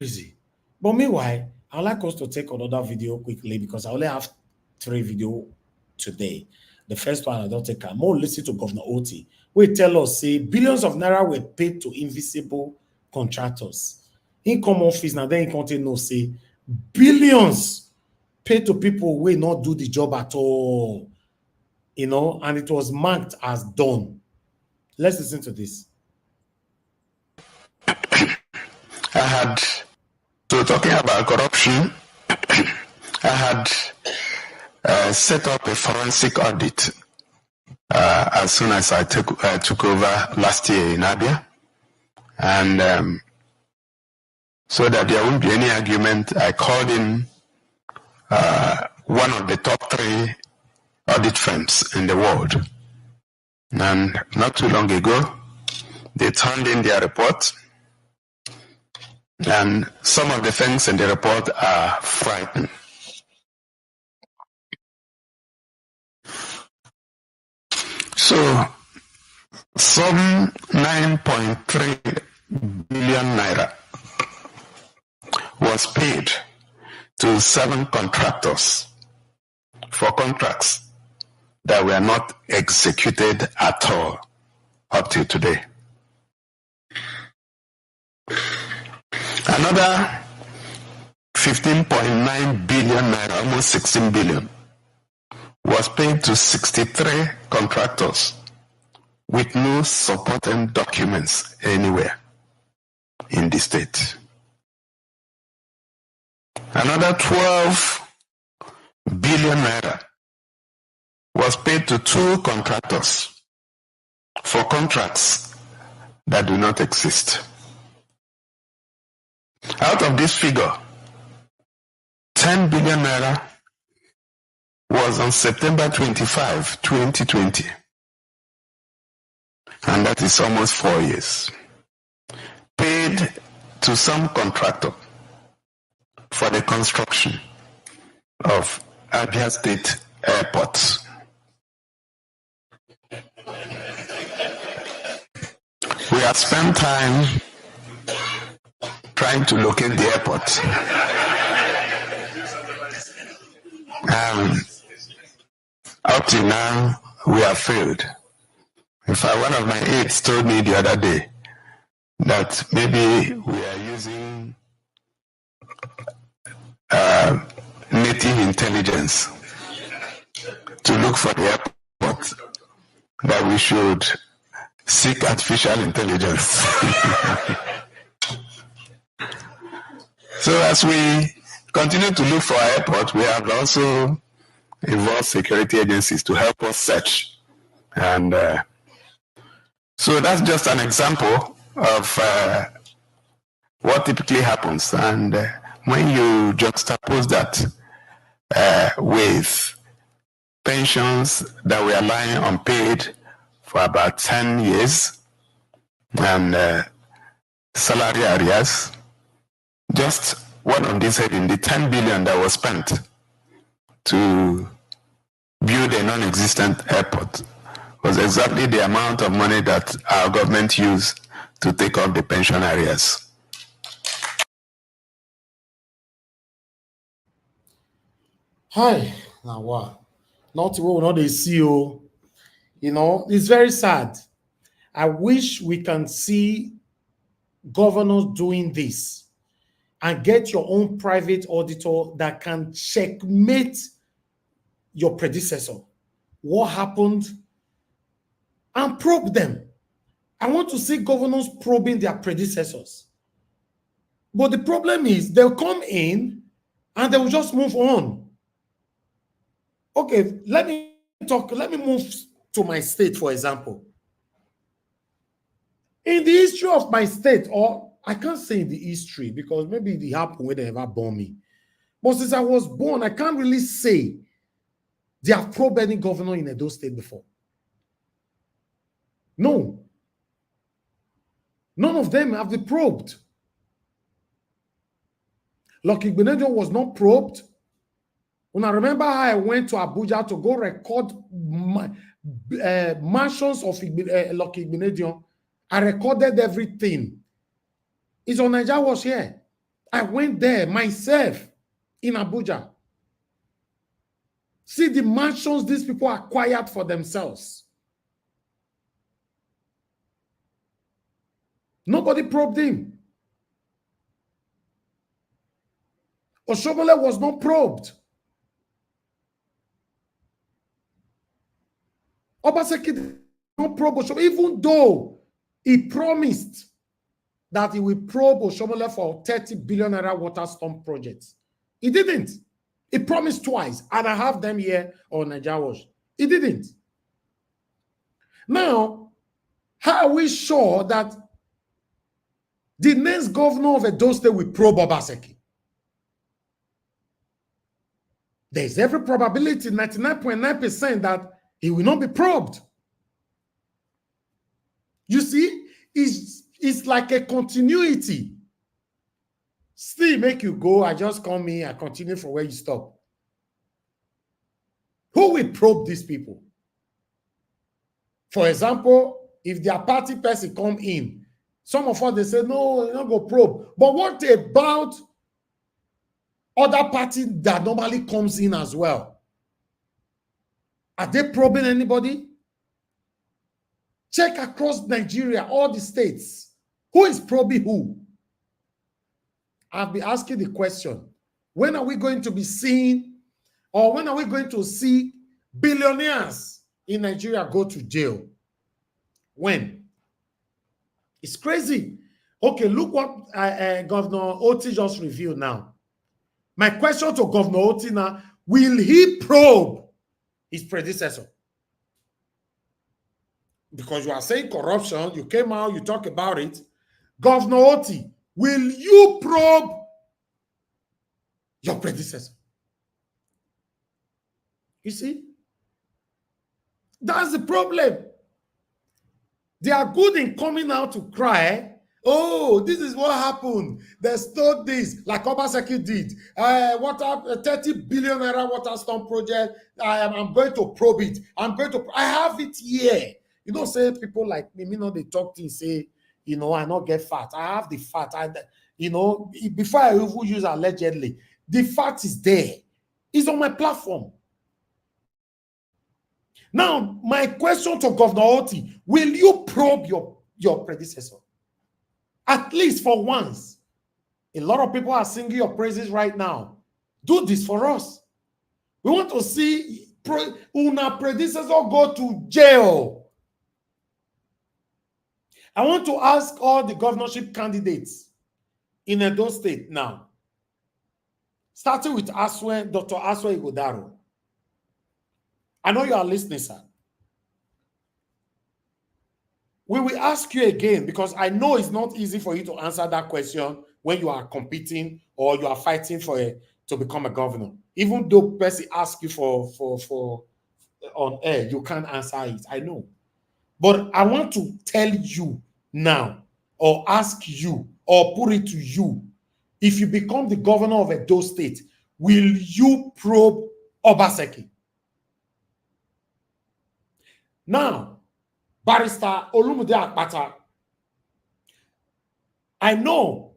crazy. But meanwhile, I'd like us to take another video quickly because I only have 3 videos today. The first one I don't take more listen to Governor Oti. We tell us say billions of naira were paid to invisible contractors. Income office now then contain no say billions paid to people who will not do the job at all. You know, and it was marked as done. Let's listen to this. So talking about corruption, I had set up a forensic audit as soon as I took over last year in Abia. And so that there won't be any argument, I called in one of the top 3 audit firms in the world. And not too long ago, they turned in their report. And some of the things in the report are frightening. So, some 9.3 billion naira was paid to 7 contractors for contracts that were not executed at all up to today. Another 15.9 billion naira, almost 16 billion, was paid to 63 contractors with no supporting documents anywhere in the state. Another 12 billion naira was paid to 2 contractors for contracts that do not exist. Out of this figure, 10 billion naira was on September 25, 2020. And that is almost 4 years. Paid to some contractor for the construction of Abia State Airport. We have spent time trying to locate the airport. Up to now, we have failed. In fact, one of my aides told me the other day that maybe we are using native intelligence to look for the airport, that we should seek artificial intelligence. So as we continue to look for our airport, we have also involved security agencies to help us search. And so that's just an example of what typically happens. And when you juxtapose that with pensions that were lying unpaid for about 10 years and salary arrears, just one of these heading, the 10 billion that was spent to build a non-existent airport was exactly the amount of money that our government used to take up the pension arrears. Hi, now what? Not the CEO. You know, it's very sad. I wish we can see governors doing this and get your own private auditor that can checkmate your predecessor. What happened? And probe them. I want to see governors probing their predecessors. But the problem is they'll come in and they will just move on. Okay, let me move to my state, for example. In the history of my state, or I can't say in the history because maybe it happened when they ever born me. But since I was born, I can't really say they have probed any governor in Edo State before. No. None of them have been probed. Lucky Benedict was not probed. When I remember how I went to Abuja to go record mansions of Lucky Benedict, I recorded everything. It's on Nigeria was here. I went there myself in Abuja. See the mansions these people acquired for themselves. Nobody probed him. Oshomole was not probed. Obaseki did not probe Oshomole, even though he promised that he will probe Oshomole for 30 billion naira water storm projects. He didn't. He promised twice, and I have them here on Nigeria Watch. He didn't. Now, how are we sure that the next governor of Edo State will probe Obaseki? There's every probability, 99.9%, that he will not be probed. You see, it's like a continuity. Still make you go, I just come here, I continue from where you stop. Who will probe these people? For example, if their party person come in, some of us, they say, no, you're not going to probe. But what about other party that normally comes in as well? Are they probing anybody? Check across Nigeria, all the states. Who is probing who? I've been asking the question, when are we going to be seeing, or when are we going to see billionaires in Nigeria go to jail? When? It's crazy. Okay, look what Governor Oti just revealed now. My question to Governor Oti now, will he probe his predecessor? Because you are saying corruption, you came out, you talk about it. Governor Oti, will you probe your predecessor? You see? That's the problem. They are good in coming out to cry. Oh, this is what happened. They stole this, like Obaseki did. 30 billion naira water storm project. I'm going to probe it. I have it here. You know, say people like me, they talk things, say, I not get fat. I have the fat. Before I even use allegedly, the fat is there. It's on my platform. Now, my question to Governor Oti, will you probe your predecessor? At least for once. A lot of people are singing your praises right now. Do this for us. We want to see Una predecessor go to jail. I want to ask all the governorship candidates in Edo State now, starting with Dr. Aswe Igodaro. I know you are listening, sir. We will ask you again, because I know it's not easy for you to answer that question when you are competing or you are fighting to become a governor. Even though Percy asks you for on air, you can't answer it. I know. But I want to tell you now, or ask you, or put it to you, if you become the governor of Edo State, will you probe Obaseki? Now, Barrister Olumude Akpata, I know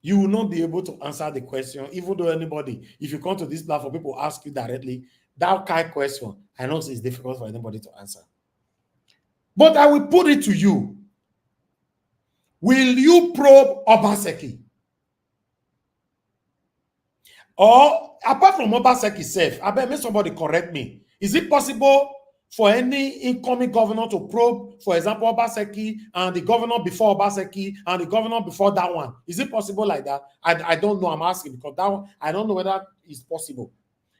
you will not be able to answer the question, even though anybody, if you come to this platform, people ask you directly, that kind of question, I know it's difficult for anybody to answer. But I will put it to you. Will you probe Obaseki? Or, apart from Obaseki self, I bet somebody correct me. Is it possible for any incoming governor to probe, for example, Obaseki and the governor before Obaseki and the governor before that one? Is it possible like that? I don't know. I'm asking because that one, I don't know whether it's possible.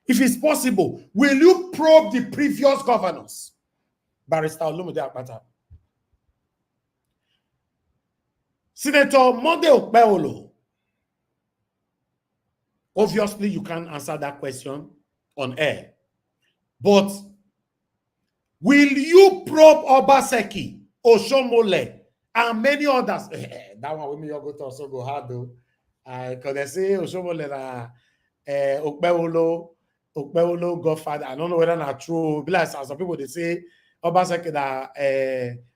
If it's possible, will you probe the previous governors? Barrister Olumude Akpata. Senator Monday Okpeolo. Obviously, you can't answer that question on air. But will you probe Obaseki, Oshomole, and many others? That one with me, go to also go hard though. Because they say Oshomole na Okpeolo Godfather. I don't know whether that's true. Like some people they say Obaseki na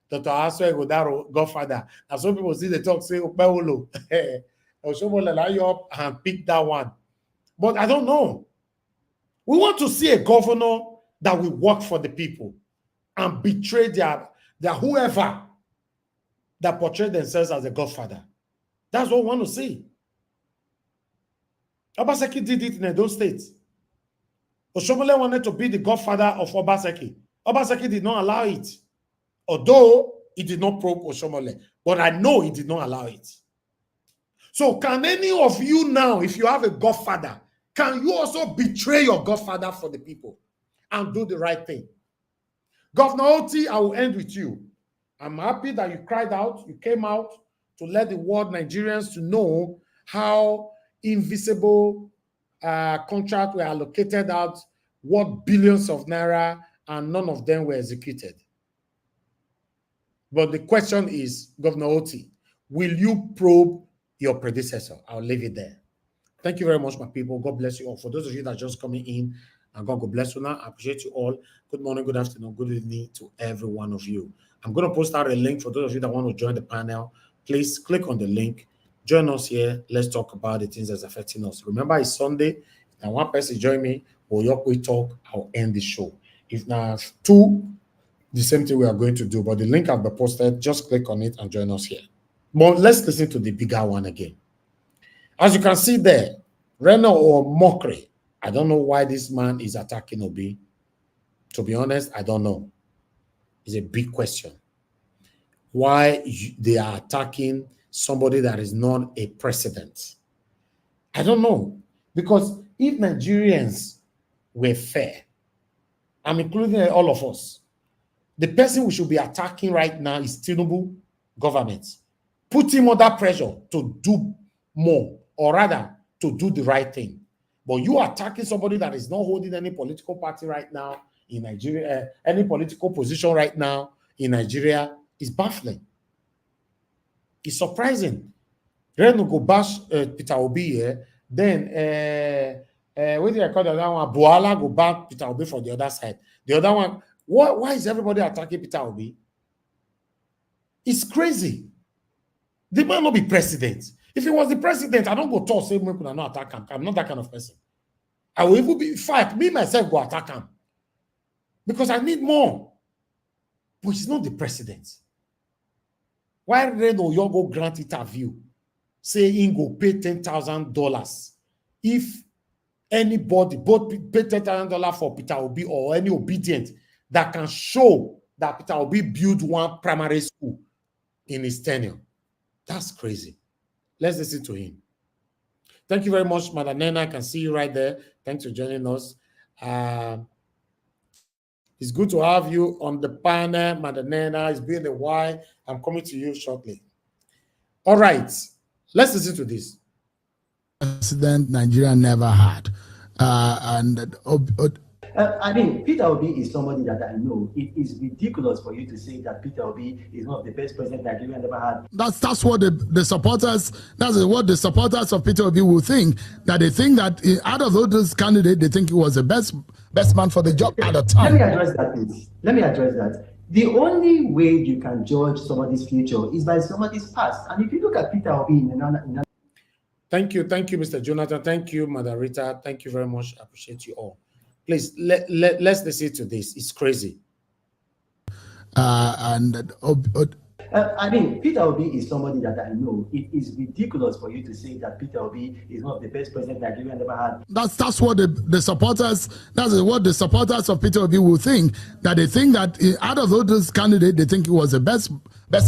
Dr. Aswe Igodaro Godfather. And some people see the talk say Okpeolo. Oshomole lie up and pick that one. But I don't know. We want to see a governor that will work for the people and betray their whoever that portray themselves as a godfather. That's what we want to see. Obaseki did it in those states. Oshomole wanted to be the godfather of Obaseki. Obaseki did not allow it. Although he did not probe Oshomole. But I know he did not allow it. So can any of you now, if you have a godfather, can you also betray your godfather for the people and do the right thing? Governor Oti, I will end with you. I'm happy that you cried out, you came out to let the world, Nigerians, to know how invisible contracts were allocated out, what billions of naira, and none of them were executed. But the question is, Governor Oti, will you probe your predecessor? I'll leave it there. Thank you very much, my people. God bless you all. For those of you that are just coming in, and God bless you now. I appreciate you all. Good morning, good afternoon, good evening to every one of you. I'm going to post out a link for those of you that want to join the panel. Please click on the link. Join us here. Let's talk about the things that's affecting us. Remember, it's Sunday. And one person join me, we talk, I'll end the show. If not two, the same thing we are going to do. But the link will be posted. Just click on it and join us here. But let's listen to the bigger one again. As you can see there, Reno or mockery. I don't know why this man is attacking Obi. To be honest, I don't know. It's a big question. Why they are attacking somebody that is not a president? I don't know. Because if Nigerians were fair, I'm including all of us, the person we should be attacking right now is Tinubu government. Put him under pressure to do more, or rather, to do the right thing. But you attacking somebody that is not holding any political party right now in Nigeria, any political position right now in Nigeria, is baffling. It's surprising. Reno go bash Peter Obi here, then what do I call the other one? Boala go back Peter Obi for the other side. The other one, why is everybody attacking Peter Obi? It's crazy. The man not be president. If he was the president, I don't go talk, say, we could not attack him. I'm not that kind of person. I will even be, in fact, me myself go attack him. Because I need more. But he's not the president. Why Reno go grant interview, say he go pay $10,000 if anybody, both pay $10,000 for Peter Obi or any obedient that can show that Peter Obi built one primary school in his tenure. That's crazy. Let's listen to him. Thank you very much, Madam Nena. I can see you right there. Thanks for joining us. It's good to have you on the panel, Madam Nena. It's been a while. I'm coming to you shortly. All right. Let's listen to this. President Nigeria never had. I mean, Peter Obi is somebody that I know. It is ridiculous for you to say that Peter Obi is one of the best presidents Nigeria ever had. That's what the supporters, that's what the supporters of Peter Obi will think. That they think that out of all those candidates, they think he was the best man for the job at the time. Let me address that, please. Let me address that. The only way you can judge somebody's future is by somebody's past. And if you look at Peter Obi in Thank you, Mr. Jonathan. Thank you, Madam Rita. Thank you very much. I appreciate you all. Please, let's listen to this. It's crazy. I mean, Peter Obi is somebody that I know. It is ridiculous for you to say that Peter Obi is one of the best presidents Nigeria ever had. That's what the supporters, that's what the supporters of Peter Obi will think. That they think that out of all those candidates, they think he was the best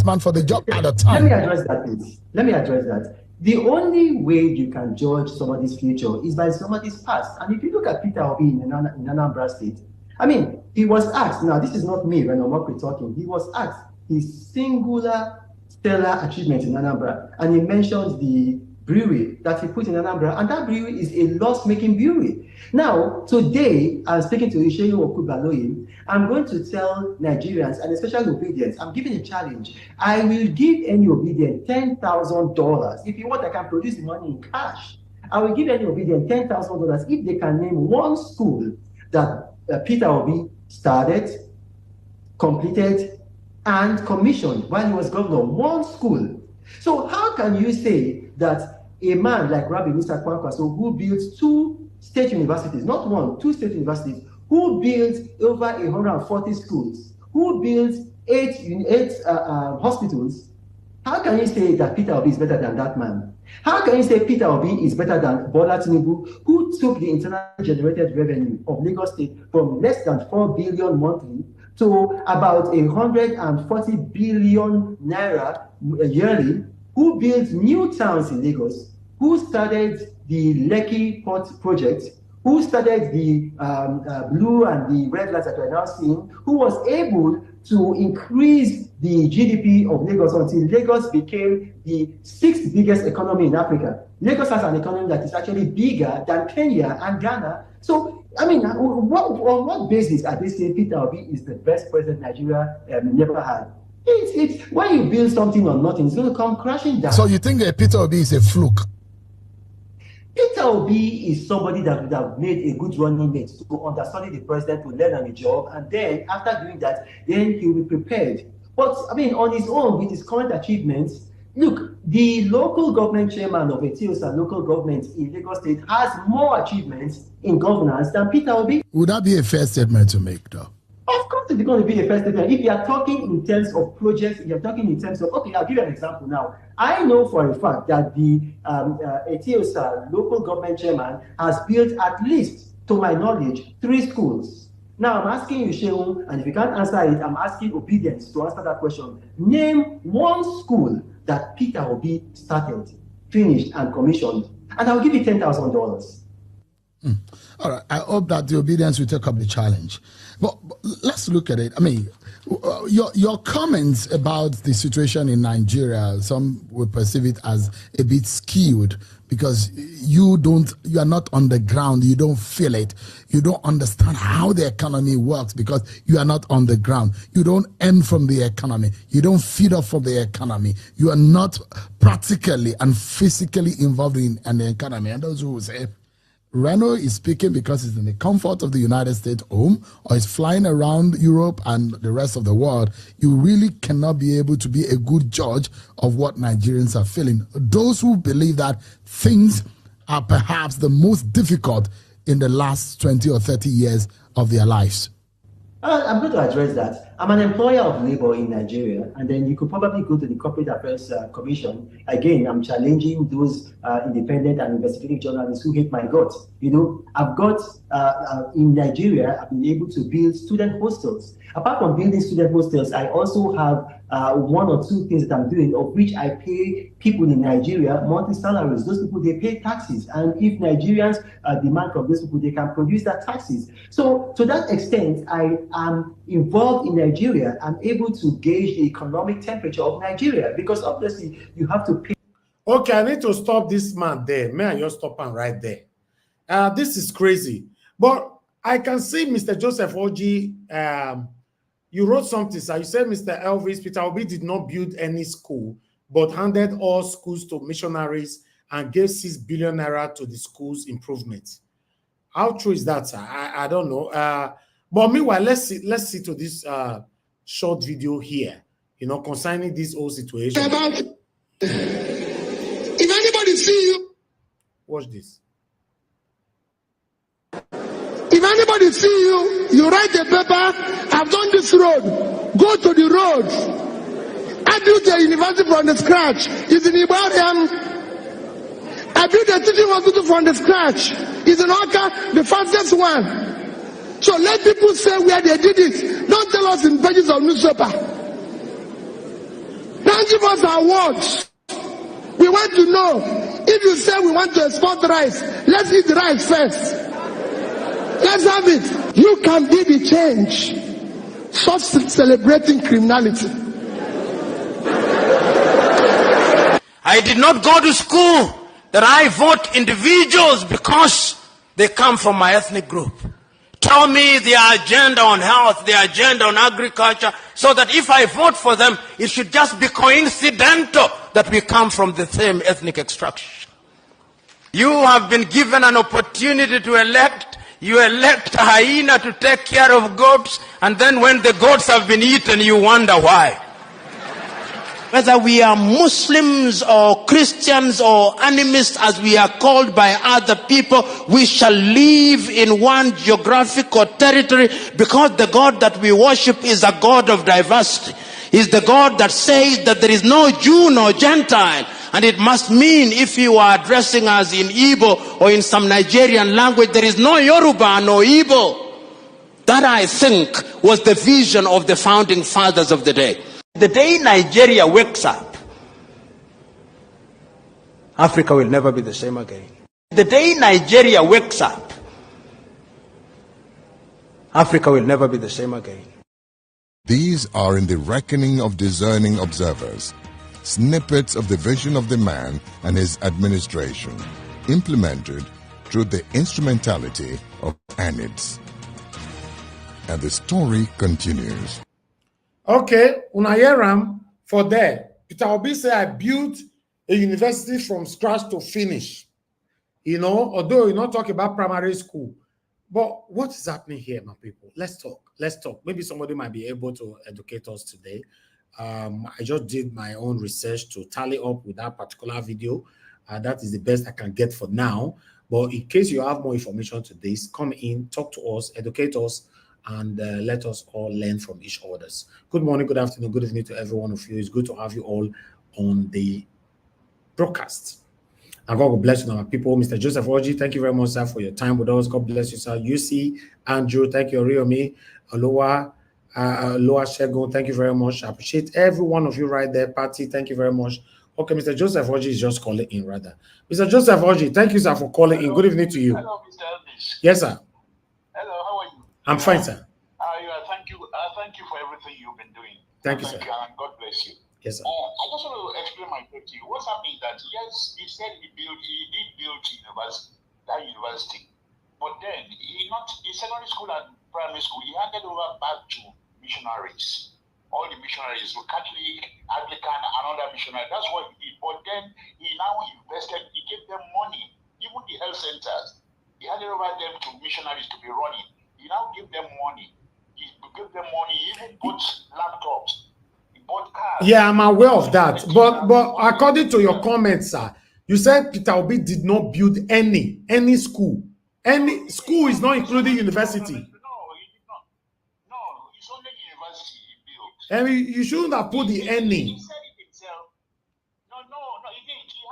man for the job at the time. Let me address that, please. Let me address that. The only way you can judge somebody's future is by somebody's past. And if you look at Peter Obi in Anambra State, I mean, he was asked, now this is not me, Reno Mokri talking, he was asked his singular stellar achievement in Anambra, and he mentioned the brewery that he put in Anambra, and that brewery is a loss-making brewery. Now, today, I'm speaking to Isheyu Okubaloyin. I'm going to tell Nigerians, and especially obedience, I'm giving a challenge. I will give any obedient $10,000. If you want, I can produce the money in cash. I will give any obedient $10,000 if they can name one school that Peter Obi started, completed, and commissioned while he was governor. One school. So how can you say that a man like Rabbi Musa Kwankwaso, who built 2 state universities, not 1, 2 state universities, who built over 140 schools, who built 8 hospitals, how can you say that Peter Obi is better than that man? How can you say Peter Obi is better than Bola Tinubu, who took the internal generated revenue of Lagos State from less than 4 billion monthly to about 140 billion naira yearly, who built new towns in Lagos, who started the Lekki Port project, who started the blue and the red lights that we're now seeing, who was able to increase the GDP of Lagos until Lagos became the 6th biggest economy in Africa. Lagos has an economy that is actually bigger than Kenya and Ghana. So, I mean, on what basis are they saying Peter Obi is the best president Nigeria never had? It's when you build something on nothing, it's going to come crashing down. So you think that Peter Obi is a fluke? Peter Obi is somebody that would have made a good running mate to understudy the president, to learn on the job, and then after doing that, then he will be prepared. But I mean, on his own, with his current achievements, look, the local government chairman of Etiosa local government in Lagos State has more achievements in governance than Peter Obi. Would that be a fair statement to make, though? Of course, it's going to be a first statement. If you are talking in terms of projects, if you're talking in terms of, okay, I'll give you an example now. I know for a fact that the Etiosa local government chairman has built, at least to my knowledge, 3 schools. Now I'm asking you, Shehu, and if you can't answer it, I'm asking Obedience to answer that question. Name 1 school that Peter Obi started, finished, and commissioned, and I'll give you $10,000. All right. I hope that the Obedience will take up the challenge. But let's look at it. I mean, your comments about the situation in Nigeria, some will perceive it as a bit skewed because you are not on the ground. You don't feel it. You don't understand how the economy works because you are not on the ground. You don't earn from the economy. You don't feed off from the economy. You are not practically and physically involved in the economy. And those who will say, Reno is speaking because he's in the comfort of the United States home or is flying around Europe and the rest of the world, you really cannot be able to be a good judge of what Nigerians are feeling. Those who believe that things are perhaps the most difficult in the last 20 or 30 years of their lives. I'm going to address that. I'm an employer of labor in Nigeria, and then you could probably go to the Corporate Affairs Commission. Again, I'm challenging those independent and investigative journalists who hate my guts. You know, I've got, in Nigeria, I've been able to build student hostels. Apart from building student hostels, I also have 1 or 2 things that I'm doing, of which I pay people in Nigeria monthly salaries. Those people, they pay taxes. And if Nigerians demand from those people, they can produce their taxes. So to that extent, I am involved in Nigeria. I'm able to gauge the economic temperature of Nigeria because obviously you have to pay. Okay, I need to stop this man there. May I just stop him right there? This is crazy. But I can see Mr. Joseph Oji, you wrote something, sir. You said Mr. Elvis Peter Obi did not build any school, but handed all schools to missionaries and gave 6 billion naira to the schools' improvements. How true is that, sir? I don't know. But meanwhile, let's see to this short video here, you know, concerning this whole situation. If anybody see you, watch this. If anybody see you, you write a paper, I've done this road. Go to the road. I built a university from the scratch. It's in Ibadan. I built a teaching hospital from the scratch. It's in Oka, the fastest one. So let people say where they did it. Don't tell us in pages of newspaper. Don't give us awards. We want to know. If you say we want to export rice, let's eat rice first. Let's have it. You can be the change. Stop celebrating criminality. I did not go to school that I vote individuals because they come from my ethnic group. Tell me their agenda on health, their agenda on agriculture, so that if I vote for them, it should just be coincidental that we come from the same ethnic extraction. You have been given an opportunity to elect. You elect a hyena to take care of goats, and then when the goats have been eaten, you wonder why. whether we are Muslims or Christians or animists as we are called by other people, we shall live in one geographic or territory, because the God that we worship is a God of diversity. He's the God that says that there is no Jew nor Gentile. And it must mean, if you are addressing us in Igbo or in some Nigerian language, there is no Yoruba nor Igbo. That, I think, was the vision of the founding fathers of the day. The day Nigeria wakes up, Africa will never be the same again. The day Nigeria wakes up, Africa will never be the same again. These are in the reckoning of discerning observers, snippets of the vision of the man and his administration, implemented through the instrumentality of ANIDS. And the story continues. Okay, Unayeram for there. Peter Obi said, I built a university from scratch to finish. You know, although you're not talking about primary school. But what is happening here, my people? Let's talk. Let's talk. Maybe somebody might be able to educate us today. I just did my own research to tally up with that particular video. That is the best I can get for now. But in case you have more information to this, come in, talk to us, educate us, and let us all learn from each other. Good morning, good afternoon, good evening to every one of you. It's good to have you all on the broadcast. And God will bless you, our people. Mr. Joseph Oji, thank you very much, sir, for your time with us. God bless you, sir. UC, Andrew, thank you, Riomi, Aloha Shegun, thank you very much. I appreciate every one of you right there. Patty, thank you very much. Okay, Mr. Joseph Oji is just calling in, rather. Mr. Joseph Oji, thank you, sir, for calling in. Good evening to you. Hello, Mr. Elvis. Yes, sir. Hello, how are you? I'm fine, sir. Thank you for everything you've been doing. Thank you, sir. And God bless you. Yes, sir. I just want to explain my point to you. What's happening is that, yes, he said he did build that university, but then in secondary school and primary school, he handed over back to missionaries. All the missionaries, Catholic, Anglican, and other missionaries. That's what he did. But then he now invested, he gave them money, even the health centers. He handed over them to missionaries to be running. He now gave them money. He gave them money, he even bought laptops. Yeah, I'm aware of that. But according to your comments, sir, you said Peter Obi did not build any school. Any school is not including university. No, he did not. No, it's only university he built. And you shouldn't have put the any. He said it himself. No, he did. He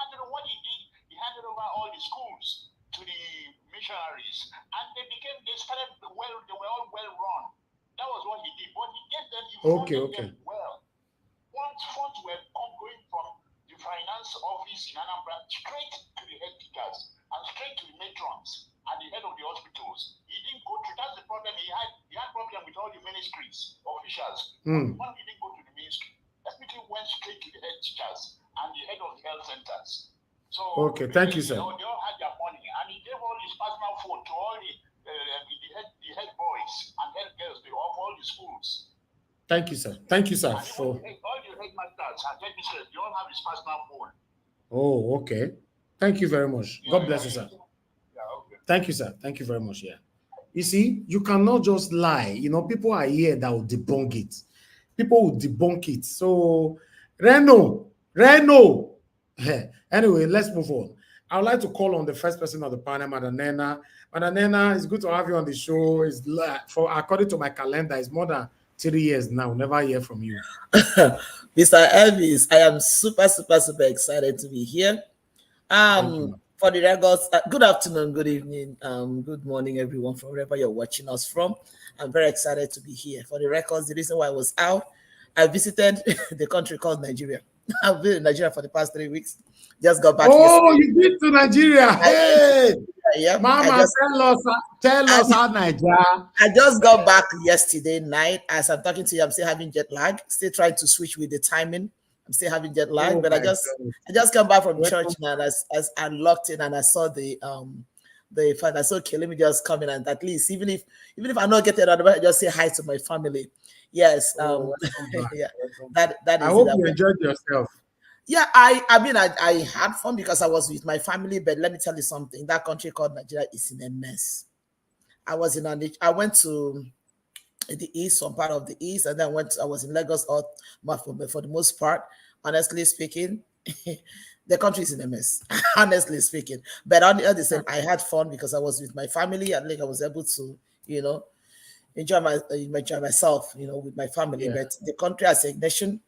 handed over all the schools to the missionaries, and they were all well run. That was what he did. But he gave them, them well. Funds were going from the finance office in Anambra straight to the head teachers and straight to the matrons and the head of the hospitals. He didn't go to, that's the problem. He had problem with all the ministries officials. One, he didn't go to the ministry. Everything went straight to the head teachers and the head of the health centers. So okay, thank you, sir. They all had their money, and he gave all his personal phone to all the head boys and head girls of all the schools. Thank you, sir. Thank you, sir. All the headmasters and headmistresses, they all have his personal phone. Oh, okay. Thank you very much. God bless you, sir. Yeah, okay. Thank you, sir. Thank you very much. Yeah. You see, you cannot just lie. You know, people are here that will debunk it. People will debunk it. So, Reno. Anyway, let's move on. I would like to call on the first person of the panel, Madam Nena. Madam Nena, it's good to have you on the show. It's according to my calendar, it's more than 3 years now. Never hear from you. Mr. Elvis, I am super excited to be here. For the records, good afternoon, good evening, good morning, everyone, from wherever you're watching us from. I'm very excited to be here. For the records, the reason why I was out, I visited the country called Nigeria. I've been in Nigeria for the past 3 weeks. Just got back. Oh, you been to Nigeria? Hey, yeah, Mama, tell us how Nigeria. I just got back yesterday night. As I'm talking to you, I'm still having jet lag. Still trying to switch with the timing. I'm still having jet lag, but I just come back from church now. As I locked in and I saw the fact, I said, okay, let me just come in, and at least even if I not get it, I just say hi to my family. Yes, yeah, that is. I hope you enjoyed yourself. Yeah, I mean, I had fun because I was with my family, but let me tell you something. That country called Nigeria is in a mess. I went to the east, some part of the east, and then I was in Lagos for the most part. honestly speaking, the country is in a mess, honestly speaking. But on the other side, I had fun because I was with my family and like I was able to, you know, enjoy myself, you know, with my family. Yeah. But the country as a nation,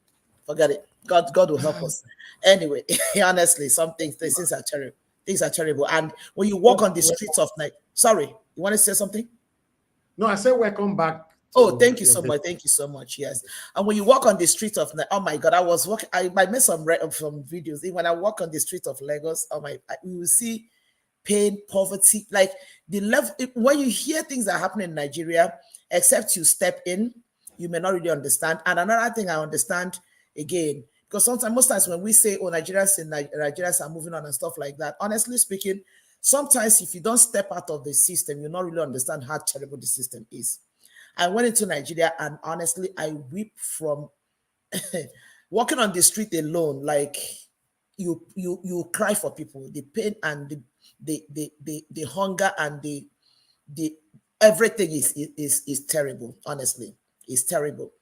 forget it. God will help us. Anyway, honestly, things are terrible. Things are terrible. And when you walk on the streets of night, sorry, you want to say something? No, I say welcome back. Oh, thank you so much. Thank you so much. Yes. And when you walk on the street of, oh my God, I was walking, I made some videos. When I walk on the street of Lagos, you will see pain, poverty, like the level. When you hear things that happen in Nigeria, except you step in, you may not really understand. And another thing I understand again, because most times when we say, oh, Nigerians are moving on and stuff like that, honestly speaking, sometimes if you don't step out of the system, you not really understand how terrible the system is. I went into Nigeria and honestly, I weep from walking on the street alone. Like you cry for people, the pain and the hunger and the everything is terrible. Honestly, it's terrible.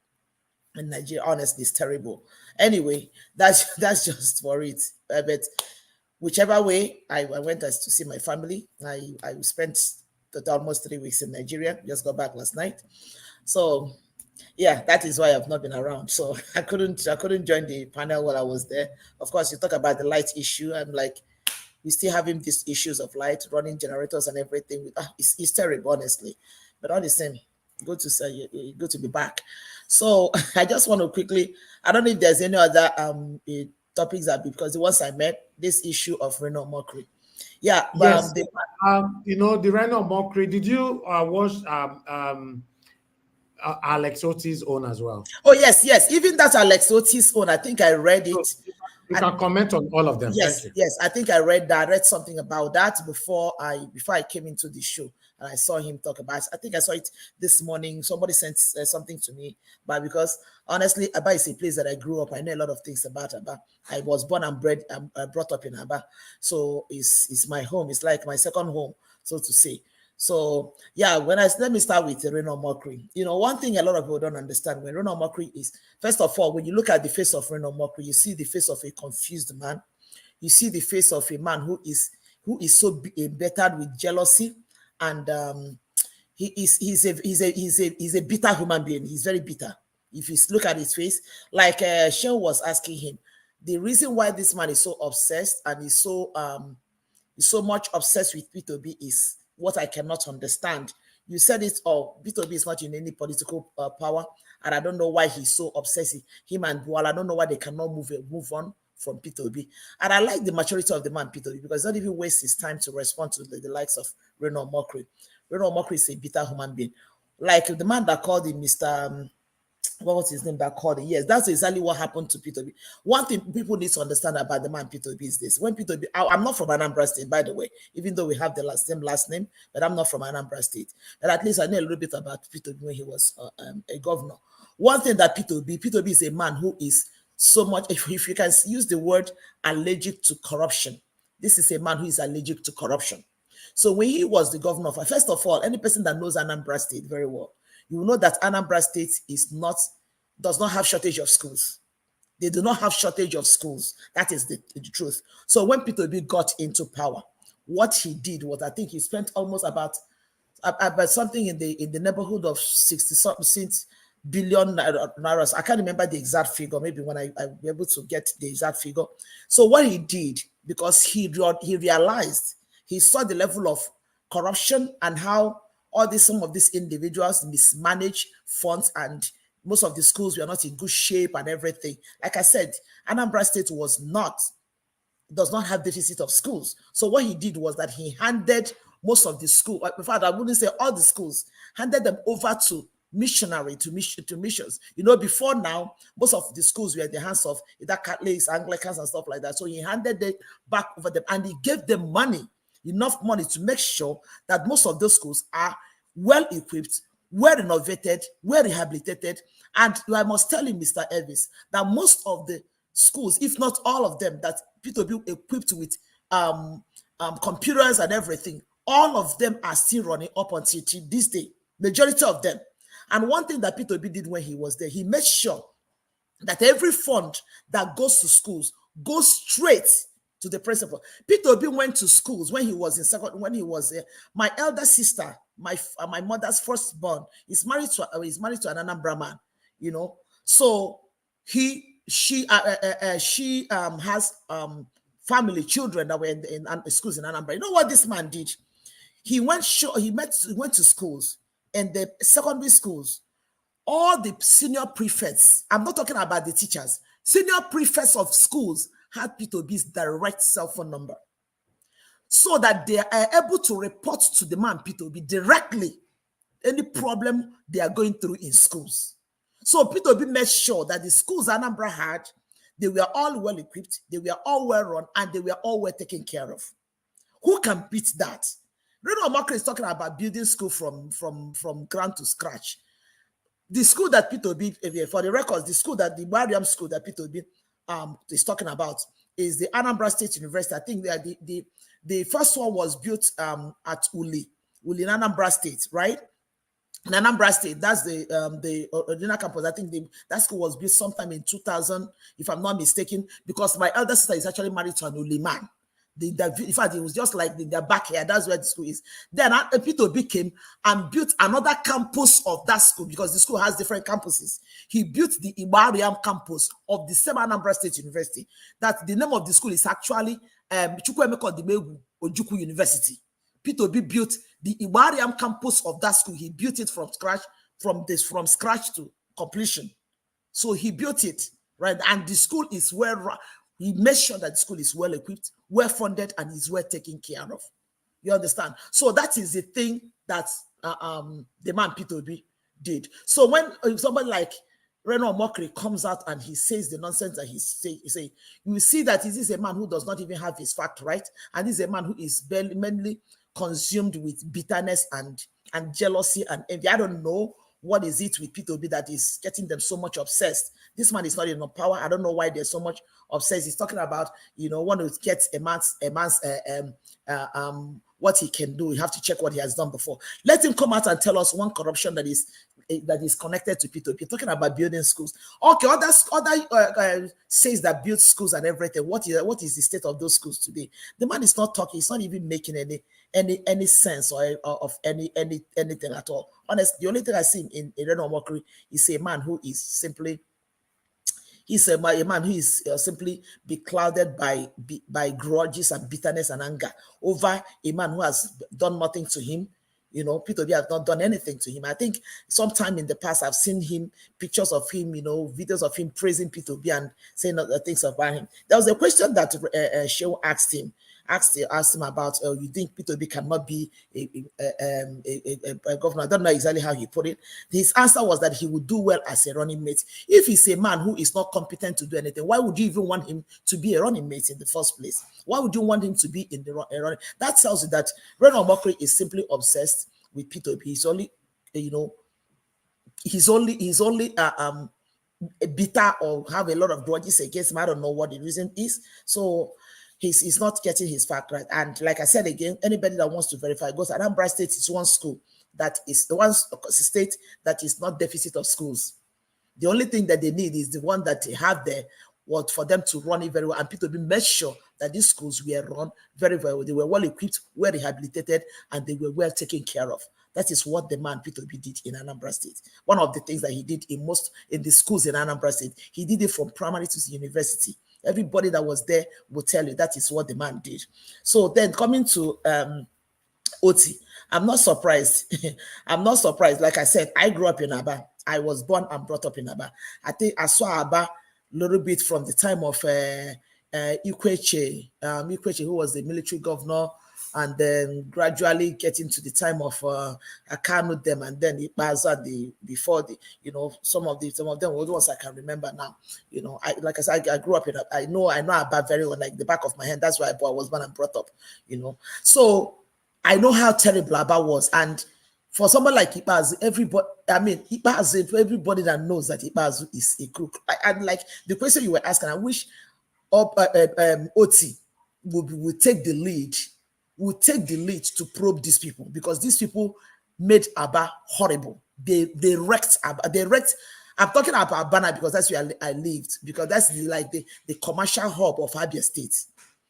In Nigeria, honestly, it's terrible. Anyway, that's just for it. But whichever way, I went as to see my family. I spent almost 3 weeks in Nigeria. Just got back last night. So yeah, that is why I've not been around. So I couldn't join the panel while I was there. Of course, you talk about the light issue. I'm like, we still having these issues of light, running generators and everything. It's terrible, honestly. But all the same, good to say, good to be back. So I just want to quickly, I don't know if there's any other topics because the ones I met, this issue of Reno mockery. Yeah. Yes. You know, the Reno mockery, did you watch Alex Oti's own as well? Oh, yes. Even that Alex Oti's own, I think I read it. So you can comment on all of them. Yes, yes. I think I read that. I read something about that before I came into the show, and I saw him talk about it. I think I saw it this morning. Somebody sent something to me, but because honestly, Aba is a place that I grew up. I know a lot of things about Aba. I was born and brought up in Aba, so it's my home. It's like my second home, so to say. So yeah, let me start with the Reno mockery. You know, one thing a lot of people don't understand when Reno mockery is, first of all, when you look at the face of Reno mockery, you see the face of a confused man. You see the face of a man who is so embittered with jealousy, and he's a bitter human being. He's very bitter. If you look at his face, like Sean was asking him, the reason why this man is so obsessed and is so much obsessed with P2B is what I cannot understand. You said it all. P2B is not in any political power, and I don't know why he's so obsessive. Him and Bual, I don't know why they cannot move on from P2B. And I like the maturity of the man P2B because not even waste his time to respond to the likes of Reno mockery. Reno mockery is a bitter human being. Like the man that called him Mr. What was his name that called it? Yes, that's exactly what happened to P2B. One thing people need to understand about the man P2B is this. When P2B, I'm not from Anambra State, by the way, even though we have the same last name, but I'm not from Anambra State. But at least I know a little bit about P2B when he was a governor. One thing that P2B is a man who is so much, if you can use the word allergic to corruption, this is a man who is allergic to corruption. So when he was the governor, first of all, any person that knows Anambra State very well, you will know that Anambra State does not have shortage of schools. They do not have shortage of schools. That is the truth. So when P2B got into power, what he did was, I think he spent almost about something in the neighborhood of 60-something billion naira. I can't remember the exact figure. Maybe when I'll be able to get the exact figure. So what he did, because he realized, he saw the level of corruption and how some of these individuals mismanage funds, and most of the schools were not in good shape and everything. Like I said, Anambra State does not have deficit of schools. So what he did was that he handed most of the schools, in fact, I wouldn't say all the schools, handed them over to missions. You know, before now, most of the schools were in the hands of either Catholics, Anglicans, and stuff like that. So he handed it back over them, and he gave them enough money to make sure that most of those schools are well equipped, well renovated, well rehabilitated. And I must tell you, Mr. Elvis, that most of the schools, if not all of them, that P2B equipped with computers and everything, all of them are still running up until this day, majority of them. And one thing that P2B did when he was there, he made sure that every fund that goes to schools goes straight to the principal. Peter Obi went to schools when he was in second. When he was my elder sister, my mother's firstborn, is married to an Anambra man. You know, so she has family children that were in schools in Anambra. You know what this man did? He went to schools, and the secondary schools, all the senior prefects, I'm not talking about the teachers, senior prefects of schools had P2B's direct cell phone number, so that they are able to report to the man P2B directly any problem they are going through in schools. So P2B made sure that the schools Anambra had, they were all well equipped, they were all well run, and they were all well taken care of. Who can beat that? Reno Omokri is talking about building school from ground to scratch. The school that P2B, for the records, the Mariam school that P2B is talking about is the Anambra State University. I think the first one was built at Uli in Anambra State, right? In Anambra State, that's the original campus. I think that school was built sometime in 2000, if I'm not mistaken, because my elder sister is actually married to an Uli man. In fact, it was just like their back here. That's where the school is. Then P2B came and built another campus of that school, because the school has different campuses. He built the Ibariam campus of the same Anambra State University. That the name of the school is actually Chukwuemeka Odimegwu Ojukwu University. P2B built the Ibariam campus of that school. He built it from scratch to completion. So he built it, right? And the school is he made sure that the school is well equipped, well funded, and is well taken care of. You understand? So that is the thing that the man P2B did. So when somebody like Reno Omokri comes out and he says the nonsense that he say, you will see that this is a man who does not even have his fact right, and this is a man who is mainly consumed with bitterness and jealousy and envy. I don't know what is it with P2B that is getting them so much obsessed. This man is not in power. I don't know why they're so much obsessed. He's talking about, want to get a man's what he can do. You have to check what he has done before. Let him come out and tell us one corruption that is connected to P2B. Talking about building schools. Okay, other says that build schools and everything. What is the state of those schools today? The man is not talking. He's not even making any sense or of anything at all. Honestly, the only thing I see in Reno Omokri is a man who is simply simply beclouded by grudges and bitterness and anger over a man who has done nothing to him. P2B has not done anything to him. I think sometime in the past, I've seen pictures of him, videos of him praising P2B and saying other things about him. There was a question that Shehu asked him about, you think P2B cannot be a governor? I don't know exactly how he put it. His answer was that he would do well as a running mate. If he's a man who is not competent to do anything, why would you even want him to be a running mate in the first place? Why would you want him to be in the running? That tells you that Reno Omokri is simply obsessed with P2B. He's only, he's only bitter or have a lot of grudges against him. I don't know what the reason is. So he's not getting his fact right. And like I said again, anybody that wants to verify, goes Anambra State is one school that is the one state that is not deficit of schools. The only thing that they need is the one that they have there, for them to run it very well. And P2B made sure that these schools were run very, very well. They were well equipped, well rehabilitated, and they were well taken care of. That is what the man P2B did in Anambra State. One of the things that he did in the schools in Anambra State, he did it from primary to university. Everybody that was there will tell you that is what the man did. So then coming to Oti, I'm not surprised. I'm not surprised. Like I said, I grew up in Aba. I was born and brought up in Aba. I think I saw Aba a little bit from the time of Ikweche, who was the military governor, and then gradually getting to the time of Akanu them, and then Ibaza some of them were the ones I can remember now. Like I said, I grew up in I know about very well, like the back of my hand. That's why I was born and brought up. So I know how terrible Aba was, and for someone like Ibazu, everybody that knows that Ibazu is a crook. And like the question you were asking, I wish Oti would take the lead. Would take the lead to probe these people, because these people made Aba horrible. They wrecked Aba. I'm talking about Abana because that's where I lived, because that's the commercial hub of Abia State.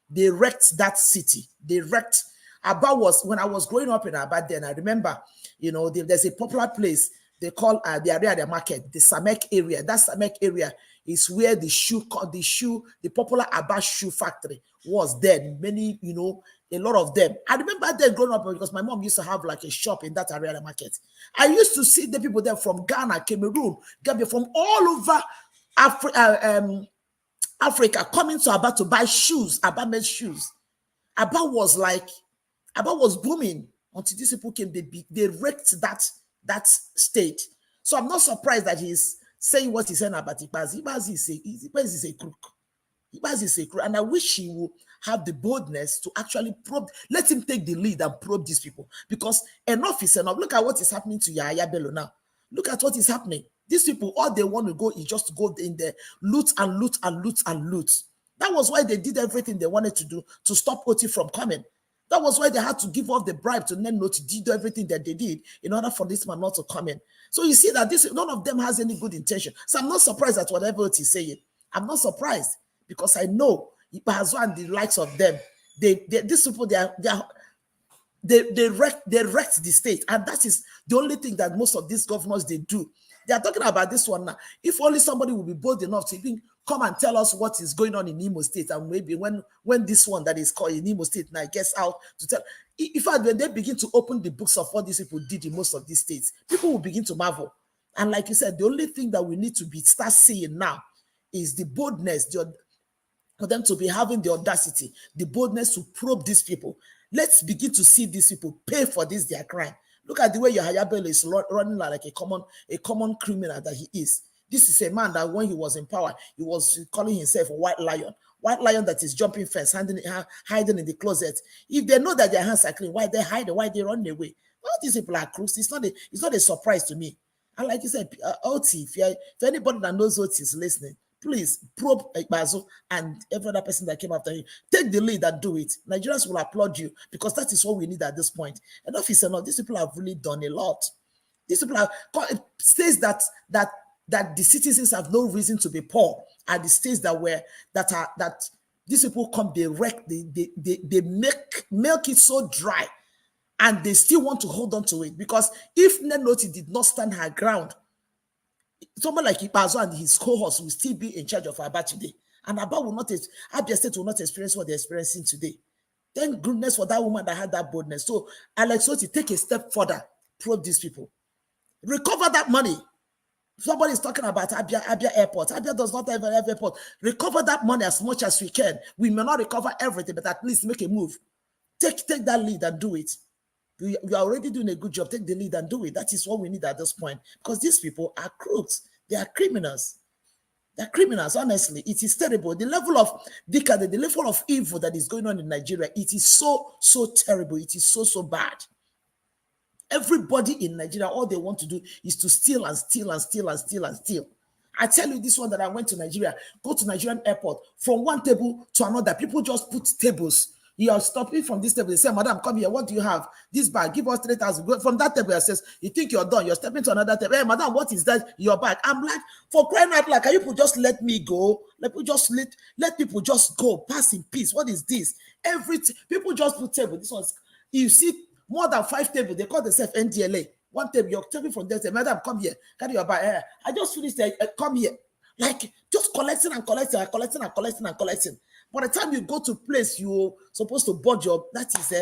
They wrecked that city. They wrecked. Aba was, when I was growing up in Aba then, I remember, there's a popular place they call the area of the market, the Samek area. That Samek area is where the popular Aba shoe factory was then. Many, a lot of them. I remember then growing up because my mom used to have like a shop in that area of the market. I used to see the people there from Ghana, Cameroon, Gambia, from all over Africa coming to Aba to buy shoes, Aba made shoes. Aba was booming until these people came. They wrecked that state. So I'm not surprised that he's saying what he's saying about Ibazi. Ibazi is a crook. Ibazi is a crook. And I wish he will have the boldness to actually probe. Let him take the lead and probe these people. Because enough is enough. Look at what is happening to Yahya Bello now. Look at what is happening. These people, all they want to go is just to go in there, loot and loot and loot and loot. That was why they did everything they wanted to do to stop OT from coming. That was why they had to give off the bribe to Neno to do everything that they did in order for this man not to come in. So you see that none of them has any good intention. So I'm not surprised at whatever OT is saying. I'm not surprised because I know Ibazo and the likes of them, these people, they wrecked the state, and that is the only thing that most of these governors they do. They are talking about this one now. If only somebody will be bold enough to even come and tell us what is going on in Imo State, and maybe when this one that is called in Imo State now gets out to tell. In fact, when they begin to open the books of what these people did in most of these states, people will begin to marvel. And like you said, the only thing that we need to start seeing now is the boldness, for them to be having the audacity, the boldness to probe these people. Let's begin to see these people pay for this their crime. Look at the way Yahya Bello is running like a common criminal that he is. This is a man that when he was in power, he was calling himself a white lion. White lion that is jumping fence, hiding in the closet. If they know that their hands are clean, why they hide? Why they run away? All these people are crooks. It's not a surprise to me. And like you said, OT, if anybody that knows OT is listening, please probe Bazo and every other person that came after him. Take the lead and do it. Nigerians will applaud you because that is what we need at this point. Enough is enough. These people have really done a lot. These people it says that the citizens have no reason to be poor. At the states that these people come, they wreck, they make it so dry, and they still want to hold on to it because if Nenoti did not stand her ground, someone like Ibazo and his cohorts will still be in charge of Aba today. And Abia State will not experience what they're experiencing today. Thank goodness for that woman that had that boldness. So Alex Oti, take a step further, probe these people. Recover that money. Somebody is talking about Abia Airport. Abia does not have an airport. Recover that money as much as we can. We may not recover everything, but at least make a move. Take that lead and do it. We are already doing a good job. Take the lead and do it. That is what we need at this point. Because these people are crooks. They are criminals. They're criminals, honestly. It is terrible. The level of decay, the level of evil that is going on in Nigeria, it is so terrible. It is so bad. Everybody in Nigeria, all they want to do is to steal and steal and steal and steal and steal. I tell you this one that I went to Nigeria, go to Nigerian airport, from one table to another. People just put tables. You are stopping from this table. They say, madam, come here. What do you have? This bag. Give us 3,000. Go from that table. It says, you think you're done. You're stepping to another table. Hey, madam, what is that? Your bag. I'm like, for crying out loud, can you people just let me go? Let people just go. Pass in peace. What is this? People just put table. This one's, you see more than 5 tables. They call themselves NDLA. One table. You're taking from there. Say, madam, come here. Carry your bag. I just finished. Come here. Like, just collecting and collecting and collecting and collecting and collecting. By the time you go to place you're supposed to board your, that is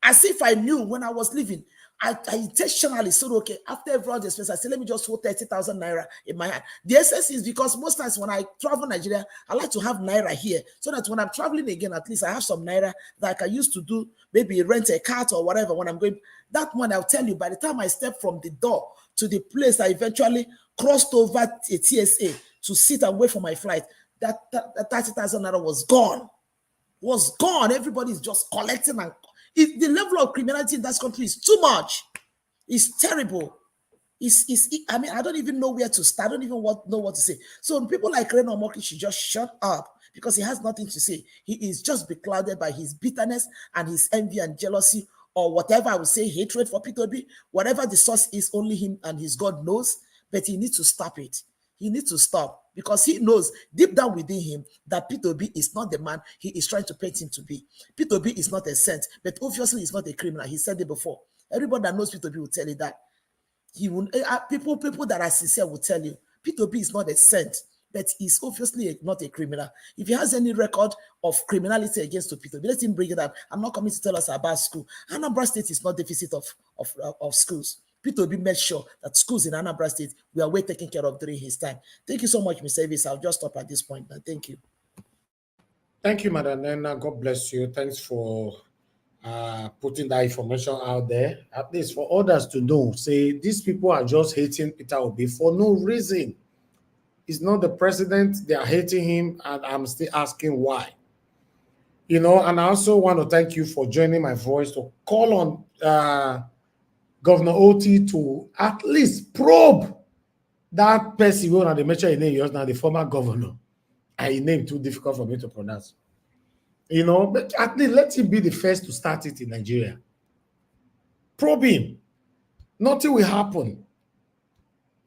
as if I knew when I was leaving. I intentionally said, okay, after every other expense, I said, let me just hold 30,000 naira in my hand. The essence is because most times when I travel Nigeria, I like to have naira here so that when I'm traveling again, at least I have some naira that I can use to do, maybe rent a car or whatever when I'm going. That one, I'll tell you, by the time I step from the door to the place I eventually crossed over a TSA to sit and wait for my flight, that 30,000 naira was gone. Everybody's just collecting, and the level of criminality in that country is too much. It's terrible. I mean, I don't even know where to start. I don't even know what to say. So people like Reno Moki should just shut up because he has nothing to say. He is just beclouded by his bitterness and his envy and jealousy, or whatever I would say, hatred for P2B. Whatever the source is, only him and his God knows. but he needs to stop it. He needs to stop, because he knows deep down within him that P2B is not the man he is trying to paint him to be. P2B is not a saint, but obviously he's not a criminal. He said it before. Everybody that knows P2B will tell you that. He will, people that are sincere will tell you P2B is not a saint, but he's obviously not a criminal. If he has any record of criminality against P2B, let him bring it up. I'm not coming to tell us about school. Anambra State is not deficit of schools. P2B made sure that schools in Anambra State were well taken care of during his time. Thank you so much, Mr. Davis. I'll just stop at this point. Thank you. Thank you, Madam Nena. God bless you. Thanks for putting that information out there, at least for others to know. Say, these people are just hating Peter Obi for no reason. He's not the president. They are hating him, and I'm still asking why. You know, and I also want to thank you for joining my voice to call on Governor Oti to at least probe that person who they mentioned his name, now the former governor. And his name too difficult for me to pronounce. You know, but at least let him be the first to start it in Nigeria. Probe him. Nothing will happen.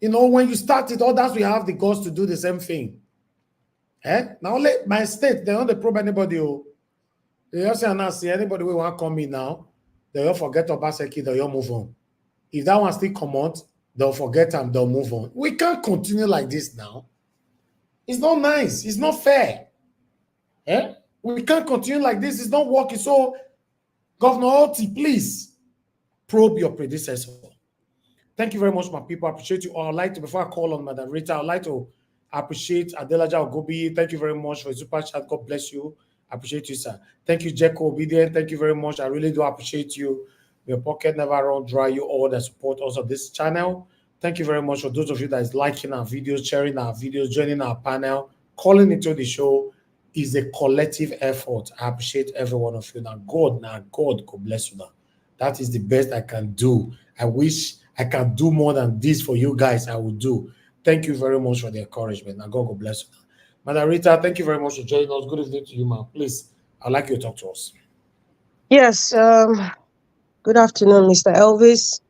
You know, when you start it, others will have the guts to do the same thing. Now, let my state, they don't probe anybody. They also announce anybody who want to come in now, they'll forget Obaseki, they'll move on. If that one still come out, they'll forget and they'll move on. We can't continue like this now. It's not nice. It's not fair. We can't continue like this. It's not working. So, Governor Oti, please probe your predecessor. Thank you very much, my people. I appreciate you all. I'd like to, before I call on Madam Rita, I'd like to appreciate Adelaja Ogobi. Thank you very much for the super chat. God bless you. I appreciate you, sir. Thank you, Jeko Obedient. Thank you very much. I really do appreciate you. Your pocket never run dry. You all that support us on this channel. Thank you very much for those of you that is liking our videos, sharing our videos, joining our panel, calling into the show. Is a collective effort. I appreciate every one of you. Now, God, God bless you now. That is the best I can do. I wish I can do more than this for you guys. I will do. Thank you very much for the encouragement. Now, God bless you. Madam Rita, thank you very much for joining us. Good evening to you, ma'am. Please, I'd like you to talk to us. Yes. Good afternoon, Mr. Elvis.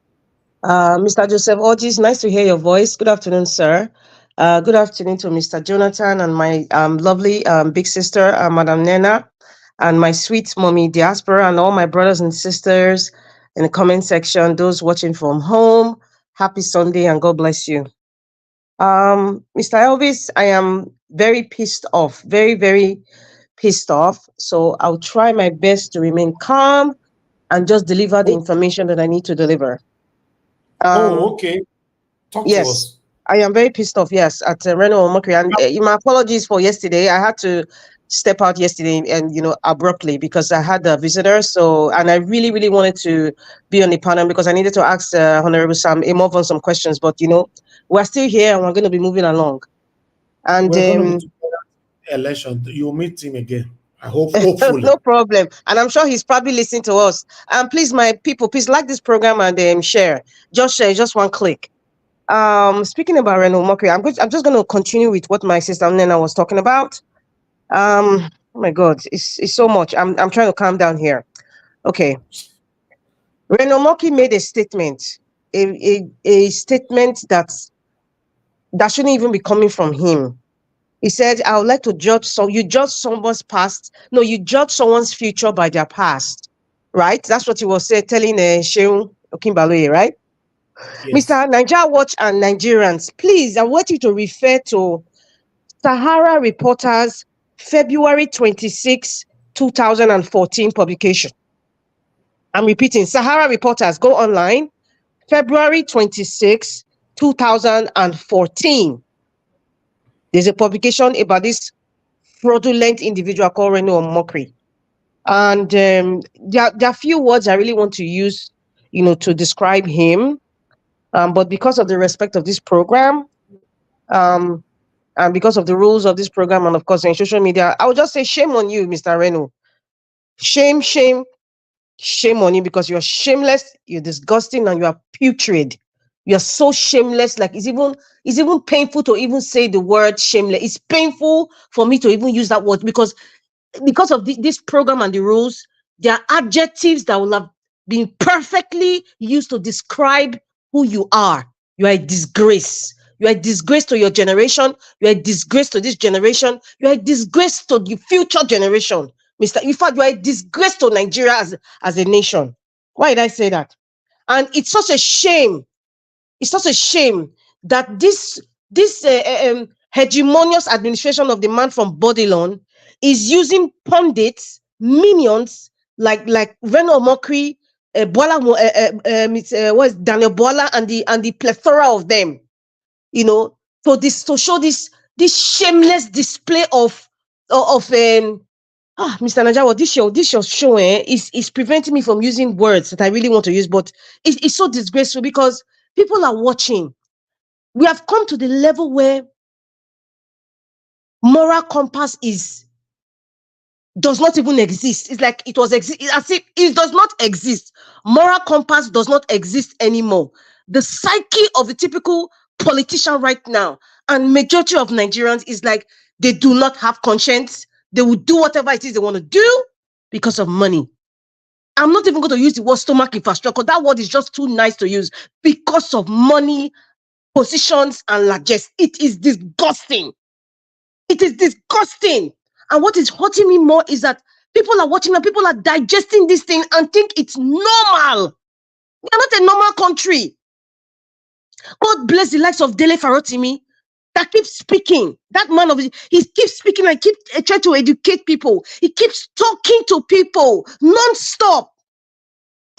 Mr. Joseph Orgis, nice to hear your voice. Good afternoon, sir. Good afternoon to Mr. Jonathan and my lovely big sister, Madam Nena, and my sweet mommy diaspora, and all my brothers and sisters in the comment section, those watching from home. Happy Sunday and God bless you. Mr. Elvis, I am very pissed off, very, very pissed off. So I'll try my best to remain calm and just deliver the information that I need to deliver. Okay. Talk to us. I am very pissed off, yes, at Reno Omokri. And my apologies for yesterday. I had to step out yesterday and, abruptly because I had a visitor. So, and I really, really wanted to be on the panel because I needed to ask Honorable Sam Imov on some questions. But, we're still here and we're going to be moving along. And we're going to be election. You'll meet him again. I hope, hopefully. No problem. And I'm sure he's probably listening to us. And please, my people, please like this program and share. Just share, just one click. Speaking about Reno Omokri, I'm just going to continue with what my sister Nena was talking about. Oh my God, it's so much. I'm trying to calm down here. Okay. Reno Omokri made a statement, a statement that shouldn't even be coming from him. He said, I would like to judge, so you judge someone's past. No, you judge someone's future by their past, right? That's what he was telling Sheung Okinbaloye, right? Yes. Mr. Nigeria Watch and Nigerians, please, I want you to refer to Sahara Reporters February 26, 2014 publication. I'm repeating, Sahara Reporters, go online, February 26, 2014. There's a publication about this fraudulent individual called Reno Omokri. And there are few words I really want to use, to describe him. But because of the respect of this program, and because of the rules of this program, and of course in social media, I would just say shame on you, Mr. Reno. Shame, shame, shame on you, because you're shameless, you're disgusting, and you are putrid. You're so shameless, like it's even painful to even say the word shameless. It's painful for me to even use that word because of this program and the rules, there are adjectives that will have been perfectly used to describe who you are. You are a disgrace. You are a disgrace to your generation. You are a disgrace to this generation. You are a disgrace to the future generation. Mr. In fact, you are a disgrace to Nigeria as a nation. Why did I say that? And it's such a shame. It's such a shame that this hegemonious administration of the man from Babylon is using pundits, minions like Reno Mokri, what is Daniel Bola, and the plethora of them, you know, to show this shameless display of Mr. Najawa, this your show is preventing me from using words that I really want to use, but it's so disgraceful because people are watching. We have come to the level where moral compass does not even exist. It's like it was as if it does not exist. Moral compass does not exist anymore. The psyche of the typical politician right now and majority of Nigerians is like they do not have conscience. They will do whatever it is they want to do because of money. I'm not even going to use the word stomach infrastructure. That word is just too nice to use. Because of money, positions, and largesse. It is disgusting. It is disgusting. And what is hurting me more is that people are watching and people are digesting this thing and think it's normal. We are not a normal country. God bless the likes of Dele Farotimi that keeps speaking. That man he keeps speaking and keeps trying to educate people. He keeps talking to people non-stop.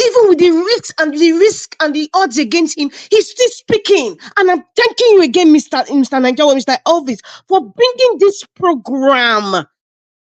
Even with the risk and the odds against him, he's still speaking. And I'm thanking you again, Mr. Najawa, Mr. Elvis, for bringing this program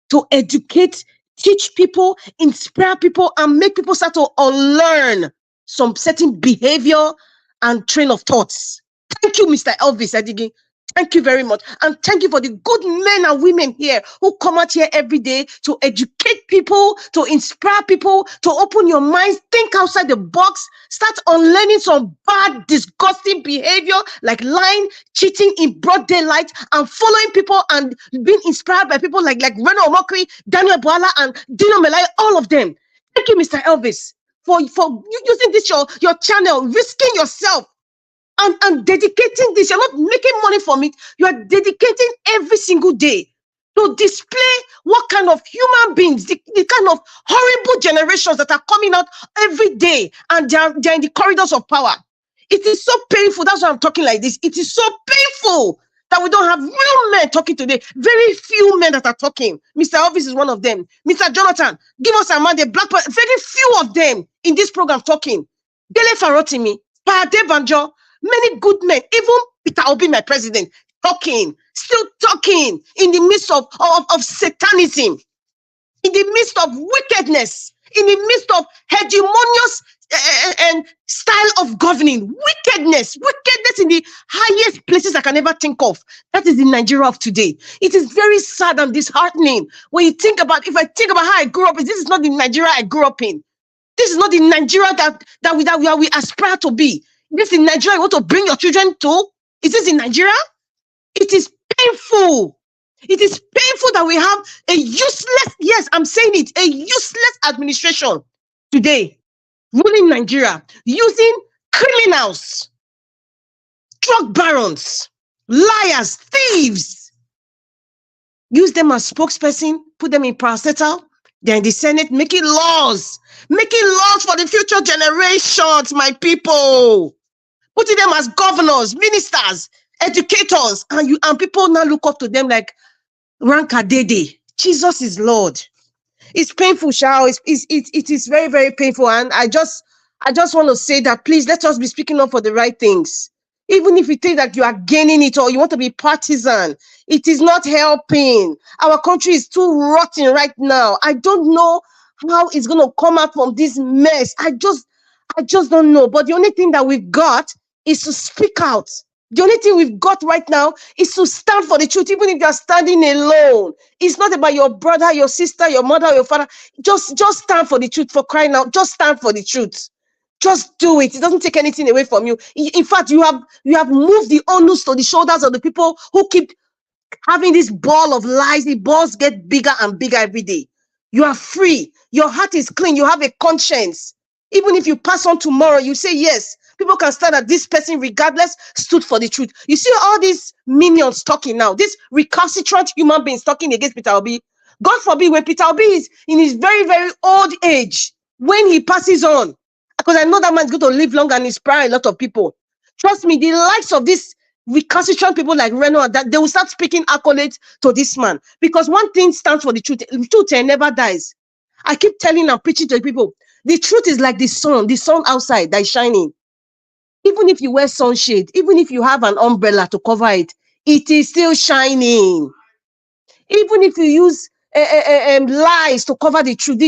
to educate, teach people, inspire people, and make people start to unlearn some certain behavior and train of thoughts. Thank you, Mr. Elvis Adigin. Thank you very much. And thank you for the good men and women here who come out here every day to educate people, to inspire people, to open your minds, think outside the box, start unlearning some bad, disgusting behavior like lying, cheating in broad daylight, and following people and being inspired by people like Reno Omokri, Daniel Boala, and Dino Melai, all of them. Thank you, Mr. Elvis, for using this your channel, risking yourself. And dedicating this. You're not making money from it. You are dedicating every single day to display what kind of human beings, the kind of horrible generations that are coming out every day, and they're in the corridors of power. It is so painful. That's why I'm talking like this. It is so painful that we don't have real men talking today. Very few men that are talking. Mr. Elvis is one of them. Mr. Jonathan, give us a man, the black person. Very few of them in this program talking. Dele Farotimi, Pade Banjo, many good men, even Peter Obi, my president, still talking in the midst of satanism, in the midst of wickedness, in the midst of hegemonious and style of governing, wickedness in the highest places I can ever think of. That is the Nigeria of today. It is very sad and disheartening when you think about, if I think about how I grew up, this is not the Nigeria I grew up in. This is not the Nigeria that we aspire to be. This is Nigeria you want to bring your children to? Is this in Nigeria? It is painful. It is painful that we have a useless, yes, I'm saying it, a useless administration today ruling Nigeria, using criminals, drug barons, liars, thieves. Use them as spokesperson, put them in parastatal. They're in the Senate making laws for the future generations, my people. Putting them as governors, ministers, educators, and people now look up to them like Ranka Dede. Jesus is Lord. It's painful, Shao. It is very, very painful. And I just want to say that please let us be speaking up for the right things. Even if you think that you are gaining it or you want to be partisan, it is not helping. Our country is too rotten right now. I don't know how it's going to come out from this mess. I just don't know. But the only thing that we've got is to speak out. The only thing we've got right now is to stand for the truth, even if you're standing alone. It's not about your brother, your sister, your mother, or your father. Just stand for the truth, for crying out. Just stand for the truth. Just do it. It doesn't take anything away from you. In fact, you have moved the onus to the shoulders of the people who keep having this ball of lies. The balls get bigger and bigger every day. You are free. Your heart is clean. You have a conscience. Even if you pass on tomorrow, you say yes. people can stand that this person, regardless, stood for the truth. You see all these minions talking now, these recalcitrant human beings talking against Peter Obi. God forbid, when Peter Obi is in his very, very old age, when he passes on, because I know that man is going to live long and inspire a lot of people. Trust me, the likes of these recalcitrant people like Reno, that they will start speaking accolades to this man. Because one thing stands for the truth. The truth never dies. I keep telling and preaching to people, the truth is like the sun outside that is shining. Even if you wear sunshade, even if you have an umbrella to cover it, it is still shining. Even if you use lies to cover the truth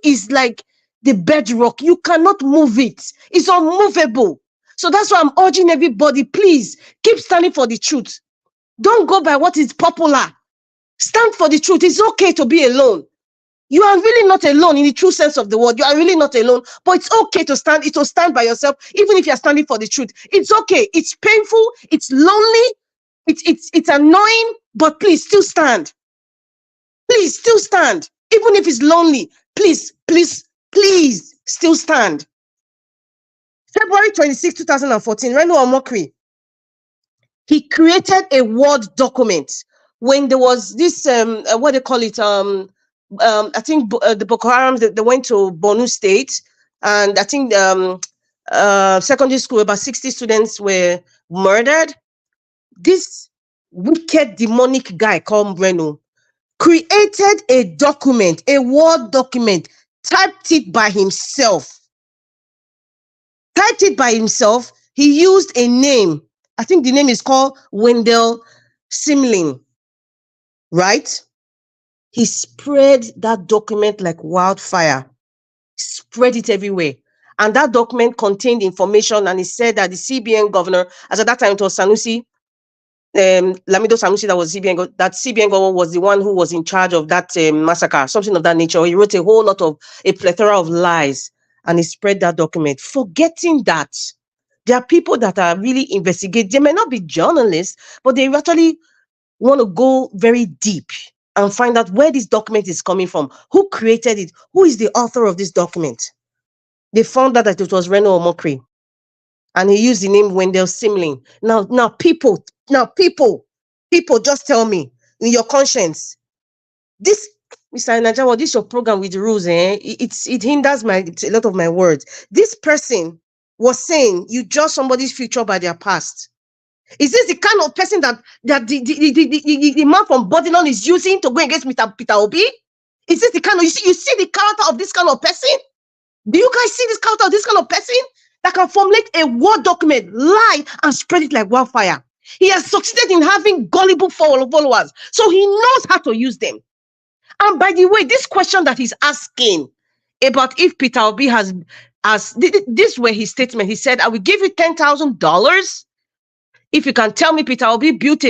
is like the bedrock. You cannot move it. It's unmovable. So that's why I'm urging everybody, please keep standing for the truth. Don't go by what is popular. Stand for the truth. It's okay to be alone. You are really not alone in the true sense of the word. You are really not alone, but it's okay to stand by yourself, even if you're standing for the truth. It's okay. It's painful. It's lonely. It's annoying, but please still stand. Please still stand. Even if it's lonely, please still stand. February 26, 2014, Reno Omokri, he created a Word document when there was this, what they call it, I think the Boko Haram, they went to Borno State, and I think secondary school, about 60 students were murdered. This wicked demonic guy called Reno created a document, a Word document, typed it by himself. He used a name. I think the name is called Wendell Simling, right? He spread that document like wildfire, spread it everywhere. And that document contained information, and he said that the CBN governor, as at that time it was Sanusi, Lamido Sanusi, that was CBN governor was the one who was in charge of that massacre, something of that nature. He wrote a plethora of lies, and he spread that document, forgetting that there are people that are really investigating. They may not be journalists, but they actually want to go very deep and find out where this document is coming from, who created it, who is the author of this document. They found out that it was Reno Omokri, and he used the name Wendell Simling. Now people, just tell me in your conscience, this, Mr. Najawa, this is your program with the rules, it hinders a lot of my words. This person was saying you judge somebody's future by their past. Is this the kind of person that the man from Bodilon is using to go against Peter Obi? Is this the kind of, you see the character of this kind of person? Do you guys see this character of this kind of person that can formulate a Word document, lie, and spread it like wildfire? He has succeeded in having gullible followers, so he knows how to use them. And by the way, this question that he's asking about if Peter Obi this were his statement. He said, I will give you $10,000 if you can tell me Peter Obi built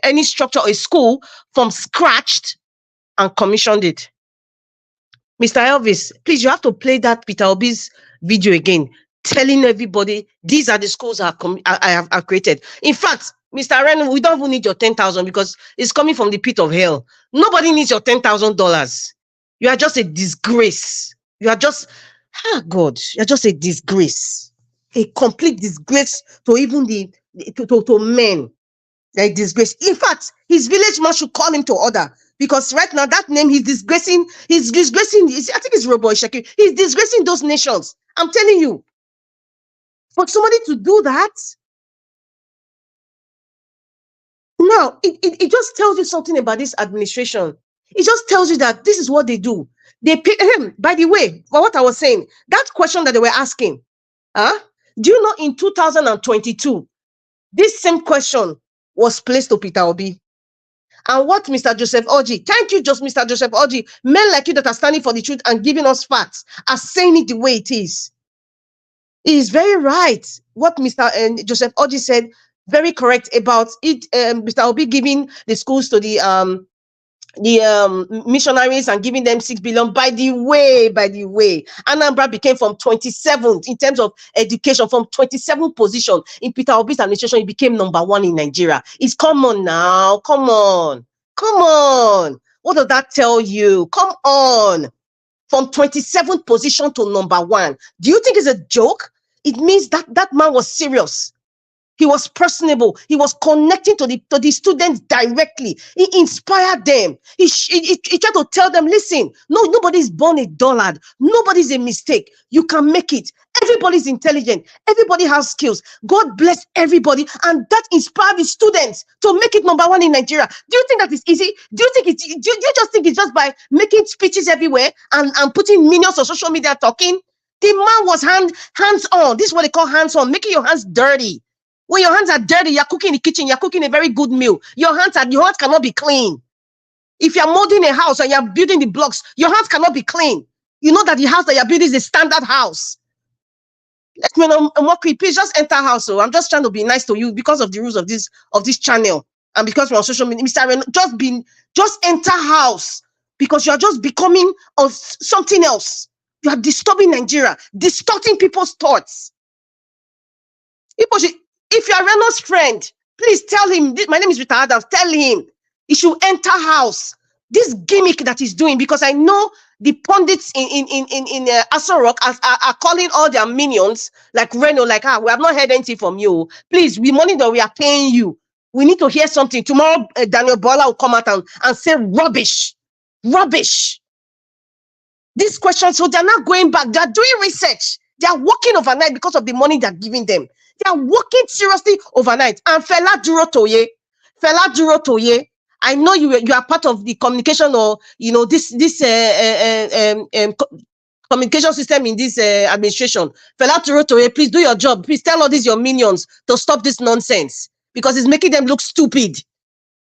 any structure or a school from scratch and commissioned it. Mr. Elvis, please, you have to play that Peter Obi's video again, telling everybody these are the schools I have created. In fact, Mr. Ren, we don't even need your 10,000 because it's coming from the pit of hell. Nobody needs your $10,000. You are just a disgrace. You are just, God, you're just a disgrace. A complete disgrace to even to men. Like disgrace. In fact, his village man should call him to order. Because right now, that name, he's disgracing, I think it's Robo Shaki. He's disgracing those nations. I'm telling you. For somebody to do that, now, it just tells you something about this administration. It just tells you that this is what they do. They pay him. By the way, for what I was saying, that question that they were asking, do you know in 2022, this same question was placed to Peter Obi? And what Mr. Joseph Oji, thank you, Mr. Joseph Oji, men like you that are standing for the truth and giving us facts are saying it the way it is. He is very right. What Mr. Joseph Oji said, very correct about it. Mr. Obi giving the schools to the missionaries and giving them 6 billion. By the way, Anambra became from 27th in terms of education, from 27th position in Peter Obi's administration. He became number 1 in Nigeria. It's come on now. Come on. What does that tell you? Come on. From 27th position to number 1. Do you think it's a joke? it means that that man was serious. He was personable. He was connecting to the students directly. He inspired them. He tried to tell them, listen, no, nobody's born a dullard. Nobody's a mistake. You can make it. Everybody's intelligent. Everybody has skills. God bless everybody. And that inspired the students to make it number one in Nigeria. Do you think that is easy? Do you think it's, do you just think it's just by making speeches everywhere and putting millions on social media talking? The man was hands on. This is what they call hands on, making your hands dirty. When your hands are dirty, you're cooking in the kitchen, you're cooking a very good meal. Your hands cannot be clean. If you're molding a house and you're building the blocks, your hands cannot be clean. You know that the house that you're building is a standard house. Let me know, Mokri, please just enter house. So I'm just trying to be nice to you because of the rules of this channel and because we're on social media. Mr. Reno, just enter house because you're just becoming of something else. You are disturbing Nigeria, distorting people's thoughts. If you are Reno's friend, please tell him, my name is Rita Adams, tell him he should enter house. This gimmick that he's doing, because I know the pundits in Aso Rock are calling all their minions, like Reno, like, we have not heard anything from you. Please, we money that we are paying you. We need to hear something. Tomorrow, Daniel Bola will come out and say rubbish. Rubbish. These questions, so they're not going back. They're doing research. They are working overnight because of the money they're giving them. They are working seriously overnight. And Fela Duro Toye, I know you are part of the communication or this communication system in this administration. Fela Duro Toye, please do your job. Please tell all these your minions to stop this nonsense because it's making them look stupid.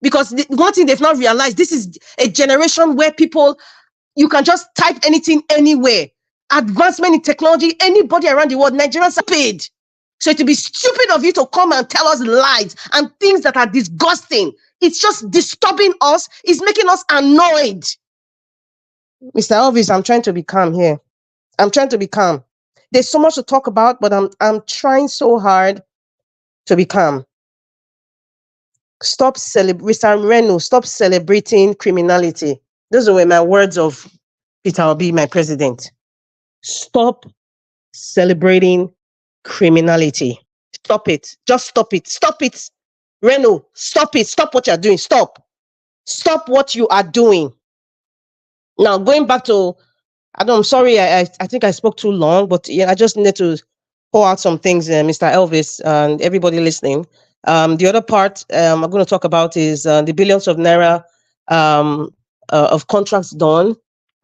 Because one thing they've not realized, this is a generation where you can just type anything anywhere. Advancement in technology, anybody around the world, Nigerians are paid. So it would be stupid of you to come and tell us lies and things that are disgusting. It's just disturbing us. It's making us annoyed. Mr. Elvis, I'm trying to be calm here. I'm trying to be calm. There's so much to talk about, but I'm trying so hard to be calm. Mr. Reno, stop celebrating criminality. Those were my words of Peter Obi, my president. Stop celebrating criminality. Stop it. Just stop it. Stop it. Reno, stop it. Stop what you're doing. Stop. Stop what you are doing. Now, going back to, I'm sorry, I think I spoke too long, but yeah, I just needed to pour out some things, Mr. Elvis, and everybody listening. The other part I'm going to talk about is the billions of naira of contracts done,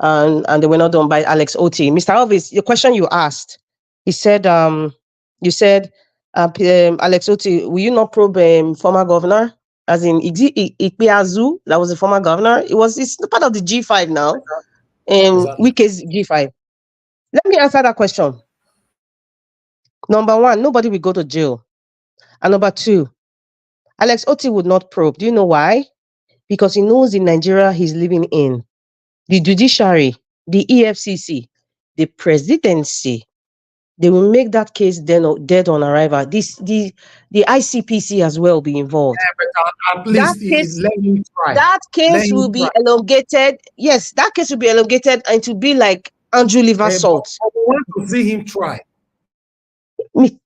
and they were not done by Alex Oti. Mr. Elvis, the question you asked, he said, you said, Alex Oti, will you not probe former governor? As in Ikpeazu, that was the former governor. It's part of the G5 now. Wike's G5. Let me answer that question. Number one, nobody will go to jail. And number two, Alex Oti would not probe. Do you know why? Because he knows the Nigeria he's living in, the judiciary, the EFCC, the presidency, they will make that case dead on arrival. The ICPC as well be involved. Yeah, but at least let him try. That case will be elongated. Yes, that case will be elongated and to be like Andrew Liver Salt. I want to see him try. Mr.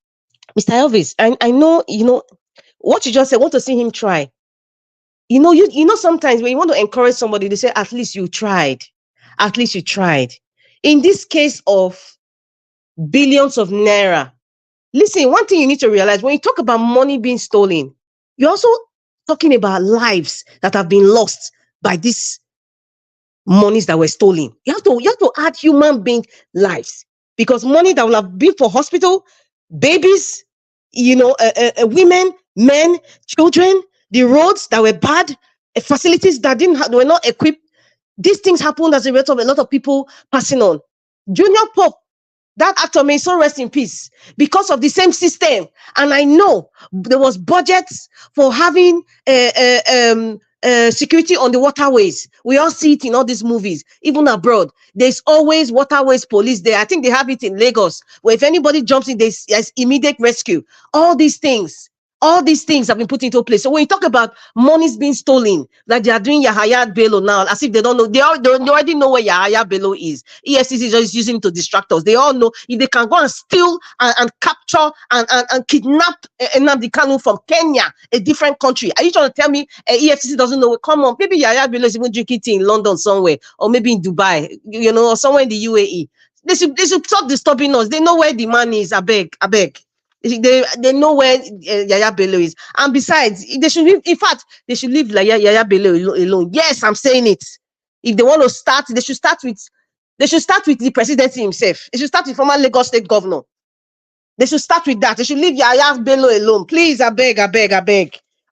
Elvis, I know, what you just said, want to see him try. You know, sometimes when you want to encourage somebody, they say, at least you tried. At least you tried. In this case of billions of naira, listen, one thing you need to realize, when you talk about money being stolen, you're also talking about lives that have been lost by these monies that were stolen. You have to add human being lives, because money that will have been for hospital, babies, women, men, children, the roads that were bad, facilities that were not equipped. These things happened as a result of a lot of people passing on. Junior Pope, that actor, may so rest in peace, because of the same system. And I know there was budgets for having security on the waterways. We all see it in all these movies, even abroad. There's always waterways police there. I think they have it in Lagos, where if anybody jumps in, there's immediate rescue. All these things. All these things have been put into place. So when you talk about monies being stolen, like they are doing Yahaya Bello now, as if they don't know, they already know where Yahaya Bello is. EFCC is just using it to distract us. They all know if they can go and steal and capture and kidnap Nnamdi Kanu from Kenya, a different country. Are you trying to tell me EFCC doesn't know? Come on, maybe Yahaya Bello is even drinking tea in London somewhere, or maybe in Dubai, you know, or somewhere in the UAE. They should stop disturbing us. They know where the money is. I beg. They know where Yaya Bello is, and besides, they should leave. In fact, they should leave Yaya Bello alone. Yes, I'm saying it. If they want to start, they should start with the presidency himself. They should start with former Lagos State governor. They should start with that. They should leave Yaya Bello alone. Please, I beg.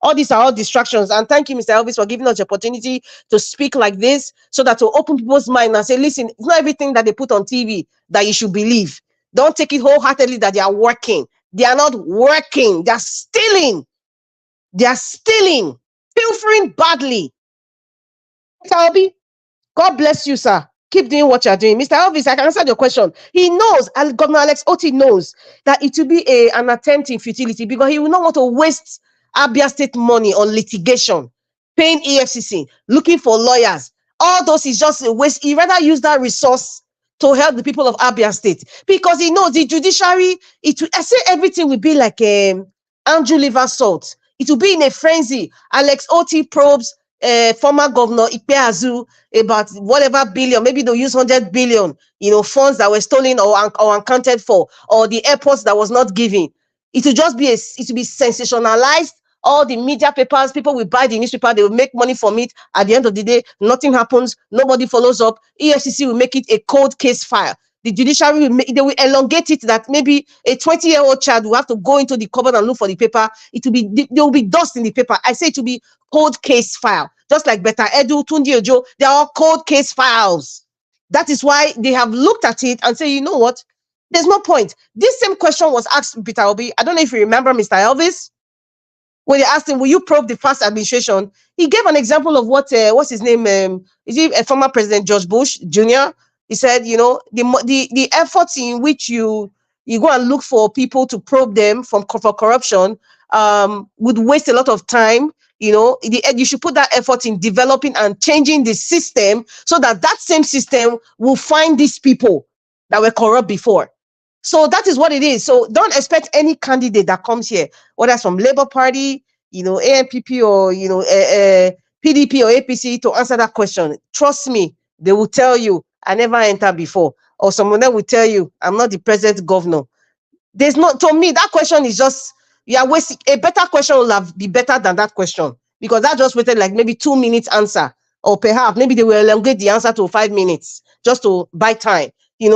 All these are all distractions. And thank you, Mr. Elvis, for giving us the opportunity to speak like this, so that to open people's mind and say, listen, it's not everything that they put on TV that you should believe. Don't take it wholeheartedly that they are working. They are not working. They are stealing. Pilfering badly. Mr. Obi, God bless you, sir. Keep doing what you're doing. Mr. Elvis, I can answer your question. He knows, and Governor Alex Oti knows, that it will be an attempt in futility, because he will not want to waste Abia State money on litigation, paying EFCC, looking for lawyers. All those is just a waste. He rather use that resource to help the people of Abia State, because he knows the judiciary, I say everything will be like Andrew liver salt. It will be in a frenzy. Alex Oti probes former governor Ikpeazu about whatever billion, maybe they'll use 100 billion, funds that were stolen or unaccounted for, or the airports that was not given. It will just be it will be sensationalized. All the media papers, people will buy the newspaper, they will make money from it. At the end of the day, nothing happens, nobody follows up. EFCC will make it a cold case file. The judiciary they will elongate it, that maybe a 20-year-old child will have to go into the cupboard and look for the paper. There will be dust in the paper. I say it will be cold case file. Just like Beta Edu, Tundi Ojo, they are all cold case files. That is why they have looked at it and say, you know what? There's no point. This same question was asked Peter Obi. I don't know if you remember Mr. Elvis. When they asked him, will you probe the past administration? He gave an example of what's his name? Is he a former President George Bush Jr.? He said, the efforts in which you go and look for people to probe them for corruption would waste a lot of time. You should put that effort in developing and changing the system, so that same system will find these people that were corrupt before. So that is what it is. So don't expect any candidate that comes here, whether it's from Labour Party, ANPP, or PDP or APC, to answer that question. Trust me, they will tell you, I never entered before, or someone else will tell you, I'm not the present governor. There's not, to me, that question is just, you are wasting. A better question will be better than that question, because that just waited like maybe 2 minutes answer, or perhaps maybe they will elongate the answer to 5 minutes just to buy time.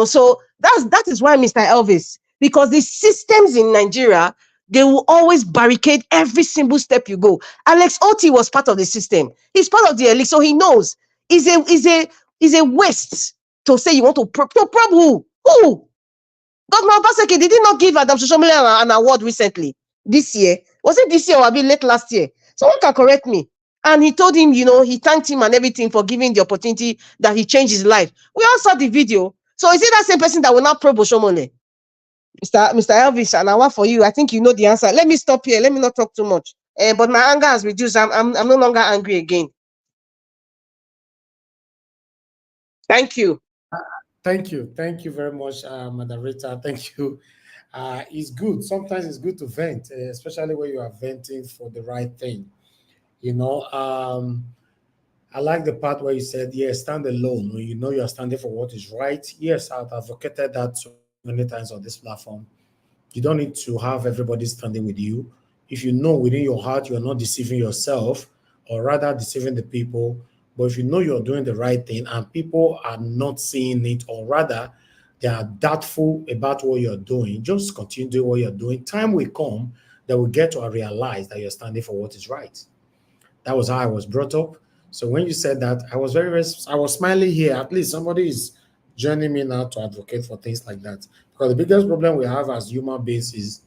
So that is why, Mr. Elvis, because the systems in Nigeria, they will always barricade every single step you go. Alex Oti was part of the system. He's part of the elite, so he knows. Is a waste to say you want to probe who? Who? Governor Obaseki, did he not give Adam Shoshomole an award recently? This year? Was it this year or a bit late last year? Someone can correct me. And he told him, he thanked him and everything for giving the opportunity that he changed his life. We all saw the video. So is it that same person that will not probe Oshomole? Mr. Elvis, an hour for you. I think you know the answer. Let me stop here. Let me not talk too much. But my anger has reduced. I'm no longer angry again. Thank you. Thank you very much, moderator. Thank you. It's good. Sometimes it's good to vent, especially when you are venting for the right thing. I like the part where you said, yes, stand alone when you know you're standing for what is right. Yes, I've advocated that so many times on this platform. You don't need to have everybody standing with you. If you know within your heart you're not deceiving yourself, or rather deceiving the people, but if you know you're doing the right thing and people are not seeing it, or rather they are doubtful about what you're doing, just continue doing what you're doing. Time will come that will get to realize that you're standing for what is right. That was how I was brought up. So when you said that, I was I was smiling here. At least somebody is joining me now to advocate for things like that. Because the biggest problem we have as human beings is,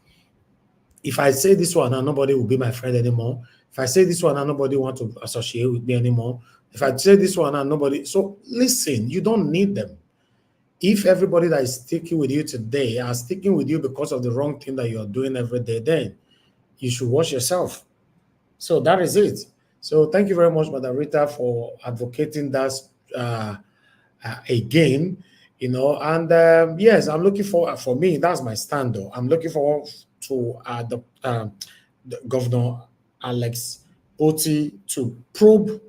if I say this one and nobody will be my friend anymore. If I say this one and nobody want to associate with me anymore. If I say this one and nobody, so listen, you don't need them. If everybody that is sticking with you today are sticking with you because of the wrong thing that you're doing every day, then you should wash yourself. So that is it. So thank you very much, Madam Rita, for advocating that again. And yes, I'm looking for me, that's my stand though. I'm looking forward to the Governor Alex Oti to probe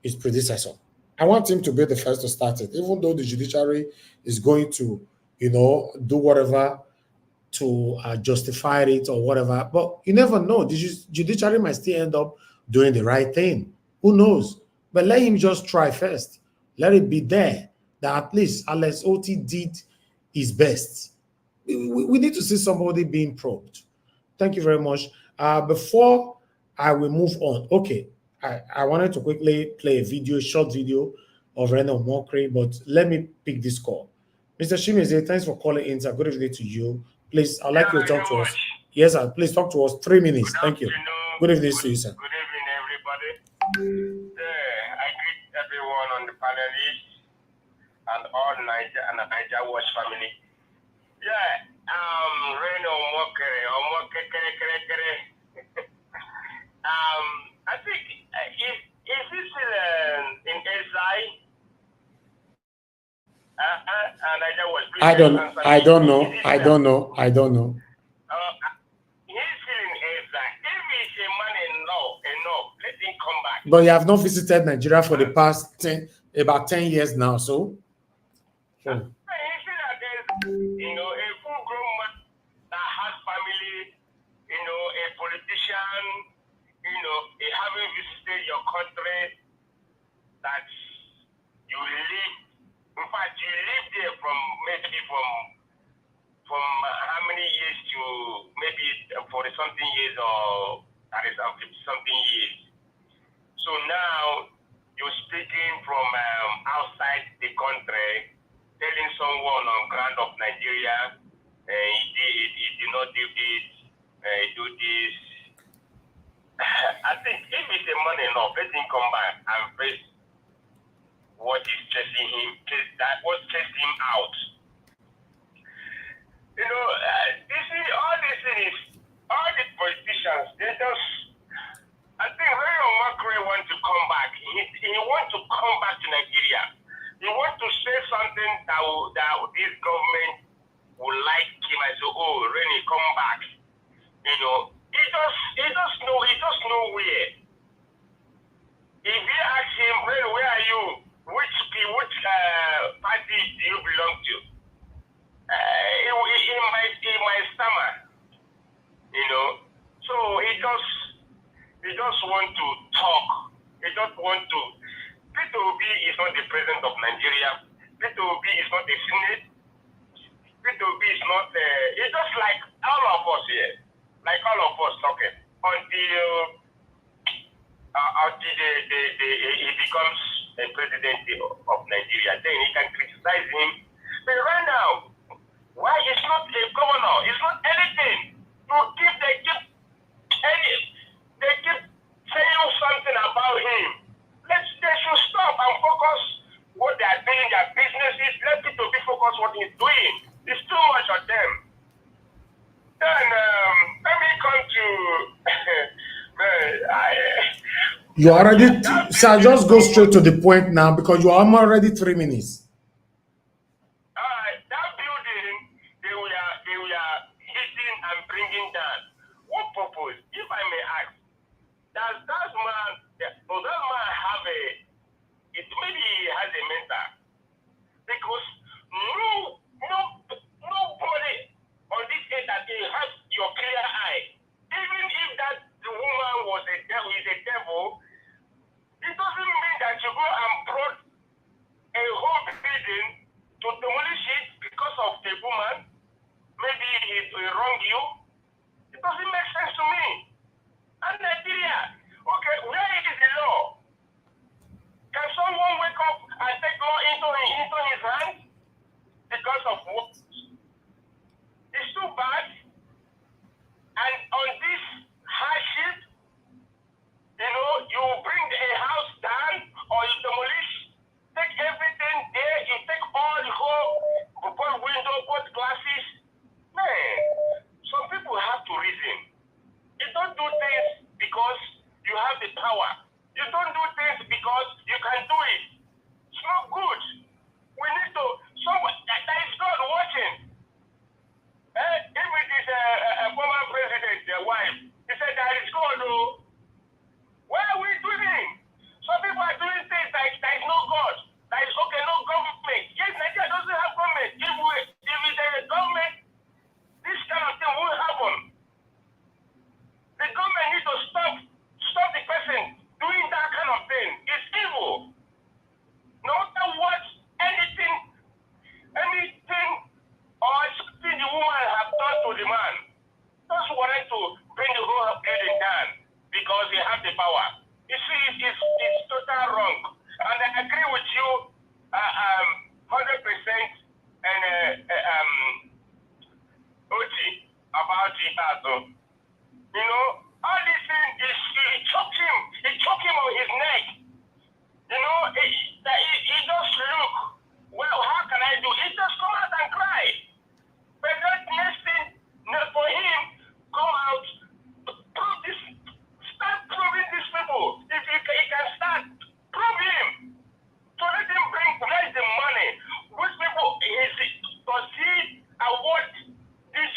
his predecessor. I want him to be the first to start it, even though the judiciary is going to, do whatever to justify it or whatever. But you never know. The judiciary might still end up doing the right thing. Who knows? But let him just try first. Let it be there that at least Alex Oti did his best. We need to see somebody being probed. Thank you very much. Before I will move on, okay, I wanted to quickly play a short video of Reno Mokri, but let me pick this call. Mr. Shimize, thanks for calling in, sir. Good evening to you. Please, I'd like you to talk to us. Yes, sir. Please talk to us. 3 minutes. Thank you. Good evening to you, sir. Good evening, everybody. I greet everyone on the panelists and all Niger Watch family. Yeah, Reno Mokere, I think, is he still in SI? I don't know. He's still in SI. If he's a man enough, let him come back. But you have not visited Nigeria for the past about 10 years now, so? A full-grown man that has family, a politician, having visited your country, that you live. In fact, you live there from how many years to maybe 40-something years or 30-something years. So now you're speaking from outside the country, telling someone on ground of Nigeria, he did not do this, do this. I think if it's a man enough, let him come back and face what is stressing him, what stressed him out. All the politicians, they just, I think Reno Mokri wants to come back. He wants to come back to Nigeria. He wants to say something that this government would like him and say, oh, Reno, come back. He just nowhere. If you ask him, Reno, where are you? Which party do you belong to? He might stammer, So he just want to talk. He just want to. Peter Obi is not the president of Nigeria. Peter Obi is not the Senate. Peter Obi is not. It's just like all of us here, like all of us talking until he becomes a president of Nigeria. Then he can criticize him. But right now, why it's not a governor? It's not anything. They keep saying something about him. They should stop and focus what they are doing, their businesses. Let people be focused what he's doing. It's too much of them. Then let me come to you already, sir, just go straight to the point now because you are already 3 minutes. That building, they were hitting and bringing down. What purpose? If I may ask, does that man have maybe he has a mentor? Because nobody on this earth that has your clear eye. Even if the woman was a devil, it doesn't mean that you go and brought a whole building to demolish it because of the woman. Maybe he wronged you. It doesn't make sense to me. And Nigeria, okay, where is the law? Can someone wake up So, you know, all this thing is, it choked him. It choked him on his neck. You know, he just look, well, how can I do? He just come out and cry. But that next thing, for him, come out, prove this, start proving these people. If he can start, prove him. So let him raise the money. Which people, does he award this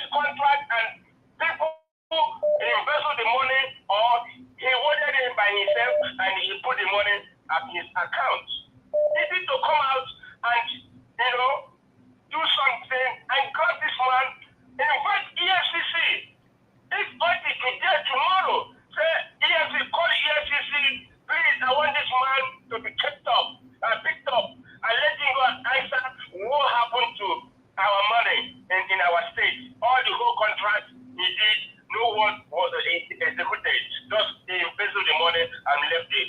contract and people invest the money, or he awarded it by himself and he put the money at his account? He need to come out and, you know, do something and grab this man, invite EFCC. If audit today, tomorrow, say EFCC, call EFCC, please, I want this man to be picked up, and let him go and answer what happened to our money in our state. All the whole contract he did, no one was executed. Just he embezzled the money and left it.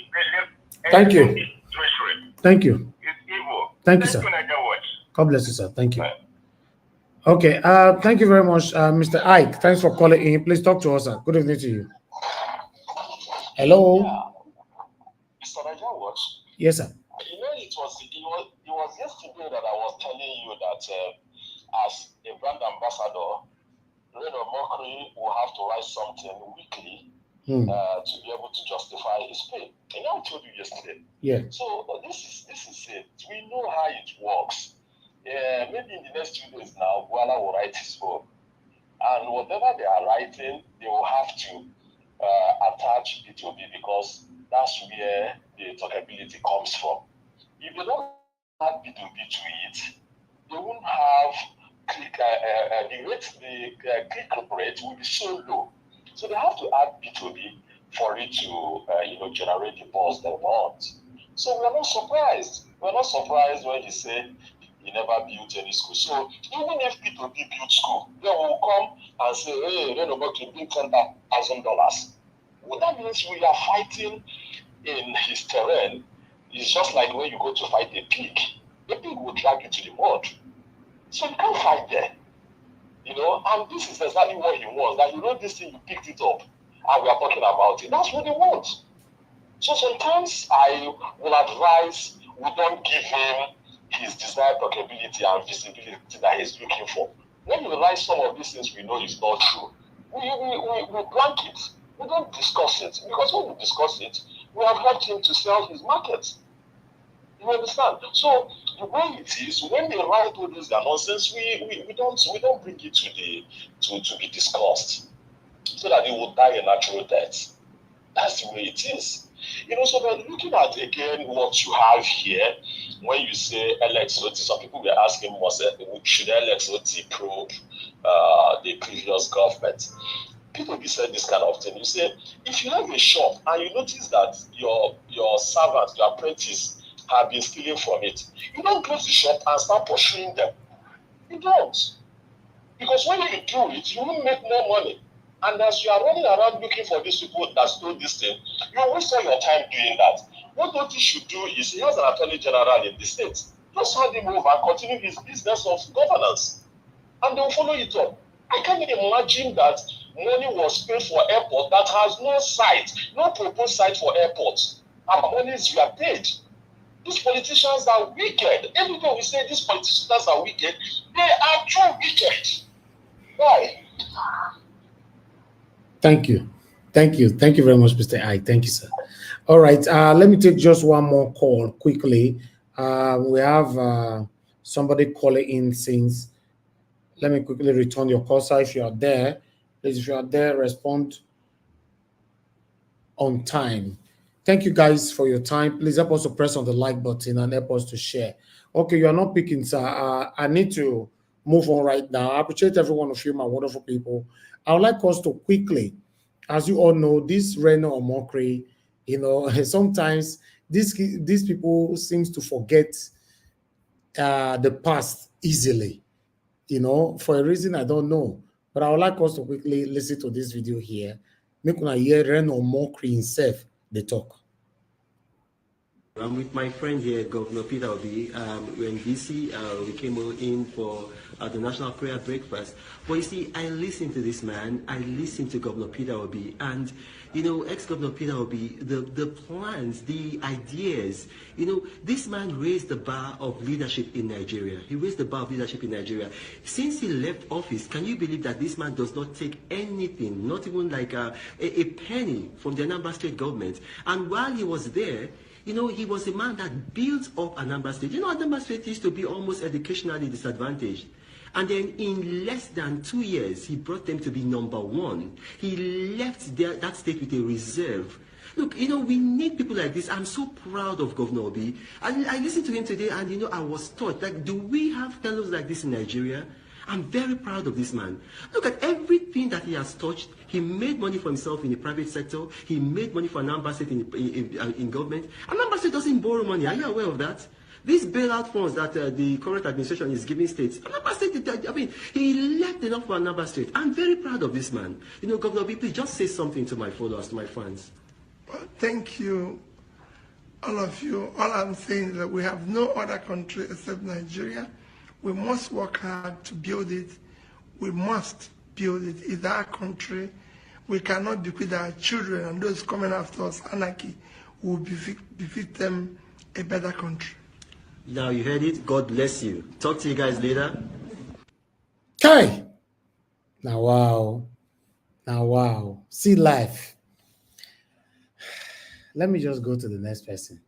Thank you. Treasury. Thank you. It's evil. Thank you, sir. God bless you, sir. Thank you. Okay. Thank you very much, Mr. Ike. Thanks for calling in. Please talk to us, sir. Good evening to you. Hello. Yeah. Mr. Nigeria Watch. Yes, sir. You know, it was yesterday that I was telling you that as a brand ambassador, Reno Mockery will have to write something weekly to be able to justify his pay. And I told you yesterday. Yeah. So this is it. We know how it works. Maybe in the next 2 days now, Guala will write his book. And whatever they are writing, they will have to attach B2B because that's where the talkability comes from. If they don't add B2B to it, they won't have click rate will be so low. So they have to add B2B for it to generate the buzz they want. So we're not surprised. We're not surprised when he said he never built any school. So even if B2B built school, they will come and say, hey, Reno Mockery build $10,000. Well, that means we are fighting in his terrain. It's just like when you go to fight a pig. The pig will drag you to the mud. So you can't fight there. You know, and this is exactly what he wants. That you know this thing, you picked it up, and we are talking about it. That's what he wants. So sometimes I will advise we don't give him his desired talkability and visibility that he's looking for. When you realize some of these things we know is not true, we blank it. We don't discuss it. Because when we discuss it, we have helped him to sell his market. You understand? So the way it is, when they write all this nonsense, we don't bring it to be discussed, so that it will die a natural death. That's the way it is. You know, so then looking at again what you have here, when you say LXOT, some people were asking should LXOT probe the previous government? People be said this kind of thing. You say, if you have a shop and you notice that your servant, your apprentice, have been stealing from it, you don't close the shop and start pursuing them. You don't. Because when you do it, you will make more money. And as you are running around looking for these people that stole this thing, you waste all your time doing that. What Doti should do is, he has an attorney general in the state. Just hand him over and continue his business of governance. And they will follow it up. I can't even imagine that money was paid for airport that has no site, no proposed site for airports. And monies were paid. These politicians are wicked. Every time we say these politicians are wicked, they are too wicked. Why? Thank you. Thank you. Thank you very much, Mr. I. Thank you, sir. All right. Let me take just one more call quickly. We have somebody calling in since. Let me quickly return your call, sir. If you are there, please, if you are there, respond on time. Thank you guys for your time. Please help us to press on the like button and help us to share. Okay, you are not picking, sir. I need to move on right now. I appreciate every one of you, my wonderful people. I would like us to quickly, as you all know, this Reno or Mockery, you know, sometimes these people seems to forget the past easily, you know, for a reason I don't know. But I would like us to quickly listen to this video here. Make una hear Reno or Mockery himself, they talk. I'm with my friend here, Governor Peter Obi. We're in DC. We came in for the National Prayer Breakfast. But you see, I listened to this man. I listened to Governor Peter Obi. And, you know, ex-Governor Peter Obi, the plans, the ideas, you know, this man raised the bar of leadership in Nigeria. He raised the bar of leadership in Nigeria. Since he left office, can you believe that this man does not take anything, not even like a penny from the Anambra State government? And while he was there, you know, he was a man that built up Anambra State. You know, Anambra State used to be almost educationally disadvantaged. And then in less than 2 years, he brought them to be #1. He left that state with a reserve. Look, you know, we need people like this. I'm so proud of Governor Obi. I listened to him today and, you know, I was taught, like, do we have fellows like this in Nigeria? I'm very proud of this man. Look at everything that he has touched. He made money for himself in the private sector. He made money for Anambra State in government. Anambra State doesn't borrow money. Are you aware of that? These bailout funds that the current administration is giving states, Anambra State, I mean, he left enough for Anambra State. I'm very proud of this man. You know, Governor B, please just say something to my followers, to my fans. Well, thank you, all of you. All I'm saying is that we have no other country except Nigeria. We must work hard to build it. We must build it. It's our country. We cannot bequeath our children and those coming after us anarchy. We will befit them a better country. Now you heard it. God bless you. Talk to you guys later. Okay. Now wow. Now wow. See life. Let me just go to the next person.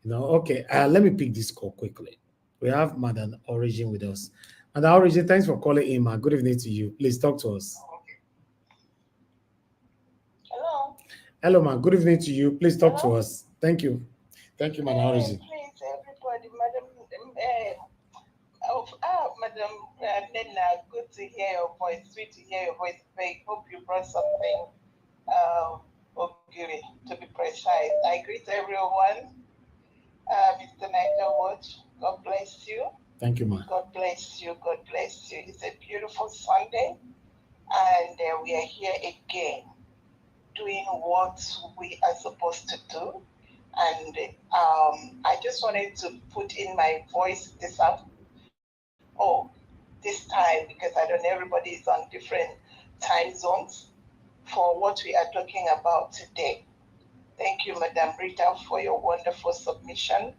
You know, okay. Let me pick this call quickly. We have Madam Origin with us. Madam Origin, thanks for calling in, man. Good evening to you. Please talk to us. Hello. Hello, man. Good evening to you. Please talk to us. Thank you. Thank you, Madam Origin. Please, everybody, Madam, Madam Nena, good to hear your voice. Sweet to hear your voice. I hope you brought something, Ogiri, to be precise. I greet everyone. Mr. Niger Watch, God bless you. Thank you, man. God bless you. God bless you. It's a beautiful Sunday, and we are here again doing what we are supposed to do. And I just wanted to put in my voice this time because I don't know, everybody is on different time zones for what we are talking about today. Thank you, Madam Rita, for your wonderful submission.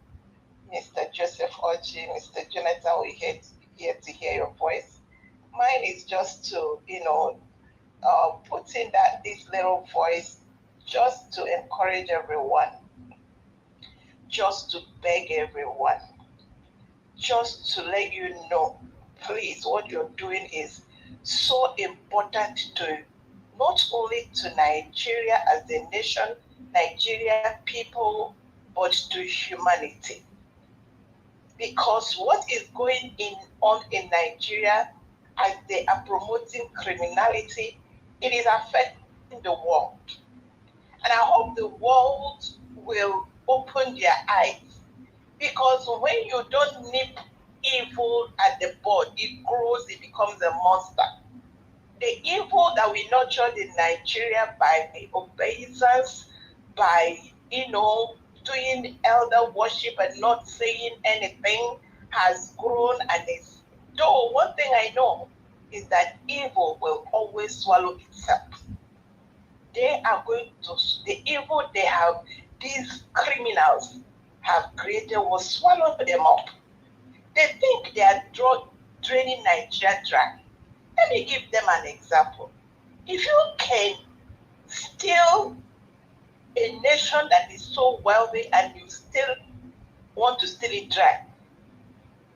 Mr. Joseph Ochi, Mr. Jonathan, we're here to hear your voice. Mine is just to, put in this little voice just to encourage everyone, just to beg everyone, just to let you know, please, what you're doing is so important to not only to Nigeria as a nation, Nigeria people, but to humanity. Because what is going on in Nigeria as they are promoting criminality, it is affecting the world. And I hope the world will open their eyes. Because when you don't nip evil at the bud, it grows, it becomes a monster. The evil that we nurtured in Nigeria by obeisance, by, doing elder worship and not saying anything has grown and is. Though one thing I know is that evil will always swallow itself. They are going to, the evil they have, these criminals have created will swallow them up. They think they are draining Nigeria dry. Let me give them an example. If you can steal a nation that is so wealthy and you still want to steal it dry,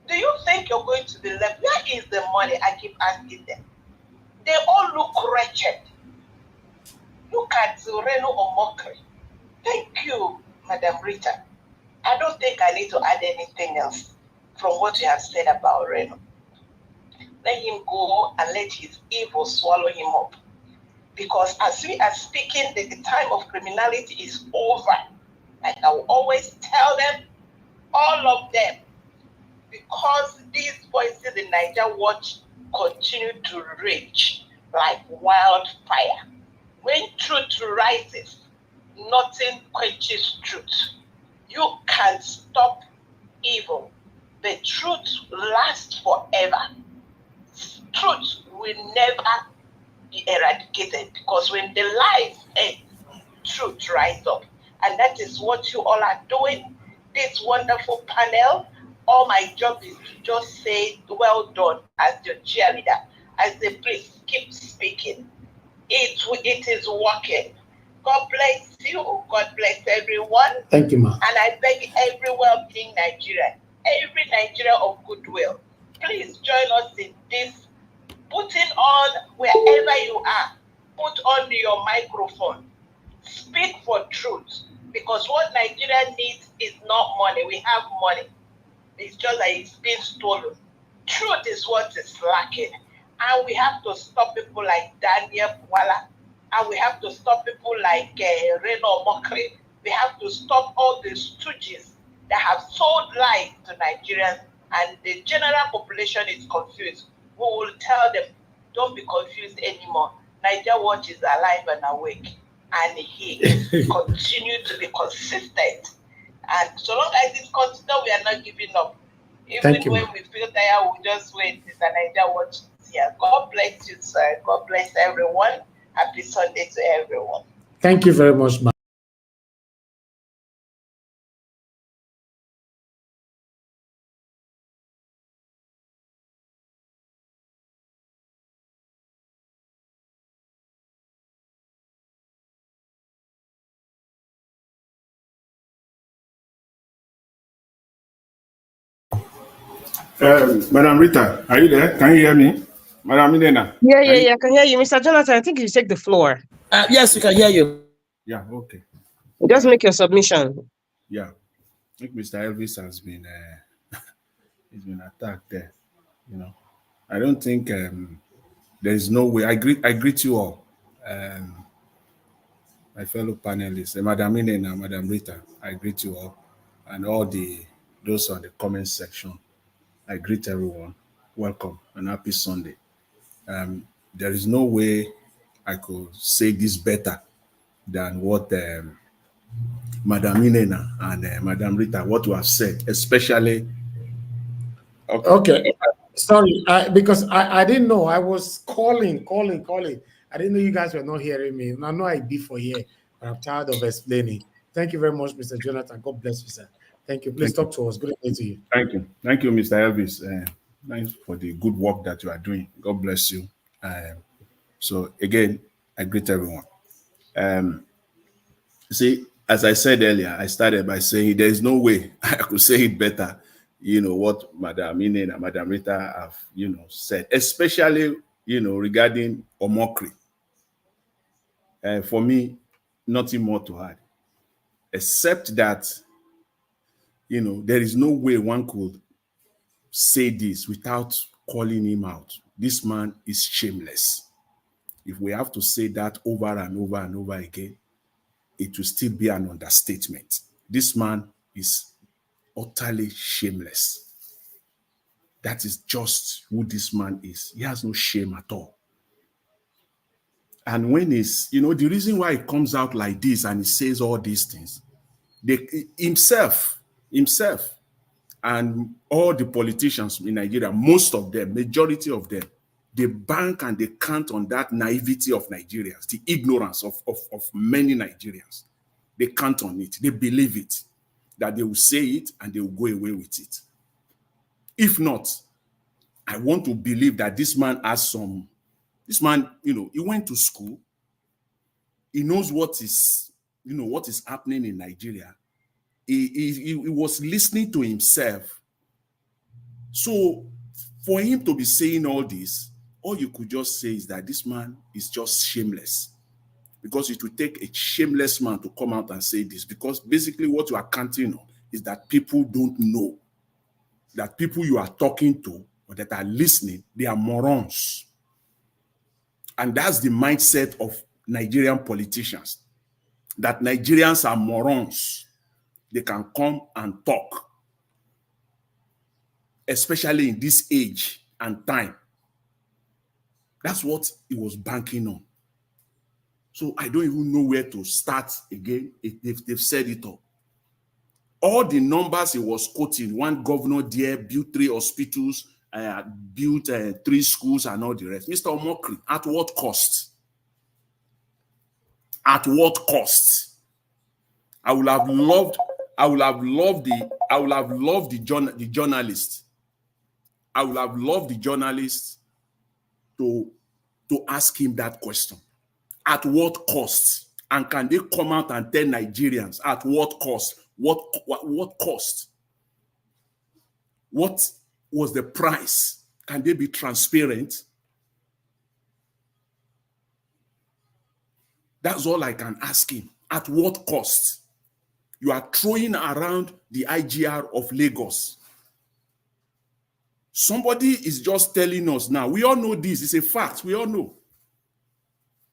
do you think you're going to be left? Where is the money? I keep asking them. They all look wretched. Look at Reno or mockery. Thank you, Madam Rita. I don't think I need to add anything else from what you have said about Reno. Let him go and let his evil swallow him up. Because as we are speaking, the time of criminality is over. Like I will always tell them, all of them, because these voices in Niger Watch continue to rage like wildfire. When truth rises, nothing quenches truth. You can stop evil. The truth lasts forever. Truth will never be eradicated, because when the lies end, truth rise up. And that is what you all are doing. This wonderful panel, all my job is to just say, well done, as your cheerleader. I say, please keep speaking. It is working. God bless you. God bless everyone. Thank you, ma. And I beg every well-being Nigerian, every Nigerian of goodwill, please join us in this. Putting on, wherever you are, put on your microphone. Speak for truth. Because what Nigeria needs is not money. We have money. It's just that it's being stolen. Truth is what is lacking. And we have to stop people like Daniel Bwala. And we have to stop people like Reno Mokri. We have to stop all the stooges that have sold lies to Nigerians. And the general population is confused. We will tell them, don't be confused anymore. Niger Watch is alive and awake. And he continue to be consistent. And so long as it's consistent, we are not giving up. Even when we feel tired, we just wait. It's a Niger Watch here. God bless you, sir. God bless everyone. Happy Sunday to everyone. Thank you very much, ma'am. Madam Rita, are you there? Can you hear me? Madam Milena? Yeah, I can hear you. Mr. Jonathan, I think you take the floor. Yes, we can hear you. Yeah, okay. Just make your submission. Yeah. I think Mr. Elvis has been he's been attacked there. You know, I don't think there is no way. I greet you all. My fellow panelists, Madam Milena, Madam Rita, I greet you all. And all those on the comment section. I greet everyone. Welcome and happy Sunday. There is no way I could say this better than what Madam Milena and Madam Rita, what you have said, especially. Okay. Sorry, because I didn't know. I was calling. I didn't know you guys were not hearing me. I know I'd be for here, but I'm tired of explaining. Thank you very much, Mr. Jonathan. God bless you, sir. Thank you. Please talk to us. Good day to you. Thank you. Thank you, Mr. Elvis. Thanks for the good work that you are doing. God bless you. So again, I greet everyone. See, as I said earlier, I started by saying there is no way I could say it better. You know what Madam Ine and Madam Rita have, said, especially, regarding Omokri. For me, nothing more to add, except that, there is no way one could say this without calling him out. This man is shameless. If we have to say that over and over and over again, it will still be an understatement. This man is utterly shameless. That is just who this man is. He has no shame at all. And when he's, the reason why he comes out like this and he says all these things, himself, and all the politicians in Nigeria, most of them, majority of them, they bank and they count on that naivety of Nigerians, the ignorance of many Nigerians. They count on it. They believe it, that they will say it and they will go away with it. If not, I want to believe that this man has this man, he went to school. He knows what is happening in Nigeria. He was listening to himself. So for him to be saying all this, all you could just say is that this man is just shameless. Because it will take a shameless man to come out and say this. Because basically what you are counting on is that people don't know. That people you are talking to or that are listening, they are morons. And that's the mindset of Nigerian politicians. That Nigerians are morons. They can come and talk. Especially in this age and time. That's what he was banking on. So I don't even know where to start again. They've said it all. All the numbers he was quoting, one governor there built 3 hospitals, built 3 schools and all the rest. Mr. Omokri, at what cost? At what cost? I would have loved the journalist. I would have loved the journalist to ask him that question. At what cost? And can they come out and tell Nigerians at what cost? What cost? What was the price? Can they be transparent? That's all I can ask him. At what cost? You are throwing around the IGR of Lagos. Somebody is just telling us now. We all know this. It's a fact. We all know.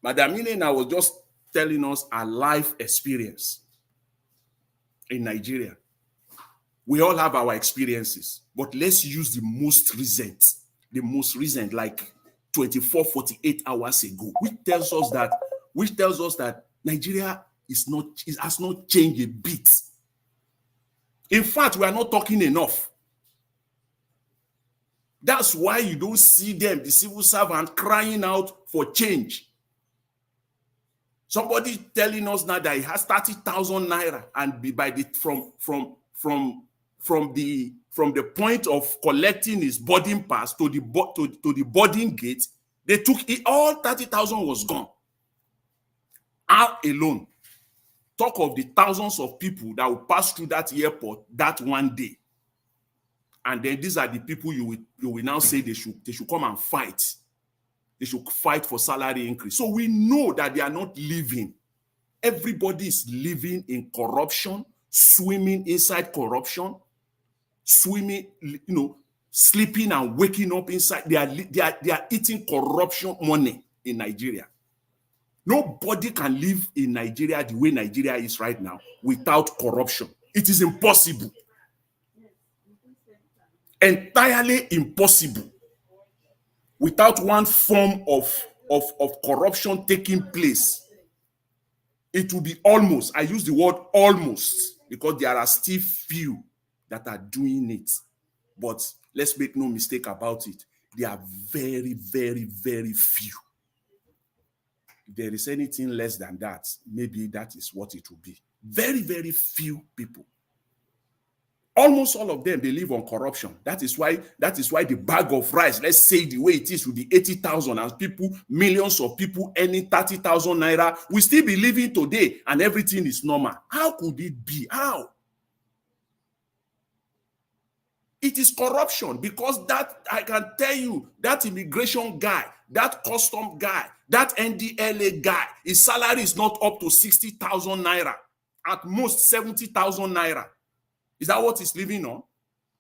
Madam Inena was just telling us a life experience in Nigeria. We all have our experiences, but let's use the most recent, like 24, 48 hours ago, which tells us that Nigeria has not changed a bit. In fact, we are not talking enough. That's why you don't see them, the civil servant, crying out for change. Somebody telling us now that he has 30,000 naira, and from the point of collecting his boarding pass to the boarding gate, they took it, all 30,000 was gone. Out alone. Talk of the thousands of people that will pass through that airport that one day. And then these are the people you will now say they should come and fight. They should fight for salary increase. So we know that they are not living. Everybody is living in corruption, swimming inside corruption, swimming, sleeping and waking up inside. They are eating corruption money in Nigeria. Nobody can live in Nigeria the way Nigeria is right now without corruption. It is impossible. Entirely impossible. Without one form of corruption taking place. It will be almost, I use the word almost, because there are still few that are doing it. But let's make no mistake about it. They are very, very, very few. If there is anything less than that, maybe that is what it will be. Very, very few people. Almost all of them, they live on corruption. That is why the bag of rice, let's say the way it is, will be 80,000, and people, millions of people earning 30,000 naira, we still be living today and everything is normal. How could it be? How? It is corruption, because that, I can tell you, that immigration guy, that custom guy, that NDLA guy, his salary is not up to 60,000 naira, at most 70,000 naira. Is that what he's living on?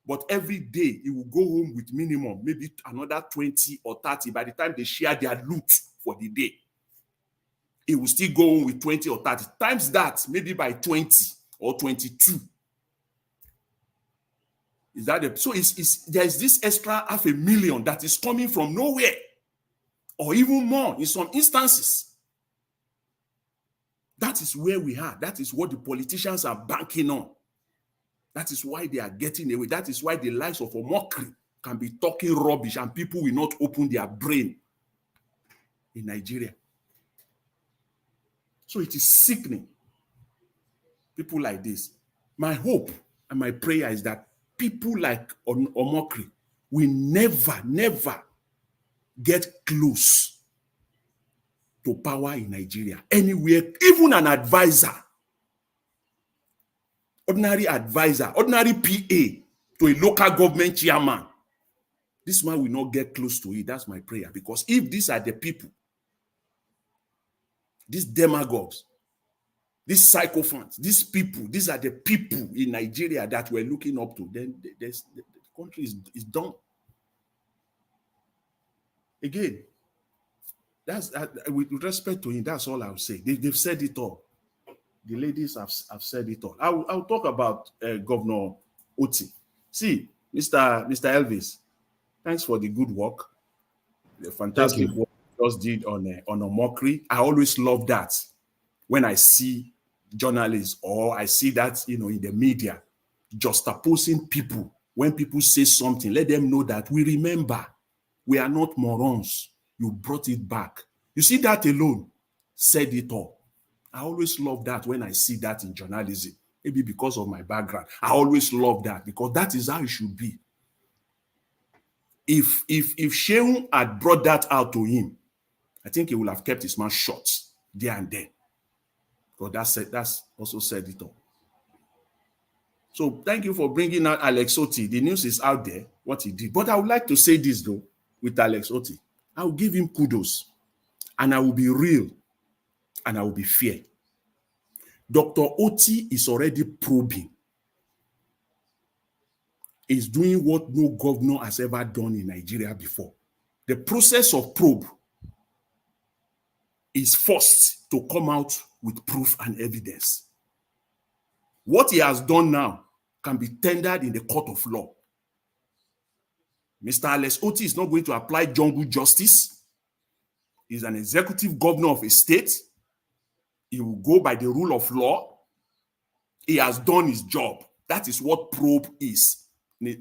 But every day he will go home with minimum, maybe another 20 or 30. By the time they share their loot for the day, he will still go home with 20 or 30. Times that, maybe by 20 or 22. Is that so there's this extra 500,000 that is coming from nowhere, or even more in some instances. That is where we are. That is what the politicians are banking on. That is why they are getting away. That is why the likes of Omokri can be talking rubbish and people will not open their brain in Nigeria. So it is sickening. People like this. My hope and my prayer is that people like Omokri will never, never get close to power in Nigeria. Anywhere, even an advisor. Ordinary advisor, ordinary PA to a local government chairman. This man will not get close to it. That's my prayer. Because if these are the people, these demagogues, these sycophants, these people, these are the people in Nigeria that we're looking up to, then the country is done. Again, that's with respect to him, that's all I'll say. They've said it all. The ladies have said it all. I'll talk about Governor Oti. See, Mr. Elvis, thanks for the good work. The fantastic work you just did on Omokri. I always love that when I see journalists or I see that in the media juxtaposing people. When people say something, let them know that we remember. We are not morons. You brought it back. You see, that alone said it all. I always love that when I see that in journalism. Maybe because of my background. I always love that because that is how it should be. If Shehu had brought that out to him, I think he would have kept his mouth shut there and then. Because that's also said it all. So thank you for bringing out Alex Otti. The news is out there, what he did. But I would like to say this, though, with Alex Otti. I will give him kudos. And I will be real. And I will be fair. Dr. Otti is already probing. He's doing what no governor has ever done in Nigeria before. The process of probe is forced to come out with proof and evidence. What he has done now can be tendered in the court of law. Mr. Alex Otti is not going to apply jungle justice. He's an executive governor of a state. He will go by the rule of law. He has done his job. That is what probe is.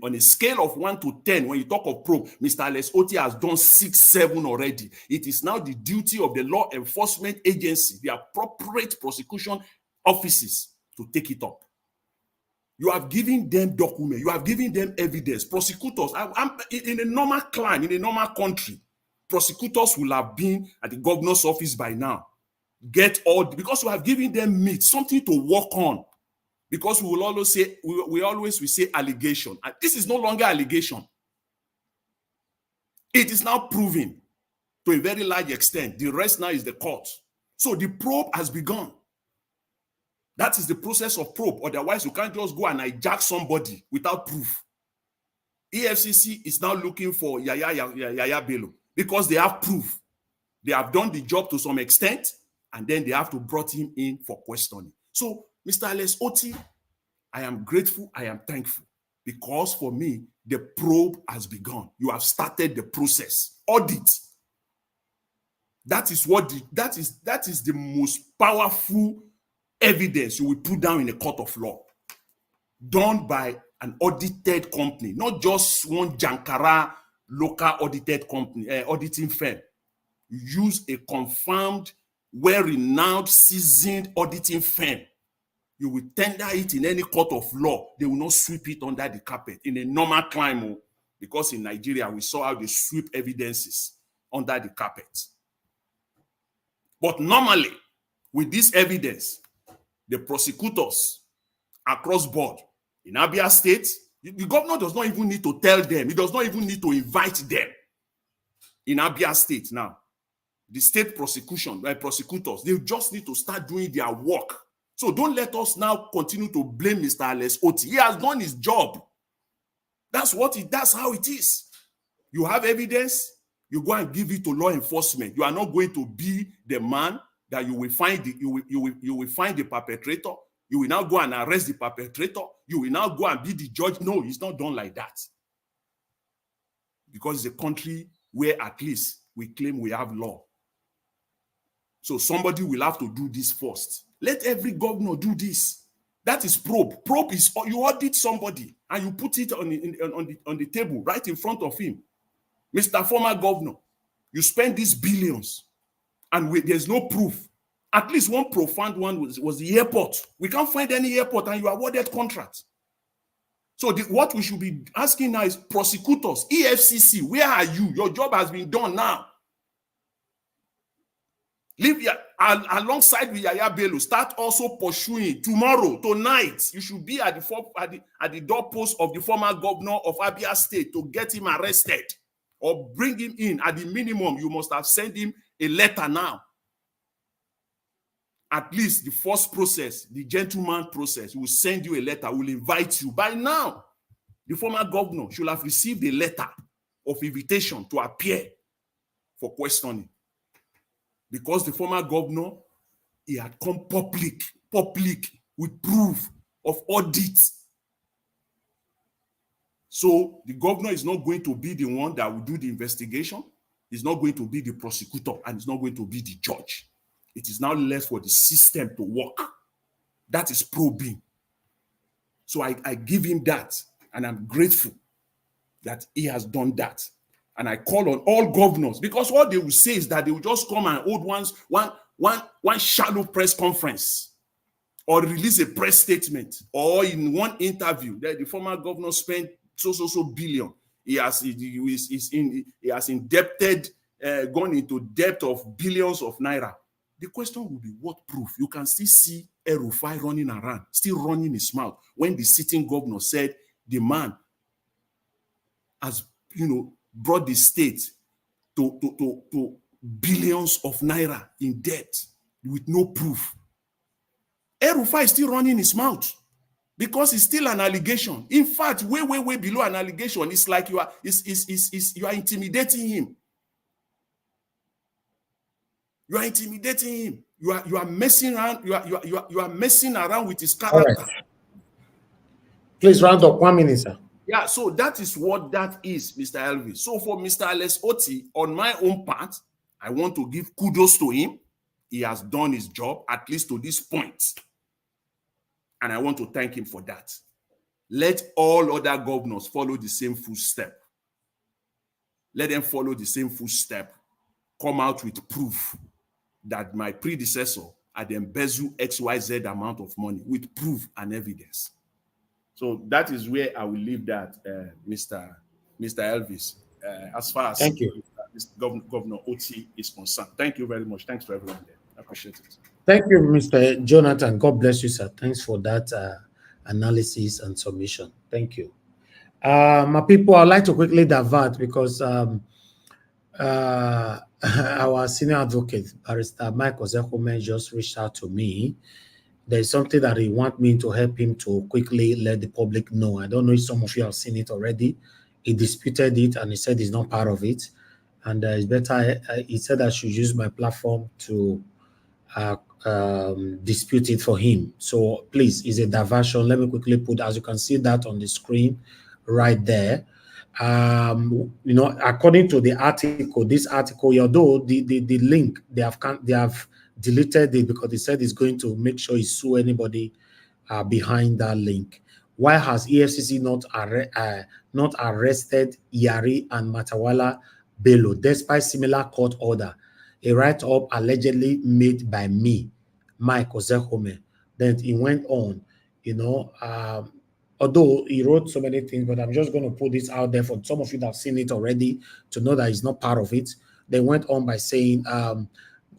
On a scale of 1 to 10, when you talk of probe, Mr. Alex Otti has done 6, 7 already. It is now the duty of the law enforcement agency, the appropriate prosecution offices, to take it up. You have given them documents. You have given them evidence. Prosecutors, in a normal climate, in a normal country, prosecutors will have been at the governor's office by now. Because you have given them meat, something to work on. Because we will always say, we always say allegation. And this is no longer allegation. It is now proven to a very large extent. The rest now is the court. So the probe has begun. That is the process of probe. Otherwise, you can't just go and hijack somebody without proof. EFCC is now looking for Yaya Bello because they have proof. They have done the job to some extent, and then they have to bring him in for questioning. So, Mr. Alex Otti, I am grateful, I am thankful, because for me, the probe has begun. You have started the process. Audit. That is the most powerful evidence you will put down in a court of law, done by an audited company, not just one Jankara local audited company, auditing firm. You use a confirmed, well-renowned, seasoned auditing firm. You will tender it in any court of law. They will not sweep it under the carpet in a normal climate, because in Nigeria, we saw how they sweep evidences under the carpet. But normally, with this evidence, the prosecutors across board in Abia State, the governor does not even need to tell them. He does not even need to invite them. In Abia State now, the state prosecutors, they just need to start doing their work. So don't let us now continue to blame Mr. Alex Otti. He has done his job. That's how it is. You have evidence, you go and give it to law enforcement. You are not going to be the man that you will find the perpetrator. You will now go and arrest the perpetrator. You will now go and be the judge. No, it's not done like that. Because it's a country where at least we claim we have law. So somebody will have to do this first. Let every governor do this. That is probe. Probe is you audit somebody and you put it on the table right in front of him. Mr. Former Governor, you spend these billions and there's no proof. At least one profound one was the airport. We can't find any airport and you awarded contracts. So what we should be asking now is prosecutors, EFCC, where are you? Your job has been done now. Live alongside with Yaya Bello. Start also pursuing tomorrow, tonight. You should be at the doorpost of the former governor of Abia State to get him arrested or bring him in. At the minimum, you must have sent him a letter now. At least the first process, the gentleman process, will send you a letter, will invite you. By now, the former governor should have received a letter of invitation to appear for questioning. Because the former governor, he had come public with proof of audit. So the governor is not going to be the one that will do the investigation. He's not going to be the prosecutor, and he's not going to be the judge. It is now left for the system to work. That is probing. So I give him that, and I'm grateful that he has done that. And I call on all governors, because what they will say is that they will just come and hold one shallow press conference, or release a press statement, or in one interview that the former governor spent so billion. He has indebted, gone into debt of billions of naira. The question will be, what proof? You can still see El-Rufai running around, still running his mouth, when the sitting governor said the man has, brought the state to billions of naira in debt with no proof. El-Rufai is still running his mouth because it's still an allegation. In fact, way below an allegation. It's like you are intimidating him. You are intimidating him. You are messing around. You are messing around with his character. Right. Please round up 1 minute, sir. Yeah, so that is what that is, Mr. Elvis. So for Mr. Alex Oti, on my own part, I want to give kudos to him. He has done his job, at least to this point. And I want to thank him for that. Let all other governors follow the same footstep. Let them follow the same footstep. Come out with proof that my predecessor had embezzled XYZ amount of money, with proof and evidence. So that is where I will leave that, Mr. Elvis, as far as Thank you. Governor Oti is concerned. Thank you very much. Thanks to everyone there. I appreciate it. Thank you, Mr. Jonathan. God bless you, sir. Thanks for that analysis and submission. Thank you. My people, I'd like to quickly divert because our senior advocate, Barrister Mike Ozekome, just reached out to me. There's something that he wants me to help him to quickly let the public know. I don't know if some of you have seen it already. He disputed it and he said he's not part of it. And it's better, he said I should use my platform to dispute it for him. So please, it's a diversion. Let me quickly put, as you can see that on the screen right there. According to the article, this article, although the link, they have deleted it because they said it's going to make sure it sue anybody behind that link. Why has EFCC not arrested Yari and Matawala Bello despite similar court order? A write-up allegedly made by me, Mike Ozekome. Then he went on, although he wrote so many things, but I'm just going to put this out there for some of you that have seen it already to know that he's not part of it. They went on by saying,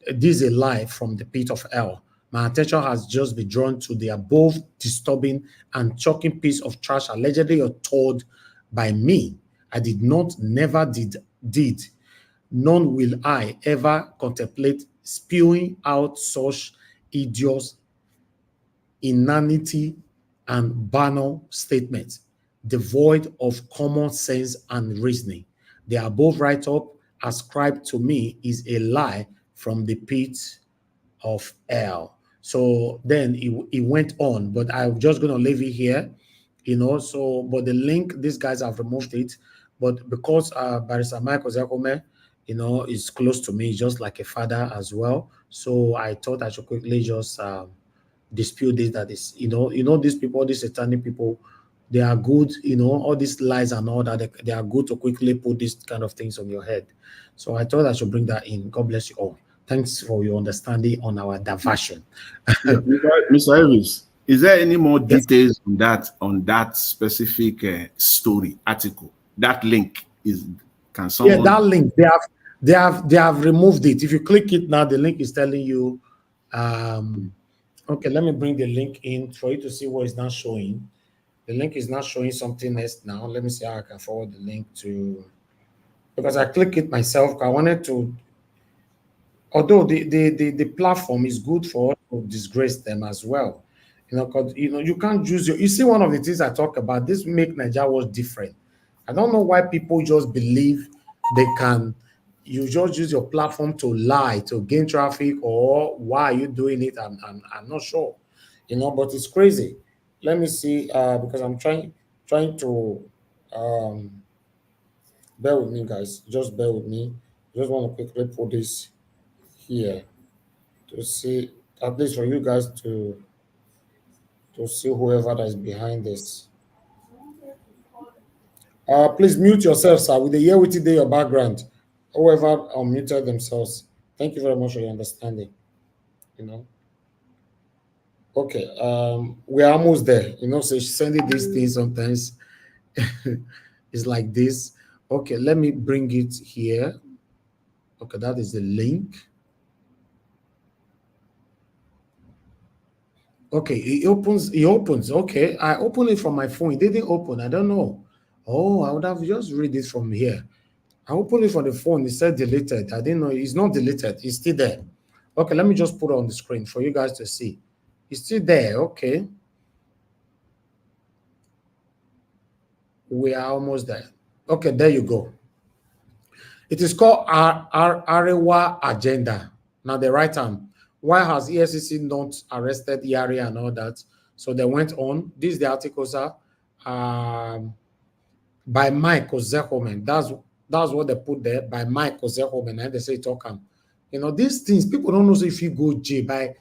this is a lie from the pit of hell. My attention has just been drawn to the above disturbing and shocking piece of trash allegedly told by me. I did not, never did. None will I ever contemplate spewing out such idiots, inanity, and banal statements, devoid of common sense and reasoning. The above write-up ascribed to me is a lie from the pit of hell. So then he went on, but I'm just going to leave it here, but the link, these guys have removed it. But because Barrister Mike Ozekome, is close to me, just like a father as well. So I thought I should quickly just dispute this, that is, these people, these satanic people, they are good, all these lies and all that, they are good to quickly put these kind of things on your head. So I thought I should bring that in. God bless you all. Thanks for your understanding on our diversion. Mr. Elvis, is there any more details on that specific story article? That link can someone? Yeah, that link, they have removed it. If you click it now, the link is telling you. Okay, let me bring the link in for you to see what is not showing. The link is not showing something else now. Let me see how I can forward the link to, because I click it myself. I wanted to, although the platform is good for us to disgrace them as well. Because you can't use you see, one of the things I talk about, this make Nigeria was different. I don't know why people just believe they can. You just use your platform to lie, to gain traffic, or why are you doing it? I'm not sure, but it's crazy. Let me see, because I'm trying to, bear with me, guys. Just bear with me. Just want to quickly put this here to see, at least for you guys to to see whoever that is behind this. Please mute yourself, sir. With the year with today your background, whoever unmuted themselves. Thank you very much for your understanding. You know. Okay, we are almost there. You know, so she's sending these things sometimes. It's like this. Okay, let me bring it here. Okay, that is the link. Okay, it opens. Okay, I opened it from my phone. It didn't open. I don't know. Oh, I would have just read it from here. I opened it from the phone. It said deleted. I didn't know. It's not deleted. It's still there. Okay, let me just put it on the screen for you guys to see. It's still there. Okay. We are almost there. Okay, there you go. It is called Arewa Agenda. Now, the right arm. Why has EFCC not arrested Yari and all that? So they went on. These the articles are by Mike Ozehomen. That's what they put there, by Mike Ozehomen, and they say Tokam. You know, these things, people don't know if you go J by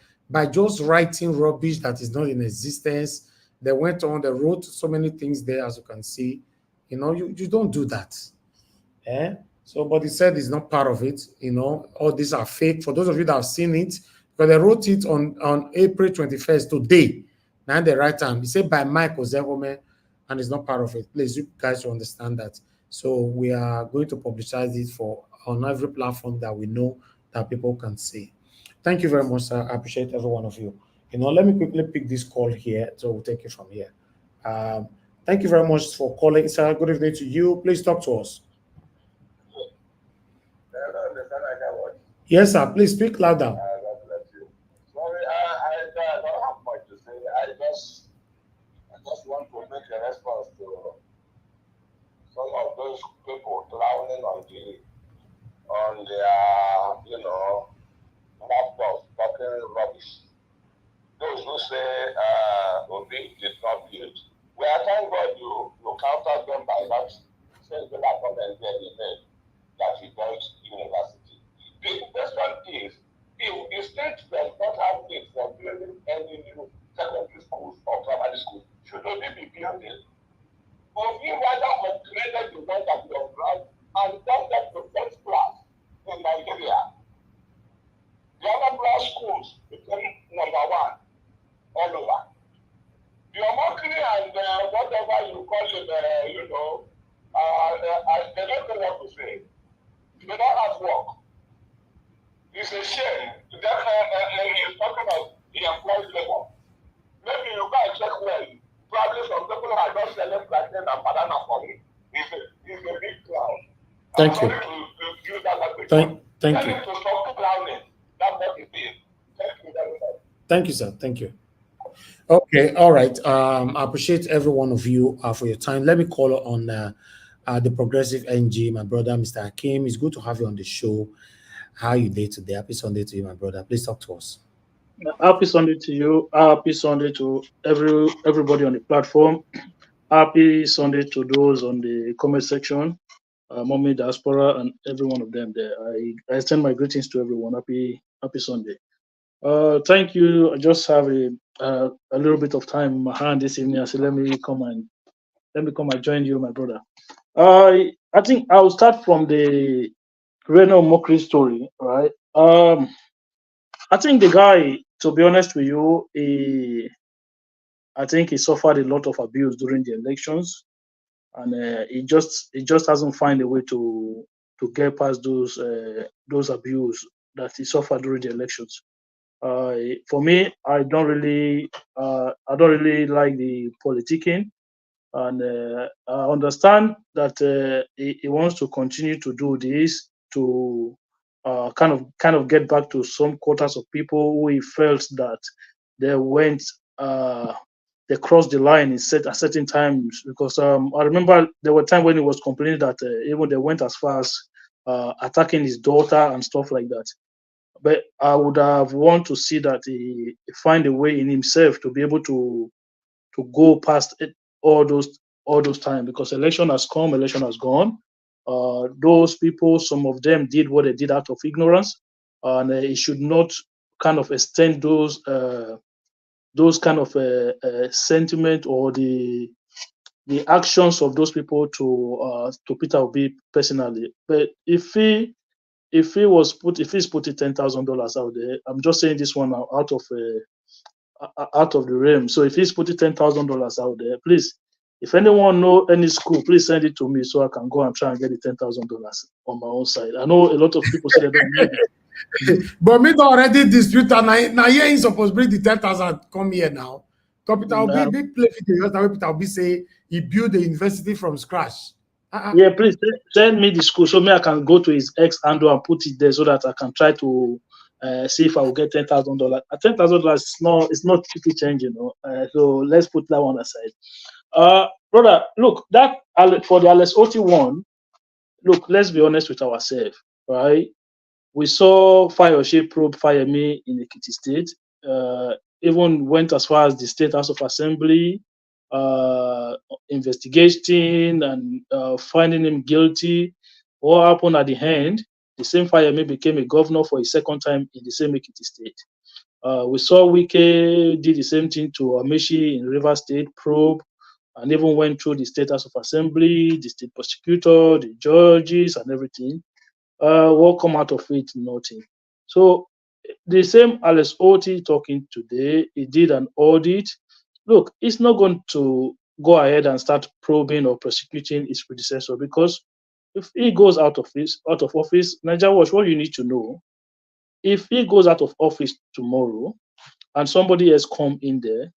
just writing rubbish that is not in existence. They went on, they wrote so many things there, as you can see. You know, you don't do that. Eh? So, but he said it's not part of it. You know, all these are fake. For those of you that have seen it, because they wrote it on April 21st, today. Now the right time. He said by Mike Ozehome, and it's not part of it. Please, you guys to understand that. So we are going to publicize it on every platform that we know that people can see. Thank you very much, sir. I appreciate every one of you. You know, let me quickly pick this call here, so we'll take it from here. Thank you very much for calling, sir. Good evening to you. Please talk to us. Yes, sir. Please speak louder. Sorry, I don't have much to say. I just want to make a response to some of those people clowning on their, laptops, talking rubbish. Those who say Obi did not build. We are thank God you counter them by not saying the comment there he made that he built university. The question is, if the state does not have it for building any new secondary schools or primary schools, should Obi be building? Obi rather upgraded the one that was right and done that to first class in Nigeria. The other class schools became number one all over. The mockery and whatever you call it, they don't know what to say. They don't have work. It's a shame that he's talking about the employed labor. Maybe you guys check well. Probably some people are just selling plantain and banana for me. It's a big clown. Thank you. To use that language. Thank Tell you. him to stop clowning. That's what it is. Thank you very much. Thank you, sir. Thank you. Okay, all right. I appreciate every one of you for your time. Let me call on the Progressive NG, my brother, Mr. Hakim. It's good to have you on the show. How are you day today? Happy Sunday to you, my brother. Please talk to us. Happy Sunday to you. Happy Sunday to everybody on the platform. Happy Sunday to those on the comment section, Mommy Diaspora, and every one of them there. I extend my greetings to everyone. Happy Sunday. Thank you. I just have a little bit of time in my hand this evening. I said, let me come and join you, my brother. I think I'll start from the Reno mockery story, right? I think the guy, to be honest with you, I think he suffered a lot of abuse during the elections, and he just hasn't found a way to get past those abuse that he suffered during the elections. For me, I don't really like the politicking, and I understand that he wants to continue to do this to kind of get back to some quarters of people who he felt that they crossed the line at certain times, because I remember there were times when he was complaining that even they went as far as attacking his daughter and stuff like that. But I would have want to see that he find a way in himself to be able to go past it, all those times, because election has come, election has gone. Those people, some of them did what they did out of ignorance, and it should not kind of extend those kind of sentiment or the actions of those people to Peter Obi personally. But if he's putting $10,000 out there, I'm just saying this one out of the realm. So if he's putting $10,000 out there, please, if anyone know any school, please send it to me so I can go and try and get the $10,000 on my own side. I know a lot of people say they don't need it. But me don't already dispute, and now here he's supposed to bring the 10,000 come here now. Peter Obi big play video. That's why Peter Obi say he built the university from scratch. Yeah, please send me the school so me I can go to his ex handle and put it there so that I can try to see if I will get $10,000. $10,000 is not tricky change, you know. So let's put that one aside. Brother, look, that for the Alex Oti one, look, let's be honest with ourselves, right? We saw Fayoshe probe Fayemi in Ekiti State, even went as far as the State House of Assembly, investigating and finding him guilty. What happened at the end? The same Fayemi became a governor for a second time in the same Ekiti State. We saw Wike did the same thing to Amechi in Rivers State, probe, and even went through the State House of Assembly, the state prosecutor, the judges, and everything. What come out of it? Nothing. So the same Alex Oti talking today, he did an audit. Look, he's not going to go ahead and start probing or prosecuting his predecessor, because if he goes out of office, Nigeria Watch, what you need to know, if he goes out of office tomorrow and somebody else come in there,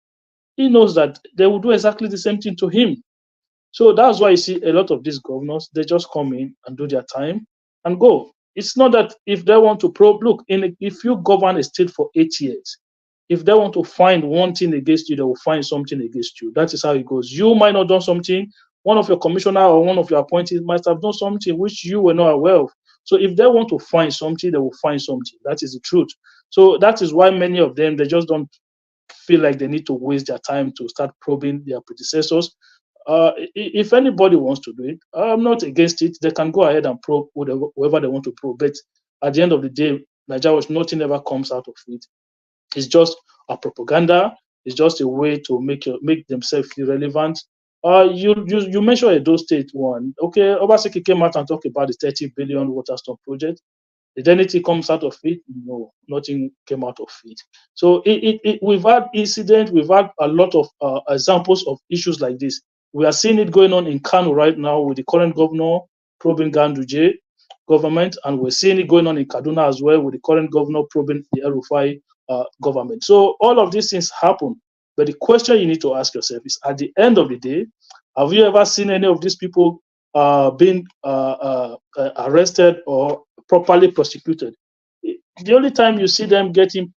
he knows that they will do exactly the same thing to him. So that's why you see a lot of these governors, they just come in and do their time and go. It's not that if they want to probe, look, if you govern a state for 8 years, if they want to find one thing against you, they will find something against you. That is how it goes. You might not have done something, one of your commissioner or one of your appointees might have done something which you were not aware of. So if they want to find something, they will find something. That is the truth. So that is why many of them, they just don't feel like they need to waste their time to start probing their predecessors. If anybody wants to do it, I'm not against it. They can go ahead and probe whoever they want to probe. But at the end of the day, Nigeria, nothing ever comes out of it. It's just a propaganda. It's just a way to make themselves feel relevant. You mentioned Edo State one. Okay, Obaseki came out and talked about the 30 billion water storm project. Did anything comes out of it? No, nothing came out of it. So we've had incidents, we've had a lot of examples of issues like this. We are seeing it going on in Kano right now with the current governor probing Ganduje government, and we're seeing it going on in Kaduna as well with the current governor probing the El-Rufai government. So all of these things happen. But the question you need to ask yourself is, at the end of the day, have you ever seen any of these people being arrested or properly prosecuted? The only time you see them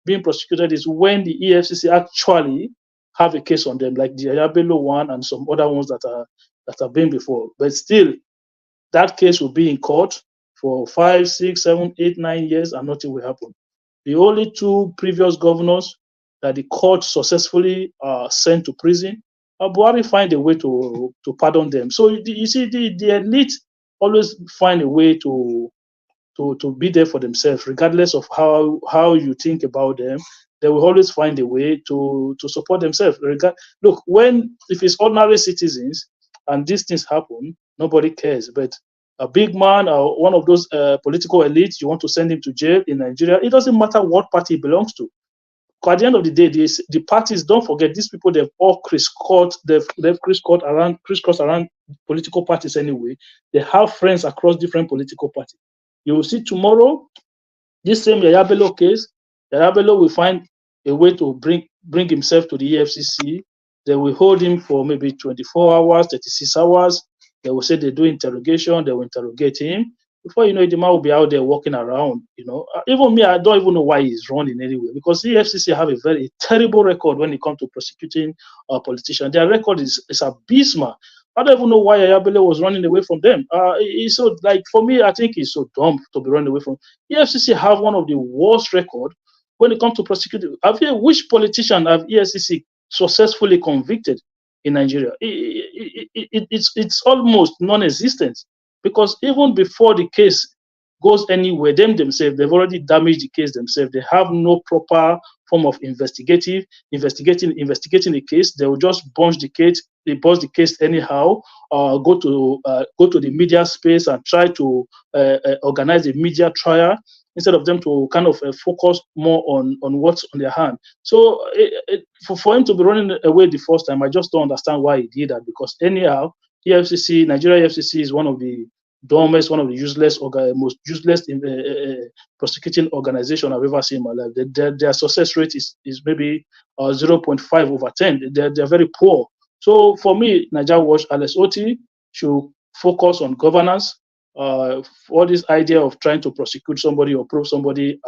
being prosecuted is when the EFCC actually have a case on them, like the Ayabelo one and some other ones that have been before. But still, that case will be in court for 5, 6, 7, 8, 9 years, and nothing will happen. The only two previous governors that the court successfully sent to prison, Buhari find a way to pardon them. So you see, the elite always find a way to be there for themselves, regardless of how you think about them. They will always find a way to support themselves. Look, if it's ordinary citizens and these things happen, nobody cares. But a big man or one of those political elites, you want to send him to jail in Nigeria, it doesn't matter what party he belongs to. Because at the end of the day, the parties, don't forget, these people, they've all crisscrossed around political parties anyway. They have friends across different political parties. You will see tomorrow, this same Yayabelo case, Yayabelo will find a way to bring himself to the EFCC. They will hold him for maybe 24 hours, 36 hours. They will say they do interrogation, they will interrogate him. Before you know it, the man will be out there walking around. Even me, I don't even know why he's running anyway, because the EFCC have a very terrible record when it comes to prosecuting politicians. Their record is abysmal. I don't even know why Ayabele was running away from them. So, for me, I think he's so dumb to be running away from. EFCC have one of the worst record when it comes to prosecuting. Which politician have EFCC successfully convicted in Nigeria? It's almost non-existent, because even before the case goes anywhere, themselves, they've already damaged the case themselves. They have no proper form of investigating the case. They will just bunch the case. They bunch the case anyhow. Go to the media space and try to organize a media trial instead of them to kind of focus more on what's on their hand. So for him to be running away the first time, I just don't understand why he did that, because anyhow, Nigeria FCC is one of the dumbest, one of the most useless prosecuting organization I've ever seen in my life. Their success rate is maybe 0.5 over 10. They're very poor. So for me, Nigeria Watch, Alex Oti should focus on governance. For this idea of trying to prosecute somebody or probe somebody,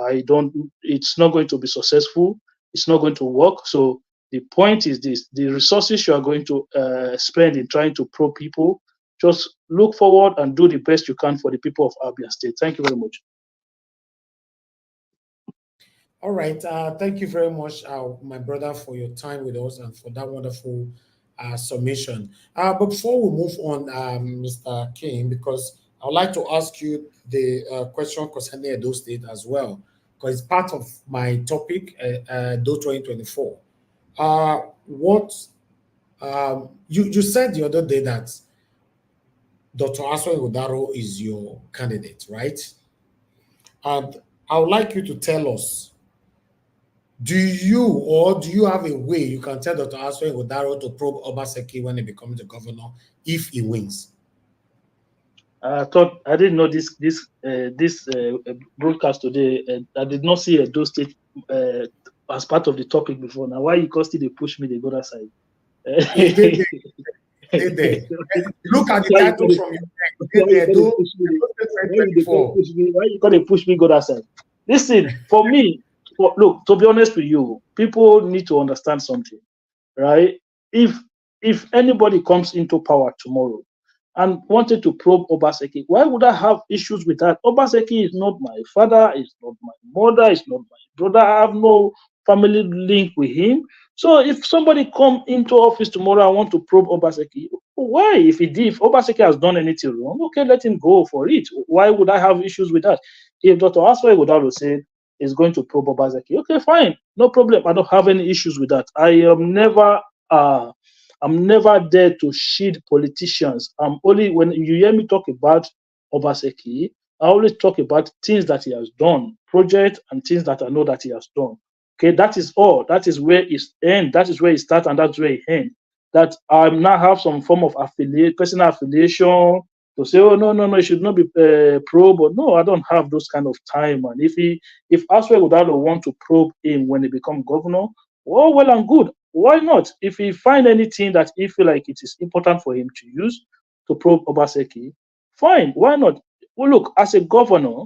it's not going to be successful. It's not going to work. So the point is this: the resources you are going to spend in trying to probe people, just look forward and do the best you can for the people of Abia State. Thank you very much. All right. Thank you very much, my brother, for your time with us and for that wonderful submission. But before we move on, Mr. King, because I would like to ask you the question concerning Edo State as well, because it's part of my topic, Edo 2024. You said the other day that Dr. Aswa Udaro is your candidate, right? And I would like you to tell us, do you have a way you can tell Dr. Aswa Udaro to probe Obaseki when he becomes the governor if he wins? I didn't know this broadcast today. I did not see Edo State as part of the topic before. Now, why you constantly push me the other side? Look at the title from your Why you gonna push me go that side? Listen, for me, look, to be honest with you, people need to understand something, right? If anybody comes into power tomorrow and wanted to probe Obaseki, why would I have issues with that? Obaseki is not my father, it's not my mother, it's not my brother. I have no family link with him. So if somebody come into office tomorrow and want to probe Obaseki, why? If Obaseki has done anything wrong, okay, let him go for it. Why would I have issues with that? If Dr. Aswa Ighodalo said is going to probe Obaseki, okay, fine, no problem. I don't have any issues with that. I'm never there to shield politicians. I'm only, when you hear me talk about Obaseki, I always talk about things that he has done, projects and things that I know that he has done. Okay, that is all. That is where it ends. That is where it starts and that's where it ends. That I now have some form of personal affiliation to say, oh no, it should not be probe. But no, I don't have those kind of time. And if Aswa Ighodalo want to probe him when he become governor, well and good. Why not? If he find anything that he feel like it is important for him to use to probe Obaseki, fine. Why not? Well, look, as a governor,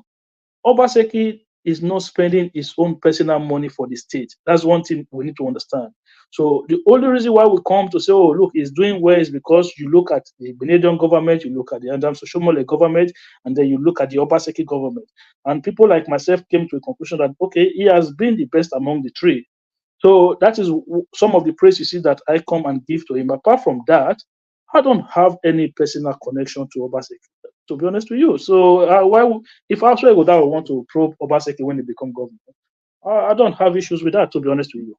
Obaseki is not spending his own personal money for the state. That's one thing we need to understand. So the only reason why we come to say, oh, look, he's doing well is because you look at the Benedict government, you look at the Adams Soshomole government, and then you look at the Obaseki government. And people like myself came to a conclusion that, okay, he has been the best among the three. So that is some of the praise you see that I come and give to him. Apart from that, I don't have any personal connection to Obaseki, to be honest with you. So if Aswa Ighodalo want to probe Obaseki when he become governor, I don't have issues with that, to be honest with you.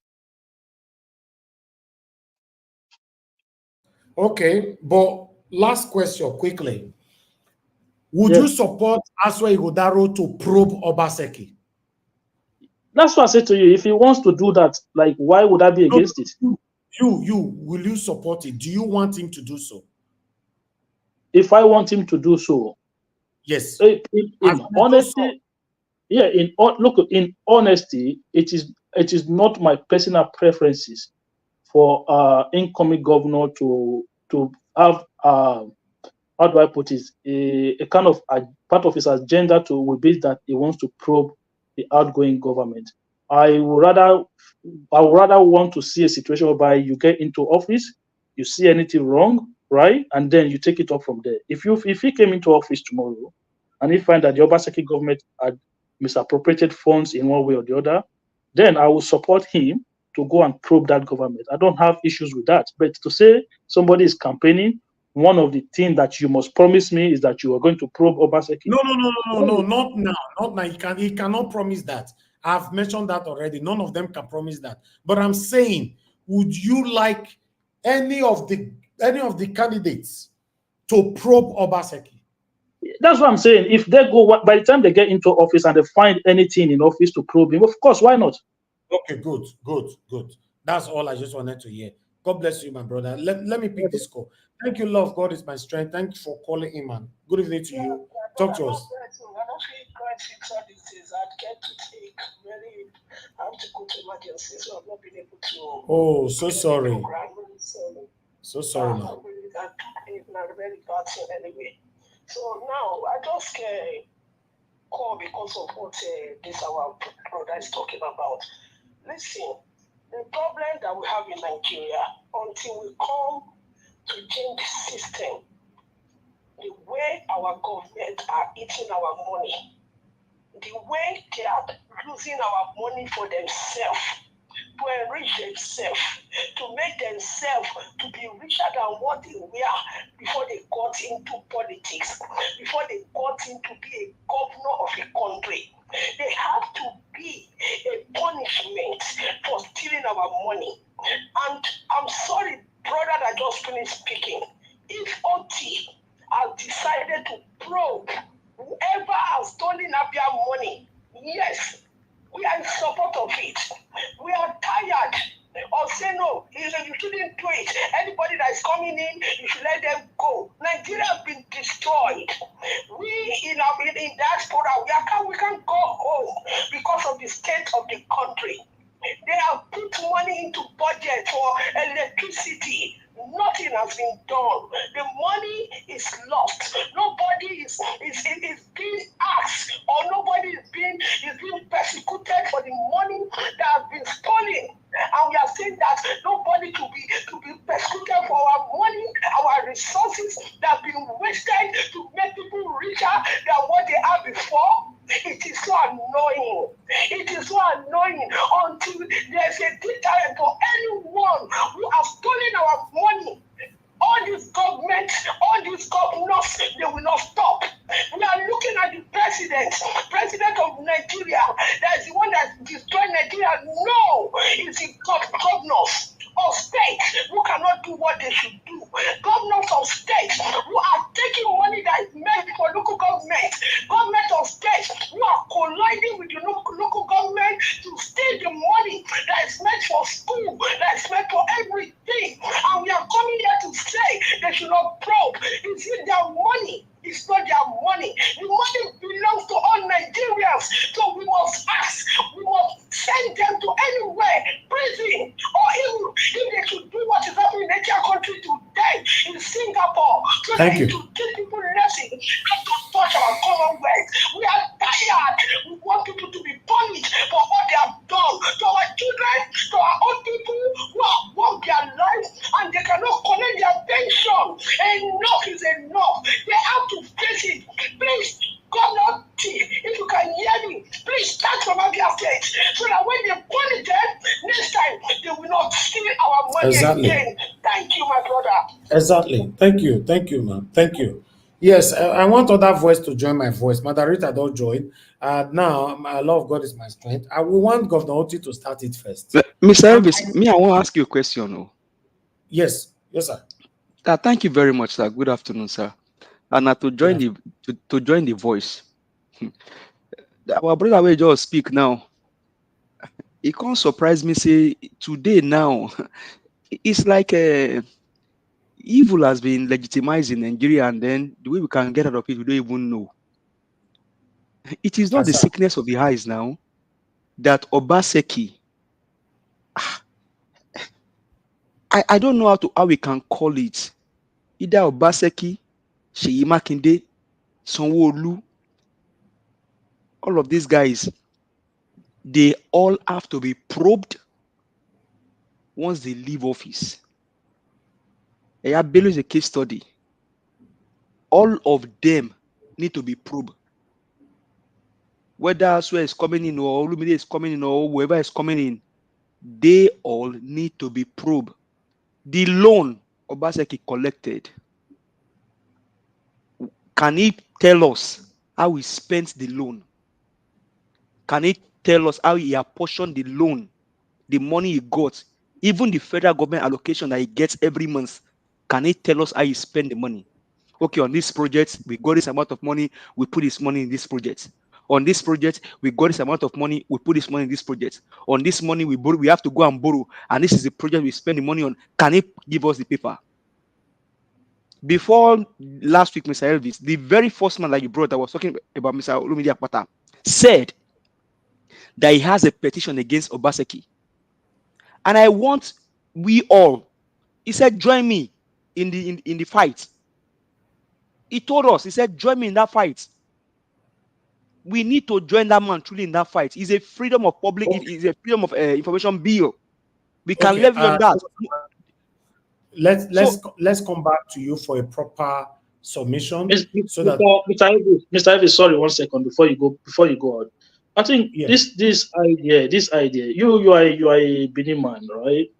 Okay, but last question quickly. Would you support Aswa Ighodalo to probe Obaseki? That's what I said to you. If he wants to do that, like, why would I be against it? Will you support it? Do you want him to do so? If I want him to do so, yes. In honesty, in honesty, it is not my personal preferences for incoming governor to have how do I put it, a kind of part of his agenda will be that he wants to probe the outgoing government. I would rather want to see a situation whereby you get into office, you see anything wrong, right, and then you take it up from there. If he came into office tomorrow and he find that the Obaseki government had misappropriated funds in one way or the other, then I will support him to go and probe that government. I don't have issues with that. But to say somebody is campaigning one of the things that you must promise me is that you are going to probe Obaseki? No, not now. Not now. He cannot promise that. I've mentioned that already. None of them can promise that. But I'm saying, would you like any of the candidates to probe Obaseki? That's what I'm saying. If they go, by the time they get into office and they find anything in office to probe him, of course, why not? Okay, good. That's all I just wanted to hear. God bless you, my brother. Let me pick this call. Thank you, love. God is my strength. Thank you for calling in, man. Good evening to you. Talk to us. Oh, so sorry. So sorry, man. So now I just call because of what this our brother is talking about. Listen, the problem that we have in Nigeria, until we come to change the system, the way our government are eating our money, the way they are using our money for themselves, to enrich themselves, to make themselves to be richer than what they were before they got into politics, before they got into be a governor of a country. They have to be a punishment for stealing our money. And I'm sorry, brother that just finished speaking. If OT has decided to probe whoever has stolen Abia money, yes, we are in support of it. We are tired of saying no, you shouldn't do it. Anybody that is coming in, you should let them go. Nigeria has been destroyed. We in diaspora, we can't go home because of the state of the country. They have put money into budget for electricity. Nothing has been done. The money is lost. Nobody is being asked, or nobody is being persecuted for the money that has been stolen. And we are saying that nobody to be persecuted for our money, our resources that have been wasted to make people richer than what they had before. It is so annoying. It is so annoying until there's a deterrent for anyone who has stolen our money. All these governments, all these governors, they will not stop. We are looking at the president of Nigeria. That is the one that destroyed Nigeria. No, it's the governors of states who cannot do what they should do. Governors of states who are taking money that is meant for local government. Government of states who are colliding with the local government to steal the money that is meant for school, that is meant for everything. And we are coming here to say they should not probe. Is it their money? It's not their money. The money belongs to all Nigerians. So we must ask, we must send them to anywhere, prison, or even if they should do what is happening in their country today, in Singapore, so Thank you. to give people lesson, not to touch our commonwealth. We are tired. We want people to be punished for what they have done to our children, to our old people who have worked their lives and they cannot collect their pension. Enough is enough. They have to face it. Please, Governor T, if you can hear me, please start from Abia State so that when they punish them, next time they will not steal our money again. Thank you, my brother. Exactly. Thank you, man. Thank you. Yes, I want other voice to join my voice. Margarita don't join. Now, my love God is my strength. I will want Governor Oti to start it first. Mr. Elvis, me, I want to ask you a question. Oh. Yes, sir. Thank you very much, sir. Good afternoon, sir. And to join to join the voice. Our brother will just speak now. It can't surprise me. Say today now, it's like evil has been legitimized in Nigeria, and then the way we can get out of it, we don't even know. It is not the sickness of the eyes now that Obaseki. I don't know how we can call it. Either Obaseki, Seyi Makinde, Sanwo-Olu, all of these guys, they all have to be probed once they leave office. Bello is a case study. All of them need to be probed. Whether Asue is coming in or Olumide is coming in or whoever is coming in, they all need to be probed. The loan Obaseki collected, Can he tell us how he spent the loan? Can he tell us how he apportioned the loan, the money he got, even the federal government allocation that he gets every month? Can he tell us how he spent the money? Okay, on this project, we got this amount of money, we put this money in this project. On this project, we got this amount of money, we put this money in this project. On this money, we borrow, we have to go and borrow, and this is the project we spend the money on. Can he give us the paper? Before last week, Mr. Elvis, the very first man that you brought that was talking about Mr. Olumide Akpata said that he has a petition against Obaseki. And I want we all, he said, join me in the fight. He told us, he said, join me in that fight. We need to join that man truly in that fight. It's a freedom of public, it's a freedom of information bill. We can leverage on that. Let's come back to you for a proper submission. Mr. Elvis, sorry, 1 second before you go on. I think this idea, you are a Benin man, right?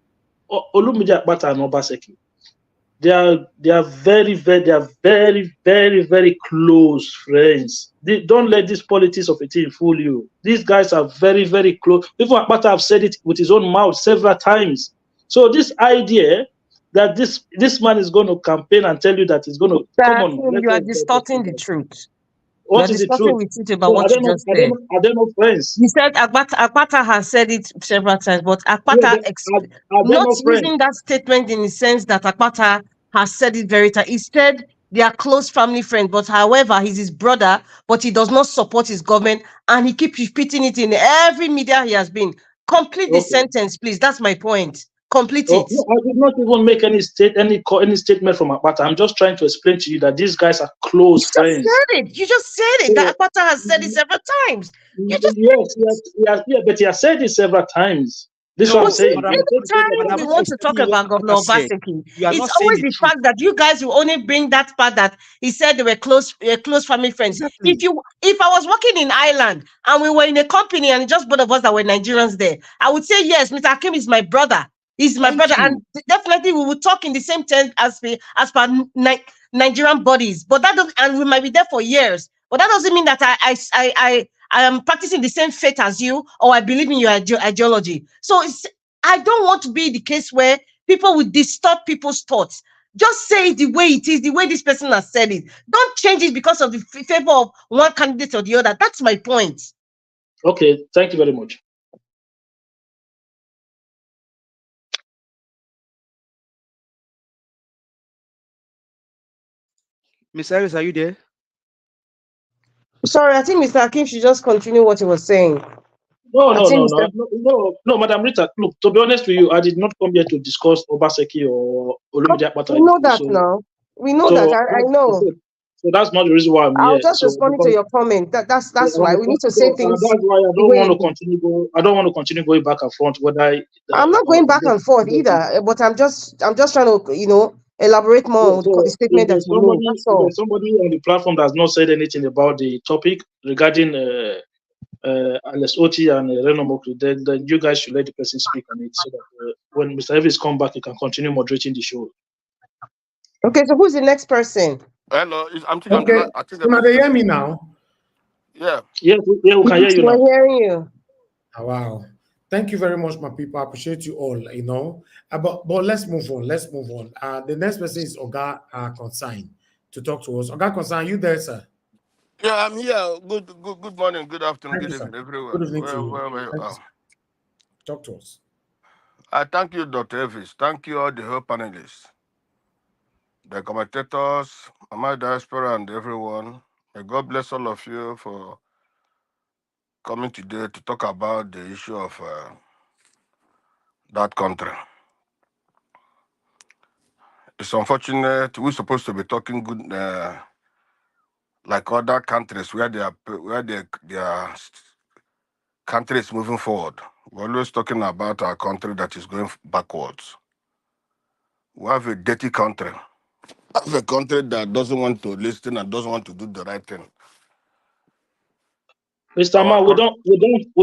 Olumide Akpata and Obaseki. They are very, very close friends. Don't let this politics of a team fool you. These guys are very, very close. Even Akpata have said it with his own mouth several times. So this idea that this man is going to campaign and tell you that he's going to come on. You are distorting the truth. What is the truth? About what you just said. Are they not friends? You said Akpata has said it several times, but Akpata not using that statement in the sense that Akpata has said it very time. He said they are close family friends, but however, he's his brother, but he does not support his government, and he keeps repeating it in every media he has been. Complete the sentence, please. That's my point. Complete it. No, I did not even make any statement from Akpata. I'm just trying to explain to you that these guys are close friends. You just said it. That Akpata has said it several times. But he has said it several times. This is what I'm saying. Every time we want to talk about Governor Obaseki, it's always the fact that you guys will only bring that part that he said they were close family friends. Exactly. If I was working in Ireland and we were in a company and just both of us that were Nigerians there, I would say yes, Mr. Hakim is my brother. He's my brother, and definitely we will talk in the same terms as per Nigerian bodies. But that doesn't, and we might be there for years. But that doesn't mean that I am practicing the same faith as you, or I believe in your ideology. So I don't want to be the case where people will distort people's thoughts. Just say it the way it is, the way this person has said it. Don't change it because of the favor of one candidate or the other. That's my point. Okay, thank you very much. Ms. Harris, are you there? Sorry, I think Mr. Hakim should just continue what he was saying. No, Madam Rita, look, to be honest with you, I did not come here to discuss Obaseki or Olumide Akpata. We know that now. We know that. I know. So that's not the reason why I'm here. I was just responding to your comment. That's why we need to say things. That's why I don't want to continue. I don't want to continue going back and forth. I'm not going back and forth either. But I'm just trying to elaborate more on the statement that you made. That's all. Somebody on the platform that has not said anything about the topic regarding Alex Oti and Reno Mokri, then you guys should let the person speak on it so that when Mr. Elvis come back, he can continue moderating the show. Okay, so who's the next person? Hello, I think they hear me now. Yeah, we can hear you now. We're hearing you. Oh, wow. Thank you very much, my people. I appreciate you all, But let's move on. The next person is Oga Consign to talk to us. Oga Consign, are you there, sir? Yeah, I'm here. Good morning, good afternoon, good evening, everywhere. Good evening to you. Talk to us. I thank you, Dr. Elvis. Thank you, all the whole panelists, the commentators, my diaspora, and everyone. May God bless all of you for coming today to talk about the issue of that country. It's unfortunate we're supposed to be talking good, like other countries where their country is moving forward. We're always talking about our country that is going backwards. We have a dirty country. We have a country that doesn't want to listen and doesn't want to do the right thing. Mr. Ma, we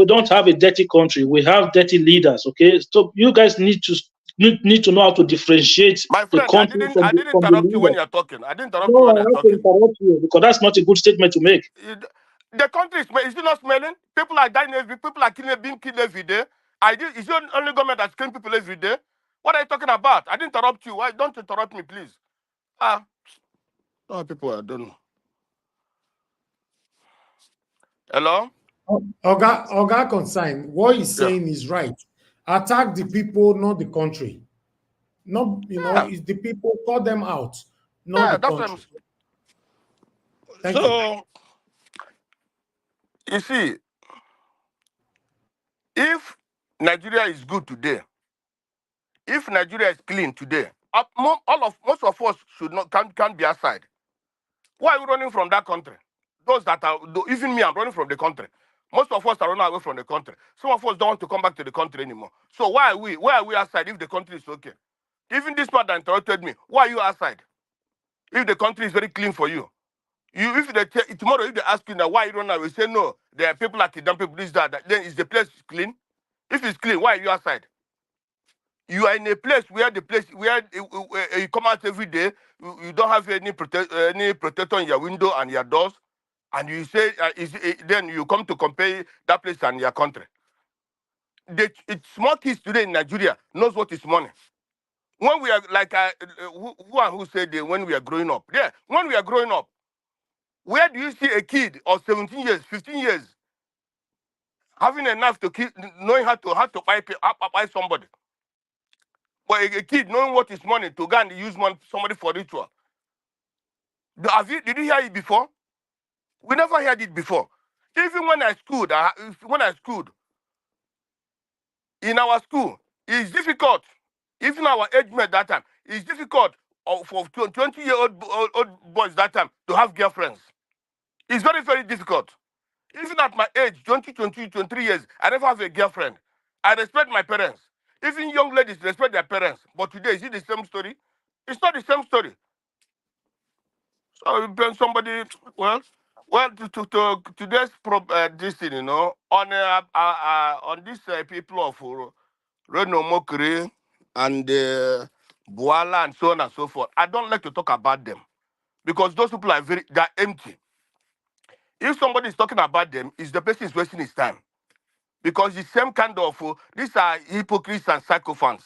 don't have a dirty country. We have dirty leaders. Okay, so you guys need to need to know how to differentiate My the friend, country I didn't from the interrupt you when leader. you're talking. I didn't interrupt you No, when I you're have to talking. interrupt you because that's not a good statement to make. The country is it not smelling? People are dying people are being killed every day. Is it only government that's killing people every day? What are you talking about? I didn't interrupt you. Why don't interrupt me, please? Oh, people, I don't know. Hello? Oga Consign, what he's saying is right. Attack the people, not the country. Not, it's the people, call them out, not the That's what country. Thank you. You see, if Nigeria is good today, if Nigeria is clean today, most of us should not can't be outside. Why are we running from that country? Those that are, even me, I'm running from the country. Most of us are running away from the country. Some of us don't want to come back to the country anymore. So why are we outside if the country is okay? Even this man that interrupted me, why are you outside? If the country is very clean for you. Tomorrow if they ask you now why you run away, say no, there are people like kidnapping people, this, that, then is the place clean? If it's clean, why are you outside? You are in a place where you come out every day, you don't have any protector in your window and your doors, and you say then you come to compare that place and your country. Small kids today in Nigeria knows what is money. When we are like who said when we are growing up, when we are growing up, where do you see a kid of 17 years, 15 years having enough to keep knowing how to buy somebody? But a kid knowing what is money to go and use somebody for ritual. Did you hear it before? We never heard it before. Even when I schooled, in our school, it's difficult. Even our age mate that time, it's difficult for 20-year-old boys that time to have girlfriends. It's very, very difficult. Even at my age, 23 years, I never have a girlfriend. I respect my parents. Even young ladies respect their parents. But today, is it the same story? It's not the same story. So when somebody, to today's this thing, on these people of Reno Mokri and Buala and so on and so forth, I don't like to talk about them because those people they're empty. If somebody is talking about them, it's the person is wasting his time. Because the same kind of, these are hypocrites and psychophants.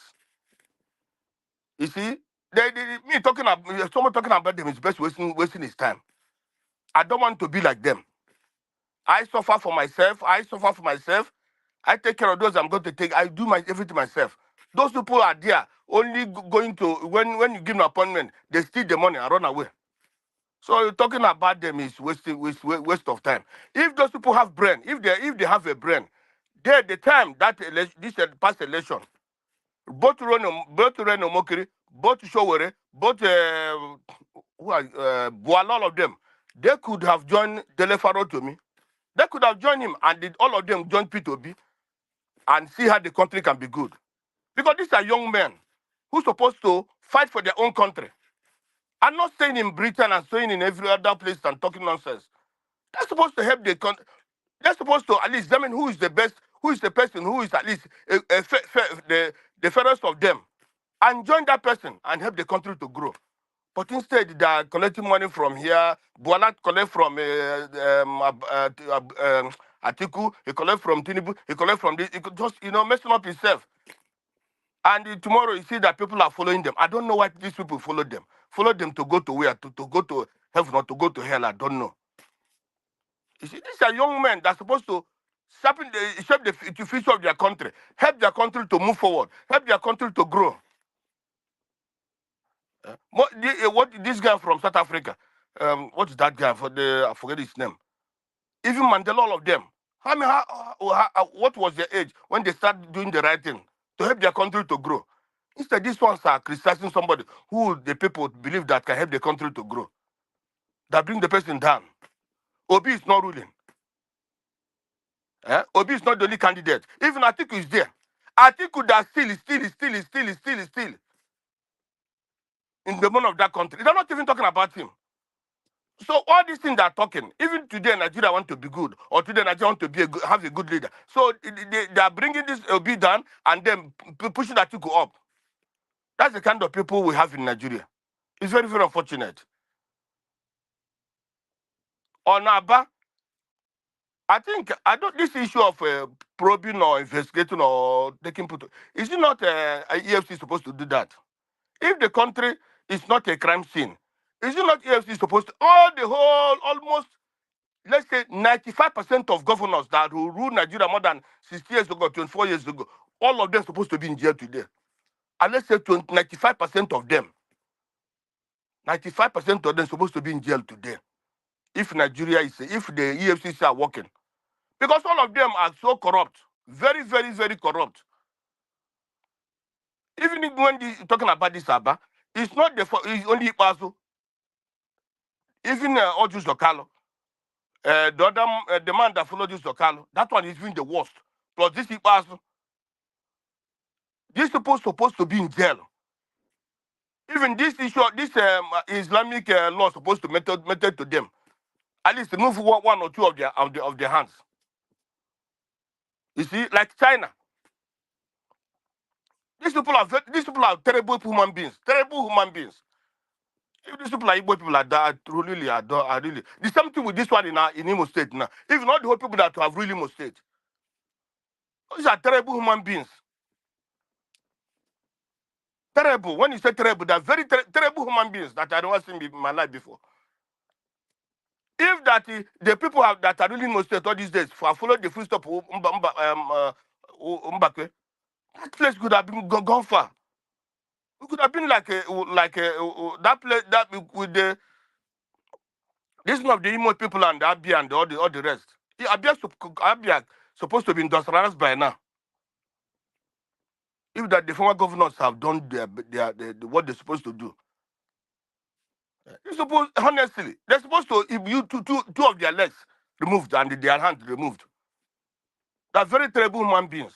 You see, someone talking about them is best wasting his time. I don't want to be like them. I suffer for myself. I take care of those I'm going to take. I do everything myself. Those people are there only going to, when you give an appointment, they steal the money and run away. So talking about them is waste of time. If those people have brain, if they have a brain, the time that this past election, both Reno Mokiri, both Showere, both Buala, all of them, they could have joined Delefaro to me. They could have joined him and all of them join P2B and see how the country can be good. Because these are young men who are supposed to fight for their own country. I'm not staying in Britain and staying in every other place and talking nonsense. They're supposed to help the country. They're supposed to at least determine who is the best, who is the person who is at least the fairest of them, and join that person and help the country to grow. But instead, they are collecting money from here. Bola collect from Atiku. He collect from Tinubu. He collect from this. He could just messing up himself. And tomorrow you see that people are following them. I don't know why these people follow them. Follow them to go to where? To go to heaven or to go to hell? I don't know. You see, these are young men that are supposed to shape the future of their country, help their country to move forward, help their country to grow. What this guy from South Africa? What is that guy I forget his name. Even Mandela, all of them. What was their age when they started doing the right thing to help their country to grow? Instead, these ones are criticizing somebody who the people believe that can help the country to grow. That bring the person down. Obi is not ruling. Obi is not the only candidate. Even Atiku is there. Atiku that still in the moment of that country. They're not even talking about him. So all these things they're talking, even today Nigeria want to be good, or today Nigeria want to have a good leader. So they are bringing this Obi down and then pushing Atiku up. That's the kind of people we have in Nigeria. It's very, very unfortunate. On Aba, I don't. This issue of probing or investigating or taking put. Is it not EFC supposed to do that? If the country is not a crime scene, is it not EFC supposed to almost, let's say 95% of governors that who rule Nigeria more than 60 years ago, 24 years ago, all of them supposed to be in jail today. And let's say 95% of them, 95% of them supposed to be in jail today. If Nigeria if the EFCC are working. Because all of them are so corrupt. Very, very, very corrupt. Even when talking about this Aba, it's not it's only Ipasu. Even Ojus Lokalo. The other the man that followed this Lokalo, that one is even the worst. Plus this Ipasu. These people supposed to be in jail. Even this issue, this Islamic law supposed to method to them. At least remove one or two of their hands. You see, like China. These people are terrible human beings. Terrible human beings. If these people are Igbo people like that, really are really. The same thing with this one in Imo State now. Even not the whole people that have really Imo State. These are terrible human beings. Terrible. When you say terrible, they're very terrible human beings that I never seen in my life before. If that the people that are really Imo State all these days for followed the footsteps of Mbakwe, that place could have been gone far. It could have been like that place that with the this one of the Imo people and Abia and all the rest. Abia supposed to be industrialized by now. If that the former governors have done what they're supposed to do. Honestly, they're supposed to two of their legs removed and their hands removed. They're very terrible human beings.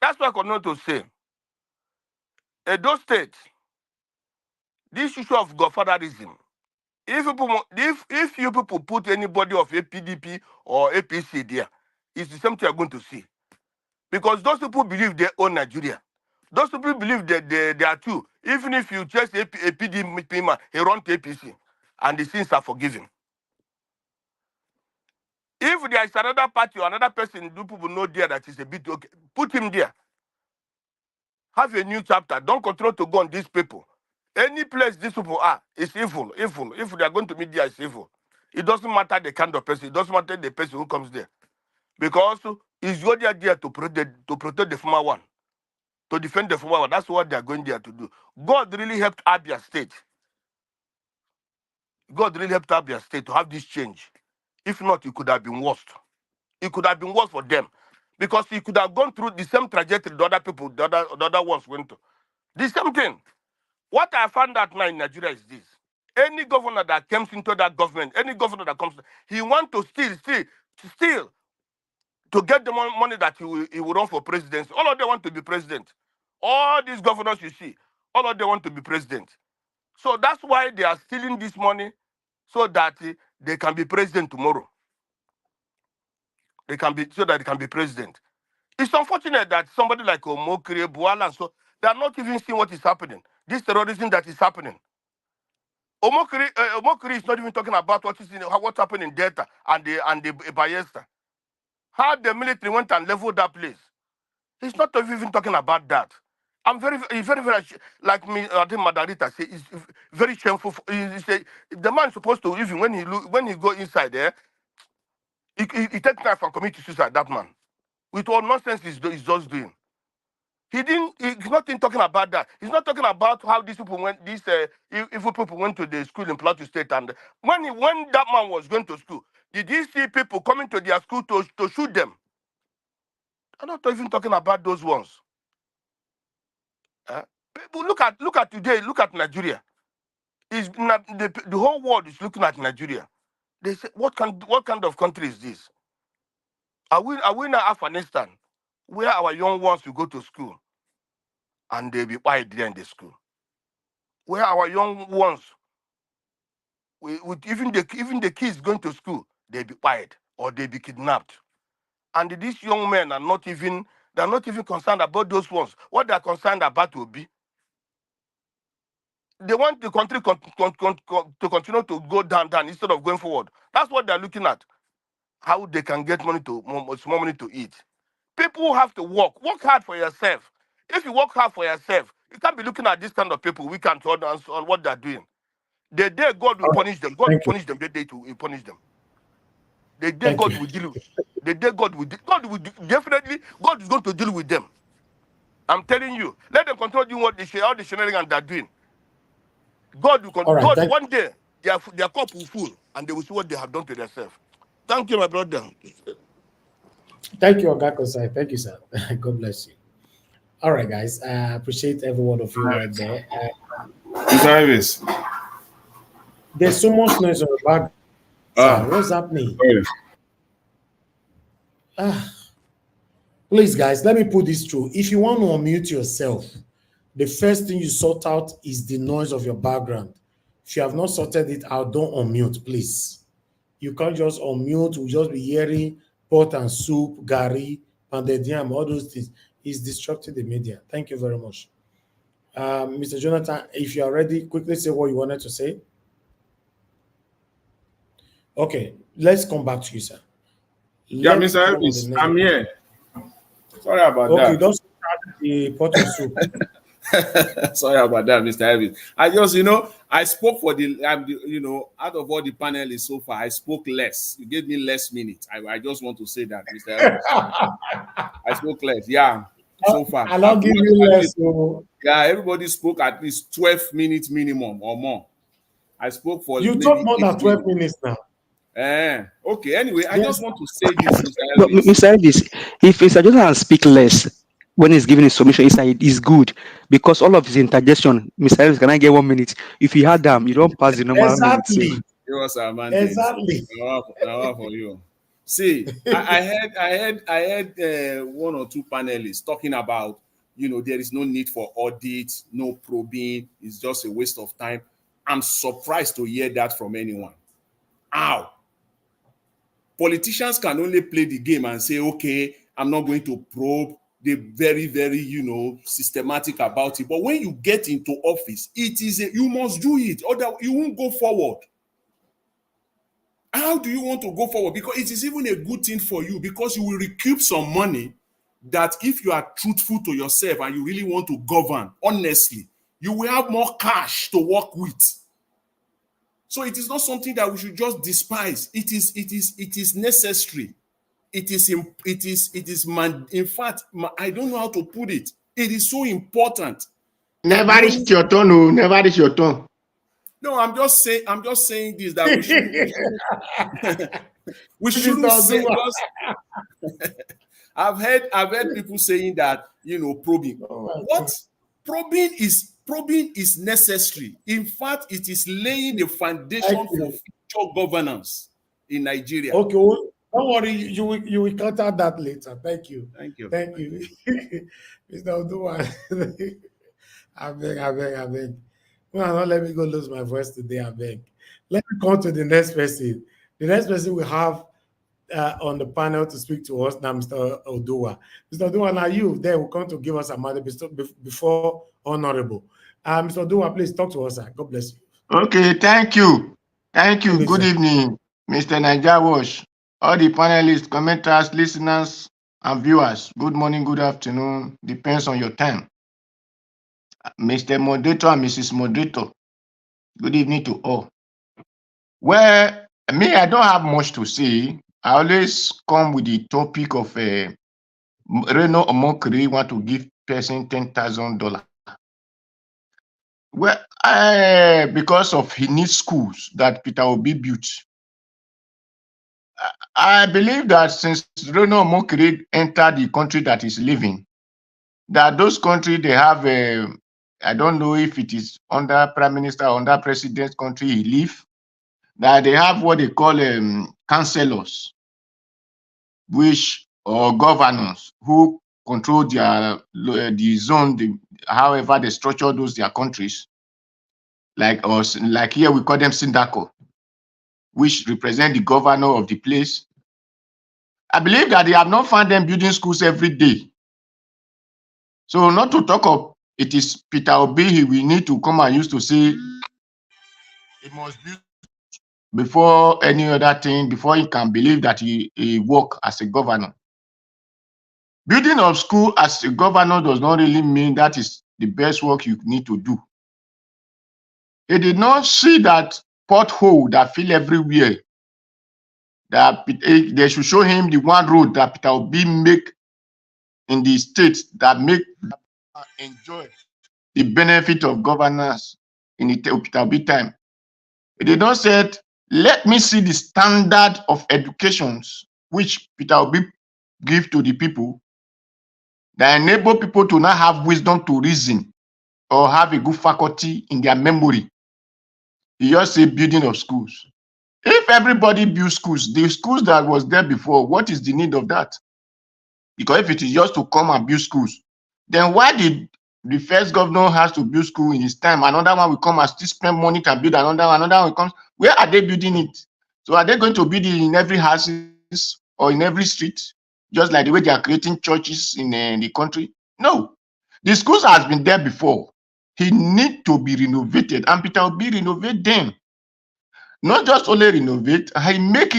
That's what I continue to say. Those states, this issue of godfatherism, if you people put anybody of a PDP or APC there, it's the same thing you're going to see. Because those people believe they own Nigeria. Those people believe that they are two. Even if you chase a PDP man, he runs to APC, and the sins are forgiven. If there is another party or another person, do people know there that is a bit okay, put him there. Have a new chapter. Don't continue to go on these people. Any place these people are is evil. Evil. If they are going to meet there, it's evil. It doesn't matter the kind of person. It doesn't matter the person who comes there. Because it's your there to protect the former one. To defend the former one. That's what they are going there to do. God really helped Abia State. God really helped Abia State to have this change. If not, it could have been worse. It could have been worse for them. Because he could have gone through the same trajectory the other people, the other ones went to. The same thing. What I found out now in Nigeria is this. Any governor that comes into that government, any governor that comes, he wants to steal to get the money that he will run for presidency. All of them want to be president. All these governors you see, all of them want to be president. So that's why they are stealing this money so that they can be president tomorrow. So that they can be president. It's unfortunate that somebody like Omokri, Buala, and so they are not even seeing what is happening. This terrorism that is happening. Omokri is not even talking about what's happening in Delta and the Bayelsa. How the military went and leveled that place. He's not even talking about that. I'm very, like me, I think Madarita say, it's very shameful. The man is supposed to, even when he go inside there, he takes knife and commit suicide, that man. With all nonsense he's just doing. He's not even talking about that. He's not talking about how these people went, these evil people went to the school in Plateau State. And when that man was going to school, did he see people coming to their school to shoot them? I'm not even talking about those ones. People look at today, look at Nigeria. The whole world is looking at Nigeria. They say, what kind of country is this? Are we now Afghanistan, where our young ones will go to school and they'll be quiet there in the school? Where our young ones, with even the kids going to school, they'll be quiet or they'll be kidnapped. And these young men are not even concerned about those ones. What they're concerned about will be they want the country to continue to go down instead of going forward. That's what they're looking at. How they can get more money to eat. People have to work hard for yourself. If you work hard for yourself, you can't be looking at this kind of people we can't on what they're doing. The day God will punish them, God will punish them. The day to punish them. The day God will deal with. The day God will definitely God is going to deal with them. I'm telling you. Let them continue doing what all the shenanigans they're doing. God will God one day their cup will full and they will see what they have done to themselves. Thank you, my brother. Thank you, Ogakosai. Thank you, sir. God bless you. All right, guys. I appreciate every one of you right there. Service. There's so much noise on the back. What's happening? Please, guys, let me put this through. If you want to unmute yourself, the first thing you sort out is the noise of your background. If you have not sorted it out, don't unmute, please. You can't just unmute. We'll just be hearing pot and soup, gari, pounded yam, all those things. It's disrupting the media. Thank you very much. Mr. Jonathan, if you are ready, quickly say what you wanted to say. Okay, let's come back to you, sir. Yeah, Mr. Elvis, I'm here. Sorry about that. Okay, don't start the pot of soup. Sorry about that, Mr. Elvis. I just, I spoke for out of all the panelists so far, I spoke less. You gave me less minutes. I just want to say that, Mr. Elvis. I spoke less, yeah, so far. I'll give you less. Yeah, everybody spoke at least 12 minutes minimum or more. I spoke for you talk more than 12 minutes now. Okay, anyway, I just want to say this, Mr. Elvis. Mr. Elvis, if Mr. Jonathan speak less when he's giving his submission, it's good because all of his interjection, Mr. Elvis, can I get 1 minute? If you had them, you don't pass the normal minutes. Exactly. Now for you. See, I heard one or two panelists talking about, there is no need for audit, no probing, it's just a waste of time. I'm surprised to hear that from anyone. How? Politicians can only play the game and say, okay, I'm not going to probe. They're very, very, systematic about it. But when you get into office, you must do it, otherwise you won't go forward. How do you want to go forward? Because it is even a good thing for you because you will recoup some money that if you are truthful to yourself and you really want to govern, honestly, you will have more cash to work with. So it is not something that we should just despise. It is necessary. In fact, I don't know how to put it. It is so important. Never reach your turn. No, never reach your turn. No, I'm just saying this that we shouldn't say just I've heard people saying that, probing. What? Probing is necessary. In fact, it is laying the foundation for future governance in Nigeria. Okay, well, don't worry, you will counter that later. Thank you. Thank you. Mr. Oduwa. I beg. No, let me go lose my voice today. I beg. Let me come to the next person. The next person we have on the panel to speak to us now, Mr. Oduwa. Mr. Oduwa, now you there will come to give us a matter before Honorable. Mr. Oduwa, please talk to us, sir. God bless you. Okay, thank you. Good evening, Mr. Niger Wash, all the panelists, commenters, listeners, and viewers. Good morning, good afternoon. Depends on your time. Mr. Moderator and Mrs. Moderator, good evening to all. Well, I don't have much to say. I always come with the topic of Reno Omokri want to give person $10,000. Well, because of he needs schools that Peter Obi built. I believe that since Reno Omokri entered the country that is living, that those countries they have I don't know if it is under Prime Minister or under President's country he live, that they have what they call councillors, or governors who control the zone, however they structure their countries. Like here we call them Sindako, which represent the governor of the place. I believe that they have not found them building schools every day. So not to talk of it is Peter Obi we need to come and use to say it must be before any other thing, before he can believe that he work as a governor. Building of school as a governor does not really mean that is the best work you need to do. He did not see that pothole that fill everywhere. That they should show him the one road that Peter Obi make in the states that make enjoy the benefit of governance in the Peter Obi time. He did not say, let me see the standard of educations which Peter Obi give to the people that enable people to not have wisdom to reason or have a good faculty in their memory. He just say building of schools. If everybody builds schools, the schools that was there before, what is the need of that? Because if it is just to come and build schools, then why did the first governor has to build school in his time? Another one will come and still spend money to build another one will come. Where are they building it? So are they going to build it in every houses or in every street, just like the way they are creating churches in the country? No. The schools has been there before. He need to be renovated, and Peter will be renovate them. Not just only renovate, he make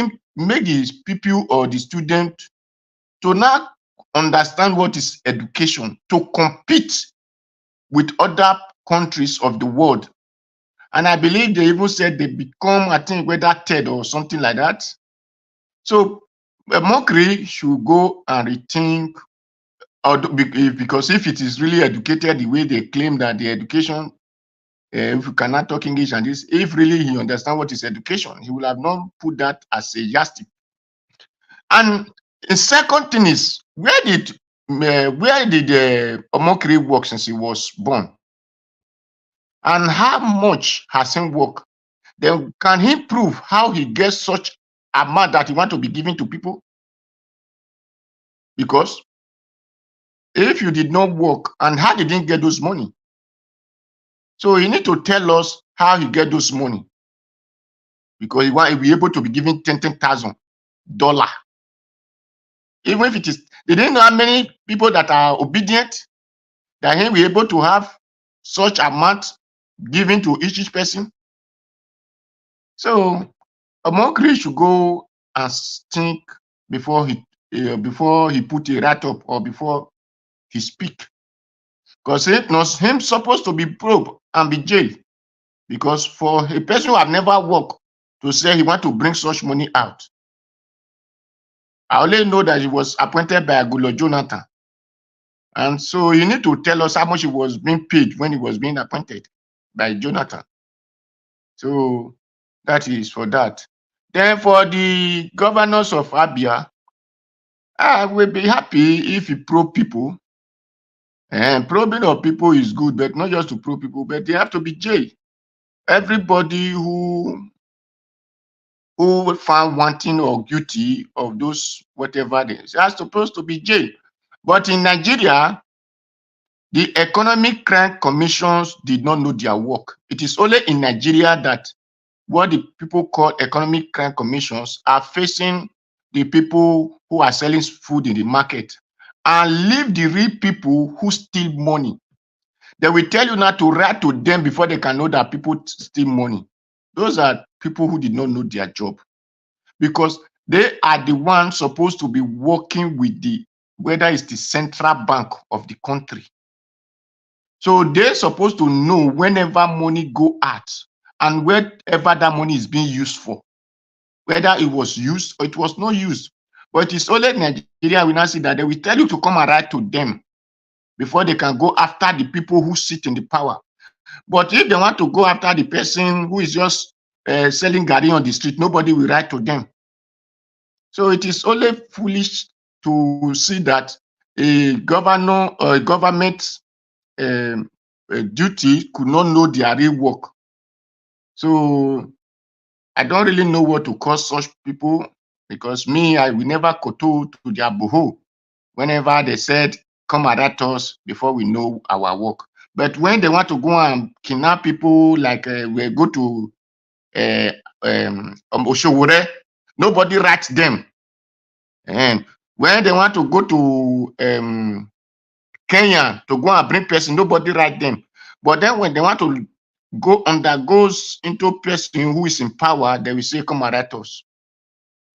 his people or the student to now understand what is education, to compete with other countries of the world. And I believe they even said they become, I think, whether third or something like that. So Mokri should go and rethink, because if it is really educated the way they claim that the education, if you cannot talk English and this, if really he understands what is education, he will have not put that as a yardstick. And the second thing is, where did Omokri work since he was born? And how much has he worked? Then can he prove how he gets such amount that he want to be giving to people? Because if you did not work, and how did he get those money? So you need to tell us how he get those money. Because he want to be able to be giving $10,000. Even if it is, they didn't know how many people that are obedient, that he will be able to have such amount given to each person. So Omokri should go and think before he put a write up or before he speak, because it was him supposed to be probed and be jailed. Because for a person who have never worked to say he want to bring such money out, I only know that he was appointed by Agulo Jonathan, and so you need to tell us how much he was being paid when he was being appointed by Jonathan. So that is for that. Then for the governors of Abia, I will be happy if you probe people. And probing of people is good, but not just to probe people, but they have to be jailed. Everybody who found wanting or guilty of those whatever they are supposed to be jailed. But in Nigeria, the economic crime commissions did not know their work. It is only in Nigeria that what the people call economic crime commissions are facing the people who are selling food in the market and leave the real people who steal money. They will tell you not to write to them before they can know that people steal money. Those are people who did not know their job, because they are the ones supposed to be working with whether it's the central bank of the country. So they're supposed to know whenever money go out and wherever that money is being used for, whether it was used or it was not used. But it's only Nigeria we now see that they will tell you to come and write to them before they can go after the people who sit in the power. But if they want to go after the person who is just selling gari on the street, nobody will write to them. So it is only foolish to see that a governor or a government duty could not know their real work. So I don't really know what to call such people, because I will never kowtow to their boho whenever they said, come at us before we know our work. But when they want to go and kidnap people, like we go to Oshowore, nobody writes them. And when they want to go to Kenya to go and bring person, nobody write them. But then when they want to goes into person who is in power, they will say, come and write us.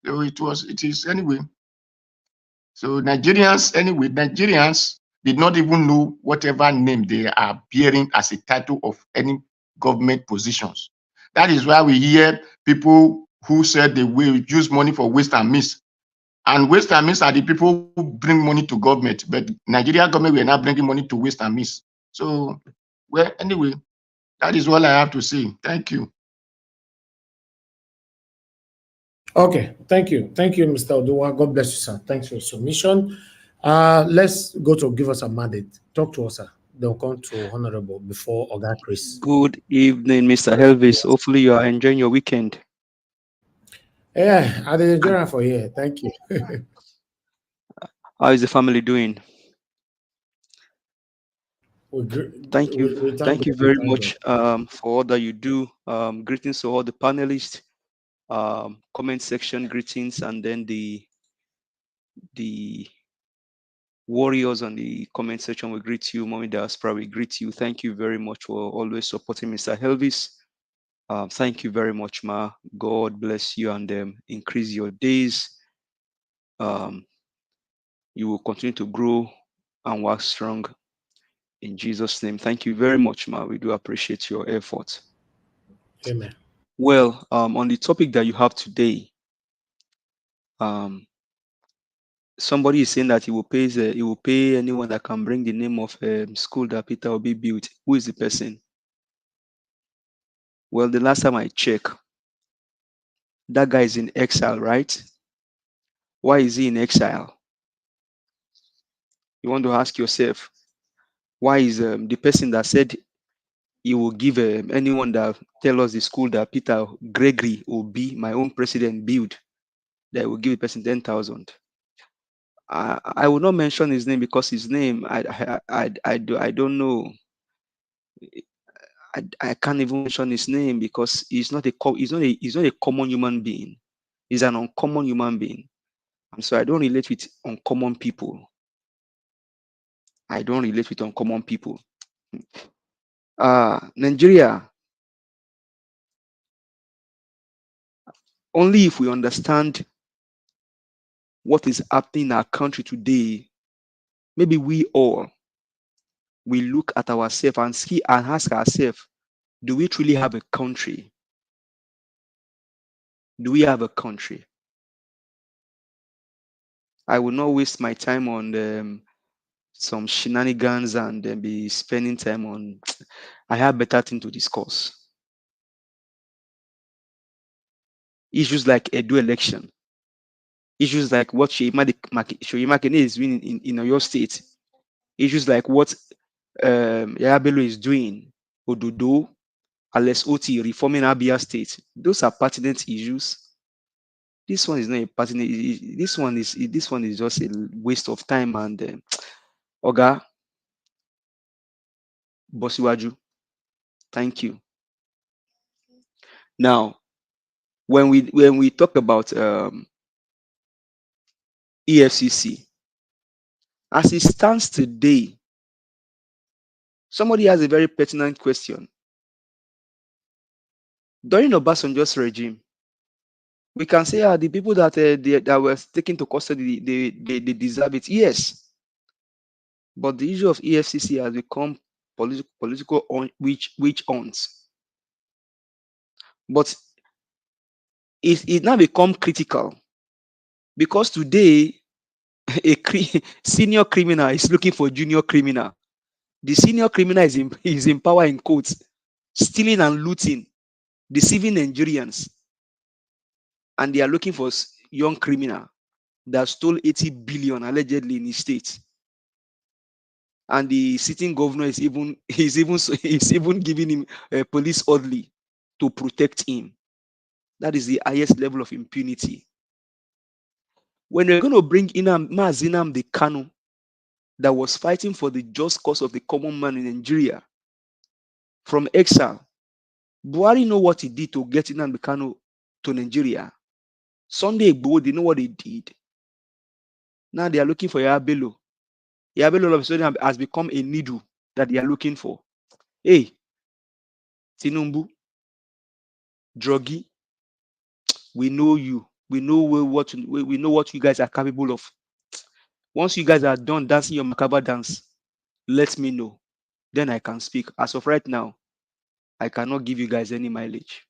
So it is anyway. So Nigerians did not even know whatever name they are bearing as a title of any government positions. That is why we hear people who said they will use money for waste and miss. And waste and miss are the people who bring money to government, but Nigeria government were not bringing money to waste and miss. So, well, anyway, that is all I have to say. Thank you. Okay, thank you, Mr. Oduwa. God bless you, sir. Thanks for your submission. Let's go to give us a mandate. Talk to us, sir. They'll come to Honorable before Oga Chris. Good evening, Mr. Elvis. Hopefully, you are enjoying your weekend. Yeah, I did enjoy for here. Thank you. How is the family doing? Thank you very much for all that you do. Greetings to all the panelists. Comment section greetings, and then the warriors on the comment section will greet you. Mommy Diaspora will greet you. Thank you very much for always supporting Mr. Elvis. Thank you very much, Ma. God bless you and increase your days. You will continue to grow and work strong in Jesus' name. Thank you very much, Ma. We do appreciate your effort. Amen. Well, on the topic that you have today, somebody is saying that he will pay anyone that can bring the name of school that Peter Obi built. Who is the person? Well, the last time I checked, that guy is in exile, right? Why is he in exile? You want to ask yourself, why is the person that said he will give anyone that tell us the school that Peter Gregory Obi, my own president, built, that will give the person 10,000? I will not mention his name because his name I don't know. I can't even mention his name because he's not a common human being. He's an uncommon human being. And so I don't relate with uncommon people. I don't relate with uncommon people. Nigeria, only if we understand what is happening in our country today, maybe we all will look at ourselves and see and ask ourselves, do we truly have a country? Do we have a country? I will not waste my time on some shenanigans and then be spending time on. I have better thing to discuss. Issues like Edo election. Issues like what Shoyimakene is doing in your state. Issues like what Yabelo is doing, Ododo, Alex Oti reforming Abia State. Those are pertinent issues. This one is not a pertinent. This one is just a waste of time and Oga Bosiwaju. Thank you. Now, when we talk about EFCC, as it stands today, somebody has a very pertinent question. During Obasanjo's regime, we can say the people that that were taken to custody, they deserve it. Yes, but the issue of EFCC has become political witch hunts. But it now become critical because today a senior criminal is looking for junior criminal. The senior criminal is in power in courts, stealing and looting, deceiving Nigerians, and they are looking for young criminal that stole 80 billion allegedly in his state. And the sitting governor is even giving him a police orderly to protect him. That is the highest level of impunity. When we're going to bring in Mazinam the Kanu, that was fighting for the just cause of the common man in Nigeria from exile, Buhari know what he did to get Nnamdi Kanu to Nigeria. Sunday Igboho, they know what they did. Now they are looking for Yabelo. Yabelo all of a sudden has become a needle that they are looking for. Hey, Tinumbu, Druggy, we know you. We know we know what you guys are capable of. Once you guys are done dancing your macabre dance, let me know. Then I can speak. As of right now, I cannot give you guys any mileage.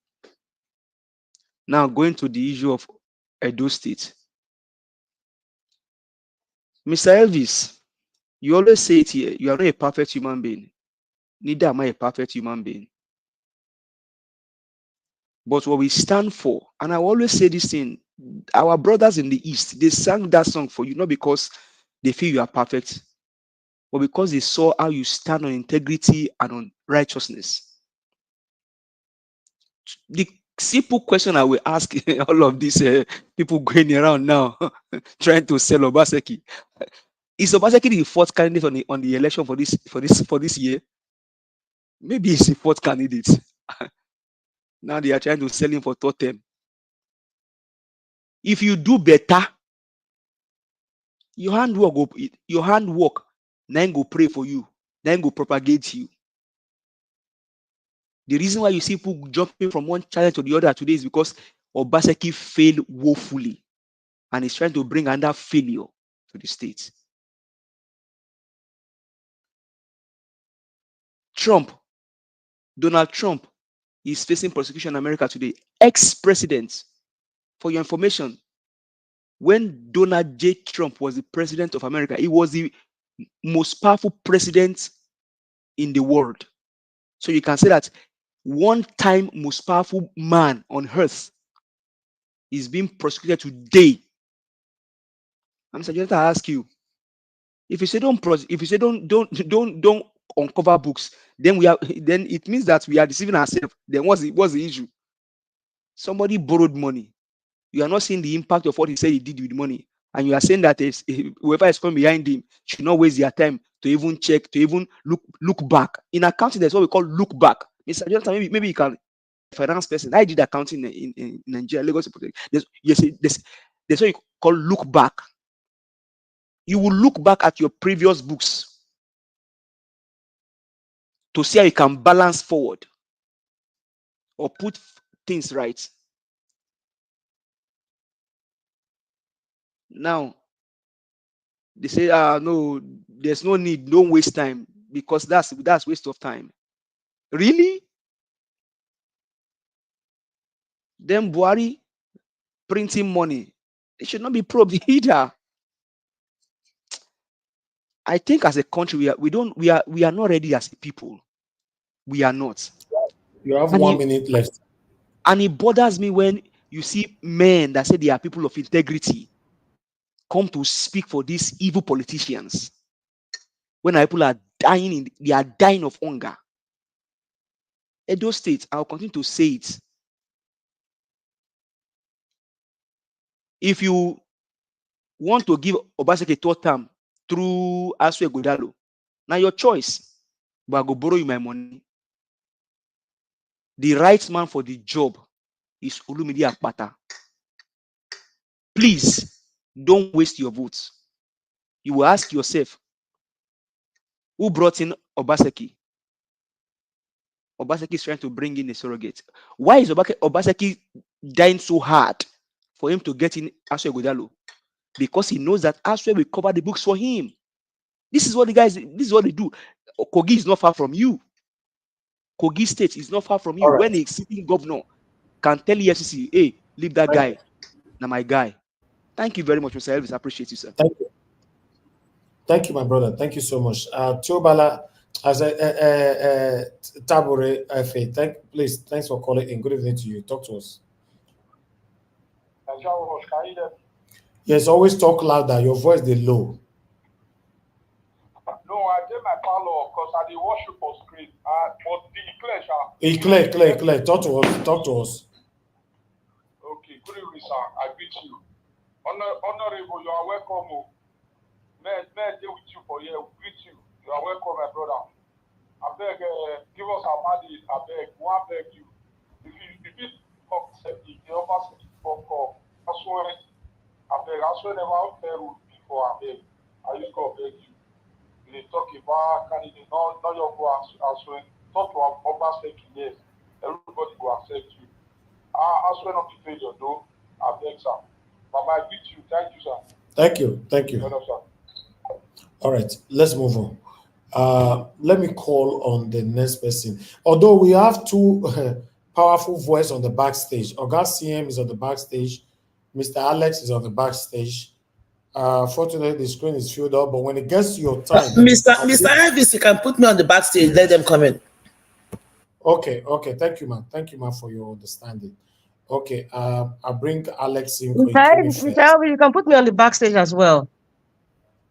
Now, going to the issue of Edo State. Mr. Elvis, you always say it here, you are not a perfect human being. Neither am I a perfect human being. But what we stand for, and I always say this thing, our brothers in the East, they sang that song for you, not because they feel you are perfect, but because they saw how you stand on integrity and on righteousness. The simple question I will ask all of these people going around now trying to sell Obaseki. Is Obaseki the fourth candidate on the election for this year? Maybe he's the fourth candidate. Now they are trying to sell him for third term. If you do better, your handwork, then go pray for you, then go propagate you. The reason why you see people jumping from one challenge to the other today is because Obaseki failed woefully, and he's trying to bring another failure to the state. Donald Trump is facing prosecution in America today. Ex-president, for your information, when Donald J. Trump was the president of America, he was the most powerful president in the world. So you can say that one time most powerful man on earth is being prosecuted today. I'm suggesting I ask you, if you say don't uncover books, then it means that we are deceiving ourselves. Then what's the issue? Somebody borrowed money. You are not seeing the impact of what he said he did with money, and you are saying that whoever is coming behind him should not waste their time to even check, to even look back. In accounting, there's what we call look back. Mr. Jonathan, maybe you can finance person. I did accounting in Nigeria, Lagos. There's what you call look back. You will look back at your previous books to see how you can balance forward or put things right. Now, they say, no, there's no need, don't waste time, because that's waste of time. Really? Then Buhari printing money, it should not be probed either. I think as a country, we are not ready as a people. We are not. You have 1 minute left. And it bothers me when you see men that say they are people of integrity come to speak for these evil politicians. When our people are dying, they are dying of hunger. Edo State, I'll continue to say it. If you want to give Obaseki a third term through Aswe Godalo, now your choice, but I go borrow you my money. The right man for the job is Olumide Akpata. Please don't waste your votes. You will ask yourself, who brought in Obaseki? Obaseki is trying to bring in a surrogate. Why is Obaseki dying so hard for him to get in Aswe Godalo? Because he knows that Aswe will cover the books for him. This is what they do. Kogi is not far from you. Kogi State is not far from you. Right. When a sitting governor can tell EFCC, hey, leave that guy. Now my guy. Thank you very much, Mr. Elvis. I appreciate you, sir. Thank you. Thank you, my brother. Thank you so much. Tiobala, as a Tabore FA, please, thanks for calling in. Good evening to you. Talk to us. Yes, always talk louder. Your voice is low. No, I did my follow because I did worship for screen. But the clear. Talk to us. Okay, good evening, sir. I greet you. Honorable, you are welcome. May I deal with you for here? Greet you. You are welcome, my brother. I beg, give us our money. I beg, one beg you. If you accept it, the offer for call. I swear never failed before. I beg. I just go beg you. they talk about candidate, not your go as well. Talk to Obaseki, yes. Everybody will accept you. As well not the failure though, I beg sir. Mama, I greet you. Thank you, sir. Thank you. Thank you. All right, let's move on. Let me call on the next person. Although we have two powerful voices on the backstage. Oga CM is on the backstage. Mr. Alex is on the backstage. Fortunately, the screen is filled up, but when it gets to your time, Mr. Elvis, you can put me on the backstage. Let them come in. Okay. Thank you, man. Thank you, man, for your understanding. Okay, I'll bring Alex in. Mr. Elvis, you can put me on the backstage as well.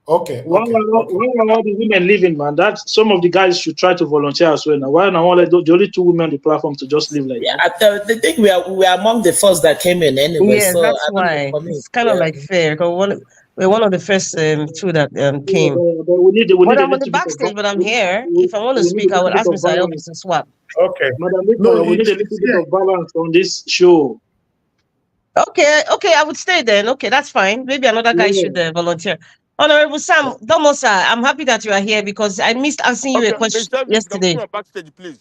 Okay. Why are all the women leaving, man? That some of the guys should try to volunteer as well. Now, why not only the only two women on the platform to just leave like that? Yeah, I think we are among the first that came in anyway. Yeah, so that's why it's kind of like fair because we're one of the first two that came. But we need I'm on the backstage, but I'm here. If I want to speak, I will ask Mr. Elvis to swap. Okay. Madam, we need a little bit of balance on this show. Okay, I would stay then. Okay, that's fine. Maybe another guy should volunteer. Honorable Sam Domosa, I'm happy that you are here because I missed asking you a question yesterday. Come backstage, please.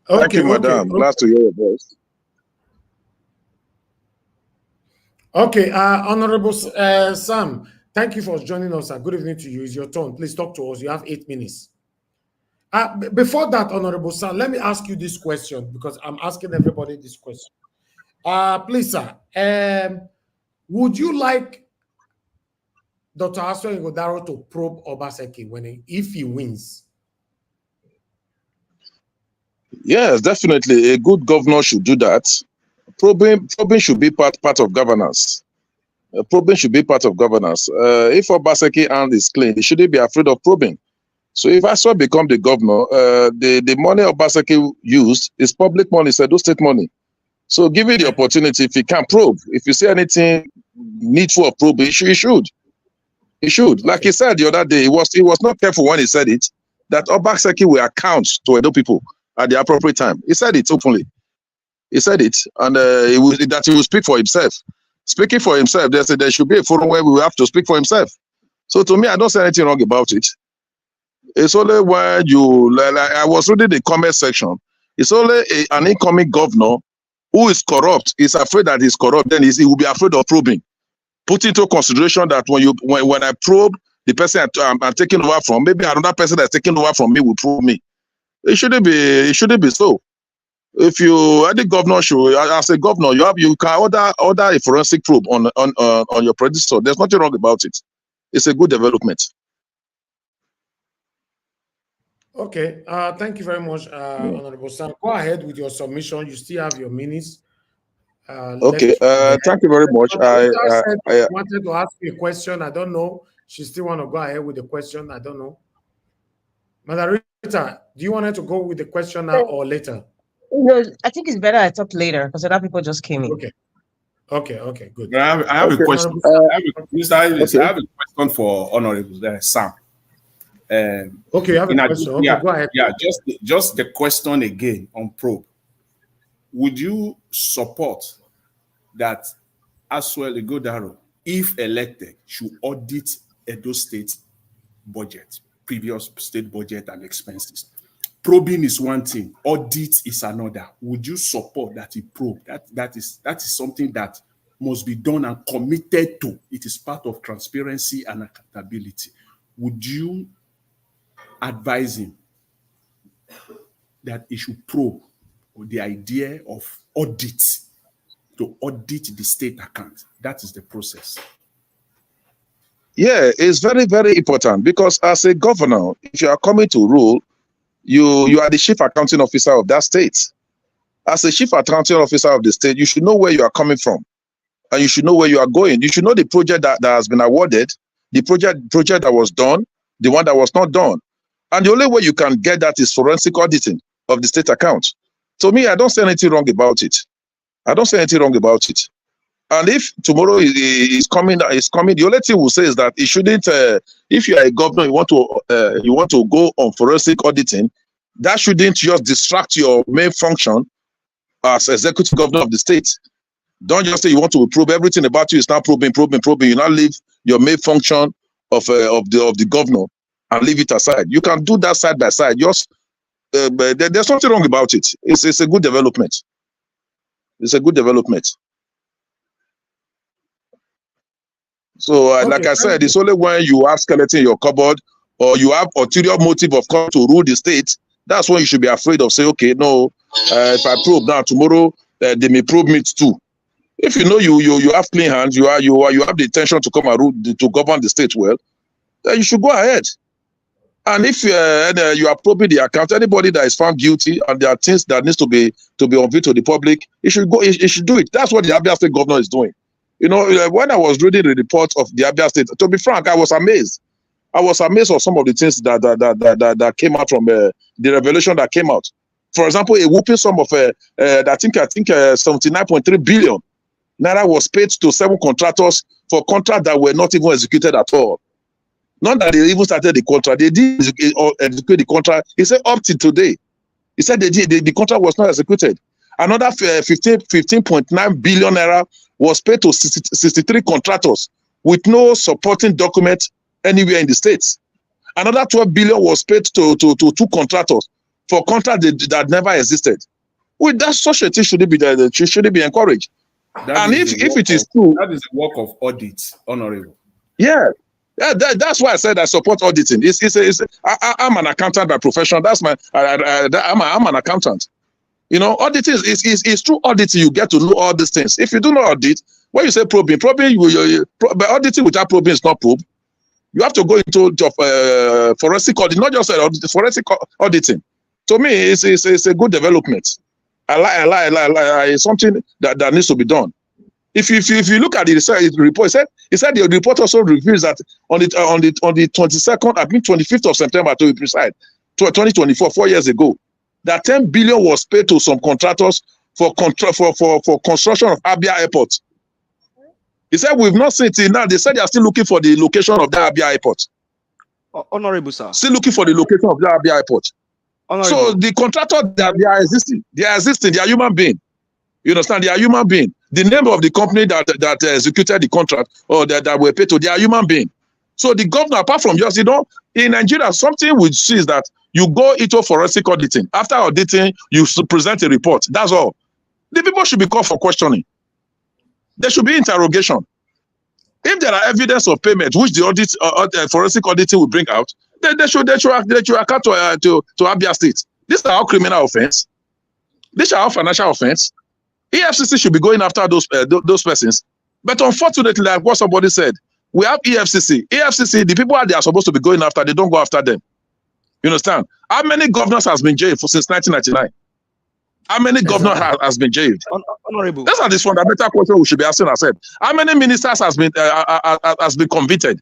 Thank you, madam. Nice to hear your voice. Okay, Honorable Sam, thank you for joining us. Good evening to you. It's your turn. Please talk to us. You have 8 minutes. Before that, Honorable Sam, let me ask you this question because I'm asking everybody this question. Please, sir, would you like Dr. Aswa Ngodaro to probe Obaseki if he wins? Yes, definitely. A good governor should do that. Probing should be part of governance. Probing should be part of governance. If Obaseki hand is clean, he shouldn't be afraid of probing. So if Aswa become the governor, the money Obaseki used is public money, it's Edo State money. So give it the opportunity. If he can probe, if you see anything needful of probing, he should. He should. Like he said the other day, he was not careful when he said it, that Obaseki will account to Edo people at the appropriate time. He said it openly. He said it, and he will speak for himself. Speaking for himself, there should be a forum where we will have to speak for himself. So to me, I don't say anything wrong about it. It's only when I was reading the comment section, it's only an incoming governor who is corrupt, is afraid that he's corrupt, then he will be afraid of probing. Put into consideration that when I probe the person I'm taking over from, maybe another person that's taking over from me will probe me. It shouldn't be so. If any governor should, as a governor, you can order a forensic probe on your predecessor. There's nothing wrong about it. It's a good development. Okay, thank you very much, Honorable Sam. Go ahead with your submission. You still have your minutes. Okay, thank you very much. I wanted to ask you a question. I don't know. She still want to go ahead with the question. I don't know. Madam Rita, do you want her to go with the question now or later? No, I think it's better I talk later because other people just came in. Okay, good. I have a question. Mr. Elvis, I have a question for Honorable Sam. Okay, you have a question. Okay, go ahead. Yeah, just the question again on probe. Would you support that Aswa Ngodaro, if elected, should audit Edo State budget, previous state budget and expenses? Probing is one thing, audit is another. Would you support that he probe? That is something that must be done and committed to. It is part of transparency and accountability. Would you advise him that he should probe the idea of audit, to audit the state account? That is the process. Yeah, it's very, very important because as a governor, if you are coming to rule, you are the chief accounting officer of that state. As a chief accounting officer of the state, you should know where you are coming from and you should know where you are going. You should know the project that has been awarded, the project that was done, the one that was not done. And the only way you can get that is forensic auditing of the state account. To me, I don't say anything wrong about it. And if tomorrow is coming, the only thing we'll say is that it shouldn't. If you are a governor, you want to go on forensic auditing, that shouldn't just distract your main function as executive governor of the state. Don't just say you want to probe everything about you. It's not probing. You now leave your main function of the governor and leave it aside. You can do that side by side. Just but there's nothing wrong about it. It's a good development. It's a good development. So, Okay, like I said, it's only when you have skeleton in your cupboard or you have ulterior motive of course to rule the state. That's when you should be afraid of saying, okay, no, if I probe now, tomorrow they may probe me too. If you know you have clean hands, you have the intention to come and rule to govern the state well, then you should go ahead. And if you are probing the account, anybody that is found guilty and there are things that needs to be unveiled to the public, it should go. It should do it. That's what the Abia State governor is doing. You know, when I was reading the report of the Abia State, to be frank, I was amazed. I was amazed of some of the things that came out from the revelation that came out. For example, a whooping sum of I think 79.3 billion naira was paid to 7 contractors for contracts that were not even executed at all. Not that they even started the contract. They did execute the contract. He said up to today. He said the contract was not executed. Another 15.9 billion naira was paid to 63 contractors with no supporting document anywhere in the states. Another 12 billion was paid to 2 contractors for contracts that never existed. With that, such a thing shouldn't be encouraged. And if it is true, that is the work of audit, Honorable. Yeah. Yeah, that's why I said I support auditing. I'm an accountant by profession. That's my. I'm an accountant. You know, auditing is through auditing you get to know all these things. If you do not audit, when you say probing, but auditing without probing is not probe. You have to go into forensic audit, not just forensic auditing. To me, it's a good development. It's something that needs to be done. If you look at the report, he said the report also reveals that on the 22nd, I think 25th of September to be precise, 2024, 4 years ago, that 10 billion was paid to some contractors for construction of Abia Airport. He said we've not seen it now. They said they are still looking for the location of the Abia Airport. Honorable sir. Still looking for the location of the Abia Airport. Honorable. So the contractors they are existing. They are human beings. You understand? They are human beings. The name of the company that executed the contract or that were paid to, they are human beings. So the governor, apart from just, in Nigeria, something we see is that you go into forensic auditing. After auditing, you present a report. That's all. The people should be called for questioning. There should be interrogation. If there are evidence of payment, which the forensic auditing will bring out, then they should account to Abia State. These are all criminal offense. These are all financial offense. EFCC should be going after those persons. But unfortunately, like what somebody said, we have EFCC. EFCC, the people they are supposed to be going after, they don't go after them. You understand? How many governors has been jailed since 1999? How many governors has been jailed? Honorable. That's not this fundamental question we should be asking ourselves. How many ministers has been convicted?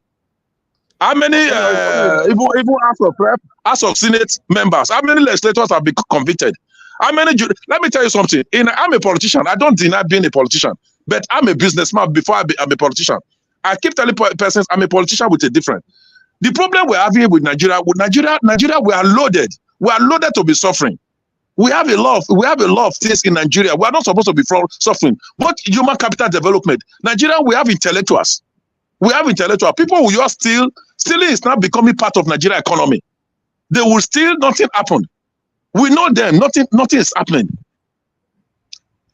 How many even House of Senate members? How many legislators have been convicted? How many? Let me tell you something. I'm a politician. I don't deny being a politician, but I'm a businessman before I'm a politician. I keep telling persons I'm a politician with a different. The problem we're having with Nigeria, we are loaded. We are loaded to be suffering. We have a lot of things in Nigeria. We are not supposed to be suffering. But human capital development. Nigeria, we have intellectuals. We have intellectual people who are stealing is now becoming part of Nigeria economy. They will steal, nothing happened. We know them, nothing is happening.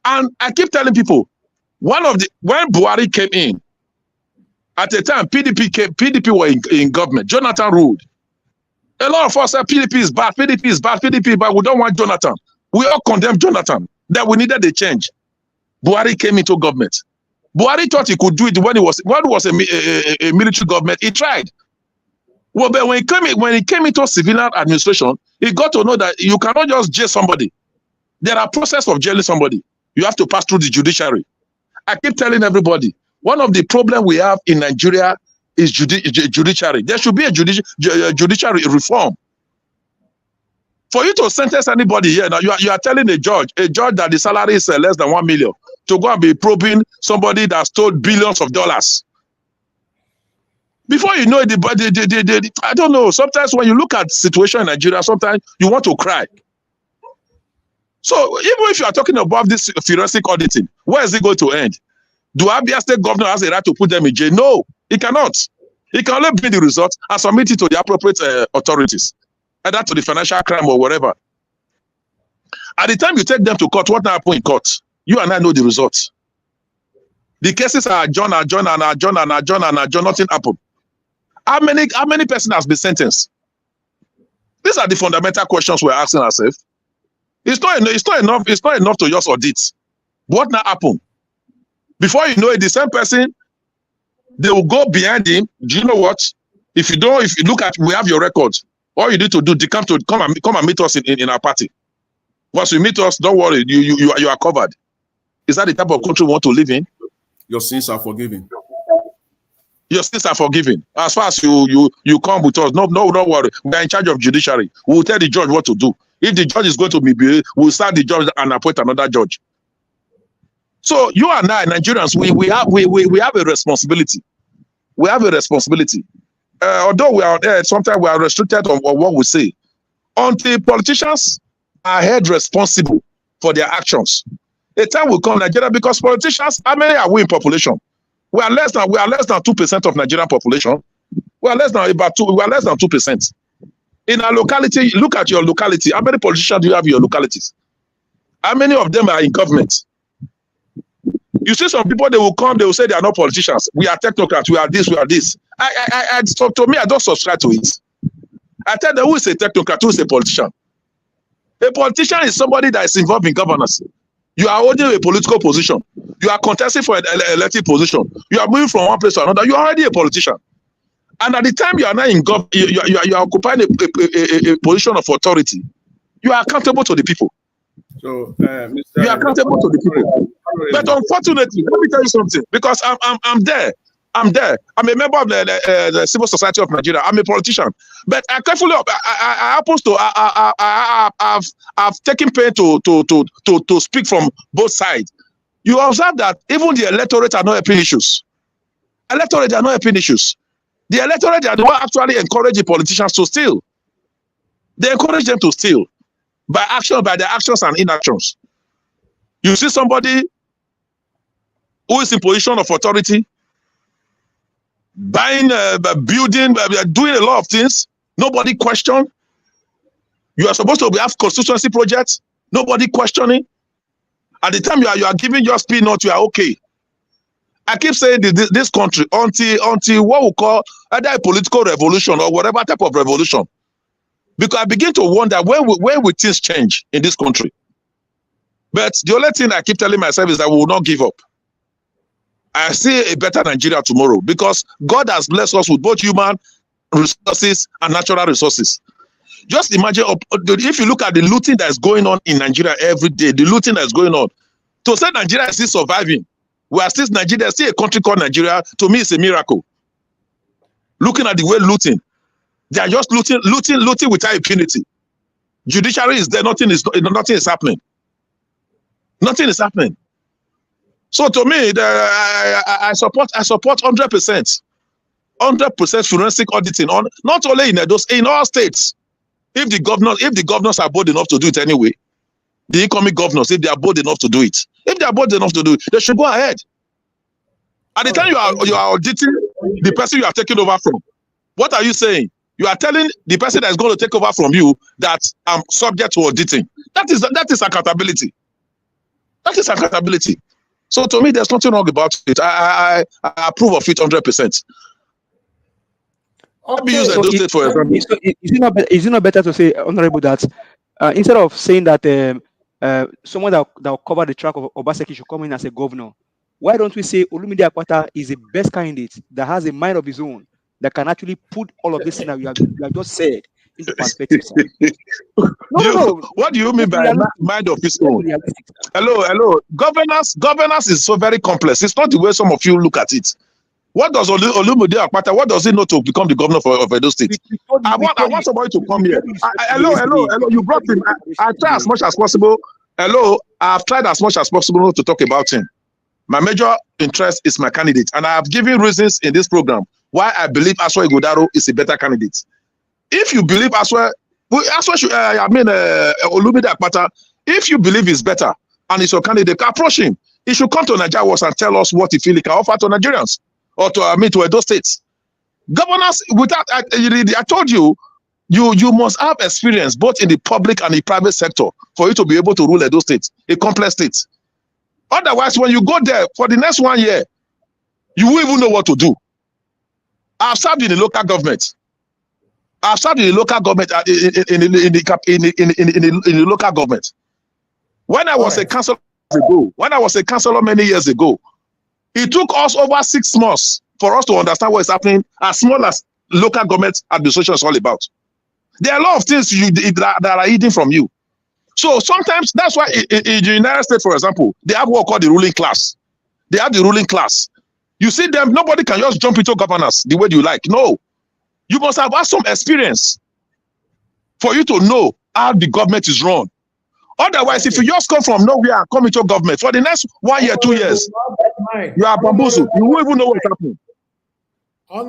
And I keep telling people, when Buhari came in, at the time PDP were in government, Jonathan ruled. A lot of us said PDP is bad, but we don't want Jonathan. We all condemn Jonathan, that we needed a change. Buhari came into government. Buhari thought he could do it when it was a military government. He tried. Well, but when he came into civilian administration, he got to know that you cannot just jail somebody. There are processes of jailing somebody. You have to pass through the judiciary. I keep telling everybody, one of the problems we have in Nigeria is judiciary. There should be a judiciary reform. For you to sentence anybody here, now you are telling a judge that the salary is less than 1 million to go and be probing somebody that stole billions of dollars. Before you know it, I don't know, sometimes when you look at the situation in Nigeria, sometimes you want to cry. So even if you are talking about this forensic auditing, where is it going to end? Do Abia State governor has a right to put them in jail? No, he cannot. He can only bring the results and submit it to the appropriate authorities, either to the financial crime or whatever. At the time you take them to court, what happened in court? You and I know the results. The cases are adjourned, nothing happened. How many persons has been sentenced? These are the fundamental questions we're asking ourselves. It's not enough to just audit. What now happened? Before you know it, the same person, they will go behind him. Do you know what? If you look at, we have your records. All you need to do, come and meet us in our party. Once you meet us, don't worry, you are covered. Is that the type of country we want to live in? Your sins are forgiven. Your sins are forgiven. As far as you come with us, no, don't worry. We are in charge of judiciary. We will tell the judge what to do. If the judge is going to be, we'll start the judge and appoint another judge. So you and I, Nigerians, we have a responsibility. We have a responsibility. Although we are sometimes we are restricted on what we say. Until politicians are held responsible for their actions, a time will come, Nigeria, because politicians, how many are we in population? We are less than 2% of Nigerian population. We are less than 2%. In our locality, look at your locality. How many politicians do you have in your localities? How many of them are in government? You see some people, they will come, they will say they are not politicians. We are technocrats, we are this, we are this. To me, I don't subscribe to it. I tell them, who is a technocrat, who is a politician? A politician is somebody that is involved in governance. You are holding a political position. You are contesting for an elected position. You are moving from one place to another. You are already a politician. And at the time you are not in government, you are occupying a position of authority. You are accountable to the people. So, you are accountable to the people. But unfortunately, let me tell you something. Because I'm there. I'm a member of the civil society of Nigeria. I'm a politician. But I carefully, I've taken pain to speak from both sides. You observe that even the electorate are not helping issues. Electorate are not helping issues. The electorate are the one actually encouraging politicians to steal. They encourage them to steal by their actions and inactions. You see somebody who is in position of authority, buying, building, doing a lot of things. Nobody question. You are supposed to have constituency projects. Nobody questioning. At the time you are giving your peanut, you are okay. I keep saying this country until what we call either a political revolution or whatever type of revolution. Because I begin to wonder when will things change in this country. But the only thing I keep telling myself is that we will not give up. I see a better Nigeria tomorrow because God has blessed us with both human resources and natural resources. Just imagine if you look at the looting that is going on in Nigeria every day, the looting that is going on. To say Nigeria is still surviving, we are still Nigeria, still a country called Nigeria, to me it's a miracle. Looking at the way looting, they are just looting without impunity. Judiciary is there, nothing is happening. Nothing is happening. So to me, I support 100%. 100% forensic auditing on not only in all states. If the governors are bold enough to do it anyway, the incoming governors, if they are bold enough to do it, they should go ahead. At the time you are auditing the person you are taking over from, what are you saying? You are telling the person that is going to take over from you that I'm subject to auditing. That is accountability. That is accountability. So to me, there's nothing wrong about it. I approve of it 100%. Okay. Is it not better to say, Honorable, that instead of saying that someone that will cover the track of Obaseki should come in as a governor, why don't we say Olumide Akpata is the best candidate that has a mind of his own that can actually put all of this thing that you have just said into perspective? No. What do you mean by mind of his own? Hello. Governance is so very complex. It's not the way some of you look at it. What does Olumide Akpata, what does he know to become the governor of Edo State? I want somebody to come here. Hello. You brought him. I try as much as possible. I've tried as much as possible to talk about him. My major interest is my candidate, and I have given reasons in this program why I believe Aswa Ighodaro is a better candidate. If you believe Olumide Akpata, if you believe he's better and he's your candidate, approach him. He should come to Nigeria and tell us what he feels he can offer to Nigerians or to Edo States. Governance, without, I told you, you must have experience both in the public and the private sector for you to be able to rule Edo State, a complex state. Otherwise, when you go there for the next 1 year, you won't even know what to do. I've served in the local government. I've served in the local government in the local government. When I was a councillor many years ago, it took us over 6 months for us to understand what is happening as small as local government administration is all about. There are a lot of things that are hidden from you. So sometimes that's why in the United States, for example, they have what called the ruling class. They have the ruling class. You see them, nobody can just jump into governance the way you like. No. You must have had some experience for you to know how the government is run. Otherwise, if you just come from nowhere and come into government for the next 1 year, 2 years, you are bamboozled. You won't even know what's happening.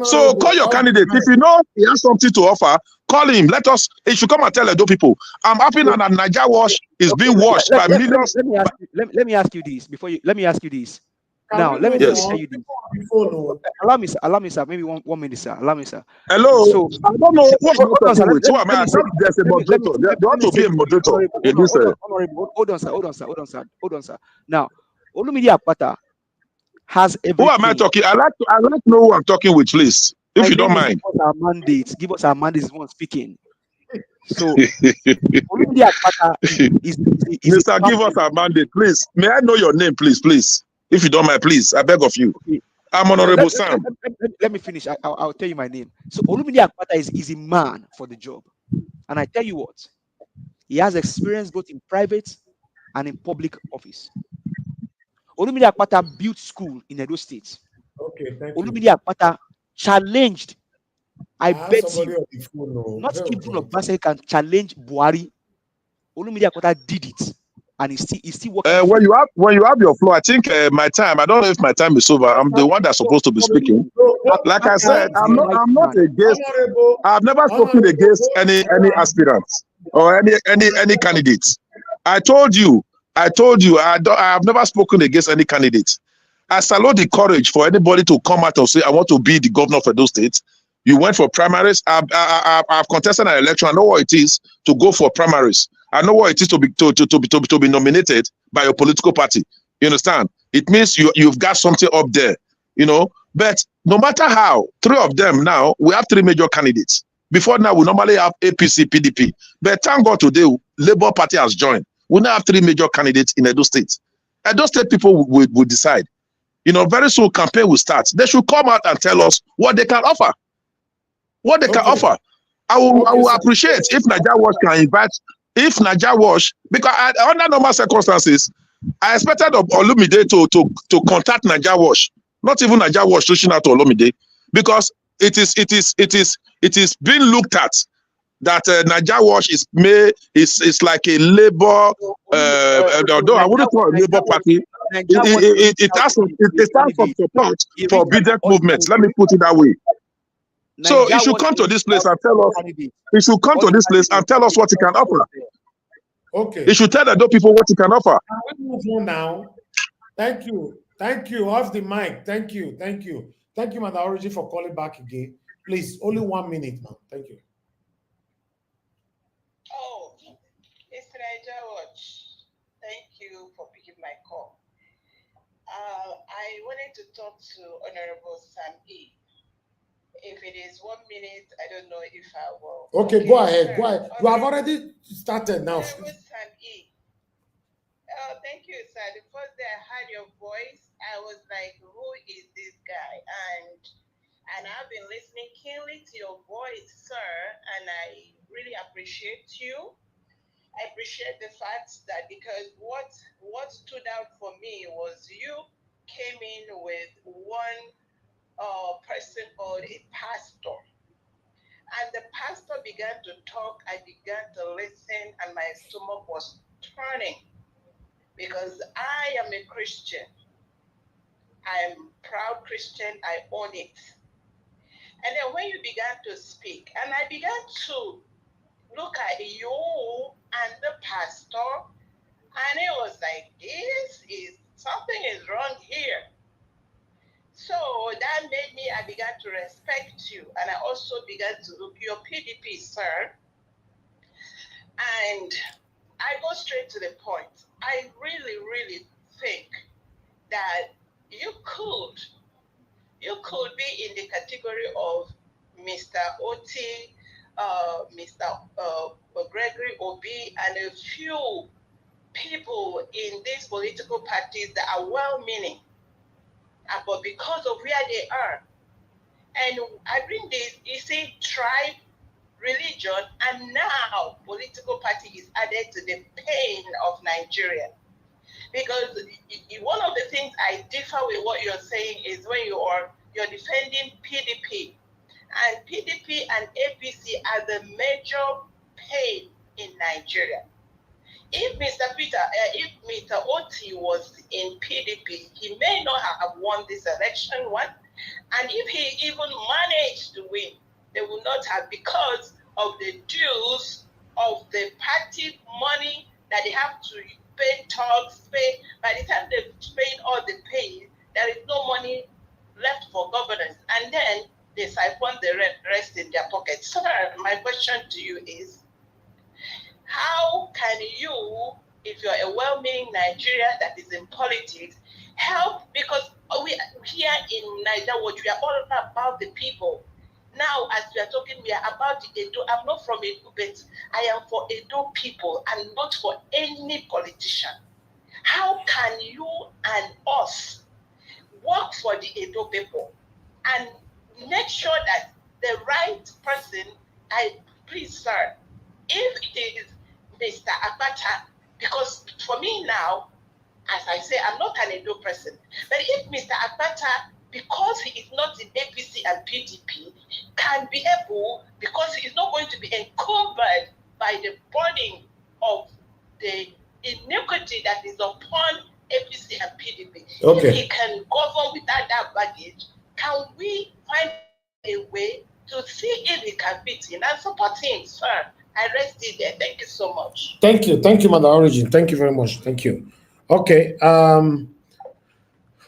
So call your candidate. If you know he has something to offer, call him. He should come and tell Edo people, I'm happy that Niger Wash is being washed by millions. Let me ask you this before you. Let me ask you this. Now, let me tell you this. Allow me, sir. Maybe one minute, sir. Allow me, sir. Hello. So I don't know what I'm talking with. Who am I? There's a moderator. There ought to be a moderator in this. Hold on, sir. Now, Olumide Akpata has everything. Who am I talking? I like to know who I'm talking with, please, if you don't mind. Give us our mandate. Give us our mandate. Is one speaking. So, Olumide Akpata is Mr. Give us our mandate, please. May I know your name, please? If you don't mind, please. I beg of you. Okay. I'm Honorable Sam. Let me finish. I'll tell you my name. So, Olumide Akpata is a man for the job. And I tell you what, he has experience both in private and in public office. Olumide Akpata built school in Edo State. Okay, thank you. Olumide Akpata challenged. I bet you, not even Obaseki can challenge Buhari. Olumide Akpata did it, and he's still working. When you have your floor, I think my time. I don't know if my time is over. I'm the one that's supposed to be speaking. Like I said, I'm not against. I've never spoken against any aspirants or any candidates. I told you. I have never spoken against any candidate. I salute the courage for anybody to come out and say, I want to be the governor of Edo State. You went for primaries. I've contested an election. I know what it is to go for primaries. I know what it is to be nominated by your political party. You understand? It means you've got something up there, you know. But no matter how, 3 of them now, we have 3 major candidates. Before now, we normally have APC, PDP. But thank God today, Labour Party has joined. We now have 3 major candidates in Edo State. Edo State people will decide. You know, very soon campaign will start. They should come out and tell us what they can offer. What they can offer. I will appreciate if Niger Wash can invite, if Niger Wash, because under normal circumstances, I expected Olumide to contact Niger Wash, not even Niger Wash reaching out to Olumide, because it is being looked at that Niger Wash is like a labor, although I wouldn't call it a labor party. It stands for support for obedient movements. Let me put it that way. So he should come to this place and tell us. He should come to this place and tell us what he can offer. Okay. He should tell the people what he can offer. Can we move on now? Thank you. Off the mic. Thank you, Madam Origi, for calling back again. Please, only 1 minute now. Thank you. Oh, it's Niger Watch. Thank you for picking my call. I wanted to talk to Honorable Sam E. If it is 1 minute, I don't know if I will. Okay, go ahead. You have already started now. Honorable Sam E. Thank you, sir. The first day I heard your voice, I was like, who is this guy? And I've been listening keenly to your voice, sir, and I really appreciate you. I appreciate the fact that because what stood out for me was you came in with one person called a pastor. And the pastor began to talk, I began to listen, and my stomach was turning because I am a Christian. I am a proud Christian, I own it. And then when you began to speak, and I began to look at you and the pastor, and it was like, something is wrong here. So that made me, I began to respect you. And I also began to look your PDP, sir. And I go straight to the point. I really, really think that you could be in the category of Mr. Oti, Mr. Gregory Obi, and a few people in these political parties that are well-meaning, but because of where they are, and I bring this, you see, tribe, religion, and now political party is added to the pain of Nigeria. Because one of the things I differ with what you're saying is when you're defending PDP, and PDP and APC are the major pain in Nigeria. If if Mr. Oti was in PDP, he may not have won this election one, and if he even managed to win, they would not have, because of the dues of the party money that they have to pay tax, pay. By the time they've paid all the pay, there is no money left for governance, and then they siphon the rest in their pockets. Sir, my question to you is, how can you, if you're a well-meaning Nigerian that is in politics, help? Because we here in Nigeria, what we are all about the people. Now, as we are talking, we are about the Edo. I'm not from Edo, but I am for Edo people and not for any politician. How can you and us work for the Edo people and make sure that the right person, please, sir, if it is Mr. Akpata, because for me now, as I say, I'm not an Edo person, but if Mr. Akpata, because he is not in APC and PDP, can be able, because he is not going to be encumbered by the burden of the iniquity that is upon APC and PDP. Okay. If he can govern without that baggage, can we find a way to see if he can fit in and support him, sir? I rest it there. Thank you so much. Thank you, Madam Origin. Thank you very much. Thank you. Okay.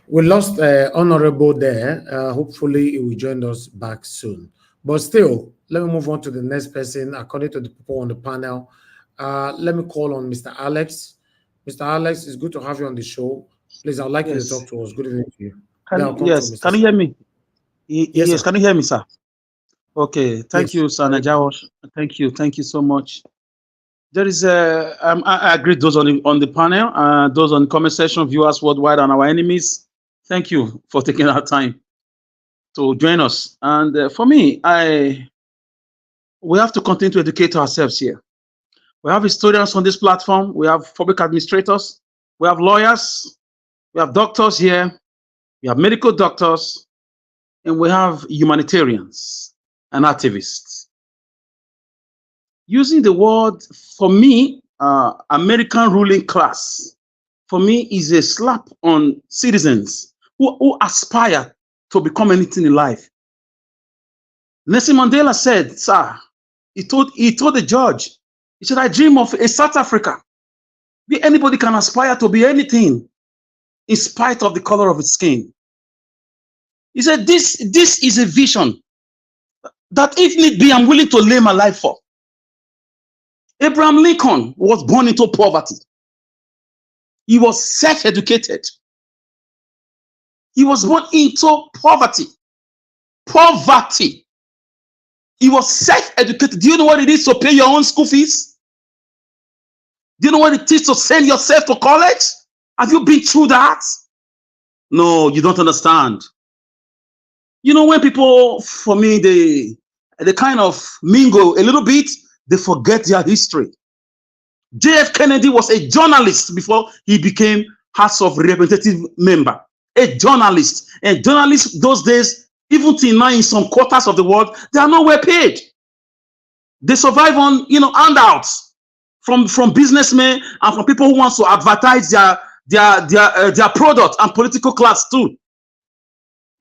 We lost Honorable there. Hopefully, he will join us back soon. But still, let me move on to the next person. According to the people on the panel, let me call on Mr. Alex. Mr. Alex, it's good to have you on the show. Please, I'd like you to talk to us. Good evening to you. Yes, can you hear me? Yes, can you hear me, sir? Okay, thank you, sir Najawash. Thank you so much. There is I agree, those on the panel, those on the comment section, viewers worldwide, and our enemies. Thank you for taking our time to join us. And for me, we have to continue to educate ourselves here. We have historians on this platform. We have public administrators. We have lawyers. We have doctors here. We have medical doctors. And we have humanitarians and activists. Using the word, for me, American ruling class, for me, is a slap on citizens who aspire to become anything in life. Nelson Mandela said, sir, he told the judge, he said, I dream of a South Africa where anybody can aspire to be anything in spite of the color of its skin. He said, this is a vision that if need be, I'm willing to lay my life for. Abraham Lincoln was born into poverty. He was self-educated. He was born into poverty. Poverty. He was self-educated. Do you know what it is to pay your own school fees? Do you know what it is to send yourself to college? Have you been through that? No, you don't understand. You know, when people, for me, they kind of mingle a little bit, they forget their history. J.F. Kennedy was a journalist before he became House of Representative member. A journalist. And journalists those days, even till now in some quarters of the world, they are not well paid. They survive on, handouts from businessmen and from people who want to advertise their product and political class too.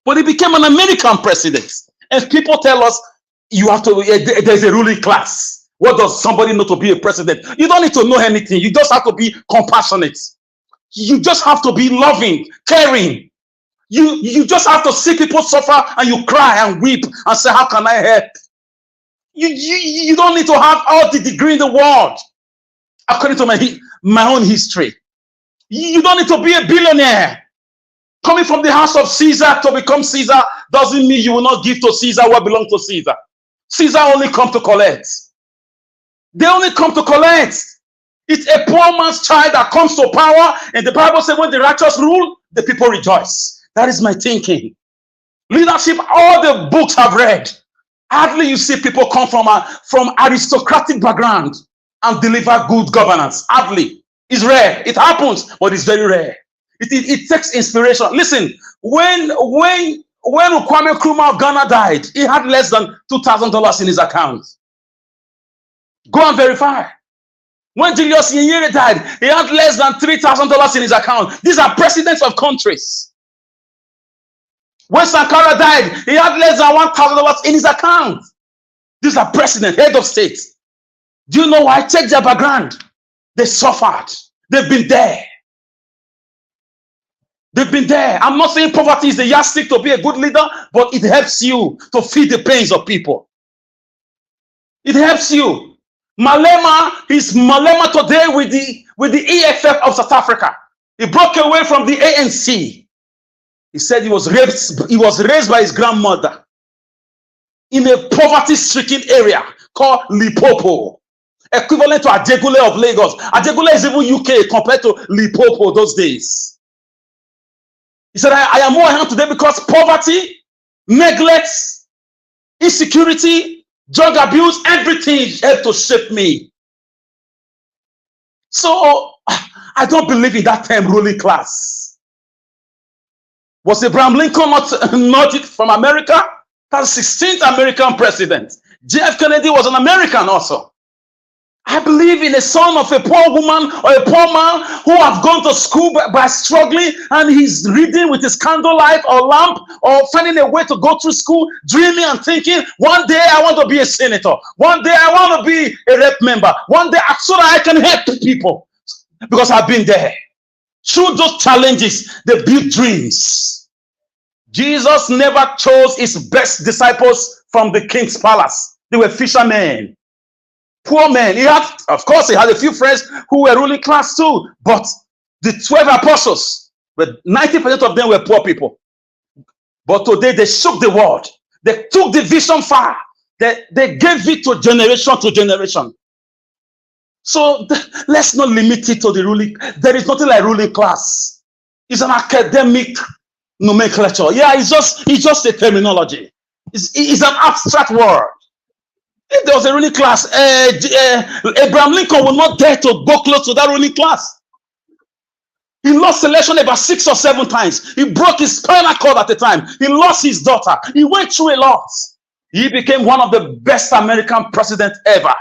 But he became an American president. And people tell us, there's a ruling class. What does somebody know to be a president? You don't need to know anything. You just have to be compassionate. You just have to be loving, caring. You just have to see people suffer and you cry and weep and say, how can I help? You don't need to have all the degree in the world. According to my own history, you don't need to be a billionaire. Coming from the house of Caesar to become Caesar doesn't mean you will not give to Caesar what belongs to Caesar. Caesar only come to collect. They only come to collect. It's a poor man's child that comes to power, and the Bible says when the righteous rule, the people rejoice. That is my thinking. Leadership, all the books I've read, hardly you see people come from aristocratic background and deliver good governance. Hardly. It's rare. It happens, but it's very rare. It takes inspiration. Listen, when Kwame Nkrumah of Ghana died, he had less than $2,000 in his account. Go and verify. When Julius Nyerere died, he had less than $3,000 in his account. These are presidents of countries. When Sankara died, he had less than $1,000 in his account. These are presidents, head of state. Do you know why? Check their background. They suffered. They've been there. They've been there. I'm not saying poverty is the yardstick to be a good leader, but it helps you to feel the pains of people. It helps you. Malema is Malema today with the EFF of South Africa. He broke away from the ANC. He said he was raised by his grandmother in a poverty-stricken area called Limpopo, equivalent to Ajegule of Lagos. Ajegule is even UK compared to Limpopo those days. He said, I am who I am today because poverty, neglect, insecurity, drug abuse, everything helped to shape me. So I don't believe in that term ruling class. Was Abraham Lincoln not from America? That's the 16th American president. JF Kennedy was an American also. I believe in a son of a poor woman or a poor man who have gone to school by struggling, and he's reading with his candlelight or lamp or finding a way to go through school, dreaming and thinking, one day I want to be a senator. One day I want to be a rep member. One day so that I can help people because I've been there. Through those challenges, they build dreams. Jesus never chose his best disciples from the king's palace. They were fishermen. Poor men. Of course, he had a few friends who were ruling class too, but the 12 apostles, but 90% of them were poor people. But today they shook the world. They took the vision far. They gave it to generation. So let's not limit it to the ruling. There is nothing like ruling class. It's an academic nomenclature. Yeah, it's just a terminology. It's an abstract word. If there was a ruling class, Abraham Lincoln would not dare to go close to that ruling class. He lost election about 6 or 7 times. He broke his spinal cord at the time. He lost his daughter. He went through a lot. He became one of the best American presidents ever.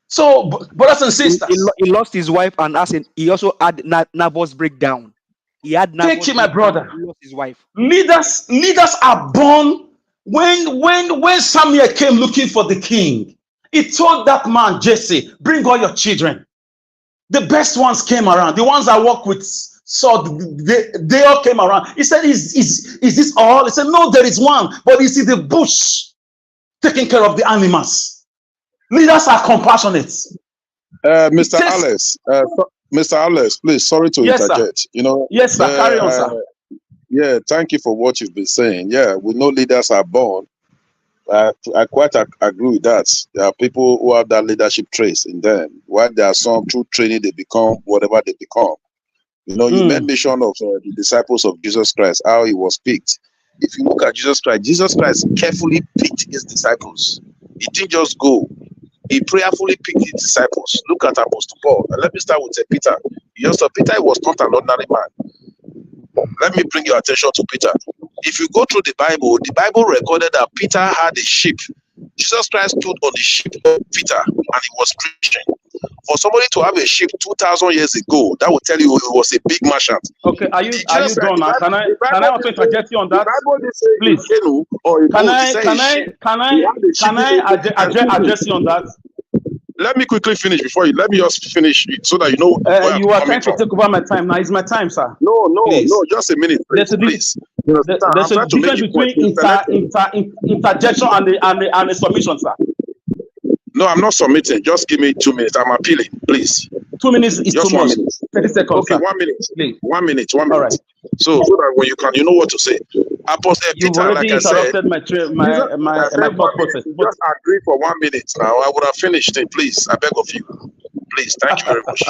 So, brothers and sisters, he lost his wife, and he also had nervous breakdown. He had nervous thank you, my brother. He lost his wife. Leaders are born. When Samuel came looking for the king, he told that man Jesse, "Bring all your children." The best ones came around. The ones I work with saw they all came around. He said, "Is this all?" He said, "No, there is one, but it's in the bush, taking care of the animals." Leaders are compassionate. Mr. Alex, please, sorry to interject. Sir. Yes, sir. Carry on, sir. Yeah, thank you for what you've been saying. Yeah, we know leaders are born. I quite agree with that. There are people who have that leadership trace in them. While there are some through training, they become whatever they become. You made mention of the disciples of Jesus Christ, how he was picked. If you look at Jesus Christ carefully picked his disciples. He didn't just go. He prayerfully picked his disciples. Look at Apostle Paul. And let me start with Peter. Peter was not an ordinary man. Let me bring your attention to Peter. If you go through the Bible recorded that Peter had a sheep. Jesus Christ stood on the sheep of Peter and he was preaching. For somebody to have a sheep 2,000 years ago, that will tell you it was a big merchant. Okay, are you done now? Can I also interject you on that? Please. Can I address you on that? let me quickly finish before you. Let me just finish it so that you know where You I'm are trying coming to from. take over my time. Now it's my time, sir. No, Please. just a minute, please. You know, I'm There's a trying to make difference a point. between interjection and a submission, sir. No, I'm not submitting. Just give me 2 minutes. I'm appealing, please. 2 minutes is Just too 1 much. minute. 30 seconds. Okay, Sir. 1 minute. Please. 1 minute. 1 minute. All right. So that when you know what to say. Apostle You've Peter, already like I said, interrupted my thought process. you just agreed for 1 minute now. I would have finished it, please. I beg of you. Please, thank you very much.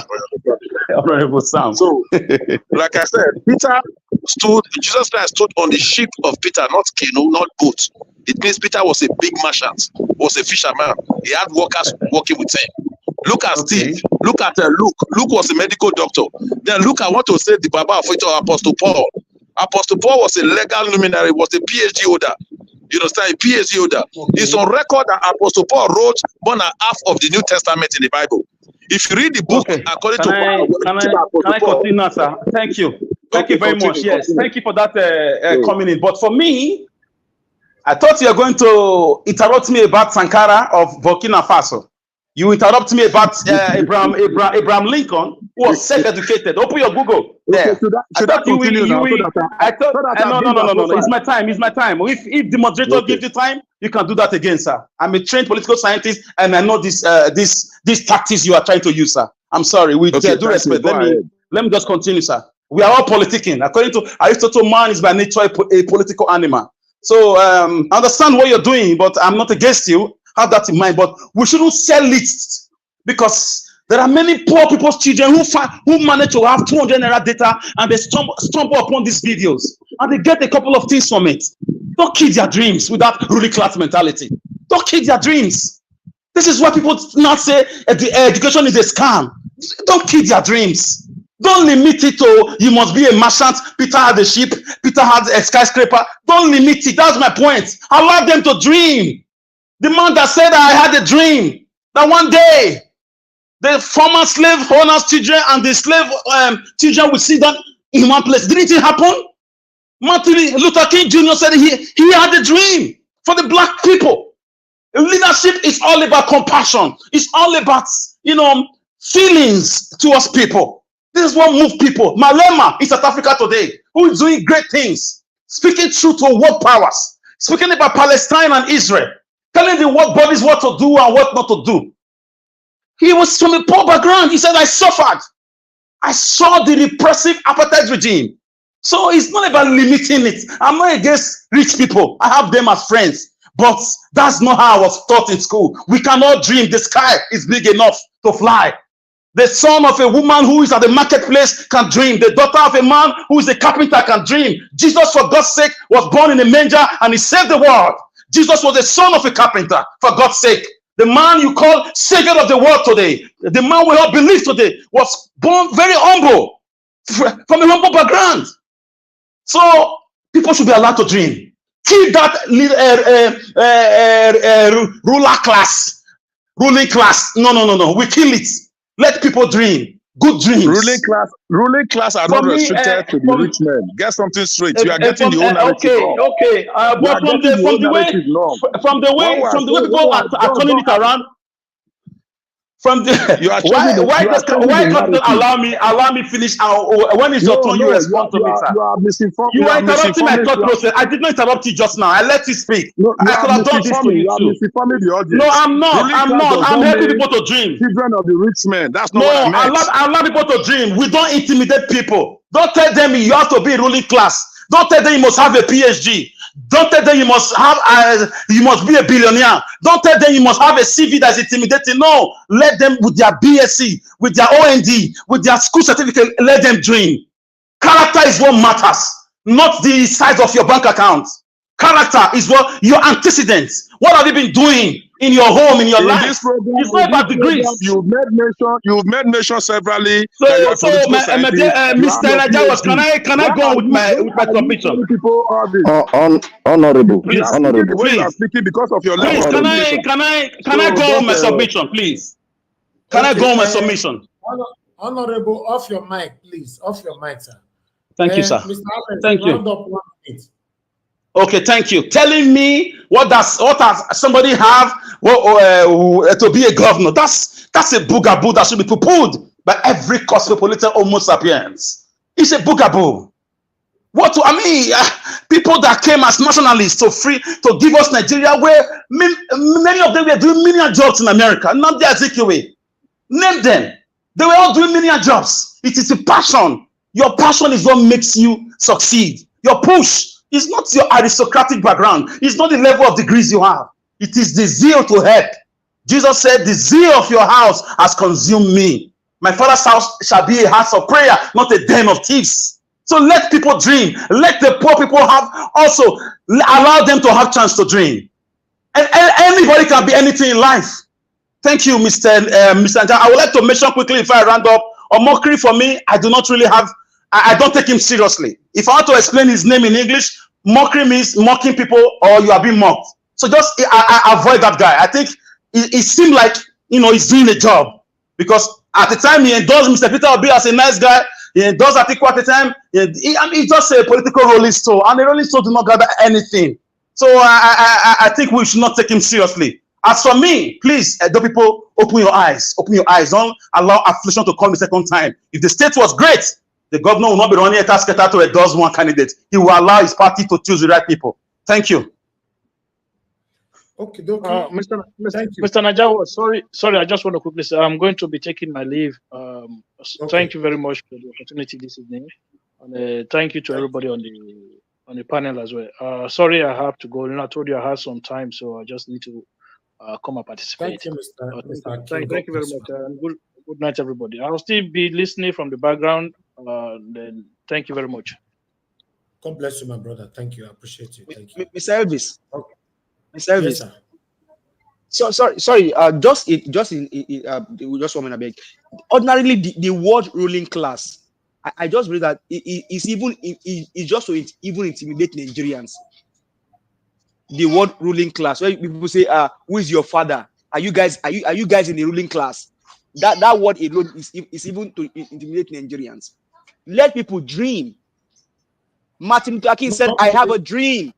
Honorable Sam. So, like I said, Jesus Christ stood on the ship of Peter, not canoe, not boat. It means Peter was a big merchant, was a fisherman. He had workers working with him. Look at Steve. Look at Luke. Luke was a medical doctor. Then look, I want to say the Baba of Apostle Paul. Apostle Paul was a legal luminary, was a PhD holder. You understand? A PhD holder. Okay. It's on record that Apostle Paul wrote more than half of the New Testament in the Bible. If you read the book according to Can I continue, sir? Thank you. Thank you very much. Yes, thank you for that coming in. But for me, I thought you were going to interrupt me about Sankara of Burkina Faso. You interrupt me about Abraham Lincoln, who was self-educated. Open your Google there. No. It's my time. It's my time. If the moderator gives you time, you can do that again, sir. I'm a trained political scientist, and I know this tactics you are trying to use, sir. I'm sorry. With due respect, let me just continue, sir. We are all politicking. According to Aristotle, man is by nature a political animal. So I understand what you're doing, but I'm not against you. Have that in mind, but we shouldn't sell it because there are many poor people's children who manage to have 200 naira data and they stumble upon these videos and they get a couple of things from it. Don't kill their dreams with that ruling class mentality. Don't kill their dreams. This is why people now say the education is a scam. Don't kill their dreams. Don't limit it to you must be a merchant. Peter had a ship. Peter had a skyscraper. Don't limit it. That's my point. Allow them to dream. The man that said I had a dream that one day the former slave owners' children and the slave children will sit down in one place. Didn't it happen? Martin Luther King Jr. said he had a dream for the black people. Leadership is all about compassion. It's all about feelings towards people. This is what moves people. Malema in South Africa today, who is doing great things, speaking truth to world powers, speaking about Palestine and Israel, telling the world bodies what to do and what not to do. He was from a poor background. He said, I suffered. I saw the repressive apartheid regime. So it's not about limiting it. I'm not against rich people. I have them as friends. But that's not how I was taught in school. We cannot dream. The sky is big enough to fly. The son of a woman who is at the marketplace can dream. The daughter of a man who is a carpenter can dream. Jesus, for God's sake, was born in a manger and he saved the world. Jesus was the son of a carpenter, for God's sake. The man you call savior of the world today, the man we all believe today, was born very humble, from a humble background. So people should be allowed to dream. Kill that ruling class. No. We kill it. Let people dream. Good dreams. Ruling class are not restricted to the rich men. Get something straight. You are getting the whole narrative wrong. Okay. But from the way people are turning it around, from the why can't you allow me finish? When is your turn? You respond to me, sir. You are misinformed. You are interrupting my thought process. I did not interrupt you just now. I let you speak. No, I could have done this to you too. No, I'm not. I'm helping people to dream. Children of the rich men. That's not what I meant. Allow people to dream. We don't intimidate people. Don't tell them you have to be ruling class. Don't tell them you must have a PhD. Don't tell them you must be a billionaire. Don't tell them you must have a CV that's intimidating. No, let them with their BSc, with their OND, with their school certificate, let them dream. Character is what matters, not the size of your bank account. Character is what your antecedents. What have you been doing in your home, in your life? This program, it's not about degrees. You've made mention severally. So Mr. Najawas, can I go with my submission? Honorable, please. honorable. When you are speaking because of your please, can I go on my submission, please? Can I go on my submission? Honorable, off your mic, please. Off your mic, sir. Thank you, sir. Mr. Alex, thank you. Round up 1 minute. Okay, thank you. Telling me what does somebody have to be a governor? That's a boogaboo that should be poo-pooed by every cosmopolitan Homo sapiens. It's a boogaboo. People that came as nationalists to give us Nigeria, where many of them were doing menial jobs in America, not the Azikiwe. Name them. They were all doing menial jobs. It is a passion. Your passion is what makes you succeed. Your push is not your aristocratic background. It's not the level of degrees you have. It is the zeal to help. Jesus said, the zeal of your house has consumed me. My father's house shall be a house of prayer, not a den of thieves. So let people dream. Let the poor people also allow them to have chance to dream. And anybody can be anything in life. Thank you, Mr. Nja. I would like to mention quickly if I round up, or mockery for me, I do not really have, I don't take him seriously. If I want to explain his name in English, mockery means mocking people or you are being mocked. So just I avoid that guy. I think it seemed like, he's doing a job, because at the time he endorsed Mr. Peter Obi as a nice guy. He endorsed Atiku at the time. He's just a political rolling stone, and the rolling stone do not gather anything. So I think we should not take him seriously. As for me, please, Edo people, open your eyes. Open your eyes. Don't allow affliction to come the second time. If the state was great, the governor will not be running a task to endorse one candidate. He will allow his party to choose the right people. Thank you. Okay, Mr. Najawa, sorry, I just want to quickly say I'm going to be taking my leave. Thank you very much for the opportunity this evening, and thank you to everybody on the panel as well. Sorry, I have to go. I told you I had some time, so I just need to come and participate. Thank you, Mr. Thank you very much, and good night, everybody. I'll still be listening from the background. Then thank you very much. God bless you, my brother. Thank you. I appreciate you. Thank you. Mr. Elvis. Okay. Mr. Elvis. Yes, sir. So sorry. Just 1 minute, I beg. Ordinarily, the word ruling class, I just read that it's just to even intimidate Nigerians. The word ruling class, where people say, "Who is your father? Are you guys in the ruling class?" That word alone is even to intimidate Nigerians. Let people dream. Martin Luther King said, "I have a dream."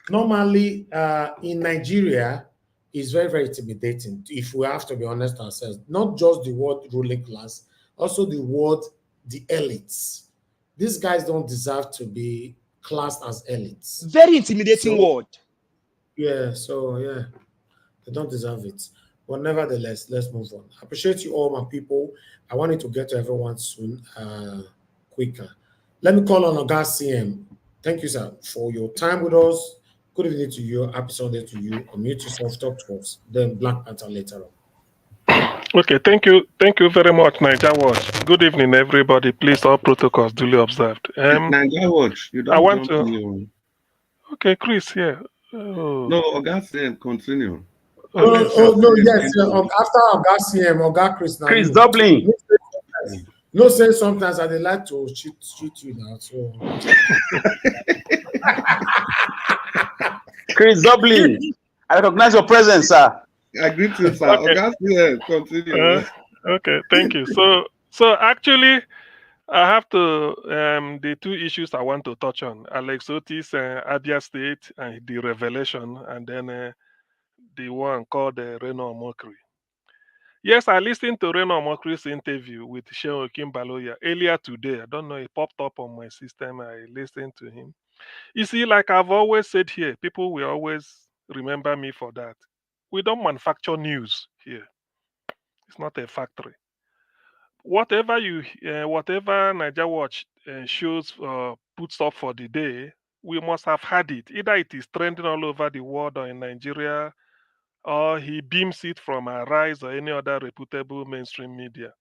Normally, in Nigeria, it's very, very intimidating, if we have to be honest ourselves. Not just the word ruling class, also the word the elites. These guys don't deserve to be classed as elites. Very intimidating word. Yeah, they don't deserve it. But nevertheless, let's move on. I appreciate you all, my people. I wanted to get to everyone soon, quicker. Let me call on Oga CM. Thank you, sir, for your time with us. Good evening to you. Happy Sunday to you. Unmute yourself, talk to us. Then Black Panther later on. Okay, thank you very much, Niger Watch. Good evening, everybody. Please, all protocols duly observed. Niger Watch, you don't jump me. Okay, Chris, yeah. No, Oga, continue. Yes. After Oga CM, Oga Chris. Chris Dublin. No, say sometimes I like to cheat you now. So. Chris Dublin, I recognize your presence, sir. I greet you, sir. Okay, continue. Okay, thank you. So actually, I have to the two issues I want to touch on: Alex Otis, Abia State, and the revelation, and then the one called Reno mockery. Yes, I listened to Reno Mokri's interview with Shehu Kimbaloya earlier today. I don't know, it popped up on my system. I listened to him. You see, like I've always said here, people will always remember me for that. We don't manufacture news here. It's not a factory. Whatever Niger Watch shows puts up for the day, we must have had it. Either it is trending all over the world or in Nigeria, or he beams it from Arise or any other reputable mainstream media.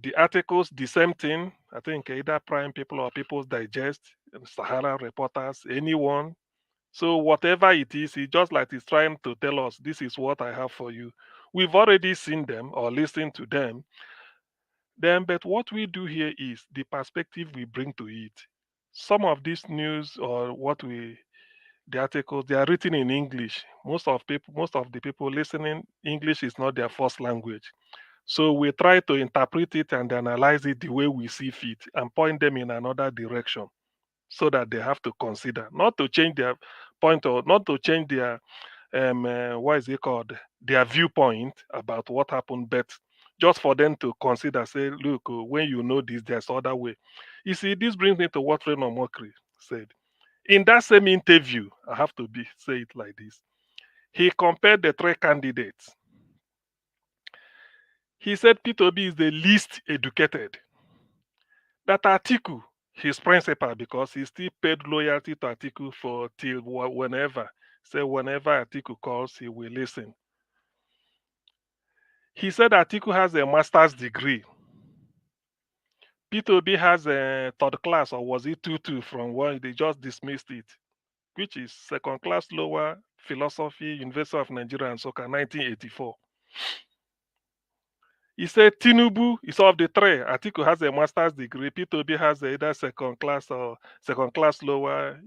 The articles, the same thing. I think either Prime People or People's Digest, Sahara Reporters, anyone. So whatever it is, he just like he's trying to tell us, this is what I have for you. We've already seen them or listened to them. But what we do here is the perspective we bring to it. Some of this news or the articles, they are written in English. Most of the people listening, English is not their first language. So we try to interpret it and analyze it the way we see fit and point them in another direction. so that they have to consider, not to change their point or not to change their what is it called, their viewpoint about what happened, but just for them to consider, say, look, when you know this, there's other way. You see, this brings me to what Reno Mokri said in that same interview. I have to say it like this. He compared the three candidates. He said Peter Obi is the least educated. That Atiku, his principal, because he still paid loyalty to Atiku for till whenever. Say whenever Atiku calls, he will listen. He said Atiku has a master's degree. Peter Obi has a third class, or was it 2-2 from one? They just dismissed it, which is second class lower philosophy, University of Nigeria and Soka, 1984. He said Tinubu is of the three. Atiku has a master's degree. Peter Obi has either second class or second class lower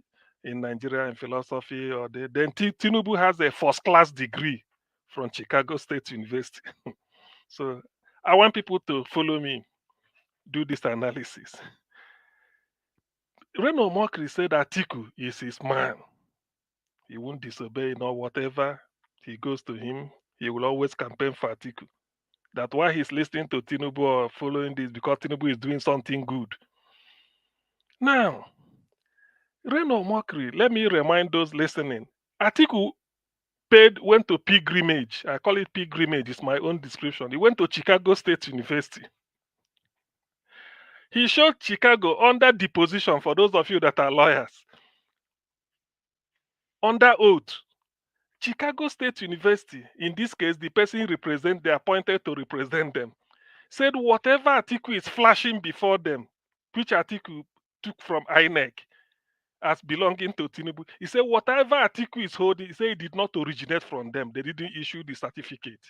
in Nigeria in philosophy, or then Tinubu has a first class degree from Chicago State University. So I want people to follow me, do this analysis. Reno Mokri said Atiku is his man. He won't disobey, whatever he goes to him, he will always campaign for Atiku. That why he's listening to Tinubu or following this, because Tinubu is doing something good. Now, Reno Mokri, let me remind those listening. Atiku went to pilgrimage. I call it pilgrimage, it's my own description. He went to Chicago State University. He showed Chicago under deposition, for those of you that are lawyers, under oath. Chicago State University, in this case, the person they appointed to represent them, said whatever Atiku is flashing before them, which Atiku took from INEC as belonging to Tinubu, he said whatever Atiku is holding, he said it did not originate from them. They didn't issue the certificate.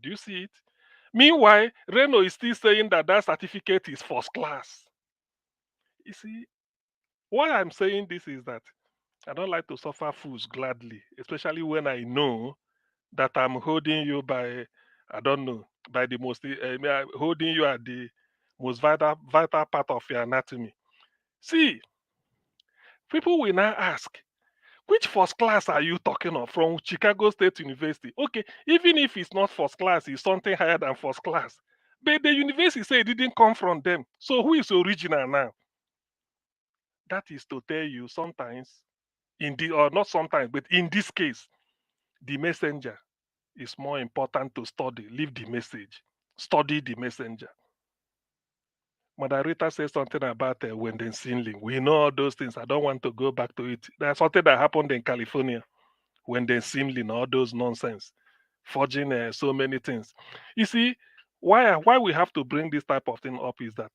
Do you see it? Meanwhile, Reno is still saying that that certificate is first class. You see, why I'm saying this is that I don't like to suffer fools gladly, especially when I know that I'm holding you by, I don't know, by the most, holding you at the most vital part of your anatomy. See, people will now ask, which first class are you talking of from Chicago State University? Okay, even if it's not first class, it's something higher than first class. But the university say it didn't come from them. So who is original now? That is to tell you sometimes, or not sometimes, but in this case, the messenger is more important to study. Leave the message. Study the messenger. Moderator says something about when they're sinling. We know all those things. I don't want to go back to it. There's something that happened in California when they're sinling, all those nonsense, forging so many things. You see, why we have to bring this type of thing up is that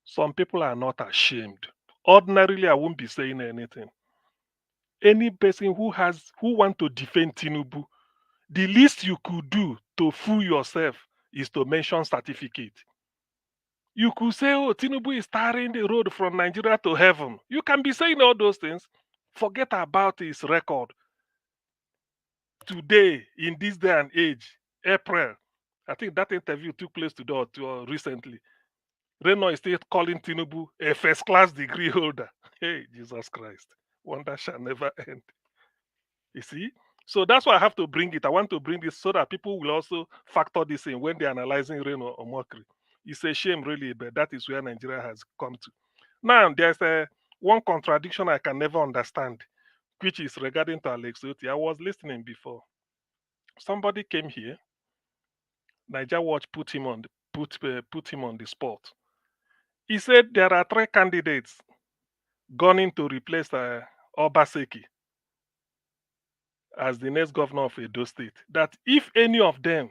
some people are not ashamed. Ordinarily, I won't be saying anything. Any person who want to defend Tinubu, the least you could do to fool yourself is to mention certificate. You could say, oh, Tinubu is tarring the road from Nigeria to heaven. You can be saying all those things. Forget about his record. Today, in this day and age, April, I think that interview took place today or recently. Reno is still calling Tinubu a first-class degree holder. Hey, Jesus Christ. Wonder shall never end. You see? So that's why I have to bring it. I want to bring this so that people will also factor this in when they're analyzing Reno or Mokri. It's a shame, really, but that is where Nigeria has come to. Now, there's one contradiction I can never understand, which is regarding to Alex Otti. I was listening before. Somebody came here. Niger Watch put him on the spot. He said there are 3 candidates gunning to replace Obaseki as the next governor of Edo State. That if any of them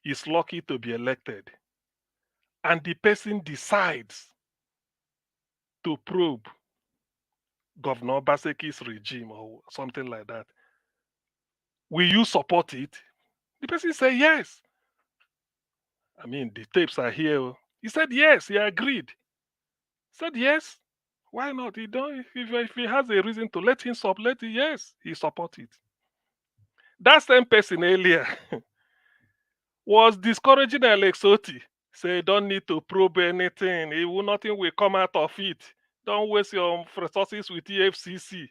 is lucky to be elected, and the person decides to probe Governor Obaseki's regime or something like that, will you support it? The person said yes. I mean, the tapes are here. He said yes, he agreed. He said yes. Why not? If he has a reason to let him support it, yes, he support it. That same person earlier was discouraging Alex Otti. Say don't need to probe anything. Nothing will come out of it. Don't waste your resources with EFCC.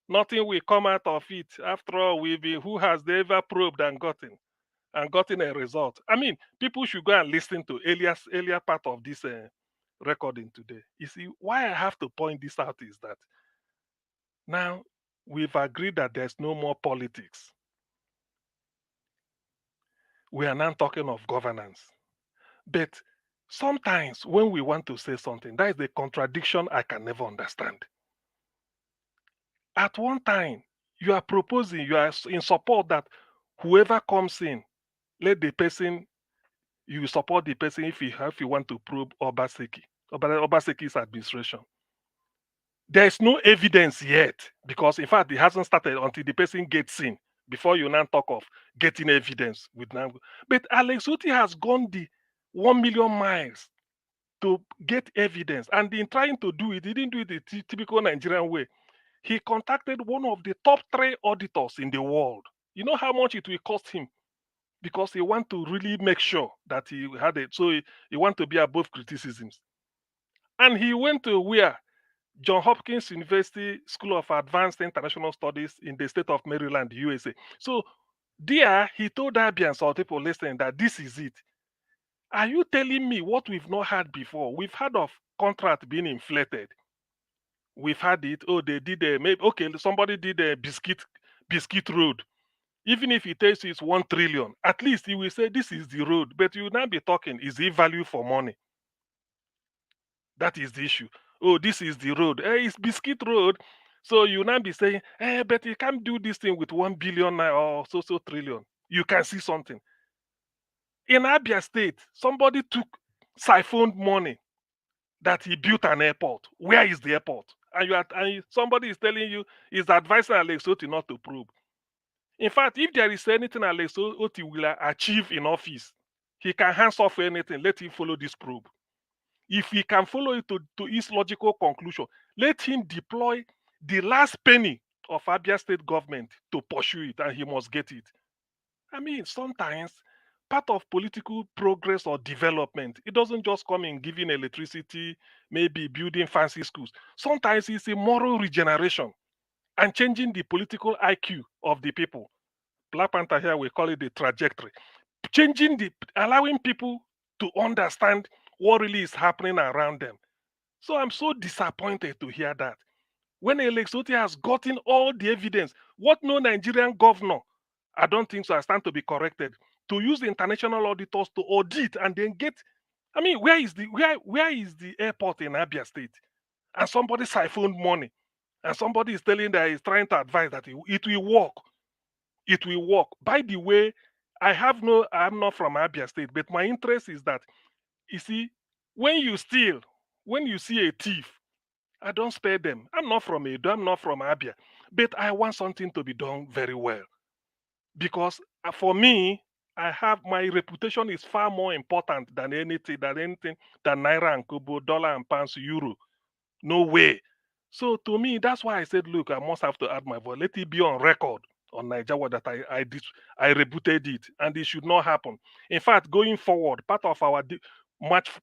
Nothing will come out of it. After all, who has they ever probed and gotten a result? I mean, people should go and listen to earlier part of this recording today. You see, why I have to point this out is that now we've agreed that there's no more politics. We are now talking of governance. But sometimes when we want to say something, that is the contradiction I can never understand. At one time, you are proposing, you are in support that whoever comes in, let the person, you support the person if you want to probe Obaseki's administration. There is no evidence yet, because in fact, it hasn't started until the person gets in, before you now talk of getting evidence with now. But Alex Otti has gone the 1 million miles to get evidence, and in trying to do it, he didn't do it the typical Nigerian way. He contacted one of the top 3 auditors in the world. You know how much it will cost him? Because he want to really make sure that he had it. So he want to be above criticisms. And he went to where? Johns Hopkins University School of Advanced International Studies in the state of Maryland, USA. So there, he told Abians or people listening that this is it. Are you telling me what we've not had before? We've heard of contract being inflated. We've had it. Oh, they did somebody did a biscuit road. Even if he tells you it's 1 trillion, at least he will say this is the road. But you will now be talking, is it value for money? That is the issue. Oh, this is the road. It's biscuit road. So you now be saying, but you can't do this thing with 1 billion or so trillion. You can see something. In Abia State, somebody siphoned money that he built an airport. Where is the airport? And somebody is telling you, is advising Alex Otti not to probe. In fact, if there is anything Alex Otti will achieve in office, he can hands off anything. Let him follow this probe. If he can follow it to its logical conclusion, let him deploy the last penny of Abia State government to pursue it, and he must get it. I mean, sometimes part of political progress or development, it doesn't just come in giving electricity, maybe building fancy schools. Sometimes it's a moral regeneration and changing the political IQ of the people. Black Panther here, we call it the trajectory. Allowing people to understand what really is happening around them. So I'm so disappointed to hear that. When Alex Otti has gotten all the evidence, what no Nigerian governor, I don't think so, I stand to be corrected, to use the international auditors to audit and then get, I mean, where is the airport in Abia State? And somebody siphoned money. And somebody is telling that he's trying to advise that it will work. It will work. By the way, I'm not from Abia State, but my interest is that, you see, when you see a thief, I don't spare them. I'm not from Edo, I'm not from Abia, but I want something to be done very well. Because for me, my reputation is far more important than anything, than Naira and Kobo, dollar and pounds, euro. No way. So to me, that's why I said, look, I must have to add my voice. Let it be on record on Nigeria that I rebooted it, and it should not happen. In fact, going forward, part of our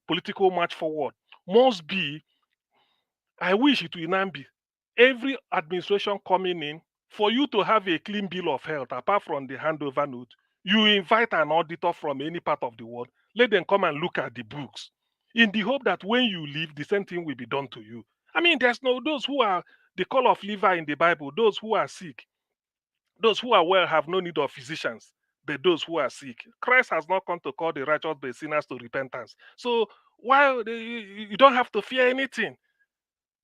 political march forward must be, I wish it will not be, every administration coming in, for you to have a clean bill of health, apart from the handover note, you invite an auditor from any part of the world, let them come and look at the books, in the hope that when you leave, the same thing will be done to you. I mean, those who are the call of Levi in the Bible, those who are sick, those who are well have no need of physicians, but those who are sick. Christ has not come to call the righteous but sinners to repentance. So while you don't have to fear anything,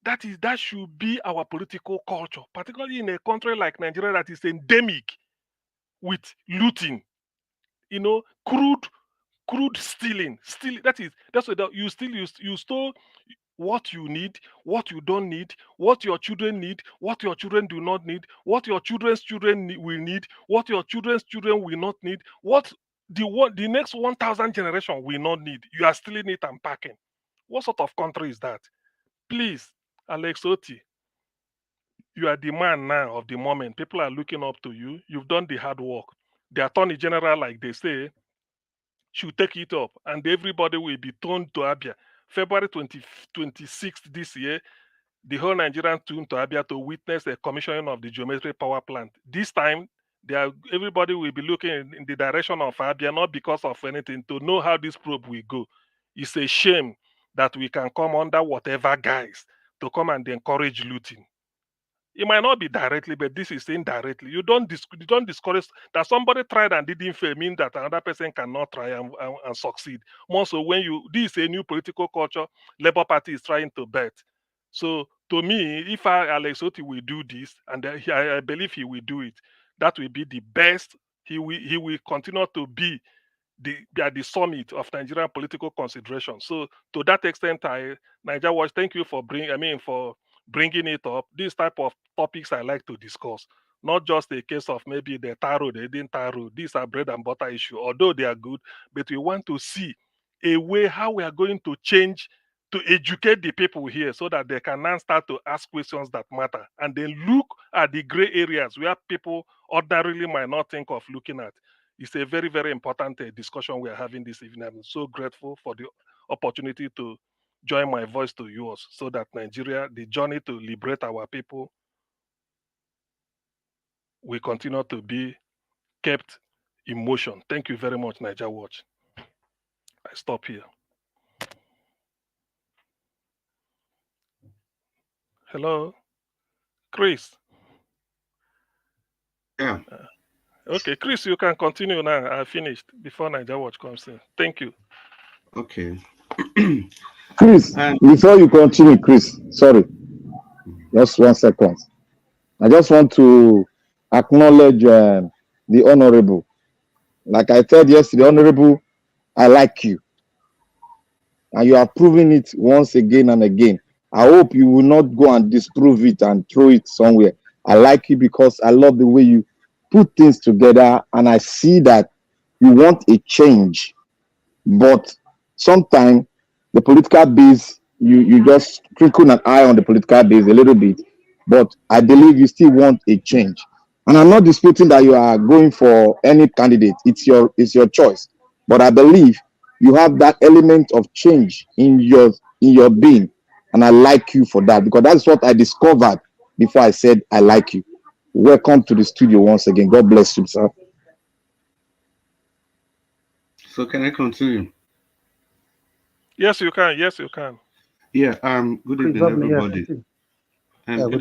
that should be our political culture, particularly in a country like Nigeria that is endemic with looting, crude stealing. That's what you stole what you need, what you don't need, what your children need, what your children do not need, what your children's children will need, what your children's children will not need, what the next 1,000 generation will not need. You are stealing it and packing. What sort of country is that? Please, Alex Otti, you are the man now of the moment. People are looking up to you. You've done the hard work. The Attorney General, like they say, should take it up, and everybody will be turned to Abia. February 26th this year, the whole Nigerian team to Abia to witness the commissioning of the geometric power plant. This time, everybody will be looking in the direction of Abia, not because of anything, to know how this probe will go. It's a shame that we can come under whatever guise to come and encourage looting. It might not be directly, but this is indirectly. You don't discourage that somebody tried and didn't fail, mean that another person cannot try and succeed. More so when this is a new political culture, Labour Party is trying to bet. So to me, if Alex Otti will do this, and I believe he will do it, that will be the best. He will continue to be the summit of Nigerian political consideration. So to that extent, Niger Watch, thank you for bringing it up. This type of topics I like to discuss, not just a case of maybe they didn't taro. These are bread and butter issue, although they are good, but we want to see a way how we are going to change to educate the people here so that they can now start to ask questions that matter and then look at the gray areas where people ordinarily might not think of looking at. It's a very, very important discussion we are having this evening. I'm so grateful for the opportunity to join my voice to yours so that Nigeria, the journey to liberate our people, will continue to be kept in motion. Thank you very much, Niger Watch. I stop here. Hello, Chris. Yeah. Okay, Chris, you can continue now. I finished before Niger Watch comes in. Thank you. Okay. Chris, before you continue, Chris, sorry, just 1 second. I just want to acknowledge the Honorable. Like I said yesterday, Honorable, I like you. And you are proving it once again and again. I hope you will not go and disprove it and throw it somewhere. I like you because I love the way you put things together, and I see that you want a change. But sometimes the political base, you just crinkle an eye on the political base a little bit. But I believe you still want a change. And I'm not disputing that you are going for any candidate. It's your choice. But I believe you have that element of change in your being. And I like you for that, because that's what I discovered before I said I like you. Welcome to the studio once again. God bless you, sir. So can I continue? Yes, you can. Yes, you can. Yeah. Good evening, everybody. Good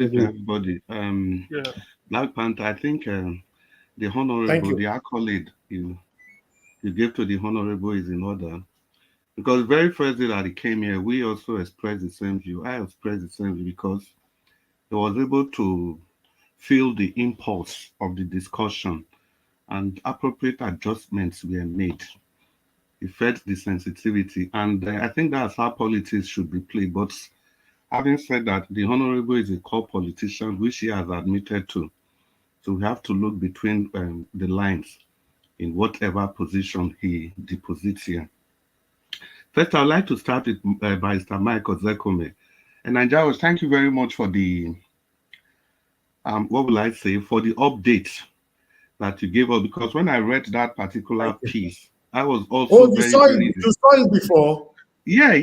evening, everybody. Yeah. Black Panther. I think the honorable, the accolade you gave to the honorable is in order, because the very first day that he came here, we also expressed the same view. I expressed the same view because he was able to feel the impulse of the discussion and appropriate adjustments were made. He felt the sensitivity, and I think that's how politics should be played. But having said that, the honorable is a core politician, which he has admitted to. So we have to look between the lines in whatever position he deposits here. First, I'd like to start with Mr. Michael Zekome. And Nigeria, thank you very much for the, what will I say, for the update that you gave us, because when I read that particular piece, I was also you saw it before? Yeah.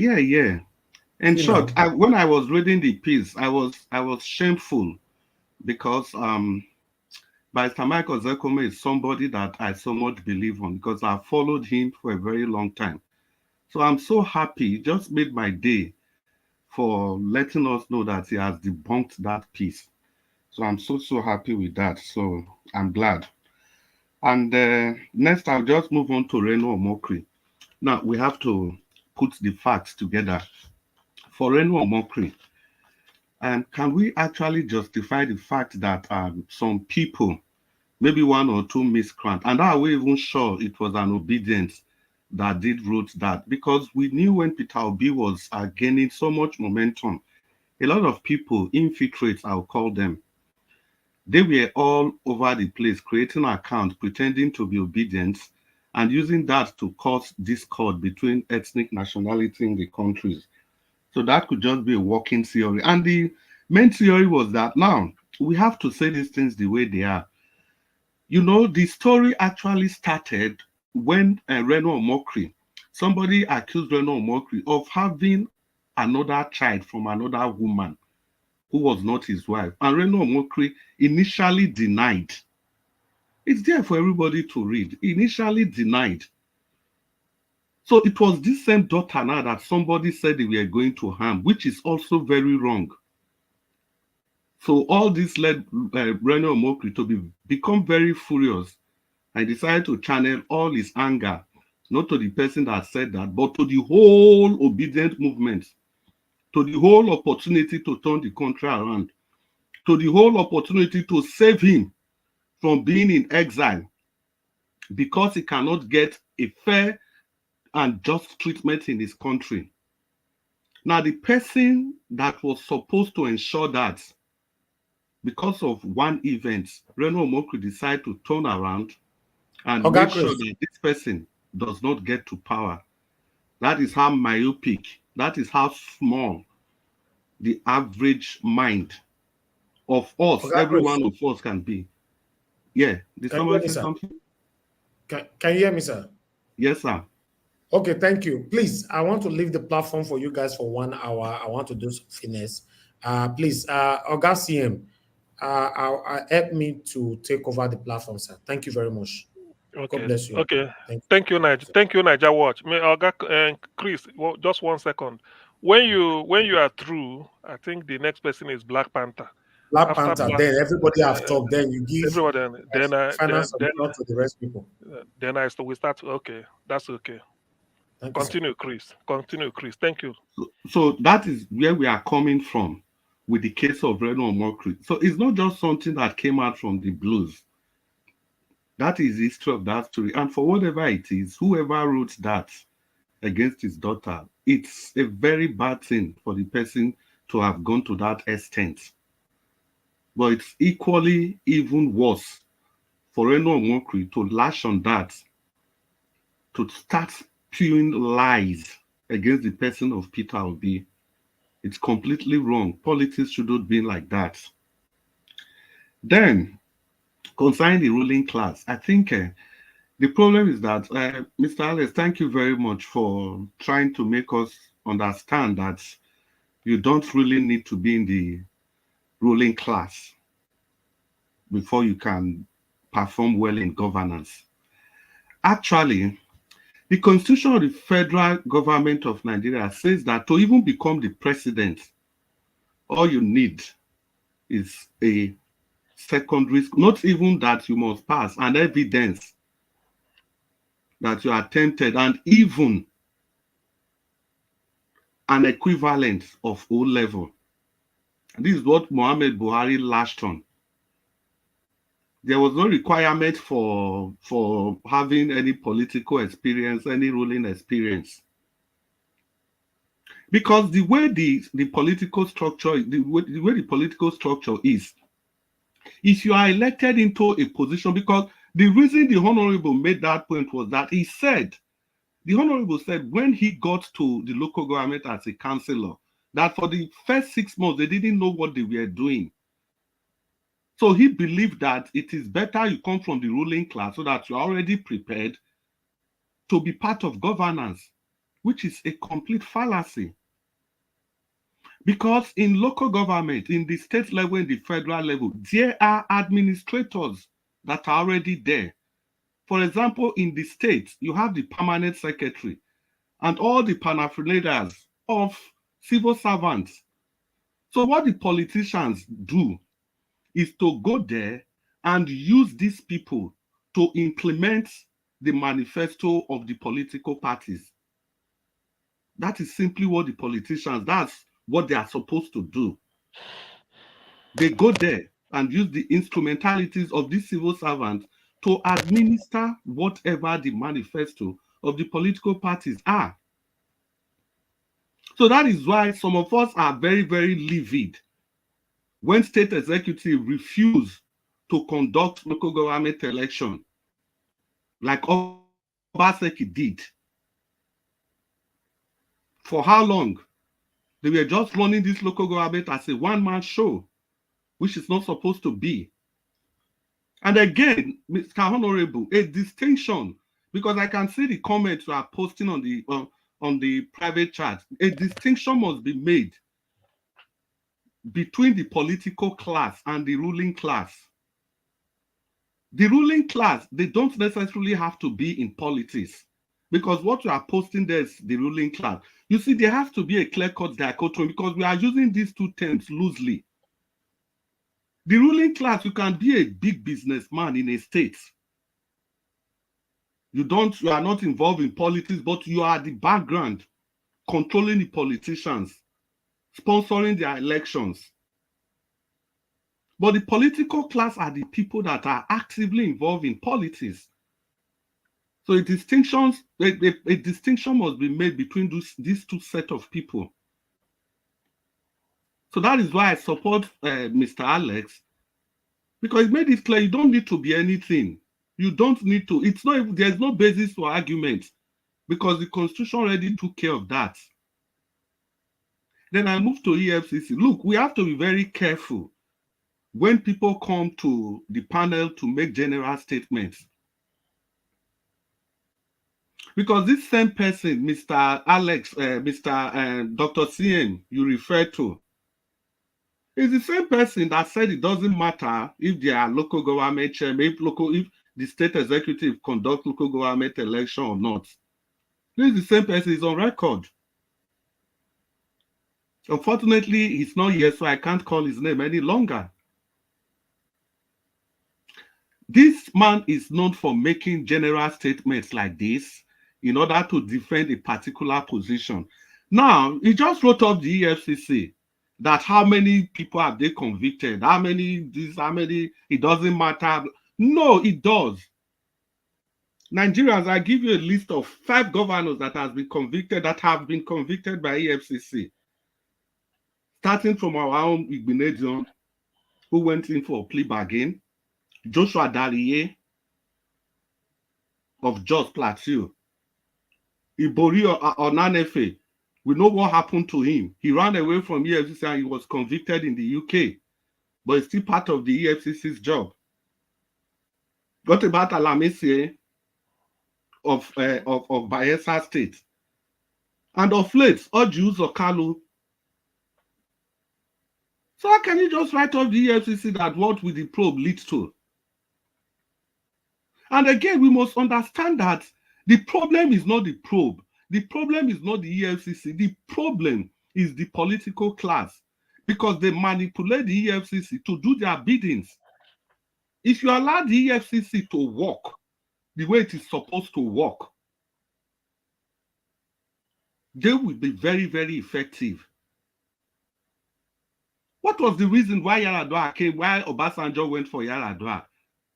In short, when I was reading the piece, I was shameful because Mr. Michael Zekome is somebody that I so much believe on, because I followed him for a very long time. So I'm so happy. It just made my day for letting us know that he has debunked that piece. So I'm so happy with that. So I'm glad. And next, I'll just move on to Reno Omokri. Now, we have to put the facts together. For Reno Omokri, can we actually justify the fact that some people, maybe one or two miscreants, and are we even sure it was an obedience that did wrote that? Because we knew when Peter Obi was gaining so much momentum, a lot of people, infiltrates, I'll call them, they were all over the place creating accounts, pretending to be obedient, and using that to cause discord between ethnic nationality in the countries. So that could just be a working theory. And the main theory was that now we have to say these things the way they are. You know, the story actually started when Reno Omokri, somebody accused Reno Omokri of having another child from another woman who was not his wife. And Reno Omokri initially denied. It's there for everybody to read. Initially denied. So it was this same daughter now that somebody said they were going to harm, which is also very wrong. So all this led Reno Omokri to become very furious and decided to channel all his anger, not to the person that said that, but to the whole obedient movement, to the whole opportunity to turn the country around, to the whole opportunity to save him from being in exile because he cannot get a fair and just treatment in his country. Now, the person that was supposed to ensure that, because of one event, Reno Omokri decided to turn around and make sure that this person does not get to power. That is how myopic, that is how small the average mind of us, every one of us can be. Yeah, did somebody say something? Can you hear me, sir? Yes, sir. Okay, thank you. Please, I want to leave the platform for you guys for 1 hour. I want to do finesse. Please, Oga CM, help me to take over the platform, sir. Thank you very much. Okay. God bless you. Okay. Thank you, Niger. Thank you, Niger Watch. Chris, just 1 second. When you are through, I think the next person is Black Panther. Black Panther. Then everybody have talked. Then you give everybody. final submission to the rest people. Then we start. Okay, that's okay. Thank Continue, Chris. Continue, Chris. Thank you. So that is where we are coming from with the case of Reno Omokri. So it's not just something that came out from the blues. That is the history of that story. And for whatever it is, whoever wrote that against his daughter, it's a very bad thing for the person to have gone to that extent. But it's equally even worse for Reno Omokri to lash on that, to start spewing lies against the person of Peter Obi. It's completely wrong. Politics shouldn't be like that. Then, concerning the ruling class, I think the problem is that, Mr. Alex, thank you very much for trying to make us understand that you don't really need to be in the ruling class before you can perform well in governance. Actually, the Constitution of the Federal Government of Nigeria says that to even become the president, all you need is a secondary school, not even that you must pass, an evidence that you are tempted, and even an equivalent of O level. This is what Mohammed Buhari lashed on. There was no requirement for having any political experience, any ruling experience. Because the way the political structure, the way the political structure is, if you are elected into a position, because the reason the Honorable made that point was that he said, the Honorable said when he got to the local government as a councillor, that for the first 6 months, they didn't know what they were doing. So he believed that it is better you come from the ruling class so that you're already prepared to be part of governance, which is a complete fallacy. Because in local government, in the state level, in the federal level, there are administrators that are already there. For example, in the state, you have the permanent secretary and all the paraphernalias of civil servants. So what the politicians do is to go there and use these people to implement the manifesto of the political parties. That is simply what the politicians, that's what they are supposed to do. They go there and use the instrumentalities of these civil servants to administer whatever the manifesto of the political parties are. So that is why some of us are very, very livid when state executives refuse to conduct local government election, like Obaseki did. For how long? They were just running this local government as a one-man show, which is not supposed to be. And again, Mr. Honorable, a distinction, because I can see the comments you are posting on the private chat. A distinction must be made between the political class and the ruling class. The ruling class, they don't necessarily have to be in politics, because what you are posting there is the ruling class. You see, there has to be a clear-cut dichotomy, because we are using these two terms loosely. The ruling class, you can be a big businessman in a state. You are not involved in politics, but you are the background, controlling the politicians, sponsoring their elections. But the political class are the people that are actively involved in politics. So a distinction must be made between these two sets of people. So that is why I support Mr. Alex, because he made it clear you don't need to be anything. You don't need to. There's no basis for argument, because the Constitution already took care of that. Then I move to EFCC. Look, we have to be very careful when people come to the panel to make general statements. Because this same person, Mr. Alex, Dr. CN, you refer to, is the same person that said it doesn't matter if they are local government chairman, if the state executive conduct local government election or not. This is the same person, is on record. Unfortunately, he's not here, so I can't call his name any longer. This man is known for making general statements like this in order to defend a particular position. Now, he just wrote up the EFCC that how many people have they convicted, how many, it doesn't matter. No, it does. Nigerians, I give you a list of 5 governors that have been convicted by EFCC. Starting from our own Igbinedion, who went in for a plea bargain, Joshua Dariye of Jos Plateau, Ibori Onanefe, we know what happened to him. He ran away from EFCC and he was convicted in the UK, but it's still part of the EFCC's job. Got about Alamese of Bayelsa State. And of late, Oju Kalu. So how can you just write off the EFCC that what will the probe lead to? And again, we must understand that the problem is not the probe. The problem is not the EFCC. The problem is the political class, because they manipulate the EFCC to do their biddings. If you allow the EFCC to work the way it is supposed to work, they will be very, very effective. What was the reason why Yaradua came, why Obasanjo went for Yaradua?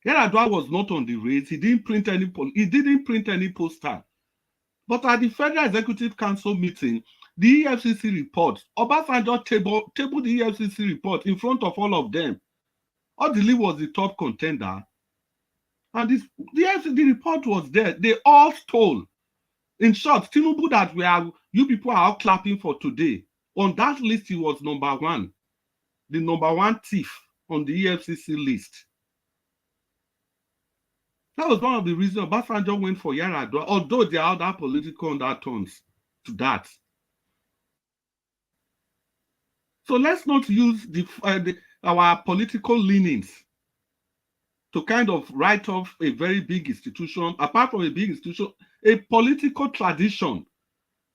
Yaradua was not on the race. He didn't print any poster. But at the Federal Executive Council meeting, the EFCC report, Obasanjo tabled the EFCC report in front of all of them. Odili was the top contender. And the report was there. They all stole. In short, Tinubu that you people are all clapping for today, on that list he was number 1. The number 1 thief on the EFCC list. That was one of the reasons Obasanjo went for Yaradua, although there are other political undertones to that. So let's not use our political leanings to kind of write off a very big institution. Apart from a big institution, a political tradition.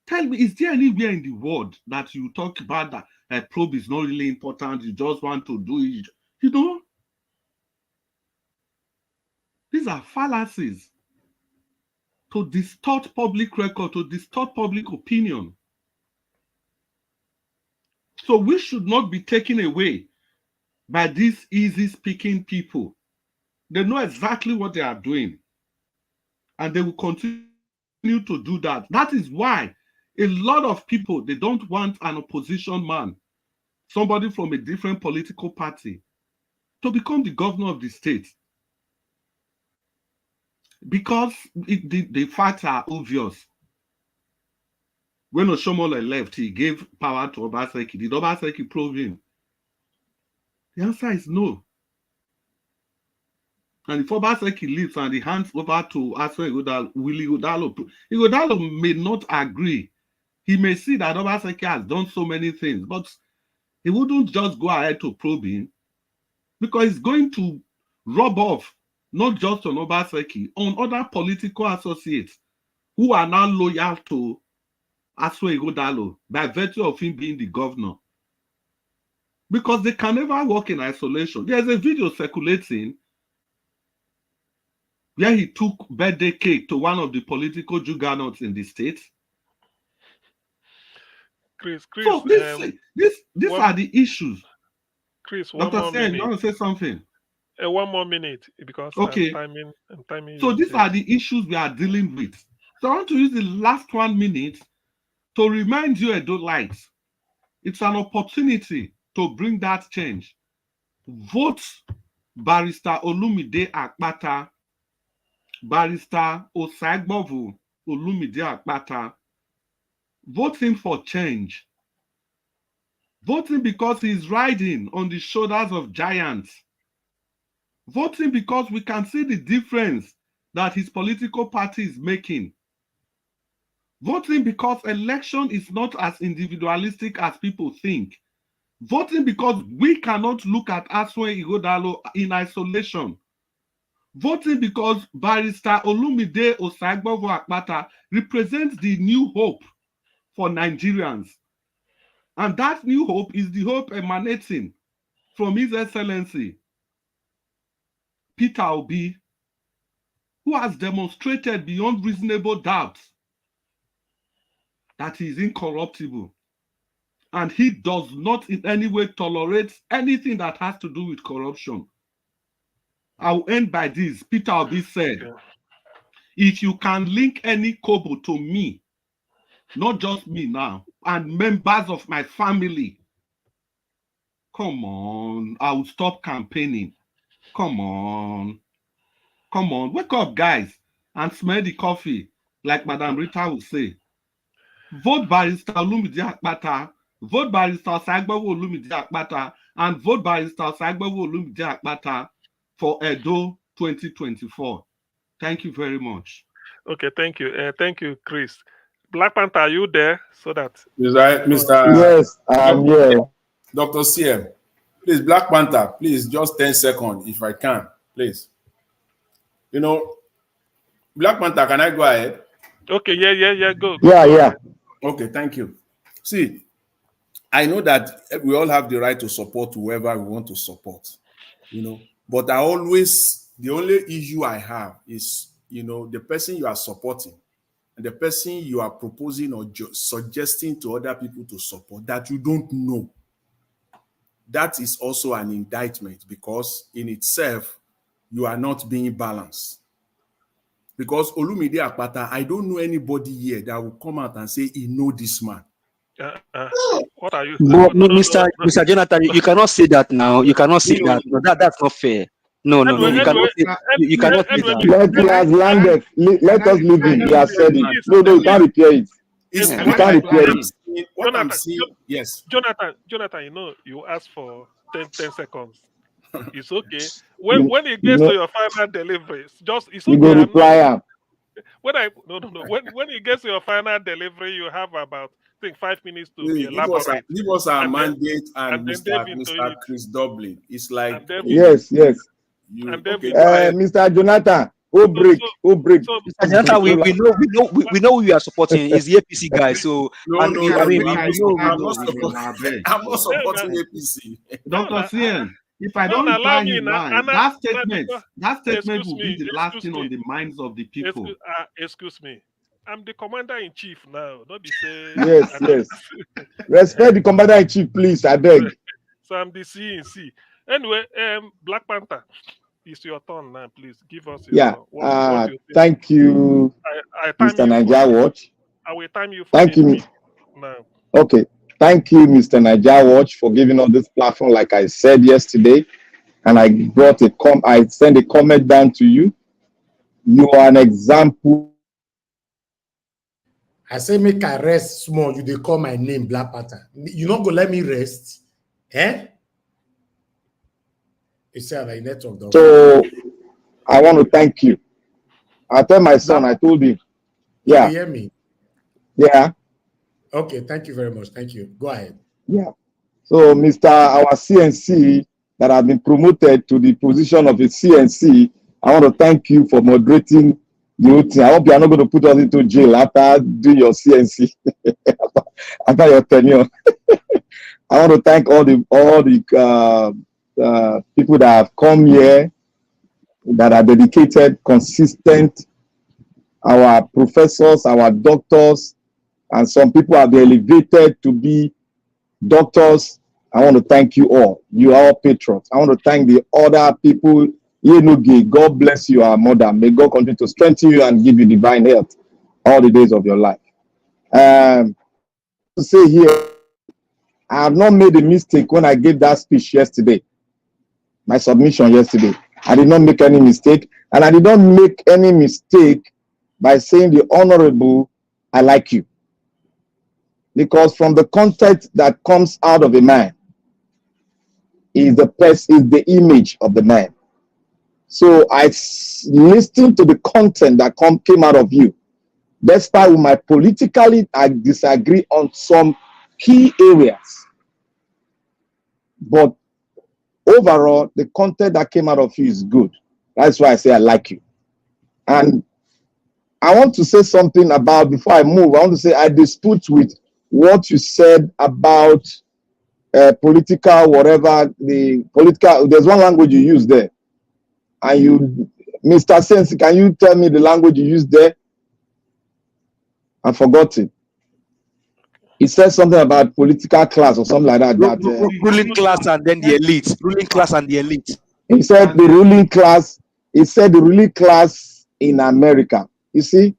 Tell me, is there anywhere in the world that you talk about that a probe is not really important, you just want to do it? You know? These are fallacies to distort public record, to distort public opinion. So we should not be taken away by these easy-speaking people. They know exactly what they are doing, and they will continue to do that. That is why a lot of people, they don't want an opposition man, somebody from a different political party, to become the governor of the state. Because the facts are obvious. When Oshomole left, he gave power to Obaseki. Did Obaseki prove him? The answer is no. And if Obaseki leaves and he hands over to Willie Ighodalo may not agree. He may see that Obaseki has done so many things, but He wouldn't just go ahead to probing, because it's going to rub off not just on Obaseki, on other political associates who are now loyal to Asue Ighodalo by virtue of him being the governor. Because they can never work in isolation. There's a video circulating where he took birthday cake to one of the political juggernauts in the state. Chris, so these are the issues. Chris, one Dr. more Sen, you minute. want to say something? 1 more minute, because okay. I'm timing. So these are the issues we are dealing with. So I want to use the last 1 minute to remind you, Edolites, it's an opportunity to bring that change. Vote Barrister Olumide Akpata, Barrister Osagbovu Olumide Akpata. Vote him for change. Vote him because he's riding on the shoulders of giants. Vote him because we can see the difference that his political party is making. Vote him because election is not as individualistic as people think. Vote him because we cannot look at Asue Ighodalo in isolation. Vote him because Barrister Olumide Osagbovu Akpata represents the new hope for Nigerians. And that new hope is the hope emanating from His Excellency Peter Obi, who has demonstrated beyond reasonable doubt that he is incorruptible. And he does not in any way tolerate anything that has to do with corruption. I'll end by this. Peter Obi said, if you can link any kobo to me, not just me now, and members of my family, come on, I will stop campaigning. Come on. Come on, wake up, guys, and smell the coffee, like Madam Rita would say. Vote Barrister Olumide Akpata, vote Barrister Osagbovu Olumide Akpata, and vote Barrister Osagbovu Olumide Akpata for Edo 2024. Thank you very much. Okay, thank you. Thank you, Chris. Black Panther, are you there? So that Mr. Yes, I'm here. Dr. CM, please, Black Panther, please, just 10 seconds, if I can, please. You know, Black Panther, can I go ahead? Okay, yeah, go. Yeah. Okay, thank you. See, I know that we all have the right to support whoever we want to support, you know, but the only issue I have is, you know, the person you are supporting and the person you are proposing or suggesting to other people to support that you don't know. That is also an indictment, because in itself, you are not being balanced. Because Olumide Akpata, I don't know anybody here that will come out and say he know this man. What are you saying? No, Mr. Jonathan, you cannot say that now. You cannot say that. No, that's not fair. No, you cannot say you cannot say that. He has landed. Let us leave him. He has said it. No, you can't repair it. You can't repair it. What I'm saying, yes. Jonathan, you know, you asked for 10 seconds. It's okay. When it gets to your final delivery, it's okay. You go reply him. When it gets to your final delivery, you have about, I think, 5 minutes to be elaborate. Give us our mandate and Mr. Chris Dublin. It's like yes. Mr. Jonathan, who break. Mr. Jonathan, we know who you are supporting. Is the APC guy. So I'm not supporting APC. Dr. CN, if I don't reply him now, that statement will be the last thing on the minds of the people. Excuse me. I'm the commander-in-chief now. Don't be saying. Yes. Respect the commander-in-chief, please. I beg. So I'm the CNC. Anyway, Black Panther, it's your turn now. Please give us your. What you thank you, Mr. Niger Watch. I will time you. Thank you. Now. Okay. Thank you, Mr. Niger Watch, for giving us this platform. Like I said yesterday, and I sent a comment down to you. You are an example. I say make I rest small. You they call my name Black Panther. You not go let me rest, eh? You say like network. So I want to thank you. I tell my son. I told him. Yeah. You hear me? Yeah. Okay, thank you very much. Thank you. Go ahead. Yeah. So, our CNC that have been promoted to the position of a CNC, I want to thank you for moderating the whole thing. I hope you are not going to put us into jail after doing your CNC, after your tenure. I want to thank all the people that have come here, that are dedicated, consistent, our professors, our doctors, and some people have been elevated to be doctors. I want to thank you all. You are all patrons. I want to thank the other people. God bless you, our mother. May God continue to strengthen you and give you divine health all the days of your life. To say here, I have not made a mistake when I gave that speech yesterday, my submission yesterday. I did not make any mistake, and I did not make any mistake by saying the honorable, I like you. Because from the content that comes out of a man is the image of the man. So I listened to the content that came out of you. Despite my politically, I disagree on some key areas. But overall, the content that came out of you is good. That's why I say I like you. And I want to say something about, before I move, I want to say I dispute with what you said about political, whatever, the political, there's one language you use there. And you, Mr. Sensi, can you tell me the language you used there? I forgot it. He said something about political class or something like that. Ruling class and then the elite. Ruling class and the elite. He said the ruling class. He said the ruling class in America. You see,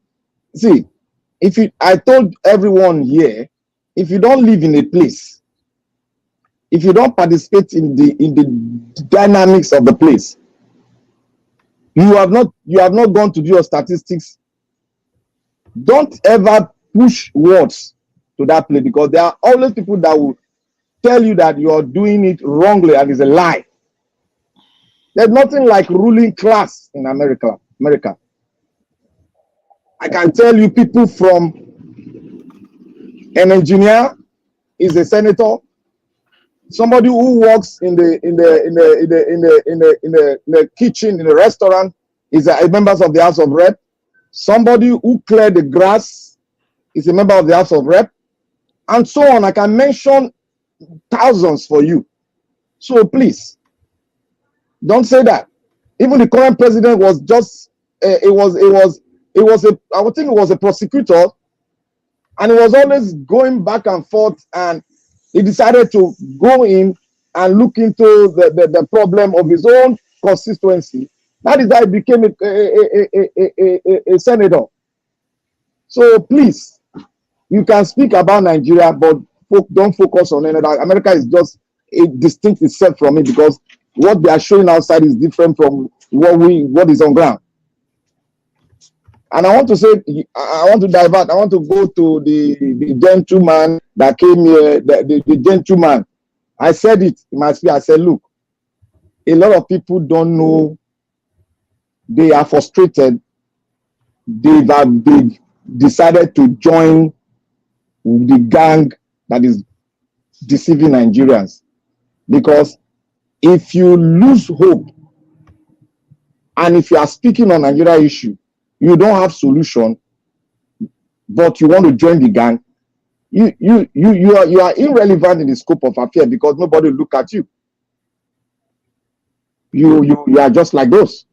I told everyone here, if you don't live in a place, if you don't participate in the dynamics of the place, you have not gone to do your statistics. Don't ever push words to that place, because there are always people that will tell you that you are doing it wrongly and it's a lie. There's nothing like ruling class in America. I can tell you, people from an engineer is a senator, somebody who works in the kitchen in the restaurant is a member of the House of Rep. Somebody who cleared the grass is a member of the House of Rep, and so on. I can mention thousands for you. So please, don't say that. Even the current president was just I would think it was a prosecutor, and he was always going back and forth, and he decided to go in and look into the problem of his own constituency. That is how he became a senator. So please, you can speak about Nigeria, but don't focus on another. America is just a distinct itself from it, because what they are showing outside is different from what is on ground. And I want to say, I want to divert. I want to go to the gentleman that came here, the gentleman. I said it in my speech. I said, look, a lot of people don't know. They are frustrated. They decided to join the gang that is deceiving Nigerians. Because if you lose hope, and if you are speaking on Nigeria issue, you don't have solution, but you want to join the gang, you are irrelevant in the scope of affair, because nobody will look at you. You are just like those.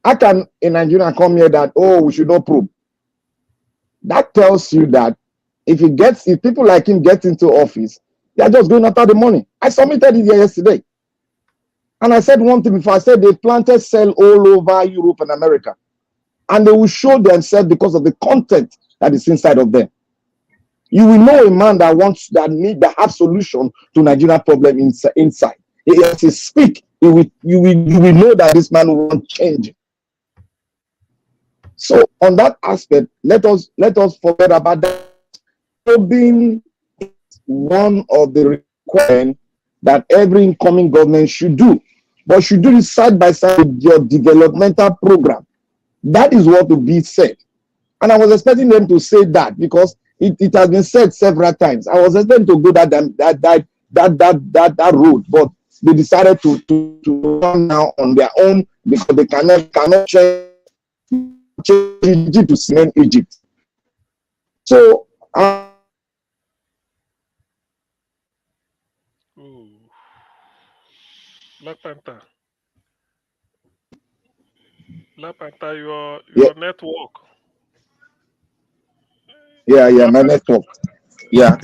How can a Nigerian come here that, oh, we should not probe? That tells you that if people like him get into office, they are just going after the money. I submitted it here yesterday. And I said one thing before. I said they planted cell all over Europe and America. And they will show themselves because of the content that is inside of them. You will know a man that have solution to Nigerian problem inside. If he speak, you will know that this man will want change. So on that aspect, let us forget about that. Being one of the requirements that every incoming government should do, but should do this side by side with your developmental program. That is what will be said. And I was expecting them to say that, because it has been said several times. I was expecting to go that that road, but they decided to run now on their own because they cannot change Egypt to cement Egypt. So Black Panther. Black Panther, your network. Yeah, my network. Yeah.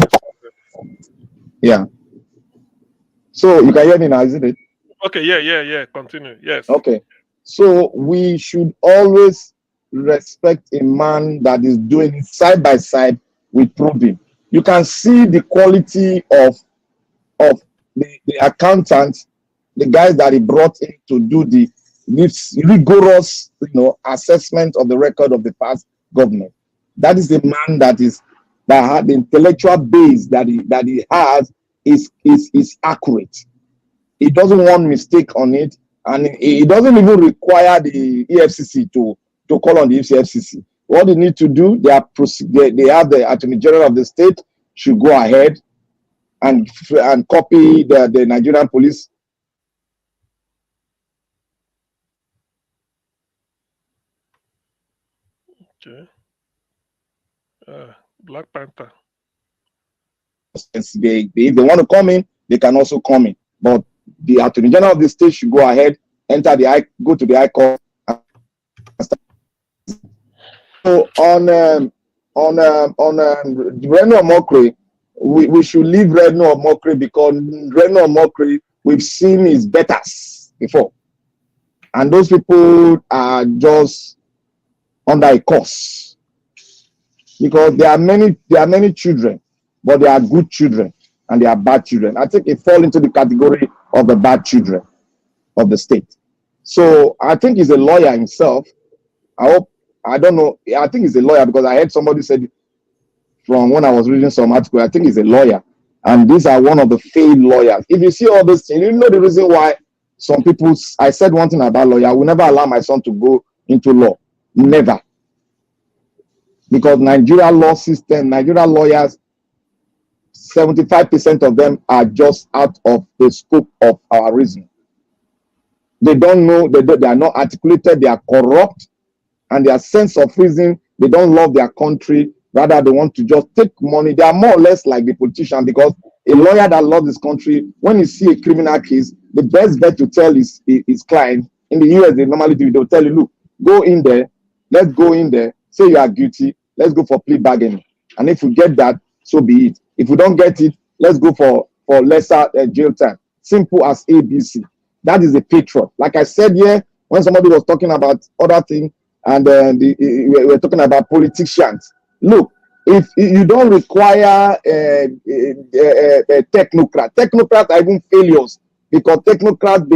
So you can hear me now, isn't it? Okay, yeah. Continue. Yes. Okay. So we should always respect a man that is doing it side by side with proving. You can see the quality of the accountants, the guys that he brought in to do this rigorous, assessment of the record of the past government. That is the man that had the intellectual base that he has is accurate. He doesn't want mistake on it, and he doesn't even require the EFCC to call on the EFCC. What they need to do, they have the Attorney General of the state should go ahead and copy the Nigerian police. Okay. Black Panther. If they want to come in, they can also come in. But the Attorney General of the state should go ahead, go to the High Court. So on Reno Omokri, we should leave Reno Omokri because Reno Omokri, we've seen his betters before, and those people are just under a curse because there are many children, but they are good children and they are bad children. I think it falls into the category of the bad children of the state. So I think he's a lawyer himself. I don't know. I think he's a lawyer because I heard somebody said from when I was reading some article, I think he's a lawyer. And these are one of the failed lawyers. If you see all this thing, you know the reason why some people, I said one thing about lawyer, I will never allow my son to go into law. Never. Because Nigeria law system, Nigeria lawyers, 75% of them are just out of the scope of our reason. They don't know, they are not articulated, they are corrupt, and their sense of reason, they don't love their country, rather they want to just take money. They are more or less like the politician, because a lawyer that loves his country, when you see a criminal case, the best bet to tell his client, in the US they normally do, they'll tell you, look, go in there, let's go in there, say you are guilty, let's go for plea bargaining. And if we get that, so be it. If we don't get it, let's go for lesser jail time. Simple as ABC. That is a patriot. Like I said here, when somebody was talking about other things, and we were talking about politicians. Look, if you don't require a technocrats are even failures, because technocrats,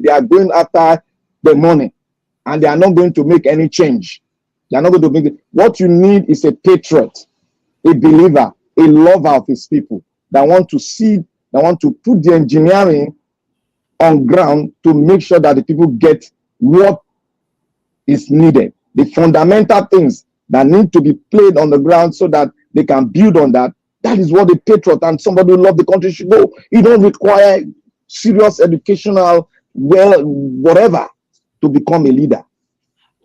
they are going after the money, and they are not going to make any change. They are not going to make it. What you need is a patriot, a believer, a lover of his people, that want to put the engineering on ground to make sure that the people get what is needed. The fundamental things that need to be played on the ground so that they can build on that. That is what a patriot and somebody who loves the country should know. You don't require serious educational, whatever, to become a leader.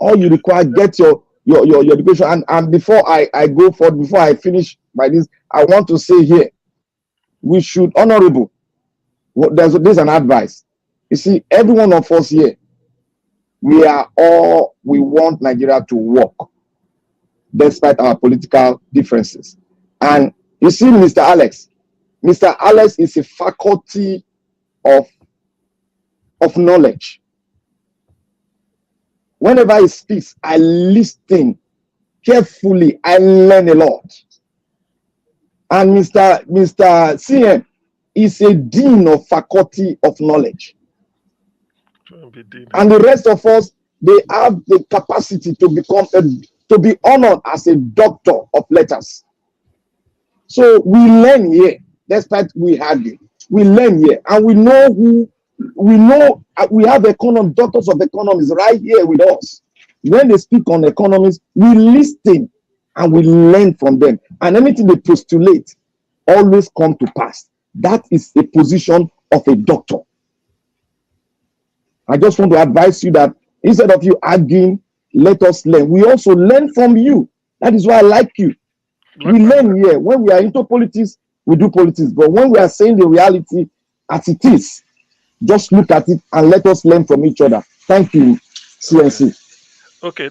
All you require, get your education. And before I go forward, before I finish by this, I want to say here, we should, honorable, there's an advice. You see, every one of us here, we want Nigeria to work despite our political differences. And you see, Mr. Alex is a faculty of knowledge. Whenever he speaks, I listen carefully. I learn a lot. And Mr. CM is a dean of faculty of knowledge. And the rest of us, they have the capacity to be honored as a doctor of letters. So we learn here, despite we have it. We learn here, and we have doctors of economics right here with us. When they speak on economics, we listen and we learn from them. And anything they postulate always come to pass. That is a position of a doctor. I just want to advise you that instead of you arguing, let us learn. We also learn from you. That is why I like you. We learn here. When we are into politics, we do politics. But when we are saying the reality as it is, just look at it and let us learn from each other. Thank you, CNC. Okay,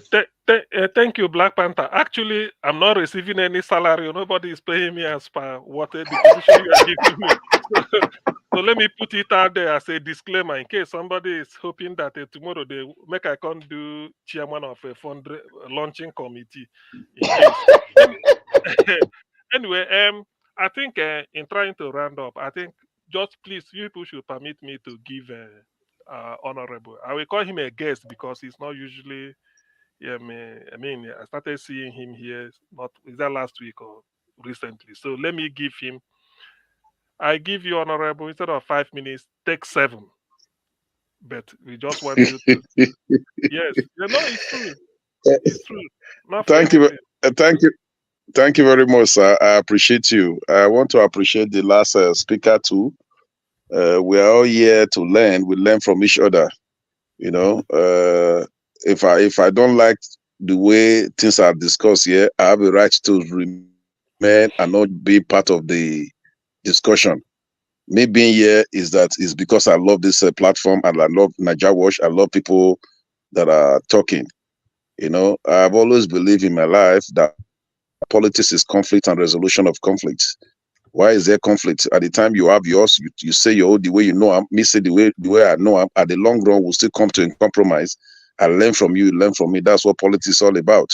thank you, Black Panther. Actually, I'm not receiving any salary. Nobody is paying me as per what the position you are giving me. So let me put it out there as a disclaimer in case somebody is hoping that tomorrow they make I can't do chairman of a fund launching committee. In case. Anyway, I think in trying to round up, I think just please, you people should permit me to give honorable. I will call him a guest because he's not usually. Yeah, I mean, I started seeing him here. Is that last week or recently? So let me give him. I give you honorable instead of 5 minutes, take 7. But we just want you to. Yes, it's true. It's true. Thank you very much, sir. I appreciate you. I want to appreciate the last speaker too. We are all here to learn. We learn from each other. If I don't like the way things are discussed here, I have a right to remain and not be part of the discussion. Me being here is because I love this platform and I love Nigeria Watch. I love people that are talking. I've always believed in my life that politics is conflict and resolution of conflicts. Why is there conflict? At the time you have yours, you say your the way you know I'm, me say the way I know I'm. At the long run, we'll still come to a compromise. I learn from you, learn from me. That's what politics is all about.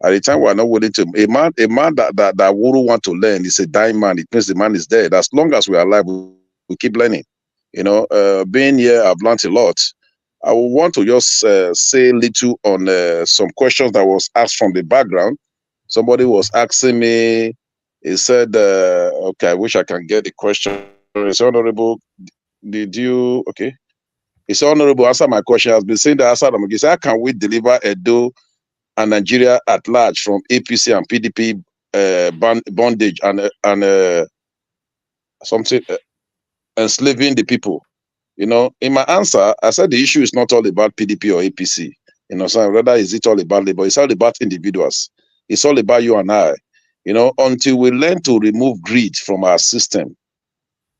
At the time, we're not willing to. A man that wouldn't want to learn is a dying man. It means the man is dead. As long as we're alive, we keep learning. Being here, I've learned a lot. I would want to just say little on some questions that was asked from the background. Somebody was asking me. He said, "Okay, I wish I can get the question." It's honorable. Did you? Okay. It's honorable. Answer my question. Has been saying the answer. I'm how can we deliver Edo and Nigeria at large from APC and PDP bondage and something enslaving the people? In my answer, I said the issue is not all about PDP or APC. So rather is it all about labor? It's all about individuals. It's all about you and I. Until we learn to remove greed from our system,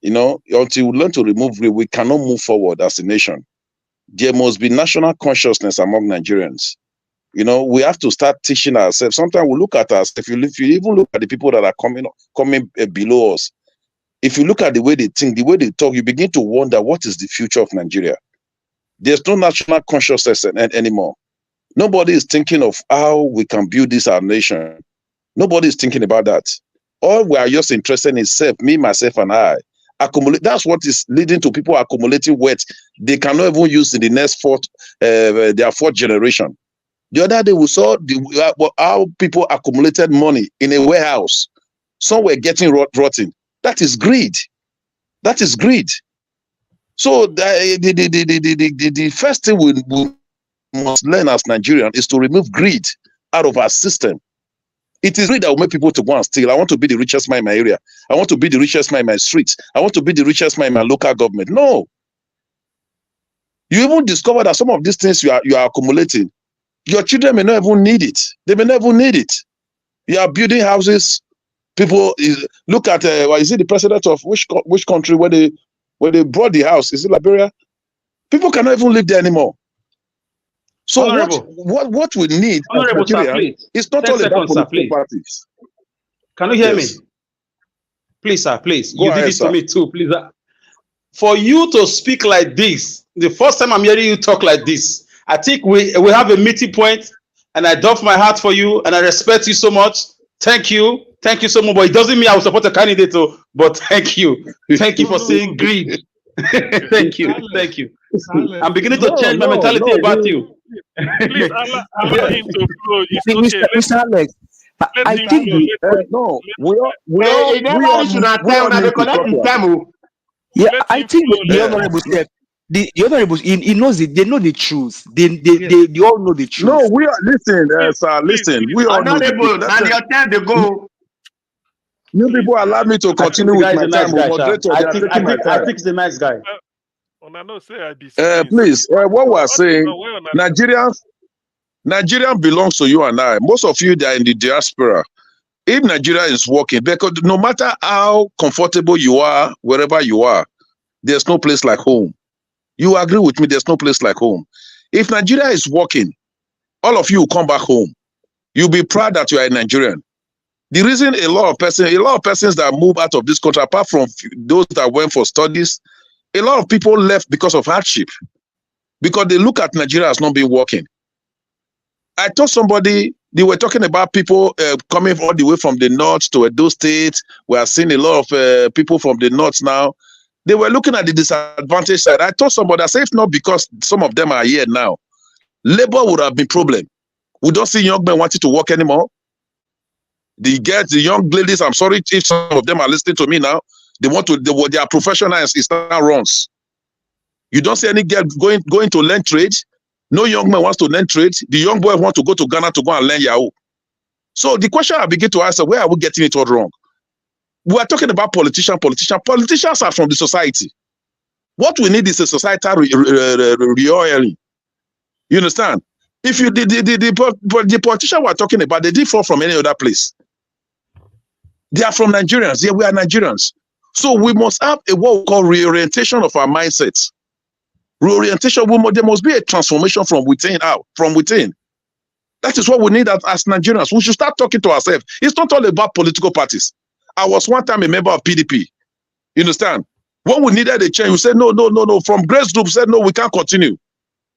until we learn to remove greed, we cannot move forward as a nation. There must be national consciousness among Nigerians. We have to start teaching ourselves. Sometimes we look at us. If you even look at the people that are coming below us, if you look at the way they think, the way they talk, you begin to wonder what is the future of Nigeria. There's no national consciousness anymore. Nobody is thinking of how we can build this our nation. Nobody is thinking about that. All we are just interested in self, me, myself, and I. Accumulate. That's what is leading to people accumulating wealth they cannot even use in the next their fourth generation. The other day we saw how people accumulated money in a warehouse. Some were getting rotten. That is greed. That is greed. So the first thing we must learn as Nigerians is to remove greed out of our system. It is greed that will make people to go and steal. I want to be the richest man in my area. I want to be the richest man in my streets. I want to be the richest man in my local government. No. You even discover that some of these things you are accumulating, your children may not even need it. They may never need it. You are building houses. People look at is it the president of which country where they brought the house? Is it Liberia? People cannot even live there anymore. So what we need as Nigeria is not all about political parties. Can you hear me? Please, sir, please. You did it to me too, please. For you to speak like this, the first time I'm hearing you talk like this, I think we have a meeting point, and I doff my heart for you, and I respect you so much. Thank you. Thank you so much. But it doesn't mean I will support a candidate, but thank you. Thank you for saying greed. Thank you. Thank you. I'm beginning to change my mentality about you. Please allow him to flow. It's okay. Mr. Alex, I think I think the honorable said the honorable he knows it. They know the truth. They all know the truth. No, we are listen, sir. Listen, we all know the truth. You people allow me to continue with my time. Moderator, they are taking my time. I think he's a nice guy. Please, what we are saying, Nigerian belongs to you and I. Most of you, they are in the diaspora. If Nigeria is working, because no matter how comfortable you are, wherever you are, there's no place like home. You agree with me? There's no place like home. If Nigeria is working, all of you will come back home. You'll be proud that you are a Nigerian. The reason a lot of persons that move out of this country, apart from those that went for studies, a lot of people left because of hardship, because they look at Nigeria as not being working. I told somebody, they were talking about people coming all the way from the north to Edo State. We are seeing a lot of people from the north now. They were looking at the disadvantage side. I told somebody, I said, if not because some of them are here now, labor would have been problem. We don't see young men wanting to work anymore. The young ladies, I'm sorry if some of them are listening to me now, they are professional and it now runs. You don't see any girl going to learn trade. No young man wants to learn trade. The young boy wants to go to Ghana to go and learn Yahoo. So the question I begin to ask, where are we getting it all wrong? We are talking about politicians. Politicians are from the society. What we need is a societal reoiling. You understand? If you the politicians we are talking about, they didn't fall from any other place. They are from Nigerians. Yeah, we are Nigerians. So we must have what we call reorientation of our mindsets. Reorientation, there must be a transformation from within out, from within. That is what we need as Nigerians. We should start talking to ourselves. It's not all about political parties. I was one time a member of PDP. You understand? When we needed a change, we said, no. From Grace Group, said, no, we can't continue.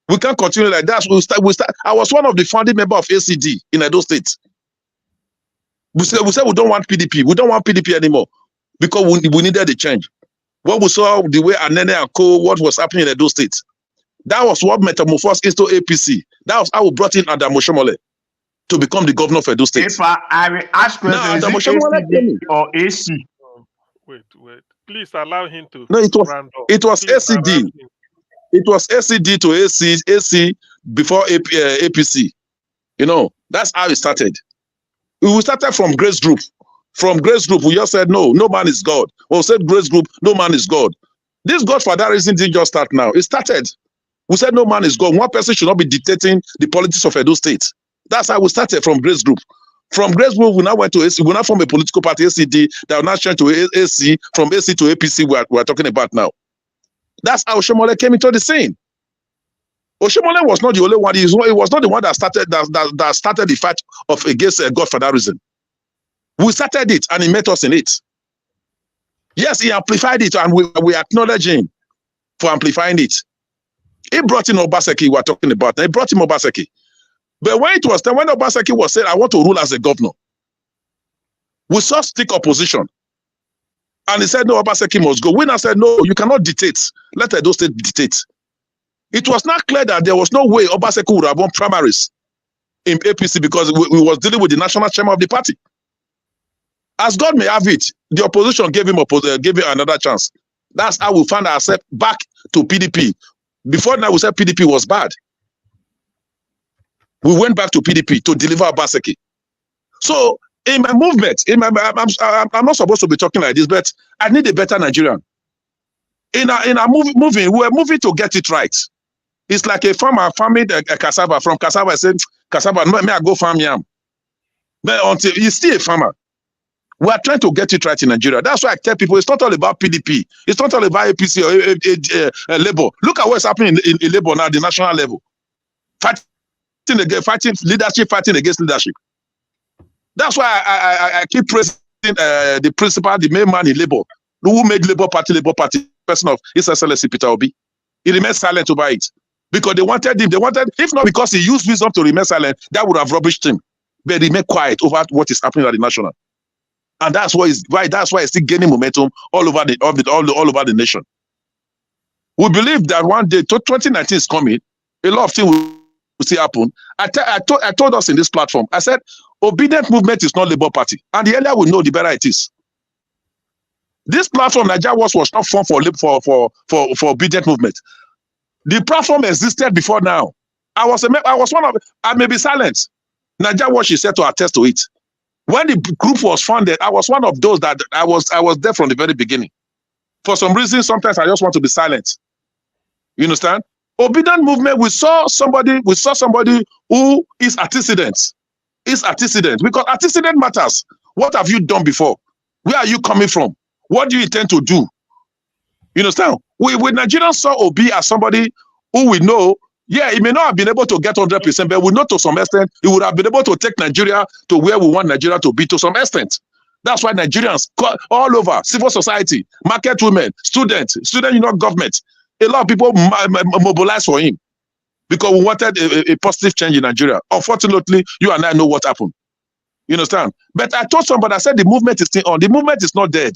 We can't continue like that. We start. I was one of the founding members of ACD in Edo State. We said we don't want PDP. We don't want PDP anymore because we needed a change. When we saw the way Anene and Co, what was happening in Edo State, that was what metamorphosed into APC. That was how we brought in Adam Oshomole to become the governor of Edo State. If I will ask questions, is it ACD or AC? Wait. Please allow him to. No, it was ACD. It was ACD to AC before APC. You know, that's how it started. We started from Grace Group. From Grace Group, we just said, no man is God. We said Grace Group, no man is God. This God for that reason didn't just start now. It started. We said no man is God. One person should not be dictating the politics of Edo State. That's how we started from Grace Group. From Grace Group, we now went to AC. We now formed a political party, ACD, that will now change to AC. From AC to APC, we're talking about now. That's how Oshomole came into the scene. Oshomole was not the only one. He was not the one that started the fight against God for that reason. We started it, and he met us in it. Yes, he amplified it, and we acknowledge him for amplifying it. He brought in Obaseki. We're talking about. He brought him Obaseki. But when it was time, when Obaseki was saying, "I want to rule as a governor," we saw stick opposition, and he said, "No, Obaseki must go." We now said, "No, you cannot dictate. Let Edo State dictate." It was not clear that there was no way Obaseki would have won primaries in APC because we was dealing with the national chairman of the party. As God may have it, the opposition gave him another chance. That's how we found ourselves back to PDP. Before now, we said PDP was bad. We went back to PDP to deliver Obaseki. So in my movement, I'm not supposed to be talking like this, but I need a better Nigerian. In our moving, we were moving to get it right. It's like a farmer farming a cassava. From cassava, I said, cassava, may I go farm yam? But until he's still a farmer. We are trying to get it right in Nigeria. That's why I tell people it's not all about PDP. It's not all about APC or Labour. Look at what's happening in Labour now, the national level. Fighting leadership, fighting against leadership. That's why I keep praising the principal, the main man in Labour, who made Labour Party, person of His Excellency Peter Obi. He remained silent over it. Because they wanted him, if not because he used wisdom to remain silent, that would have rubbished him. But he remained quiet over what is happening at the national. And that's why it's still gaining momentum all over the nation. We believe that one day, 2019 is coming, a lot of things will still happen. I told us in this platform, I said, obedient movement is not Labour Party. And the earlier we know, the better it is. This platform, Nigeria was not formed for obedient movement. The platform existed before now. I may be silent. Nigeria Watch is set to attest to it. When the group was founded, I was one of those that I was there from the very beginning. For some reason, sometimes I just want to be silent. You understand? Obedient movement, we saw somebody who is antecedent. Is antecedent, because antecedent matters. What have you done before? Where are you coming from? What do you intend to do? You understand? We Nigerians saw Obi as somebody who we know, yeah, he may not have been able to get 100%, but we know to some extent he would have been able to take Nigeria to where we want Nigeria to be to some extent. That's why Nigerians all over, civil society, market women, student union government, a lot of people mobilized for him because we wanted a positive change in Nigeria. Unfortunately, you and I know what happened. You understand? But I told somebody, I said the movement is still on. The movement is not dead.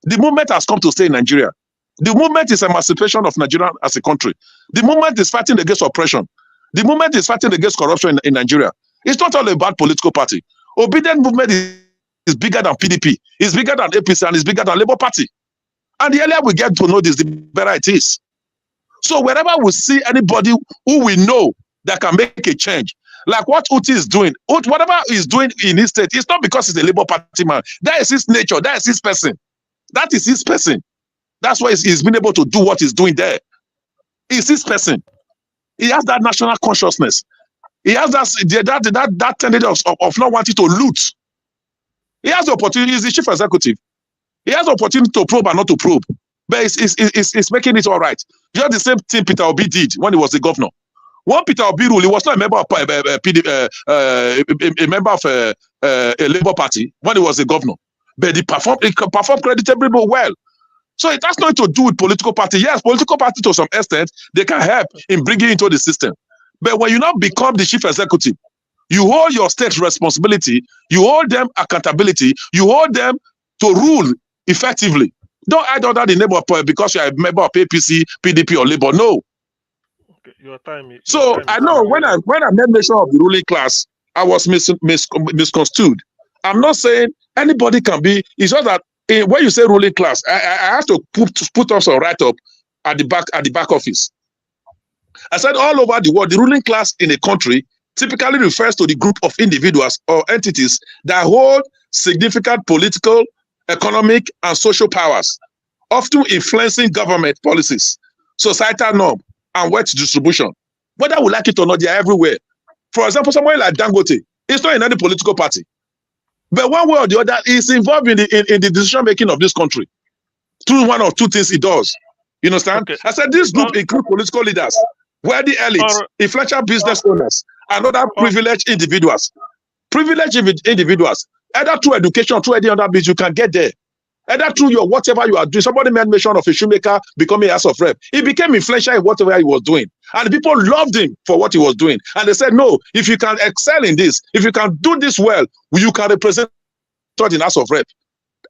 The movement has come to stay in Nigeria. The movement is emancipation of Nigeria as a country. The movement is fighting against oppression. The movement is fighting against corruption in Nigeria. It's not all about political party. Obedient movement is bigger than PDP. It's bigger than APC and it's bigger than Labour Party. And the earlier we get to know this, the better it is. So wherever we see anybody who we know that can make a change, like what Uti is doing, whatever he's doing in his state, it's not because he's a Labour Party man. That is his nature. That is his person. That is his person. That's why he's been able to do what he's doing there. It's his person. He has that national consciousness. He has that tendency of not wanting to loot. He has the opportunity. He's the chief executive. He has the opportunity to probe and not to probe. But it's making it all right. Just the same thing Peter Obi did when he was the governor. When Peter Obi ruled, he was not a member of a Labour Party when he was the governor. But he performed creditably well. So it has nothing to do with political party. Yes, political party to some extent, they can help in bringing into the system. But when you now become the chief executive, you hold your state responsibility, you hold them accountability, you hold them to rule effectively. Don't add under the name of because you are a member of APC, PDP, or Labour. No. Okay, your time is. So I know when I made mention of the ruling class, I was misconstrued. I'm not saying anybody can be. It's just that when you say ruling class, I have to put us a write-up at the back office. I said all over the world, the ruling class in a country typically refers to the group of individuals or entities that hold significant political, economic, and social powers, often influencing government policies, societal norm, and wealth distribution. Whether we like it or not, they are everywhere. For example, someone like Dangote, he's not in any political party. But one way or the other, he's involved in the decision-making of this country through one or two things he does. You understand? Okay. I said this group includes political leaders, wealthy elites, influential business owners, and other privileged individuals. Privileged individuals, either through education, through any other means, you can get there. Either through your whatever you are doing. Somebody made mention of a shoemaker becoming a House of Rep. He became influential in whatever he was doing. And people loved him for what he was doing. And they said, no, if you can excel in this, if you can do this well, you can represent in House of Rep.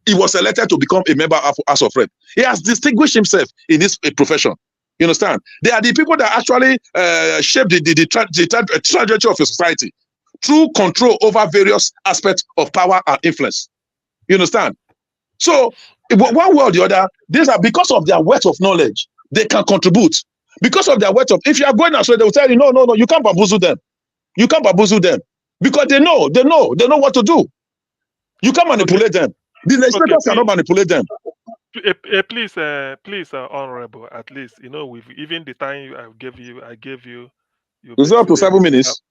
He was elected to become a member of House of Rep. He has distinguished himself in this profession. You understand? They are the people that actually shape the trajectory of a society through control over various aspects of power and influence. You understand? So, one way or the other, these are because of their wealth of knowledge, they can contribute. Because of their wealth of, if you are going astray, they will tell you, no, you can't bamboozle them. You can't bamboozle them. Because they know what to do. You can't manipulate them. The legislators cannot manipulate them. Please, honorable, at least, with even the time I gave you. Is it up to 7 minutes?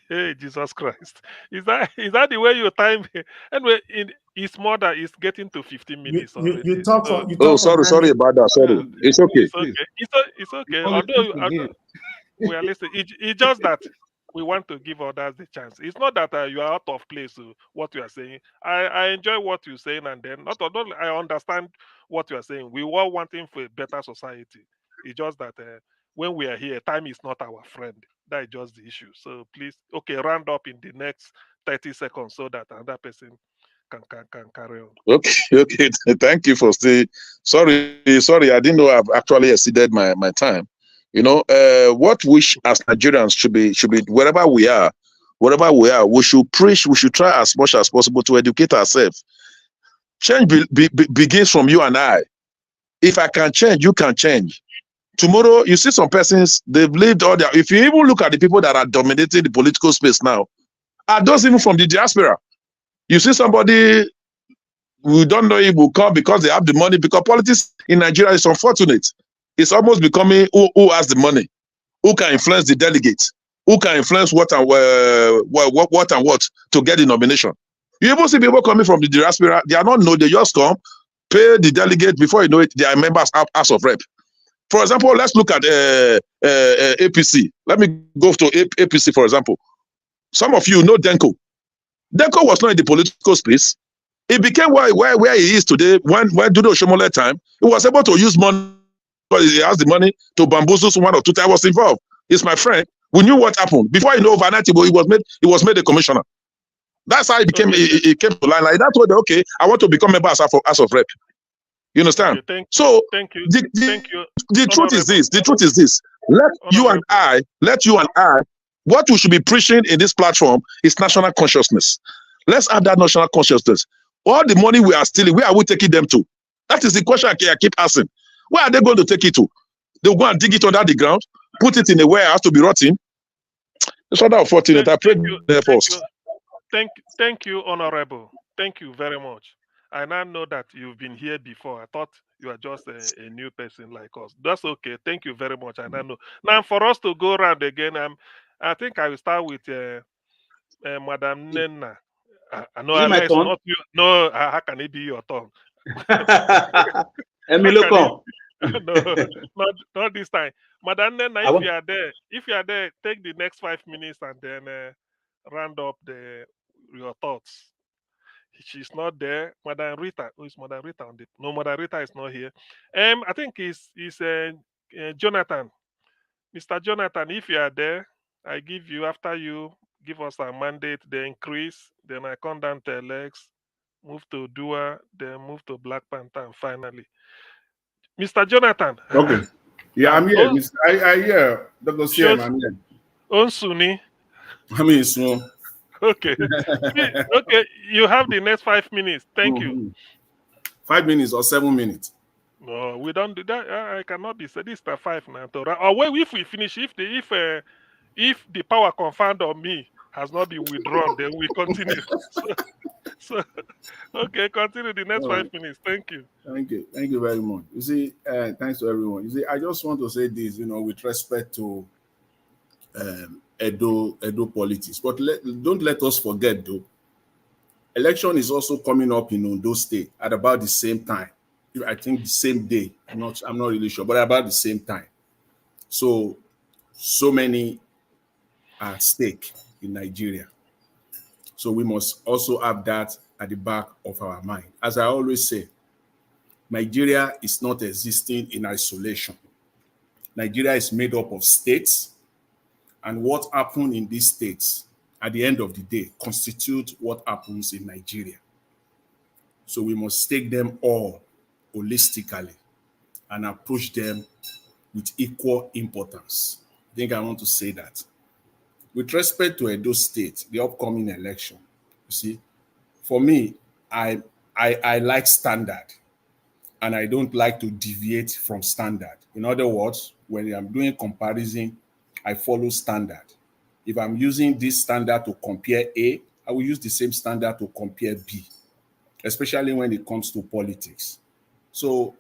Hey, Jesus Christ. Is that the way you time? Anyway, it's more that it's getting to 15 minutes already. You talk sorry about that. Sorry. It's okay. It's okay. Although we are listening. It's just that we want to give others the chance. It's not that you are out of place what you are saying. I enjoy what you're saying, and then not I understand what you are saying. We all wanting for a better society. It's just that when we are here, time is not our friend. That is just the issue. So please, round up in the next 30 seconds so that another person can carry on. Okay. Thank you for saying. Sorry, I didn't know I've actually exceeded my time. What we as Nigerians should be wherever we are, we should preach, we should try as much as possible to educate ourselves. Change begins from you and I. If I can change, you can change. Tomorrow, you see some persons, they've lived all their, if you even look at the people that are dominating the political space now, are those even from the diaspora. You see somebody we don't know if will come because they have the money, because politics in Nigeria is unfortunate. It's almost becoming who has the money, who can influence the delegates, who can influence what and what to get the nomination. You even see people coming from the diaspora, they are not known, they just come, pay the delegate, before you know it, they are members of House of Rep. For example, let's look at APC. Let me go to APC, for example. Some of you know Denko. Denko was not in the political space. It became where he is today. When Dudo Shomole time, he was able to use money, because he has the money to bamboozle one or two times. I was involved. He's my friend. We knew what happened. Before you know, overnight, he was made a commissioner. That's how he became. He came to line like that. Okay, I want to become a member as of Rep. You understand? Okay, thank you. The truth is this. The truth is this. Let you and I. What we should be preaching in this platform is national consciousness. Let's have that national consciousness. All the money we are stealing, where are we taking them to? That is the question I keep asking. Where are they going to take it to? They'll go and dig it under the ground, put it in a warehouse to be rotting. It's not unfortunate. I pray there first. Thank you, Honorable. Thank you very much. I now know that you've been here before. I thought you are just a new person like us. That's okay. Thank you very much. I now know. Now, for us to go around again, I think I will start with Madam Nena. I know Alex, not you. No, how can it be your turn? No, not this time. Madam Nena, if you are there, take the next 5 minutes and then round up your thoughts. She's not there. Madam Rita, who is Madam Rita on the? No, Madam Rita is not here. I think it's Jonathan, Mr. Jonathan. If you are there, I give you, after you give us a mandate, the increase. Then I come down to Alex, move to Dua, then move to Black Panther, and finally, Mr. Jonathan. Okay. Yeah, I'm here. I hear Dr. CM, I'm here. Onsuni. I mean, so. Okay. Okay, you have the next 5 minutes. Thank you. 5 minutes or 7 minutes? No, we don't do that. I cannot be said. This is 5 now. Or wait, if we finish, if the power confound on me has not been withdrawn, then we continue. so okay, continue the next 5 minutes. Thank you. Thank you very much. You see, thanks to everyone. You see, I just want to say this, with respect to Edo politics. But don't let us forget, though, election is also coming up in Ondo State at about the same time. I think the same day. I'm not really sure, but about the same time. So many are at stake in Nigeria. So we must also have that at the back of our mind. As I always say, Nigeria is not existing in isolation. Nigeria is made up of states, and what happened in these states at the end of the day constitute what happens in Nigeria. So we must take them all holistically and approach them with equal importance. I think I want to say that. With respect to Edo State, the upcoming election, you see, for me, I like standard, and I don't like to deviate from standard. In other words, when I'm doing comparison, I follow standard. If I'm using this standard to compare A, I will use the same standard to compare B, especially when it comes to politics. So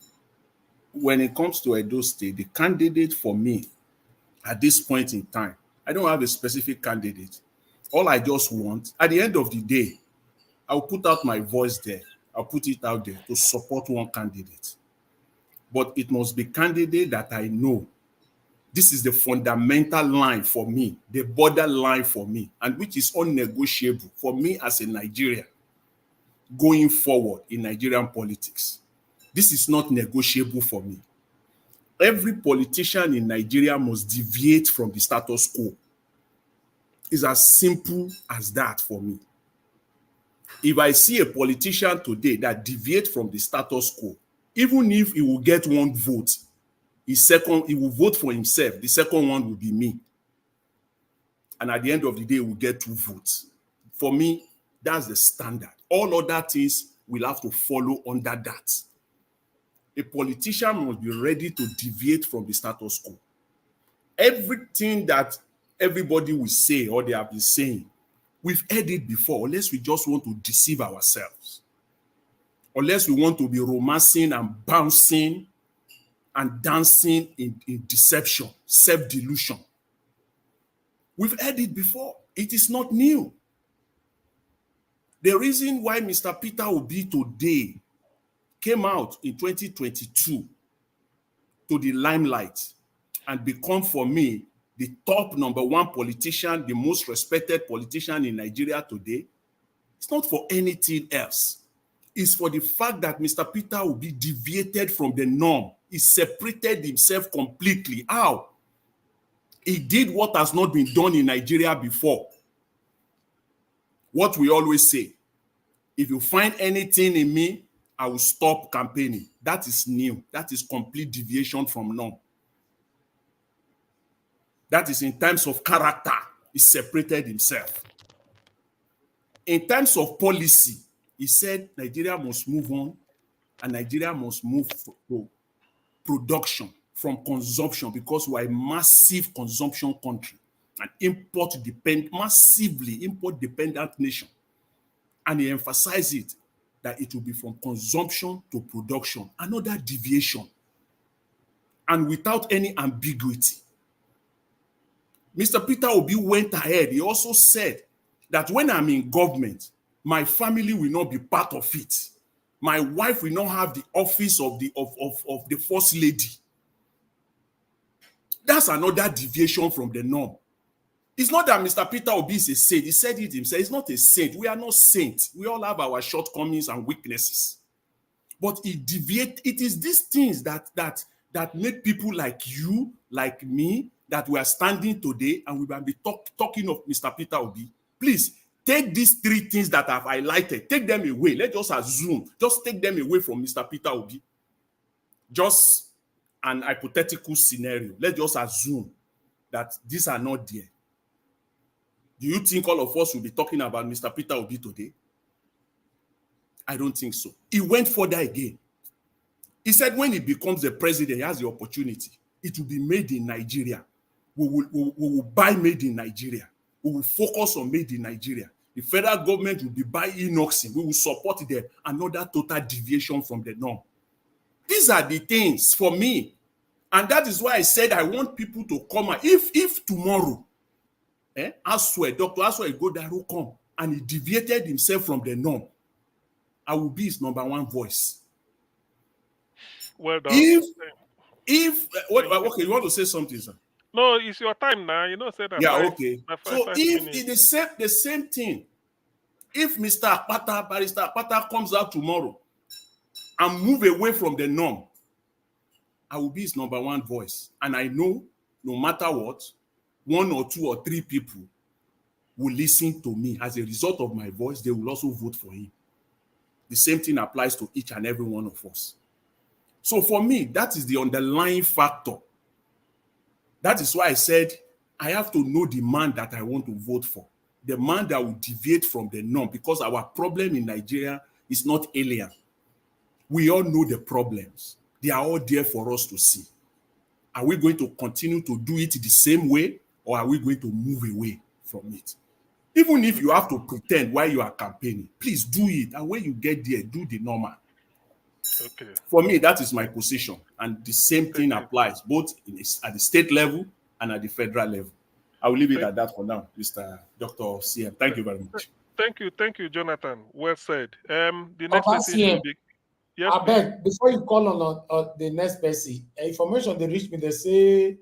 when it comes to Edo State, the candidate for me at this point in time, I don't have a specific candidate. All I just want, at the end of the day, I'll put out my voice there. I'll put it out there to support one candidate. But it must be a candidate that I know. This is the fundamental line for me, the borderline for me, and which is unnegotiable for me as a Nigerian going forward in Nigerian politics. This is not negotiable for me. Every politician in Nigeria must deviate from the status quo. It's as simple as that for me. If I see a politician today that deviates from the status quo, even if he will get one vote, he will vote for himself. The second one will be me. And at the end of the day, he will get 2 votes. For me, that's the standard. All other things will have to follow under that. A politician must be ready to deviate from the status quo. Everything that everybody will say or they have been saying We've heard it before, unless we just want to deceive ourselves. Unless we want to be romancing and bouncing and dancing in deception, self-delusion. We've heard it before. It is not new. The reason why Mr. Peter Obi today came out in 2022 to the limelight and become, for me, the top #1 politician, the most respected politician in Nigeria today, it's not for anything else. It's for the fact that Mr. Peter Obi deviated from the norm. He separated himself completely. How? He did what has not been done in Nigeria before. What we always say, if you find anything in me, I will stop campaigning. That is new. That is complete deviation from norm. That is in terms of character. He separated himself. In terms of policy, he said Nigeria must move on and Nigeria must move to production from consumption, because we are a massive consumption country, an massively import-dependent nation. And he emphasized it, that it will be from consumption to production, another deviation, and without any ambiguity. Mr. Peter Obi went ahead. He also said that when I'm in government, my family will not be part of it. My wife will not have the office of the first lady. That's another deviation from the norm. It's not that Mr. Peter Obi is a saint. He said it himself. He's not a saint. We are not saints. We all have our shortcomings and weaknesses. But he deviated. It is these things that make people like you, like me, that we are standing today, and we will be talking of Mr. Peter Obi. Please, take these 3 things that I've highlighted. Take them away. Let's just assume. Just take them away from Mr. Peter Obi. Just an hypothetical scenario. Let's just assume that these are not there. Do you think all of us will be talking about Mr. Peter Obi today? I don't think so. He went further again. He said when he becomes the president, he has the opportunity. It will be made in Nigeria. We will buy made in Nigeria. We will focus on made in Nigeria. The federal government will be buying inoxing. We will support them. Another total deviation from the norm. These are the things for me. And that is why I said I want people to come out. If tomorrow, Dr. Aswell Godaro come and he deviated himself from the norm, I will be his #1 voice. Well done. Okay, you want to say something, sir? No, it's your time now. You know, say that. Yeah, okay. So if the same thing, if Mr. Akpata, Barrister Akpata comes out tomorrow and move away from the norm, I will be his #1 voice. And I know no matter what, 1 or 2 or 3 people will listen to me. As a result of my voice, they will also vote for him. The same thing applies to each and every one of us. So for me, that is the underlying factor. That is why I said I have to know the man that I want to vote for. The man that will deviate from the norm, because our problem in Nigeria is not alien. We all know the problems. They are all there for us to see. Are we going to continue to do it the same way, or are we going to move away from it? Even if you have to pretend while you are campaigning, please do it. And when you get there, do the normal. Okay. For me, that is my position. And the same thing applies both at the state level and at the federal level. I will leave it at that for now, Mr. Dr. CM. Thank you very much. Thank you, Jonathan. Well said. The next person should be... Yes, I beg, before you call on the next person, information they reach me, they say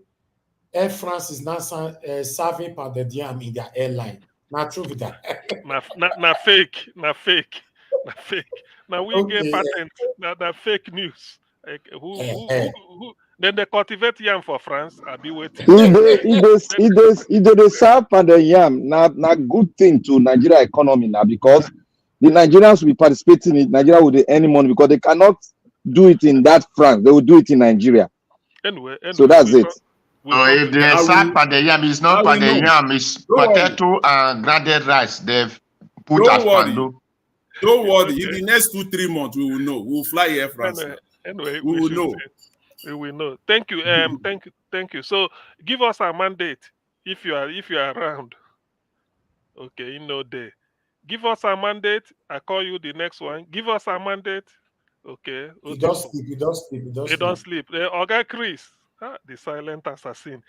Air France is now serving par the diem in their airline. Not true with that. Not fake. Now we get patent. That fake news. Like, who then they cultivate yam for France? I'll be waiting. They serve par the yam. Not good thing to Nigeria economy now, because the Nigerians will be participating in Nigeria with any money, because they cannot do it in that France. They will do it in Nigeria. Anyway, so that's it. So if they serve par the yam, it's not par the yam, it's potato and grounded rice they've put as pando. Don't worry. In the next 2-3 months, we will know. We will fly Air France. Anyway, we will know. We will know. Thank you. Thank you. So give us a mandate if you are around. Okay, you know they give us a mandate. I call you the next one. Give us a mandate. Okay. You don't sleep. You don't sleep. You don't They don't sleep. sleep. Oga Chris, the silent assassin,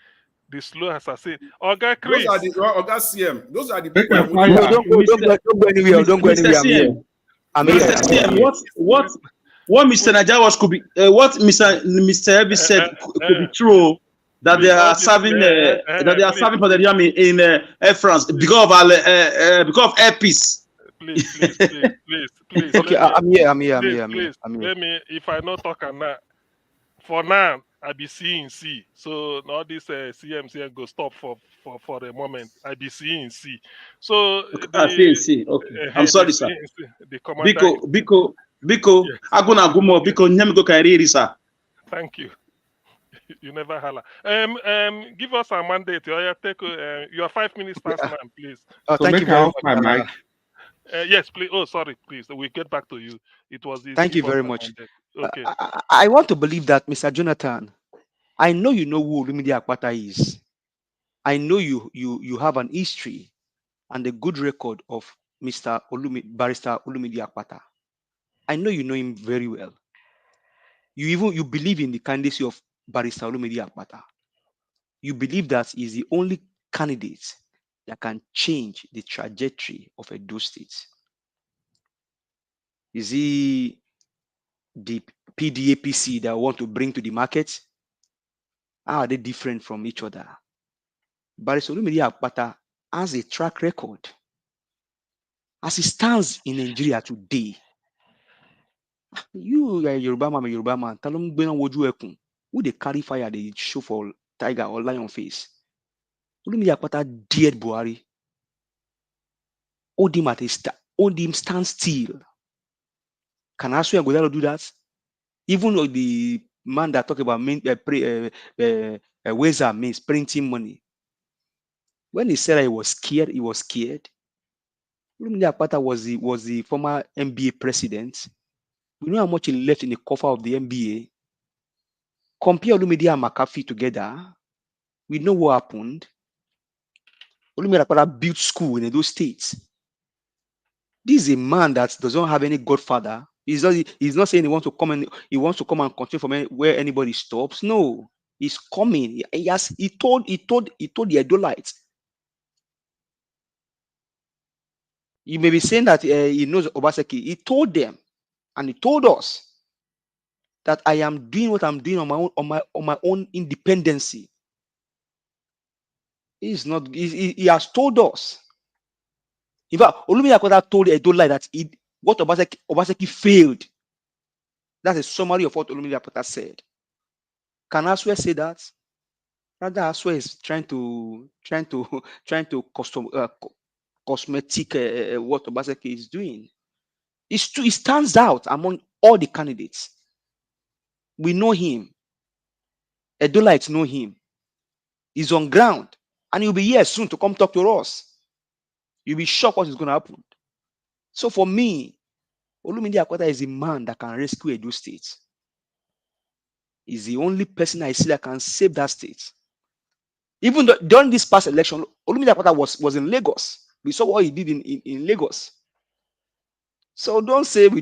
the slow assassin. Oga Those are Chris. the Oga CM. Those are the Make people a I'm fire. with. Don't go anywhere. Don't go Mr. anywhere. I'm here. CM, I'm Mr. here. CM, what Mr. Najawas could be, what Mr. Elvis said could be true. That Please, they are all this, serving, that they are please, serving for the army in Air France because of Air Peace. please. Okay, I'm here. Let me. If I not talk now, for now I be seeing C. So all this CM go stop for the moment. I be seeing C. So CNC. Okay, I'm sorry, sir. the commander. Biko, Yes. Aguna Gumo, Biko Nyemgo Kairi, sir. Thank you. You never holla. Give us a mandate. Take your 5 minutes starts now, please. Thank you very much. Yes, please. Oh, sorry, please. We get back to you. It was this. Thank you give us very a much. mandate. Okay. I want to believe that, Mr. Jonathan, I know you know who Olumide Akpata is. I know you have an history and a good record of Barrister Olumide Akpata. I know you know him very well. You believe in the candidacy of Barrister Olumide Akpata. You believe that he's the only candidate that can change the trajectory of Edo State. Is he the PDAPC that want to bring to the market? How are they different from each other? Barrister Olumide Akpata has a track record. As it stands in Nigeria today, you are a Yoruba man. Talum Bena Woju Ekun. Who they carry fire, they show for tiger or lion face. Olumide Akpata dared Buhari. Hold him stand still. Can Asue Godalo do that? Even though the man that talk about Weza means printing money. When he said he was scared, he was scared. Olumide Akpata was the former NBA president. We know how much he left in the coffer of the NBA. Compare Olumide and McAfee together. We know what happened. Olumide Akpata built school in those states. This is a man that doesn't have any godfather. He's not saying he wants to come and continue from where anybody stops. No, he's coming. He told the Edolites. You may be saying that he knows Obaseki. He told them, and he told us that I am doing what I'm doing on my own independency. He has told us. In fact, Olumide Akpata told Edolite that what Obaseki failed. That's a summary of what Olumide Akpata said. Can Asue say that? Rather, Asue is trying to cosmetic what Obaseki is doing. It's true. It stands out among all the candidates. We know him. Edolites know him. He's on ground, and he'll be here soon to come talk to us. You'll be shocked what is going to happen. So for me, Olumide Akpata is a man that can rescue Edo State. He's the only person I see that can save that state. Even though during this past election, Olumide Akpata was in Lagos. We saw what he did in Lagos. So don't say you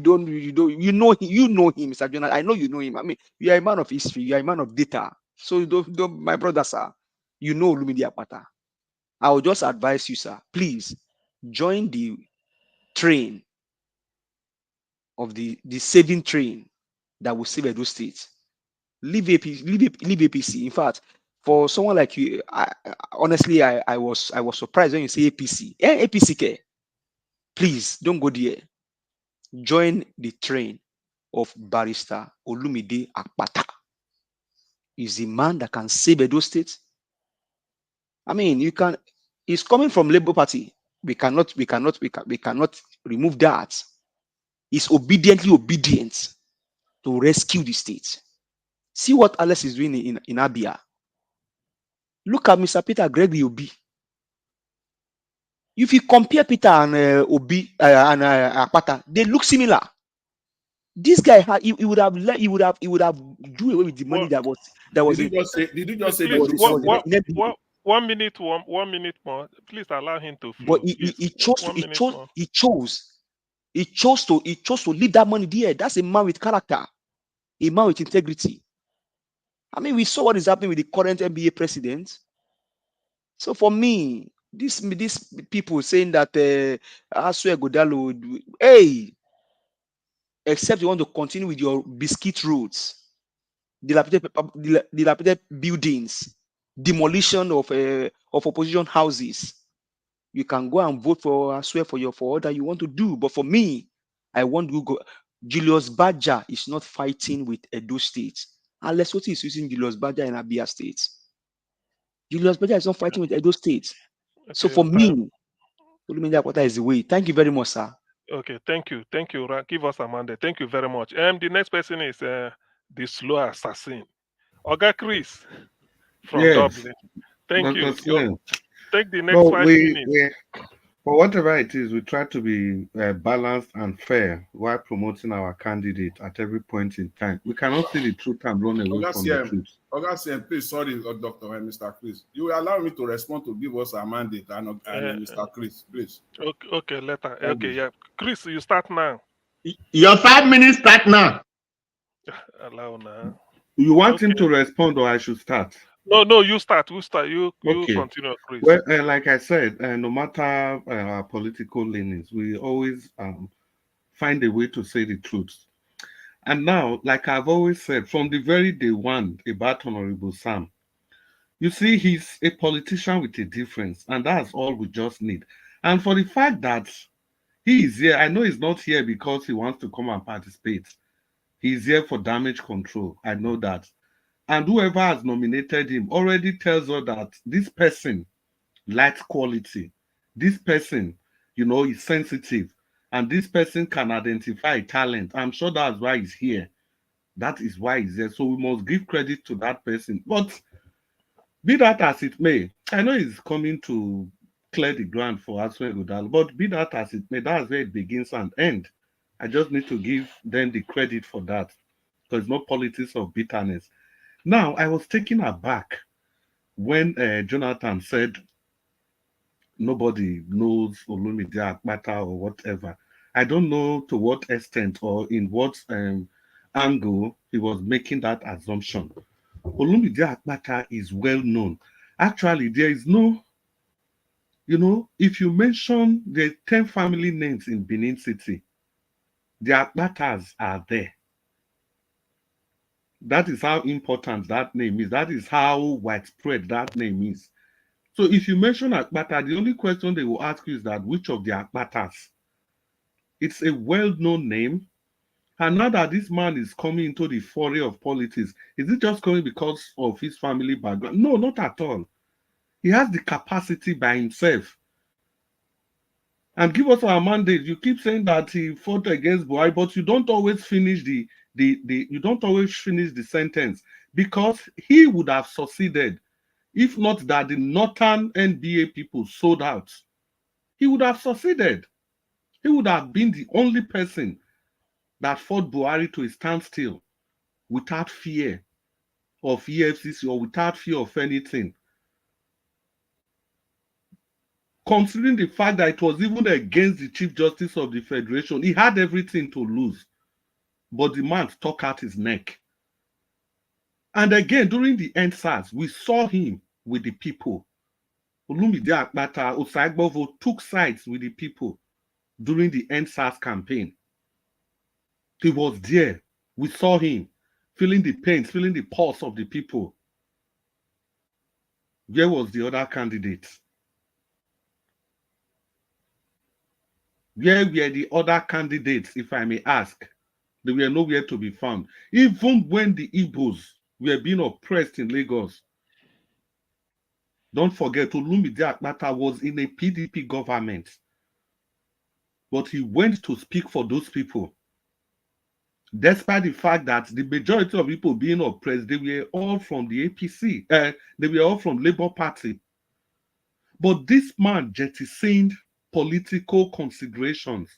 know him, Mr. Jonah. I know you know him. I mean, you are a man of history, you are a man of data. So don't my brother, sir, you know Olumide Akpata. I will just advise you, sir, please join the train of the saving train that will save Edo State. Leave APC. In fact, for someone like you, honestly, I was surprised when you say APC. APC, please don't go there. Join the train of Barrister Olumide Akpata. He's a man that can save Edo State. I mean, he's coming from Labour Party. We cannot remove that. He's obediently obedient to rescue the state. See what Alex is doing in Abia. Look at Mr. Peter Gregory Obi. If you compare Peter and Obi and Akpata, they look similar. This guy he would have do away with the money that was. Did you just say that? 1 minute, 1 minute more. Please allow him to flow. But he Please, chose to 1 minute more. he chose to leave that money there. That's a man with character, a man with integrity. I mean, we saw what is happening with the current NBA president. So for me, these people saying that Asue Godalo, hey, except you want to continue with your biscuit roads, dilapidated buildings, demolition of opposition houses, you can go and vote for Asue for all that you want to do. But for me, I want to go. Julius Badger is not fighting with Edo State, unless what is using Julius Badger in Abia State. Julius Badger is not fighting with Edo State. So Okay, for your time. me, Olumide Akwata is the way. Thank you very much, sir. Okay, thank you. Thank you. Give us a mandate. Thank you very much. The next person is the slow assassin. Oga Chris from Yes, Dublin. Thank Dr. you. Slim. Take the next No, 5 minutes. for whatever it is, we try to be balanced and fair while promoting our candidate at every point in time. We cannot see the truth and run away from the truth. Oga, please, sorry, Dr. Mr. Chris. You will allow me to respond to give us a mandate and Mr. Chris, please. Okay, later. Okay, yeah. Chris, you start now. Your 5 minutes start now. Allow now. You want him to respond or I should start? No, you start. You start. You Okay. continue, Chris. Well, like I said, no matter our political leanings, we always find a way to say the truth. And now, like I've always said, from the very day one about Honorable Sam, you see, he's a politician with a difference, and that's all we just need. And for the fact that he is here, I know he's not here because he wants to come and participate. He's here for damage control. I know that. And whoever has nominated him already tells us that this person lacks quality. This person, is sensitive. And this person can identify talent. I'm sure that's why he's here. That is why he's here. So we must give credit to that person. But be that as it may, I know he's coming to clear the ground for Aswe Godal, but be that as it may, that's where it begins and ends. I just need to give them the credit for that. Because it's not politics of bitterness. Now, I was taken aback when Jonathan said nobody knows Olumide Akpata or whatever. I don't know to what extent or in what angle he was making that assumption. Olumide Akpata is well known. Actually, there is no, if you mention the 10 family names in Benin City, the Akpatas are there. That is how important that name is. That is how widespread that name is. So if you mention Akpata, the only question they will ask you is that which of the Akpatas? It's a well-known name. And now that this man is coming into the foray of politics, is it just coming because of his family background? No, not at all. He has the capacity by himself. And give us our mandate. You keep saying that he fought against Buhari, but you don't always finish the sentence, because he would have succeeded if not that the northern NBA people sold out. He would have succeeded. He would have been the only person that fought Buhari to a standstill without fear of EFCC or without fear of anything. Considering the fact that it was even against the Chief Justice of the Federation, he had everything to lose. But the man stuck out his neck. And again, during the EndSARS, we saw him with the people. Olumide Akpata, Osaigbovo took sides with the people during the EndSARS campaign. He was there. We saw him feeling the pain, feeling the pulse of the people. Where was the other candidate? Where were the other candidates, if I may ask? They were nowhere to be found. Even when the Igbos were being oppressed in Lagos, don't forget, Olumide Akpata was in a PDP government. But he went to speak for those people. Despite the fact that the majority of people being oppressed, they were all from the APC. They were all from Labour Party. But this man jettisoned political considerations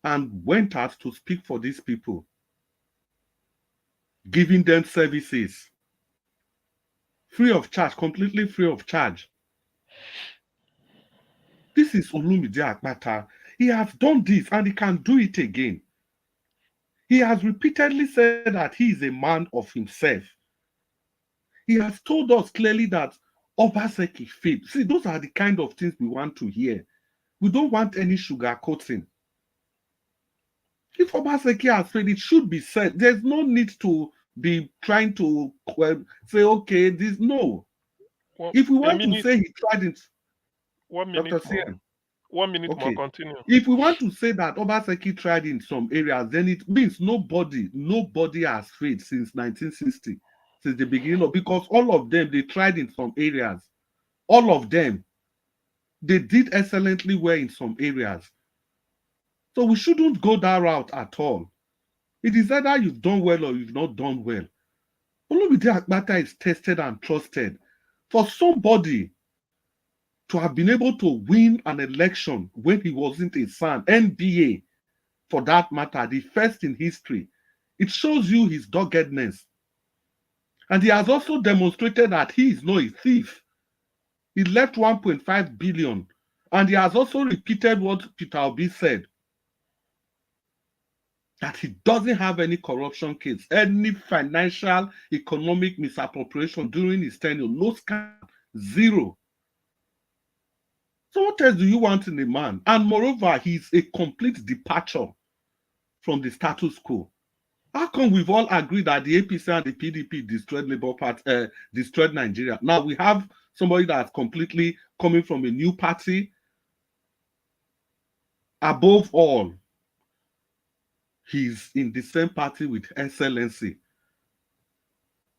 and went out to speak for these people, giving them services, free of charge, completely free of charge. This is Olumide Akpata. He has done this and he can do it again. He has repeatedly said that he is a man of himself. He has told us clearly that Obaseki failed. See, those are the kind of things we want to hear. We don't want any sugarcoating. If Obaseki has failed, it should be said. There's no need to be trying to say, okay, this, no. If we want to say he tried it, 1 minute Dr. more. CM. 1 minute Okay. more, continue. If we want to say that Obaseki tried in some areas, then it means nobody has failed since 1960, since the beginning of, because all of them, they tried in some areas. All of them, they did excellently well in some areas. So we shouldn't go that route at all. It is either you've done well or you've not done well. Olumide Akpata is tested and trusted. For somebody to have been able to win an election when he wasn't a son, NBA, for that matter, the first in history, it shows you his doggedness. And he has also demonstrated that he is not a thief. He left 1.5 billion. And he has also repeated what Peter Obi said, that he doesn't have any corruption case, any financial, economic misappropriation during his tenure, no scam, zero. So what else do you want in a man? And moreover, he's a complete departure from the status quo. How come we've all agreed that the APC and the PDP destroyed Labour Party, destroyed Nigeria? Now we have somebody that's completely coming from a new party. Above all, he's in the same party with Excellency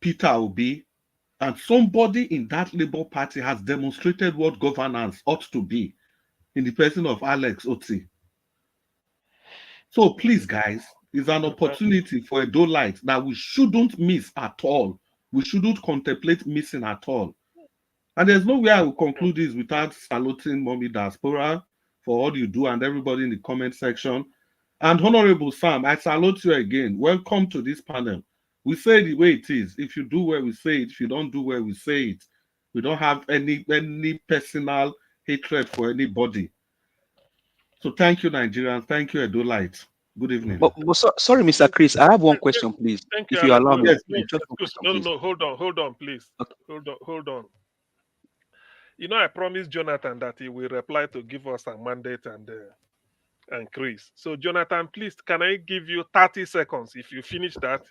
Peter Obi, and somebody in that Labour Party has demonstrated what governance ought to be in the person of Alex Oti. So please, guys, it's an opportunity for a Dolite that we shouldn't miss at all. We shouldn't contemplate missing at all. And there's no way I will conclude this without saluting Mommy Diaspora for all you do and everybody in the comment section. And Honorable Sam, I salute you again. Welcome to this panel. We say the way it is. If you do well, we say it. If you don't do well, we say it. We don't have any personal hatred for anybody. So thank you, Nigerians. Thank you, Edolite. Good evening. Sorry, Mr. Chris. I have one question, please. Thank you, if you Alex. allow me. No, no, hold on, please. Okay. Hold on. You know, I promised Jonathan that he will reply to give us a mandate and Chris. So, Jonathan, please, can I give you 30 seconds? If you finish that,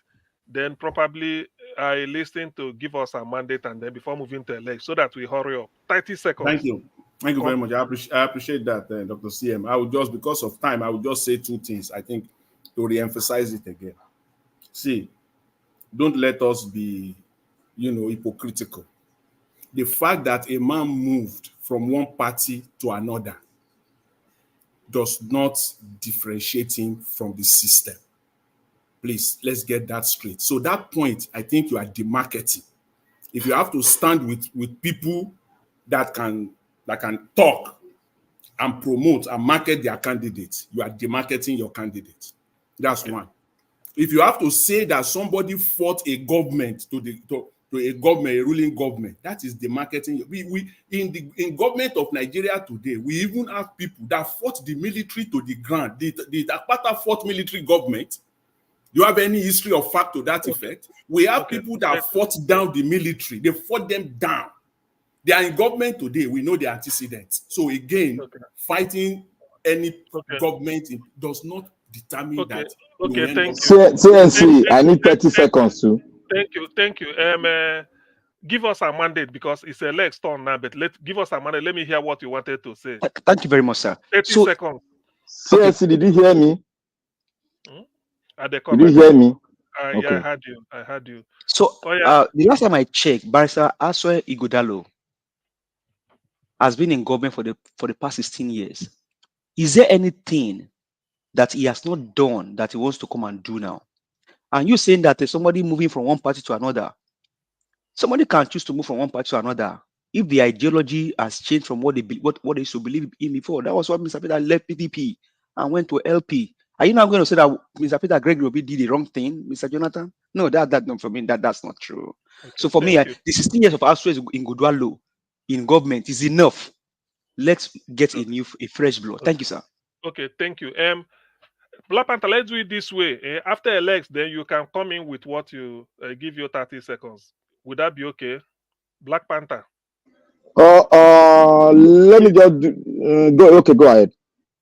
then probably I listen to give us a mandate and then before moving to elect so that we hurry up. 30 seconds. Thank you. Thank you very much. I appreciate that, Dr. CM. I would just, because of time, I would just say two things, I think, to re-emphasize it again. See, don't let us be, hypocritical. The fact that a man moved from one party to another does not differentiate him from the system. Please, let's get that straight. So that point, I think you are demarketing. If you have to stand with people that can talk and promote and market their candidates, you are demarketing your candidate. That's one. If you have to say that somebody fought a government to a ruling government, that is demarketing. We in government of Nigeria today, we even have people that fought the military to the ground. The Akpata fought military government. You have any history or fact to that effect? We have people that fought down the military. They fought them down. They are in government today. We know the antecedents. So again, fighting any government does not determine that. Okay, thank you. CNC, I need 30 seconds too. Thank you. Give us a mandate because it's a leg turn now, but give us a mandate. Let me hear what you wanted to say. Thank you very much, sir. 30 seconds. CNC, did you hear me? Did you hear me? Yeah, I heard you. So the last time I checked, Barrister Aswe Ighodalo has been in government for the past 16 years. Is there anything that he has not done that he wants to come and do now? And you saying that there's somebody moving from one party to another. Somebody can choose to move from one party to another if the ideology has changed from what they used to believe in before. That was what Mr. Peter left PDP and went to LP Are you now going to say that Mr. Peter Gregory Obi did the wrong thing, Mr. Jonathan? No, no, for me, that's not true. Okay, so for me, thank you. the 16 years of Australia in Goodwallo in government is enough. Let's get a fresh blood. Thank you, sir. Okay, thank you. Black Panther, let's do it this way. After elects, then you can come in with what you give you 30 seconds. Would that be okay? Black Panther. Let me just go. Okay, go ahead.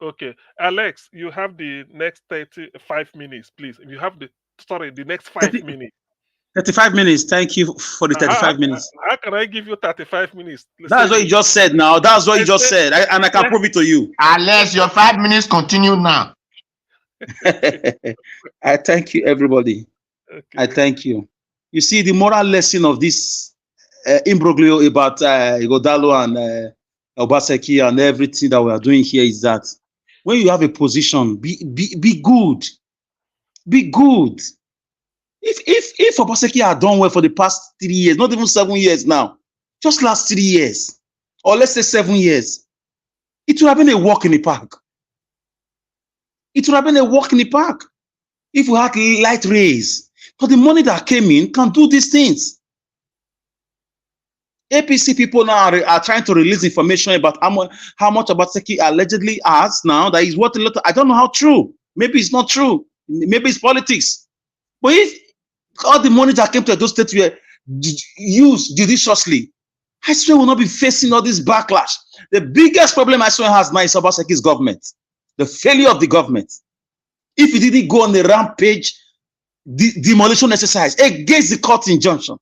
Okay, Alex, you have the next 35 minutes, please. You have the next 5 minutes. 35 minutes. Thank you for the 35 minutes. How can I give you 35 minutes? That's what you just said now. That's what you just said. And I can prove it to you. Unless your 5 minutes continue now. I thank you, everybody. Okay. I thank you. You see, the moral lesson of this imbroglio about Ighodalo and Obaseki and everything that we are doing here is that when you have a position, be good. Be good. If Obaseki had done well for the past 3 years, not even 7 years now, just last 3 years, or let's say 7 years, it would have been a walk in the park. It would have been a walk in the park if we had light rays. But the money that came in can do these things. APC people now are trying to release information about how much Obaseki allegedly has now that is worth a lot. I don't know how true. Maybe it's not true. Maybe it's politics. But if all the money that came to those states were used judiciously, I swear we'll not be facing all this backlash. The biggest problem I swear has now is Obaseki's government. The failure of the government. If it didn't go on a rampage demolition exercise against the court injunction,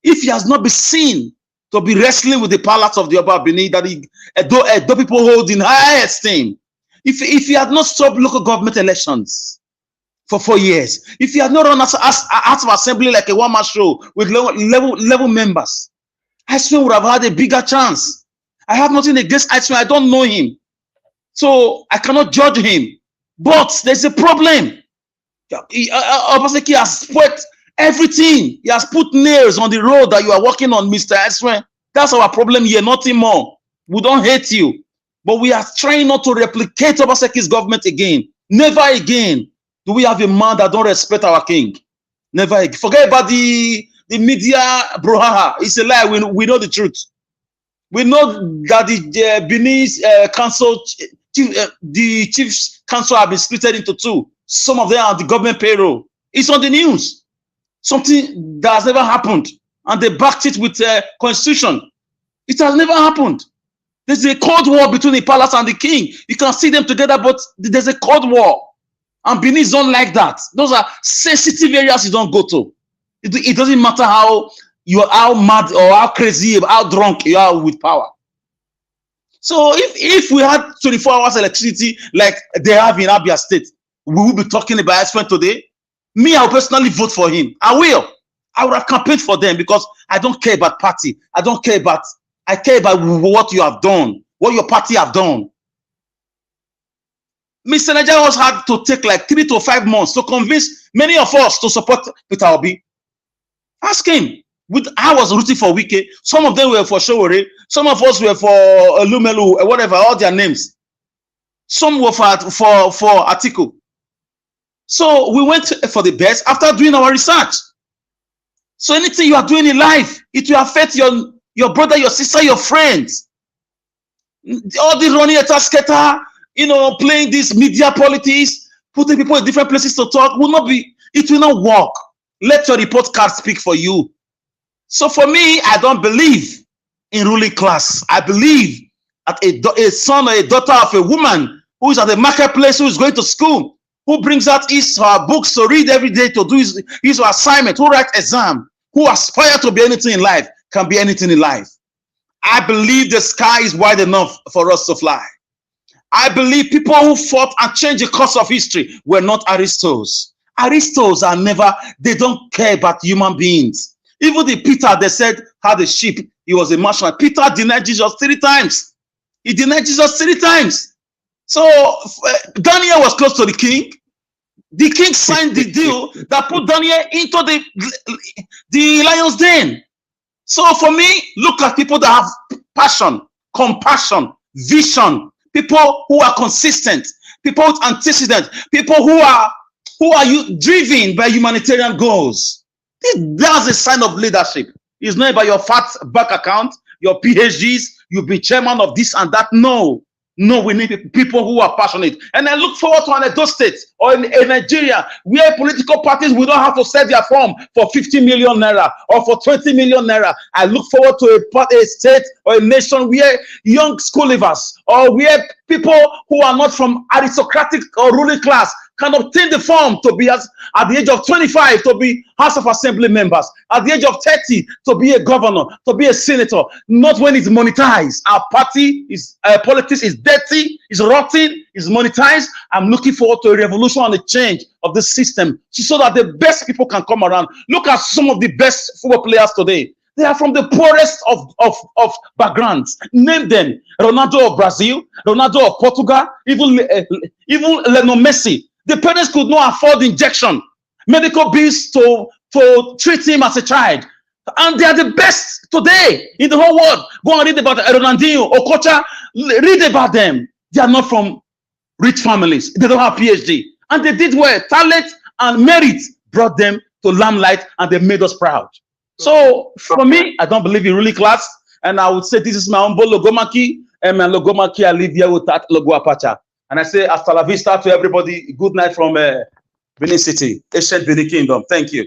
if he has not been seen to be wrestling with the palace of the Oba Benin that though people hold in high esteem, if he had not stopped local government elections for 4 years, if he had not run out of assembly like a one-man show with level members, I swear would have had a bigger chance. I have nothing against I swear I don't know him, so I cannot judge him. But there's a problem. Obaseki has put everything. He has put nails on the road that you are walking on, Mr. Eswen. That's our problem here, nothing more. We don't hate you. But we are trying not to replicate Obaseki's government again. Never again do we have a man that don't respect our king. Never again. Forget about the media brouhaha. It's a lie. We know the truth. We know that the Benin's council, the chief's council have been split into two. Some of them are the government payroll. It's on the news. Something that has never happened. And they backed it with constitution. It has never happened. There's a cold war between the palace and the king. You can see them together, but there's a cold war. And Benin don't like that. Those are sensitive areas you don't go to. It doesn't matter how mad or how crazy or how drunk you are with power. So if we had 24 hours electricity like they have in Abia State, we will be talking about Espen today. Me, I will personally vote for him. I will. I would have campaigned for them because I don't care about party. I care about what you have done, what your party have done. Mr. Nigerians had to take like 3 to 5 months to convince many of us to support Peter Obi. Ask him. I was rooting for Wike. Some of them were for Showore. Some of us were for Lumelu, whatever, all their names. Some were for Atiku. So we went for the best after doing our research. So anything you are doing in life, it will affect your brother, your sister, your friends. All the running at skater, playing this media politics, putting people in different places to talk it will not work. Let your report card speak for you. So for me, I don't believe in ruling class. I believe that a son or a daughter of a woman who is at the marketplace, who is going to school, who brings out his or her books to read every day, to do his assignment, who writes exam, who aspire to be anything in life, can be anything in life. I believe the sky is wide enough for us to fly. I believe people who fought and changed the course of history were not Aristos. Aristos they don't care about human beings. Even the Peter, they said, had a sheep, he was a merchant. Peter denied Jesus 3 times. He denied Jesus 3 times. So Daniel was close to the king. The king signed the deal that put Daniel into the lion's den. So for me, look at people that have passion, compassion, vision, people who are consistent. people with antecedent, people who are you driven by humanitarian goals. That's a sign of leadership. It's not about your fat bank account, your PhDs, you'll be chairman of this and that. No, we need people who are passionate. And I look forward to an Edo state or in Nigeria where political parties will not have to sell their form for 50 million naira or for 20 million naira. I look forward to a state or a nation where young school leavers or where people who are not from aristocratic or ruling class can obtain the form to be at the age of 25 to be House of Assembly members, at the age of 30 to be a governor, to be a senator, not when it's monetized. Our party is politics is dirty, is rotten, is monetized. I'm looking forward to a revolution and a change of the system so that the best people can come around. Look at some of the best football players today. They are from the poorest of backgrounds. Name them: Ronaldo of Brazil, Ronaldo of Portugal, even Lionel Messi. The parents could not afford injection, medical bills to treat him as a child. And they are the best today in the whole world. Go and read about Ronaldinho, Okocha, read about them. They are not from rich families. They don't have PhD. And they did well. Talent and merit brought them to limelight and they made us proud. So for me, I don't believe in ruling class. And I would say this is my humble logomaki. And my logomaki, I live here with that logo apacha. And I say hasta la vista to everybody. Good night from Benin City, ancient Benin Kingdom. Thank you.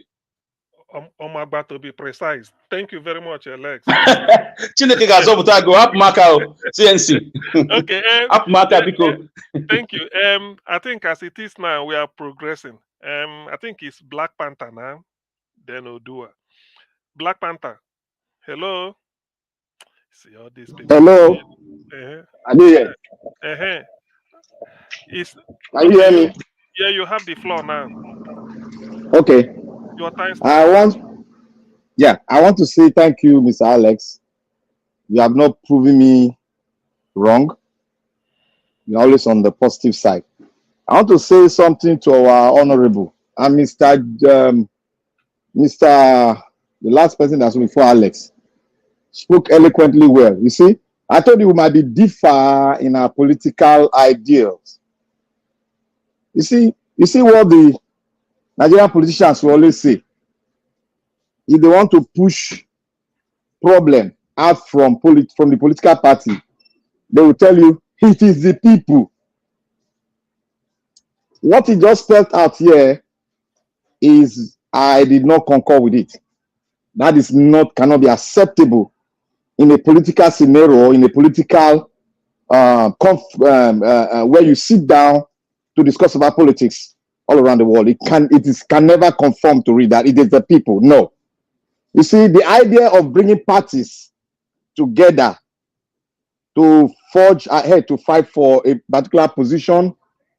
Omagba, to be precise. Thank you very much, Alex. Chineke gazobuta go up Maka CNC. Okay. Up Maka Biko. Thank you. I think as it is now, we are progressing. I think it's Black Panther now, then Odua. Black Panther. Hello. See all these people. Hello. Are you here? Can you hear me? Yeah, you have the floor now. Okay. Your time. I want to say thank you, Mr. Alex. You have not proven me wrong. You're always on the positive side. I want to say something to our honorable and the last person that's before Alex spoke eloquently well. You see, I told you we might be differ in our political ideals. You see what the Nigerian politicians will always say. If they want to push problem out from the political party, they will tell you it is the people. What he just spelled out here is I did not concur with it. That is cannot be acceptable in a political scenario, in a political where you sit down to discuss about politics all around the world. It can never conform to read that it is the people. No. You see, the idea of bringing parties together to forge ahead to fight for a particular position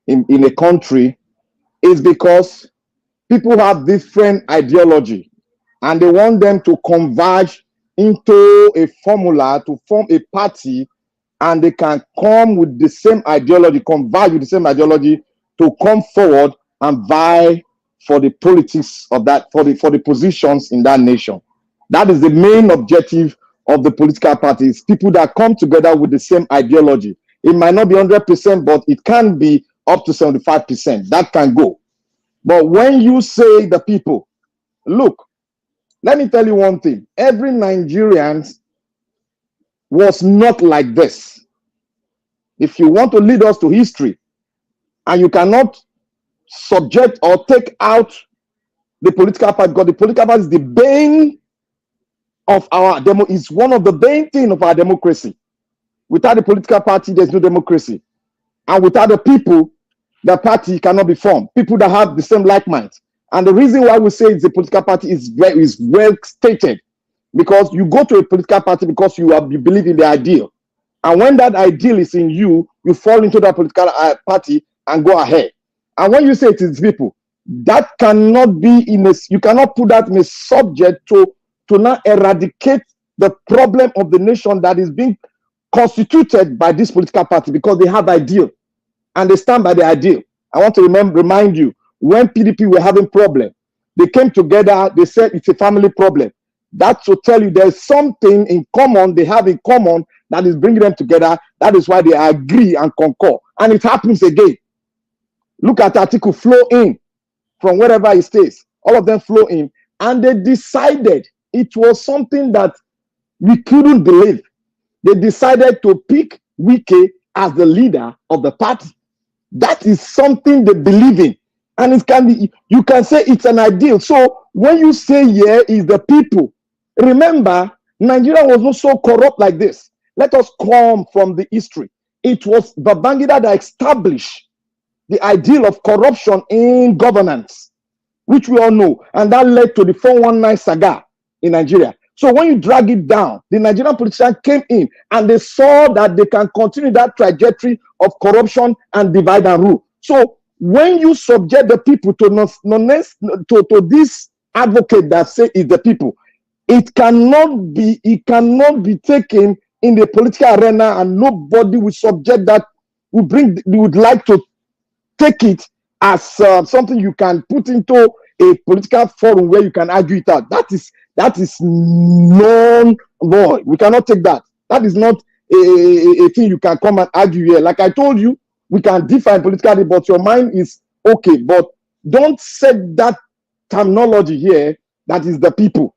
in a country is because people have different ideology and they want them to converge into a formula to form a party, and they can come with the same ideology, converge with the same ideology to come forward and vie for the politics of that, for the positions in that nation. That is the main objective of the political parties, people that come together with the same ideology. It might not be 100%, but it can be up to 75%. That can go. But when you say the people, look, let me tell you one thing. Every Nigerian was not like this. If you want to lead us to history, and you cannot subject or take out the political party, because the political party is the bane of our is one of the main things of our democracy. Without the political party, there's no democracy. And without the people, the party cannot be formed. People that have the same like minds. And the reason why we say it's a political party is well stated. Because you go to a political party because you believe in the ideal. And when that ideal is in you, you fall into that political party and go ahead. And when you say it is people, that cannot be you cannot put that in a subject to now eradicate the problem of the nation that is being constituted by this political party, because they have ideal and they stand by the ideal. I want to remind you, when PDP were having problem, they came together, they said it's a family problem. That's to tell you there's something in common, they have in common that is bringing them together. That is why they agree and concur. And it happens again. Look at article flow in from wherever it stays. All of them flow in. And they decided it was something that we couldn't believe. They decided to pick Wike as the leader of the party. That is something they believe in. And it can be, you can say it's an ideal. So when you say yeah, is the people, remember, Nigeria was not so corrupt like this. Let us come from the history. It was Babangida that established the ideal of corruption in governance, which we all know. And that led to the 419 saga in Nigeria. So when you drag it down, the Nigerian politicians came in and they saw that they can continue that trajectory of corruption and divide and rule. So when you subject the people to this advocate that say is the people, it cannot be taken in the political arena, and nobody will subject that, would like to take it as something you can put into a political forum where you can argue it out. That is non-void. We cannot take that. That is not a thing you can come and argue here. Like I told you, we can define politically, but your mind is okay. But don't set that terminology here that is the people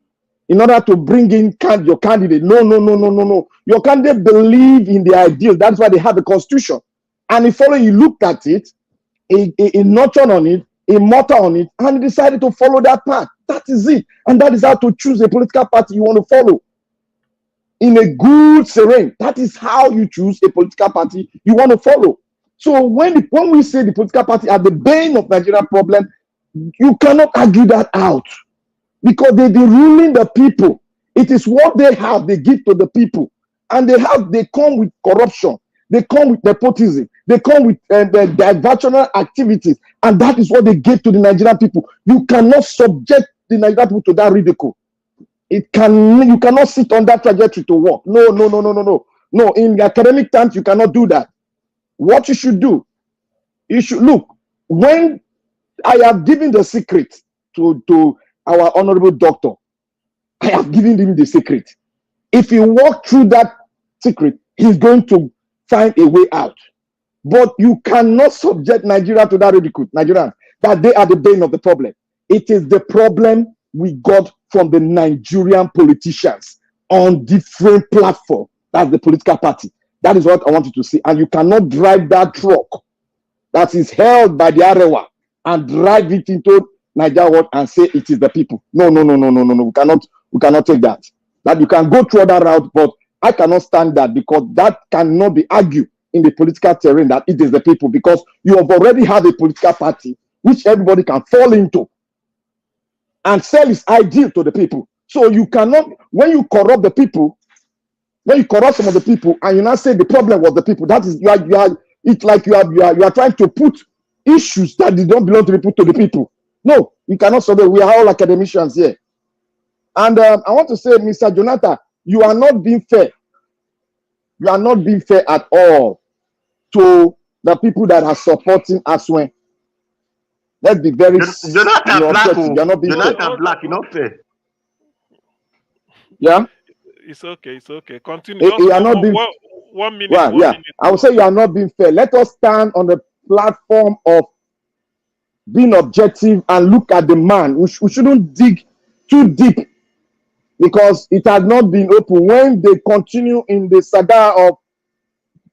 in order to bring in your candidate. No. Your candidate believe in the ideal. That's why they have a constitution. And if he looked at it, he nurtured on it, he mortar on it, and he decided to follow that path. That is it. And that is how to choose a political party you want to follow. In a good serene. That is how you choose a political party you want to follow. So when we say the political party are the bane of Nigerian problem, you cannot argue that out. Because they ruling the people. It is what they have, they give to the people. And they come with corruption. They come with nepotism. They come with diversional activities. And that is what they give to the Nigerian people. You cannot subject the Nigerian people to that ridicule. You cannot sit on that trajectory to work. No. No, in academic terms, you cannot do that. What you should do, you should look, when I have given the secret to our honorable doctor, I have given him the secret. If he walk through that secret, he's going to find a way out. But you cannot subject Nigeria to that ridicule, Nigerians, that they are the bane of the problem. It is the problem we got from the Nigerian politicians on different platforms. That's the political party. That is what I want you to see. And you cannot drive that truck that is held by the Arewa and drive it into Nigeria and say it is the people. No. We cannot take that. That you can go through that route, but I cannot stand that, because that cannot be argued in the political terrain that it is the people, because you have already have a political party which everybody can fall into and sell its ideal to the people. So you cannot, when you corrupt the people, when you corrupt some of the people and you now say the problem was the people, that is you are trying to put issues that they don't belong to the people. No, you cannot solve it. We are all academicians here. And I want to say, Mr. Jonathan, you are not being fair. You are not being fair at all to the people that are supporting Aswen. Let's be very Jonathan Black. You are not being Jonathan Black, you're not fair. Yeah? It's okay. Continue. You are not being 1 minute. Well, yeah. I would say you are not being fair. Let us stand on the platform of being objective and look at the man. We shouldn't dig too deep, because it has not been open. When they continue in the saga of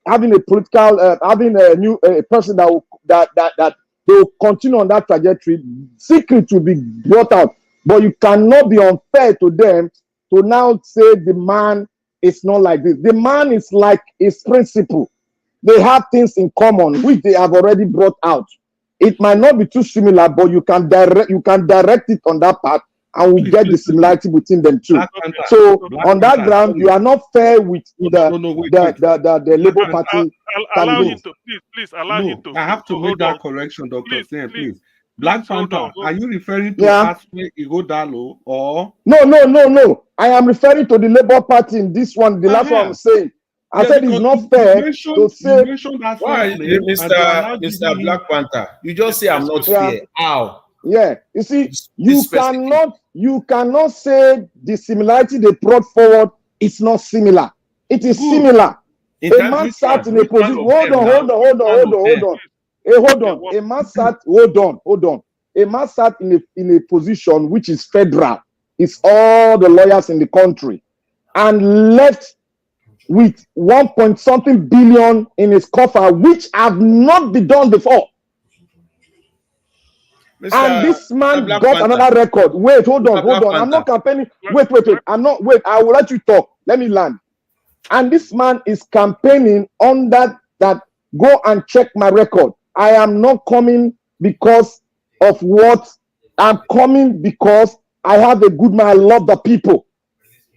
having a political, having a new person that will continue on that trajectory, secrets will be brought out. But you cannot be unfair to them to now say the man is not like this. The man is like his principle. They have things in common which they have already brought out. It might not be too similar, but you can direct it on that path, and we'll get the similarity between them too. So on that ground, you are not fair with the Labour Party. Allow him to, please allow him to. I have to make that correction, Dr. Sen, please. Black Panther, are you referring to Aswe Ighodalo or? No. I am referring to the Labour Party in this one. The last one I'm saying. I said it's not fair to say. Why, Mr. Black Panther? You just say I'm not fair. How? Yeah, you see, you cannot say the similarity they brought forward is not similar. It is similar. A man sat in a position. Hold on. hold on. A man sat, hold on. A man sat in a position which is federal. It's all the lawyers in the country, and left with 1 point something billion in his coffer, which have not been done before. And this man got another record. Wait, hold on. I'm not campaigning. Wait. I will let you talk. Let me land. And this man is campaigning on that. Go and check my record. I am not coming because of what. I'm coming because I have a good man. I love the people.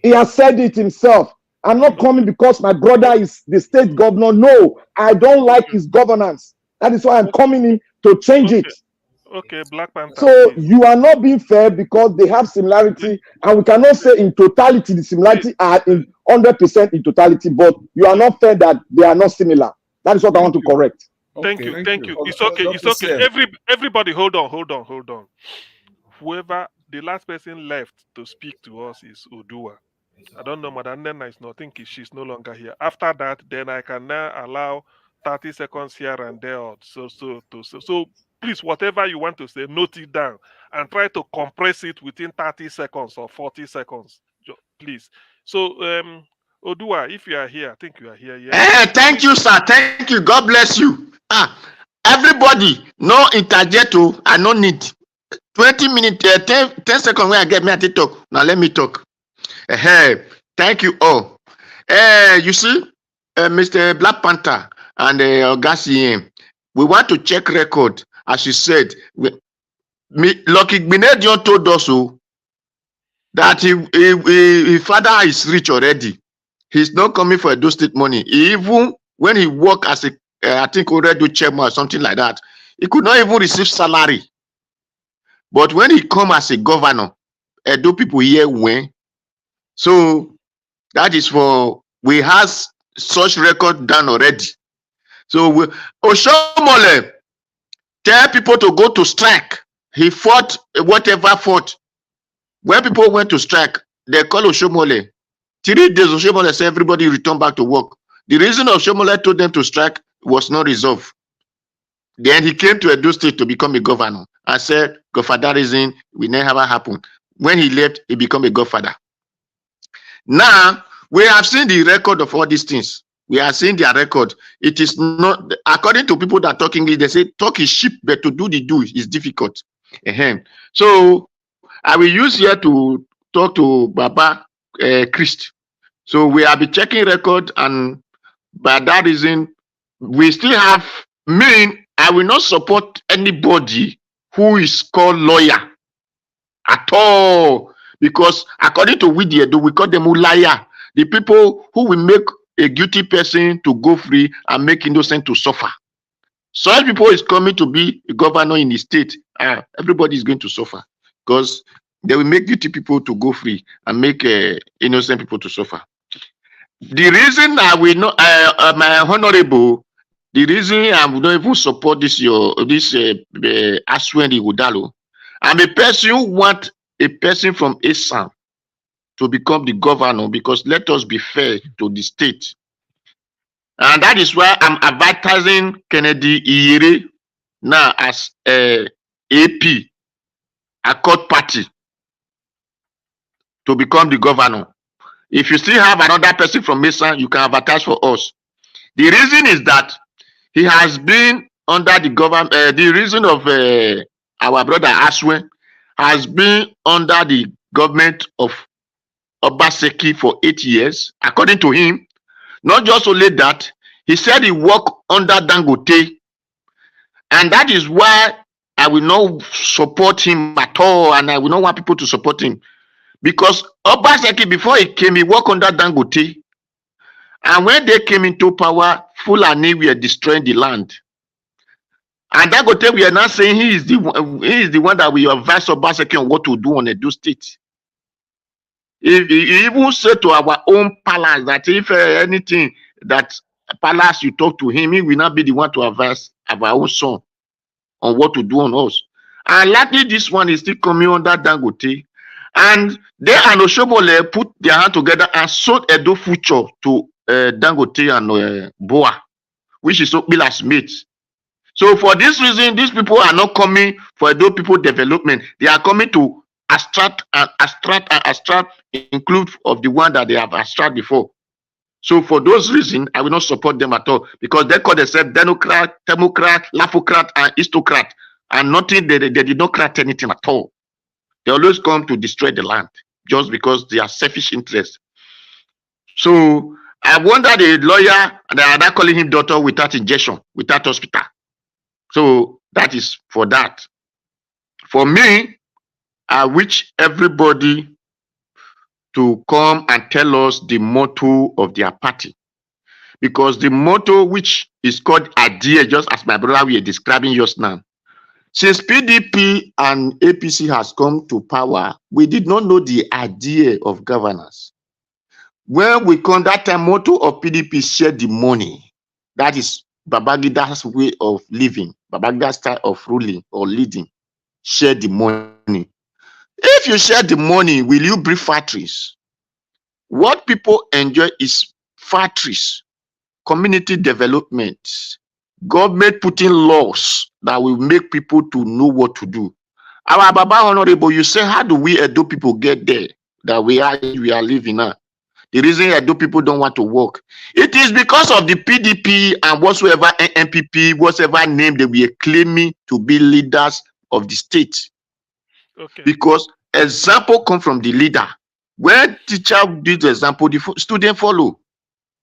He has said it himself. I'm not coming because my brother is the state governor. No, I don't like his governance. That is why I'm coming in to change it. Okay, Black Panther. So you are not being fair because they have similarity, and we cannot say in totality the similarity are in 100% in totality, but you are not fair that they are not similar. That is what I want to correct. Thank you. It's okay. Everybody, hold on. Whoever the last person left to speak to us is Odua. I don't know, Madam Nena is not thinking she's no longer here. After that, then I can now allow 30 seconds here and there. So please, whatever you want to say, note it down and try to compress it within 30 seconds or 40 seconds, please. So, Odua, if you are here, I think you are here. Yeah. Thank you, sir. Thank you. God bless you. Everybody, no interject. I no need 20 minutes, 10 seconds when I get me at talk. Now let me talk. Thank you all. You see, Mr. Black Panther and Ogasiem, we want to check record. As you said, Lucky Gbenedion told us that his father is rich already. He's not coming for Edo State money. Even when he worked as a, I think already chairman or something like that, he could not even receive salary. But when he come as a governor, Edo people here win. So that is for, we has such record done already. So Oshomole tell people to go to strike. He fought whatever fought. When people went to strike, they call Oshomole. 3 days Oshomole said everybody return back to work. The reason Oshomole told them to strike was not resolved. Then he came to Edo State to become a governor and said, God, for that reason, will never happen. When he left, he became a godfather. Now, we have seen the record of all these things. We have seen their record. It is not, according to people that talk English, they say talk is cheap, but to do the do is difficult. So I will use here to talk to Baba Christ. So we have been checking record, and by that reason, we still have I will not support anybody who is called lawyer at all, because according to we call them liar. The people who will make a guilty person to go free and make innocent to suffer. Such people is coming to be a governor in the state. Everybody is going to suffer because they will make guilty people to go free and make innocent people to suffer. The reason I will not, my honorable, the reason I will not even support this Aswendi Udalo, I'm a person who want a person from Assam to become the governor, because let us be fair to the state. And that is why I'm advertising Kennedy Iyere now as AP, a court party, to become the governor. If you still have another person from Assam, you can advertise for us. The reason is that he has been under the government, the reason of our brother Aswe has been under the government of Obaseki for 8 years, according to him. Not just only that, he said he worked under Dangote, and that is why I will not support him at all, and I will not want people to support him, because Obaseki, before he came, he worked under Dangote, and when they came into power, Fulani were destroying the land. And Dangote, we are not saying he is the one that will advise Obaseki on what to do on Edo State. He even said to our own palace that if anything that palace you talk to him, he will not be the one to advise our own son on what to do on us. And likely this one is still coming under Dangote. And they and Oshomole put their hand together and sold Edo future to Dangote and Boa, which is Okbila's mates. So for this reason, these people are not coming for Edo people development. They are coming to abstract, include of the one that they have abstract before. So for those reasons, I will not support them at all because they call themselves Democrat, Lafocrat, and Istocrat, and nothing. They did not crack anything at all. They always come to destroy the land just because they are selfish interests. So I wonder the lawyer, they are not calling him doctor without injection, without hospital. So that is for that. For me, I wish everybody to come and tell us the motto of their party. Because the motto, which is called idea, just as my brother we are describing just now. Since PDP and APC has come to power, we did not know the idea of governance. When we come that time, motto of PDP, share the money. That is Babagida's way of living, Babagida's style of ruling or leading. Share the money. If you share the money, will you build factories? What people enjoy is factories, community development, government putting laws that will make people to know what to do. Our Baba Honorable, you say, how do we Edo people get there that we are living now? The reason Edo people don't want to work, it is because of the PDP and whatsoever NPP, whatever name they were claiming to be leaders of the state. Okay. Because example come from the leader. When teacher did the example, the student follow.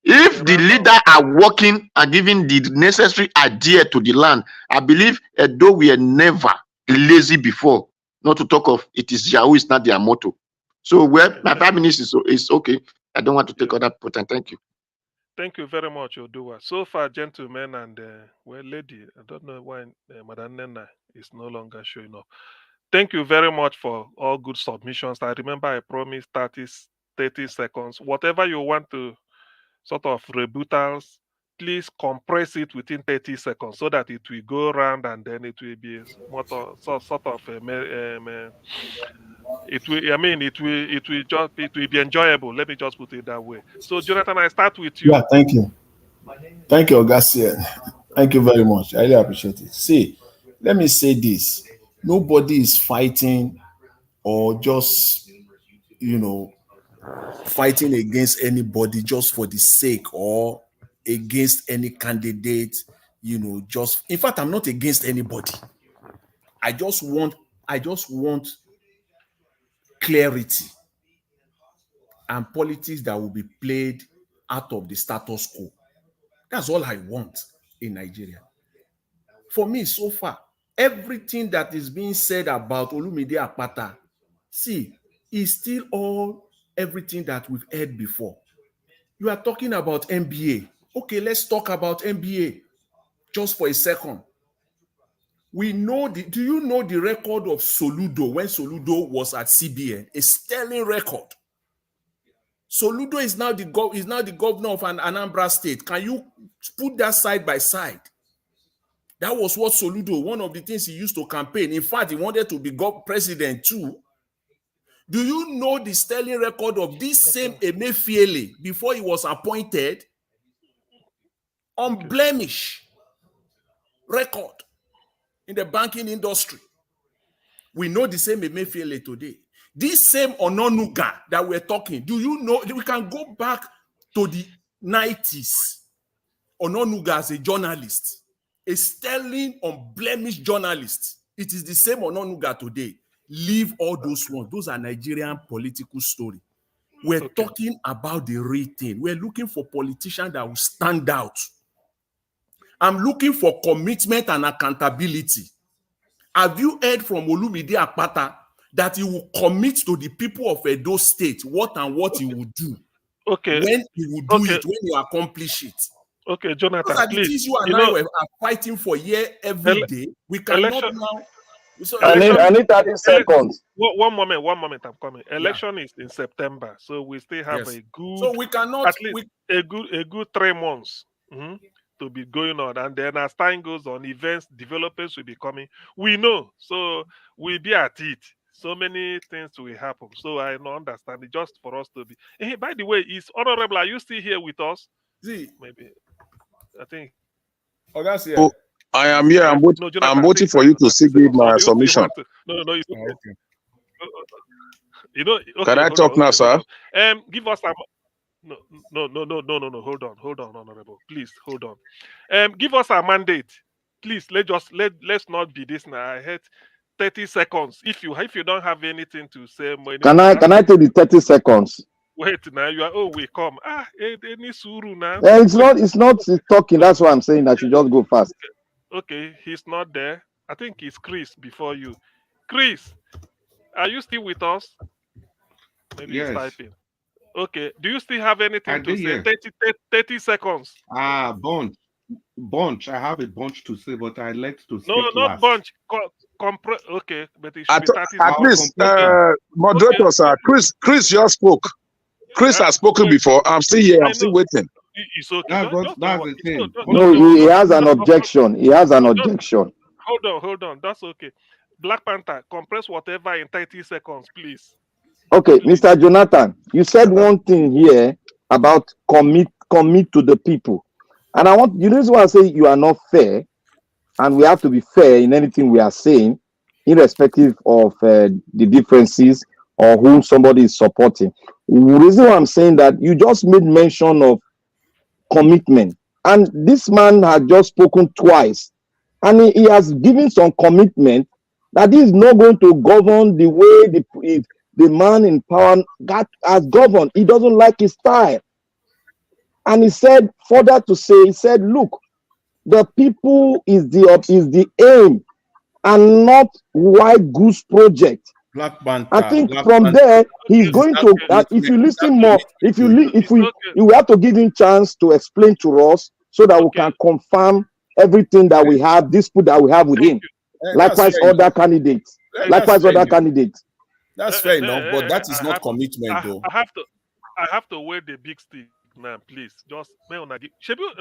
If the leader are working and giving the necessary idea to the land, I believe Edo were never lazy before. Not to talk of it is Yahoo is not their motto. So my 5 minutes is okay. I don't want to take other point. Thank you. Thank you very much, Odua. So far, gentlemen and lady, I don't know why Madam Nena is no longer showing up. Thank you very much for all good submissions. I remember I promised 30 seconds. Whatever you want to sort of rebuttals, please compress it within 30 seconds so that it will go around and then it will be it will be enjoyable. Let me just put it that way. So Jonathan, I start with you. Yeah, thank you. Thank you, Augustian. Thank you very much. I really appreciate it. See, let me say this. Nobody is fighting or just, fighting against anybody just for the sake or against any candidate, just, in fact, I'm not against anybody. I just want clarity and politics that will be played out of the status quo. That's all I want in Nigeria. For me, so far, everything that is being said about Olumide Akpata, see, is still all everything that we've heard before. You are talking about MBA. Okay, let's talk about MBA just for a second. We know do you know the record of Soludo when Soludo was at CBN? A sterling record. Soludo is now the governor of Anambra State. Can you put that side by side? That was what Soludo, one of the things he used to campaign. In fact, he wanted to be president too. Do you know the sterling record of this same Emefiele before he was appointed? Unblemished record in the banking industry. We know the same Emefiele today. This same Ononuga that we're talking, do you know, we can go back to the 90s. Ononuga as a journalist, a sterling, unblemished journalist. It is the same Ononuga today. Leave all those ones. Those are Nigerian political story. We're talking about the real thing. We're looking for politicians that will stand out. I'm looking for commitment and accountability. Have you heard from Olumide Akpata that he will commit to the people of Edo State what he will do? Okay. When he will do it, when he accomplish it. Okay, Jonathan, those are the please. things you and I are fighting for here every day. We cannot now. So I need 30 seconds. One moment, I'm coming. Election is in September, so we still have a good. So we cannot. At least a good 3 months to be going on, and then as time goes on, events, developers will be coming. We know, so we'll be at it. So many things will happen. So I don't understand it. Just for us to be. Hey, by the way, is Honorable? Are you still here with us? See, maybe. I think. Oh, that's here. I am here. I'm Jonathan, waiting for you to see my submission. No, it's okay. You know, okay, Can I hold talk on, now, okay, hold sir? on. Give us a no. Hold on, please, hold on. Give us a mandate, please. Let's not be this now. I had 30 seconds. If you don't have anything to say, Can I take the 30 seconds? wait now. You are we come. Any suru now. It's not talking. That's why I'm saying that you just go fast. Okay, he's not there. I think it's Chris before you. Chris, are you still with us? Maybe Yes. he's typing. Okay. Do you still have anything to say? Here. 30 seconds. Bunch. I have a bunch to say, but I like to speak No, not last. bunch. Okay, but it should be 30 At least, moderator, sir. Chris just spoke. Chris has spoken before. I'm still here. I'm still waiting. It's okay. That's the thing. No, he has an objection. He has an objection. Hold on. That's okay. Black Panther, compress whatever in 30 seconds, please. Okay, Mr. Jonathan, you said one thing here about commit to the people. And I want, you know why I say you are not fair, and we have to be fair in anything we are saying, irrespective of the differences or whom somebody is supporting. The reason why I'm saying that, you just made mention of commitment. And this man had just spoken twice, and he has given some commitment that he is not going to govern the way the man in power has governed. He doesn't like his style. And he said, further to say, he said, look, the people is the aim and not white goose project. Black Panther. I think from there, he's going to, if you listen more, if we have to give him chance to explain to us so that we can confirm everything that we have, dispute that we have with him. Likewise, other candidates. That's fair enough, but that is not commitment, though. I have to wear the big stick, man. Please, just and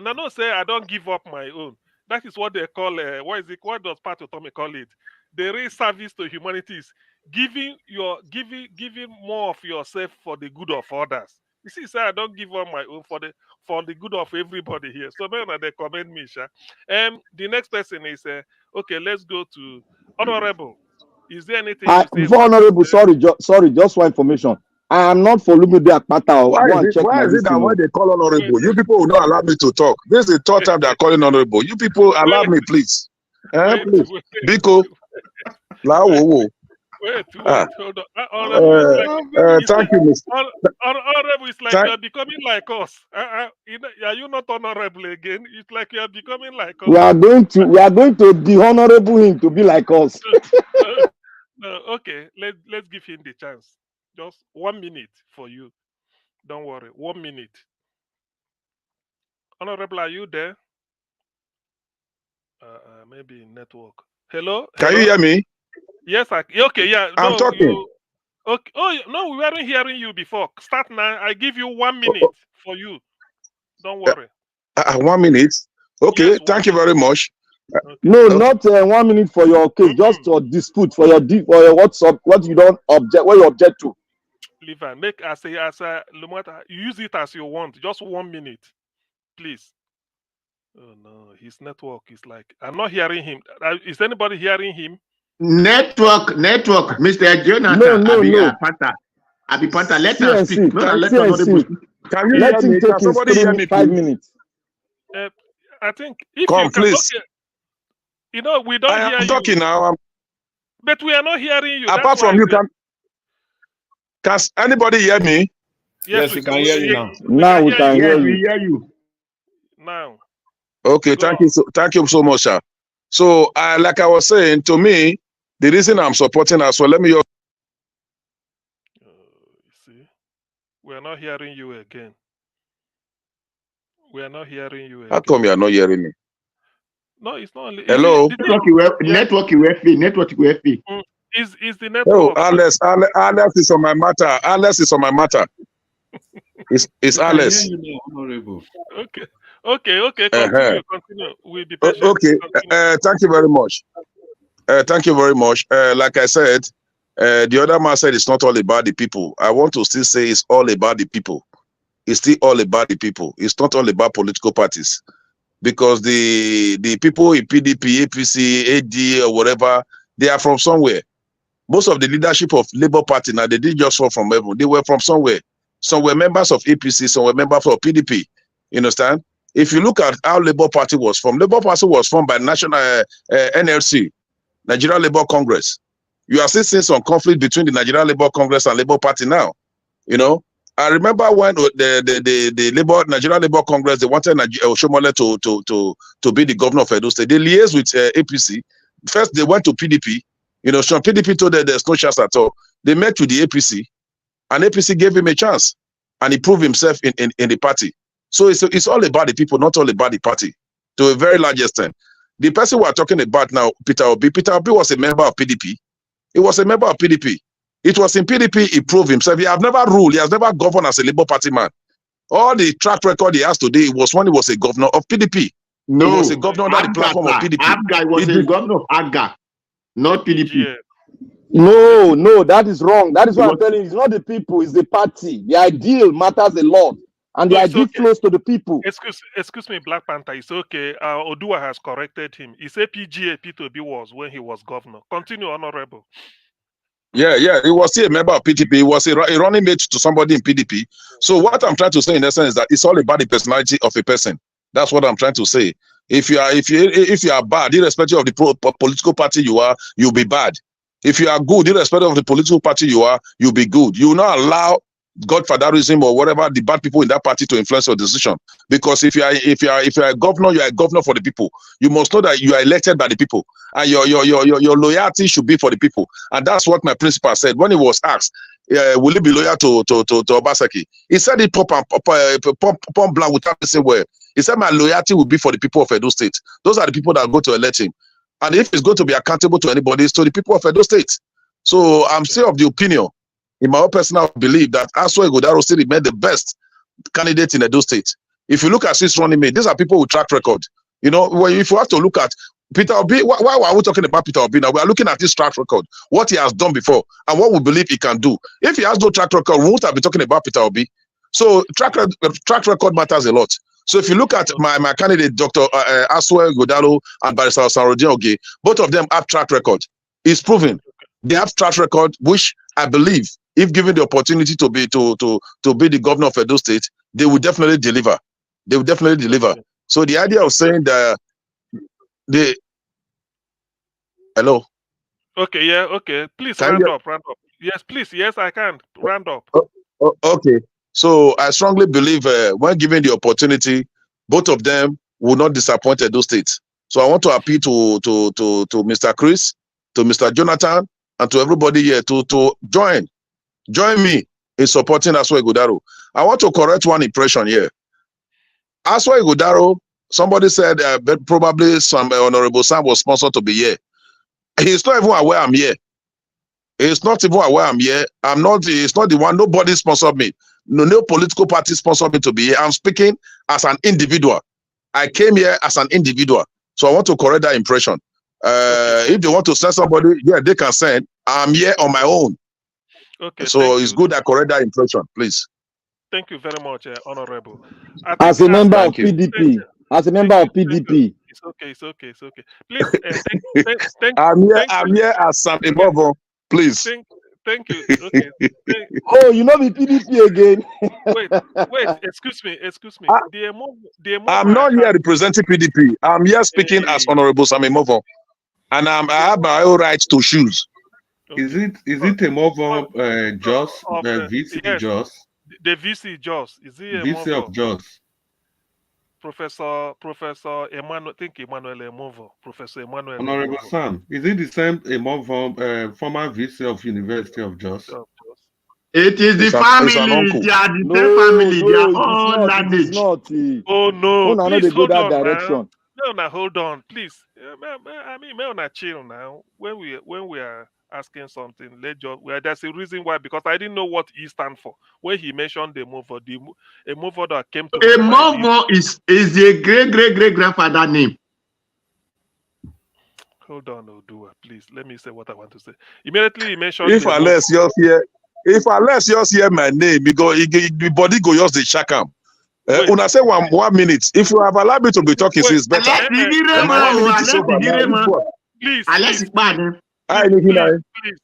I don't say I don't give up my own. That is what they call what does Pat Tommy call it? The real service to humanity is giving more of yourself for the good of others. You see, sir, I don't give up my own for the good of everybody here. So man, they commend me, sir. The next person is okay. Let's go to Honorable. Is there anything you say? Before Honorable, sorry, just for information. I am not for Lumide Akpata. Why is it that when they call honorable, you people will not allow me to talk? This is the third time they are calling honorable. You people allow me, please. Please. Biko. Wait, hold on. Thank you, Mr. Honorable is like you are becoming like us. Are you not honorable again? It's like you are becoming like us. We are going to de-honorable him to be like us. No, okay, let's give him the chance. Just 1 minute for you. Don't worry, 1 minute. Honorable, are you there? Maybe network. Hello? Can you hear me? Yes, okay, yeah. I'm talking. Okay. Oh no, we weren't hearing you before. Start now. I give you 1 minute for you. Don't worry. 1 minute. Okay, yes, thank you very much. No, not 1 minute for your case. Just to dispute for your WhatsApp. What you don't object. What you object to. Leave and make use it as you want. Just 1 minute, please. Oh no, his network is like I'm not hearing him. Is anybody hearing him? Network, Mr. Jonathan. No. Panta, let us speak. Can you hear me? Can somebody hear me, 5 minutes. I think if come, you can, please. Okay. We don't hear you. I'm talking now. But we are not hearing you. Apart from you, can anybody hear me? Yes, we can hear you now. Now we can hear you. We hear you. Now. Okay, thank you so much, sir. So, like I was saying, to me, the reason I'm supporting as well, let me just... see, we are not hearing you again. We are not hearing you again. How come you are not hearing me? No, it's not. Hello? Network UFP. Is the network? Oh, Alex is on my matter. Alex is on my matter. It's Alex. Okay. Continue. We'll be patient. Okay. Thank you very much. Like I said, the other man said it's not all about the people. I want to still say it's all about the people. It's still all about the people. It's not all about political parties. because the people in PDP, APC, AD, or whatever, they are from somewhere. Most of the leadership of Labour Party now, they didn't just fall from heaven. They were from somewhere. Some were members of APC, some were members of PDP. You understand? If you look at how Labour Party was formed, Labour Party was formed by National NLC, Nigerian Labour Congress. You are still seeing some conflict between the Nigerian Labour Congress and Labour Party now. You know, I remember when the Nigerian Labour Congress, they wanted Oshomole to be the governor of Edo State. They liaised with APC. First, they went to PDP. You know, so PDP told them there's no chance at all. They met with the APC, and APC gave him a chance, and he proved himself in the party. So it's all about the people, not all about the party, to a very large extent. The person we are talking about now, Peter Obi was a member of PDP. He was a member of PDP. It was in PDP he proved himself. He has never ruled. He has never governed as a Labour Party man. All the track record he has today was when he was a governor of PDP. No, he was a governor under the platform of PDP. Abga was a governor of Abga, not PDP. Yeah. No, that is wrong. That is what I'm telling you. It's not the people, it's the party. The ideal matters a lot. And the ideal flows to the people. Excuse me, Black Panther. It's okay. Odua has corrected him. He said PGA P2B was when he was governor. Continue, Honorable. Yeah, he was still a member of PDP. He was a running mate to somebody in PDP. So what I'm trying to say in essence is that it's all about the personality of a person. That's what I'm trying to say. If you are bad, irrespective of the political party you are, you'll be bad. If you are good, irrespective of the political party you are, you'll be good. You will not allow godfatherism or whatever the bad people in that party to influence your decision. Because if you are a governor, you are a governor for the people. You must know that you are elected by the people, and your loyalty should be for the people. And that's what my principal said when he was asked, will he be loyal to Obaseki? He said it pump blank without the same word. He said my loyalty will be for the people of Edo State. Those are the people that are going to elect him. And if he's going to be accountable to anybody, it's to the people of Edo State. So I'm still of the opinion, in my own personal belief, that Aswa Igodaro still remain the best candidate in Edo State. If you look at his running mate, these are people with track record. You know, if you have to look at Peter Obi, why are we talking about Peter Obi now? We are looking at his track record, what he has done before, and what we believe he can do. If he has no track record, we won't have been talking about Peter Obi. So track record matters a lot. So if you look at my candidate, Dr. Aswa Igodaro and Barrister Sarojin Oge, both of them have track record. It's proven. They have track record, which I believe, if given the opportunity to be the governor of Edo State, they will definitely deliver. They will definitely deliver. So the idea of saying that hello. Okay, yeah, okay. Please round up. Yes, please. Yes, I can. Round up. Okay. So I strongly believe when given the opportunity, both of them will not disappoint Edo State. So I want to appeal to Mr. Chris, to Mr. Jonathan, and to everybody here to join me in supporting Aswa Igodaro. I want to correct one impression here. Aswa Igodaro, somebody said probably some Honorable Sam was sponsored to be here. He's not even aware I'm here. He's not even aware I'm here. It's not the one. Nobody sponsored me. No political party sponsored me to be here. I'm speaking as an individual. I came here as an individual. So I want to correct that impression. If they want to send somebody, yeah, they can send. I'm here on my own. Okay. So it's good I correct that impression, please. Thank you very much, Honorable. As a member of PDP. As a member of PDP. It's okay. Please, thank I'm here as Sam Imovo, please. Thank you. Okay. Oh, you know the PDP again. Wait. Excuse me. I'm not here representing PDP. I'm here speaking as Honorable Sam Imovo, and I have my own rights to choose. Okay. Is it a Movo Jos, the VC yes, Jos? The VC Jos. Is he a VC Movo? of Jos? Professor Emmanuel Emovo. Professor Emmanuel Honorable Emovo. Sam, is it the same Emovo, former VC of University of Jos? It is the family. They are the same family. They are all that age. Oh no! Please go that hold on direction. Now, hold on, please. I mean, may not chill now. When we are asking something, there's a reason why, because I didn't know what he stand for when he mentioned the Emovo that came to Emovo is a great grandfather name. Hold on, Odua, please. Let me say what I want to say. Immediately he mentioned. If unless you hear my name, because the body go use the shakam. Una say 1 minute. If you have allowed me to be talking, it's better. Alex, And my 1 minute is over now. Please,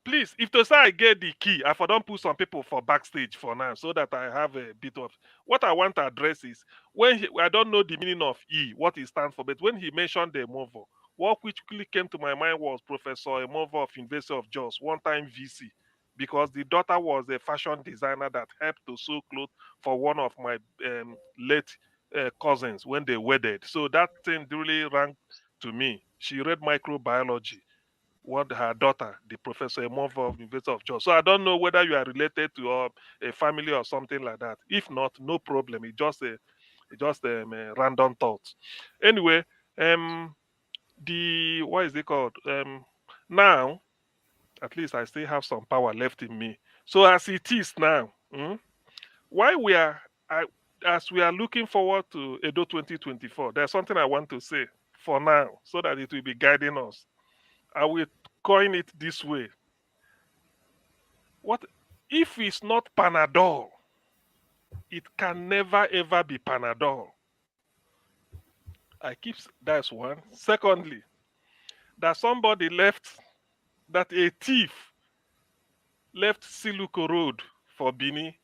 please, if to say I get the key, I for don't put some people for backstage for now, so that I have a bit of what I want to address is when I don't know the meaning of E, what it stands for, but when he mentioned the Emovo, what quickly came to my mind was Professor Emovo of University of Jos, one-time VC, because the daughter was a fashion designer that helped to sew clothes for one of my late cousins when they wedded. So that thing really rang to me. She read microbiology. What her daughter, the Professor Emovo of University of Jos. So I don't know whether you are related to a family or something like that. If not, no problem. It's just a random thought. Anyway, the what is it called? Now, at least I still have some power left in me. So as it is now, why we are as we are looking forward to Edo 2024, there's something I want to say for now, so that it will be guiding us. I will coin it this way. What if it's not Panadol? It can never ever be Panadol. That's one. Secondly, that somebody that a thief left Siluko Road for Bini,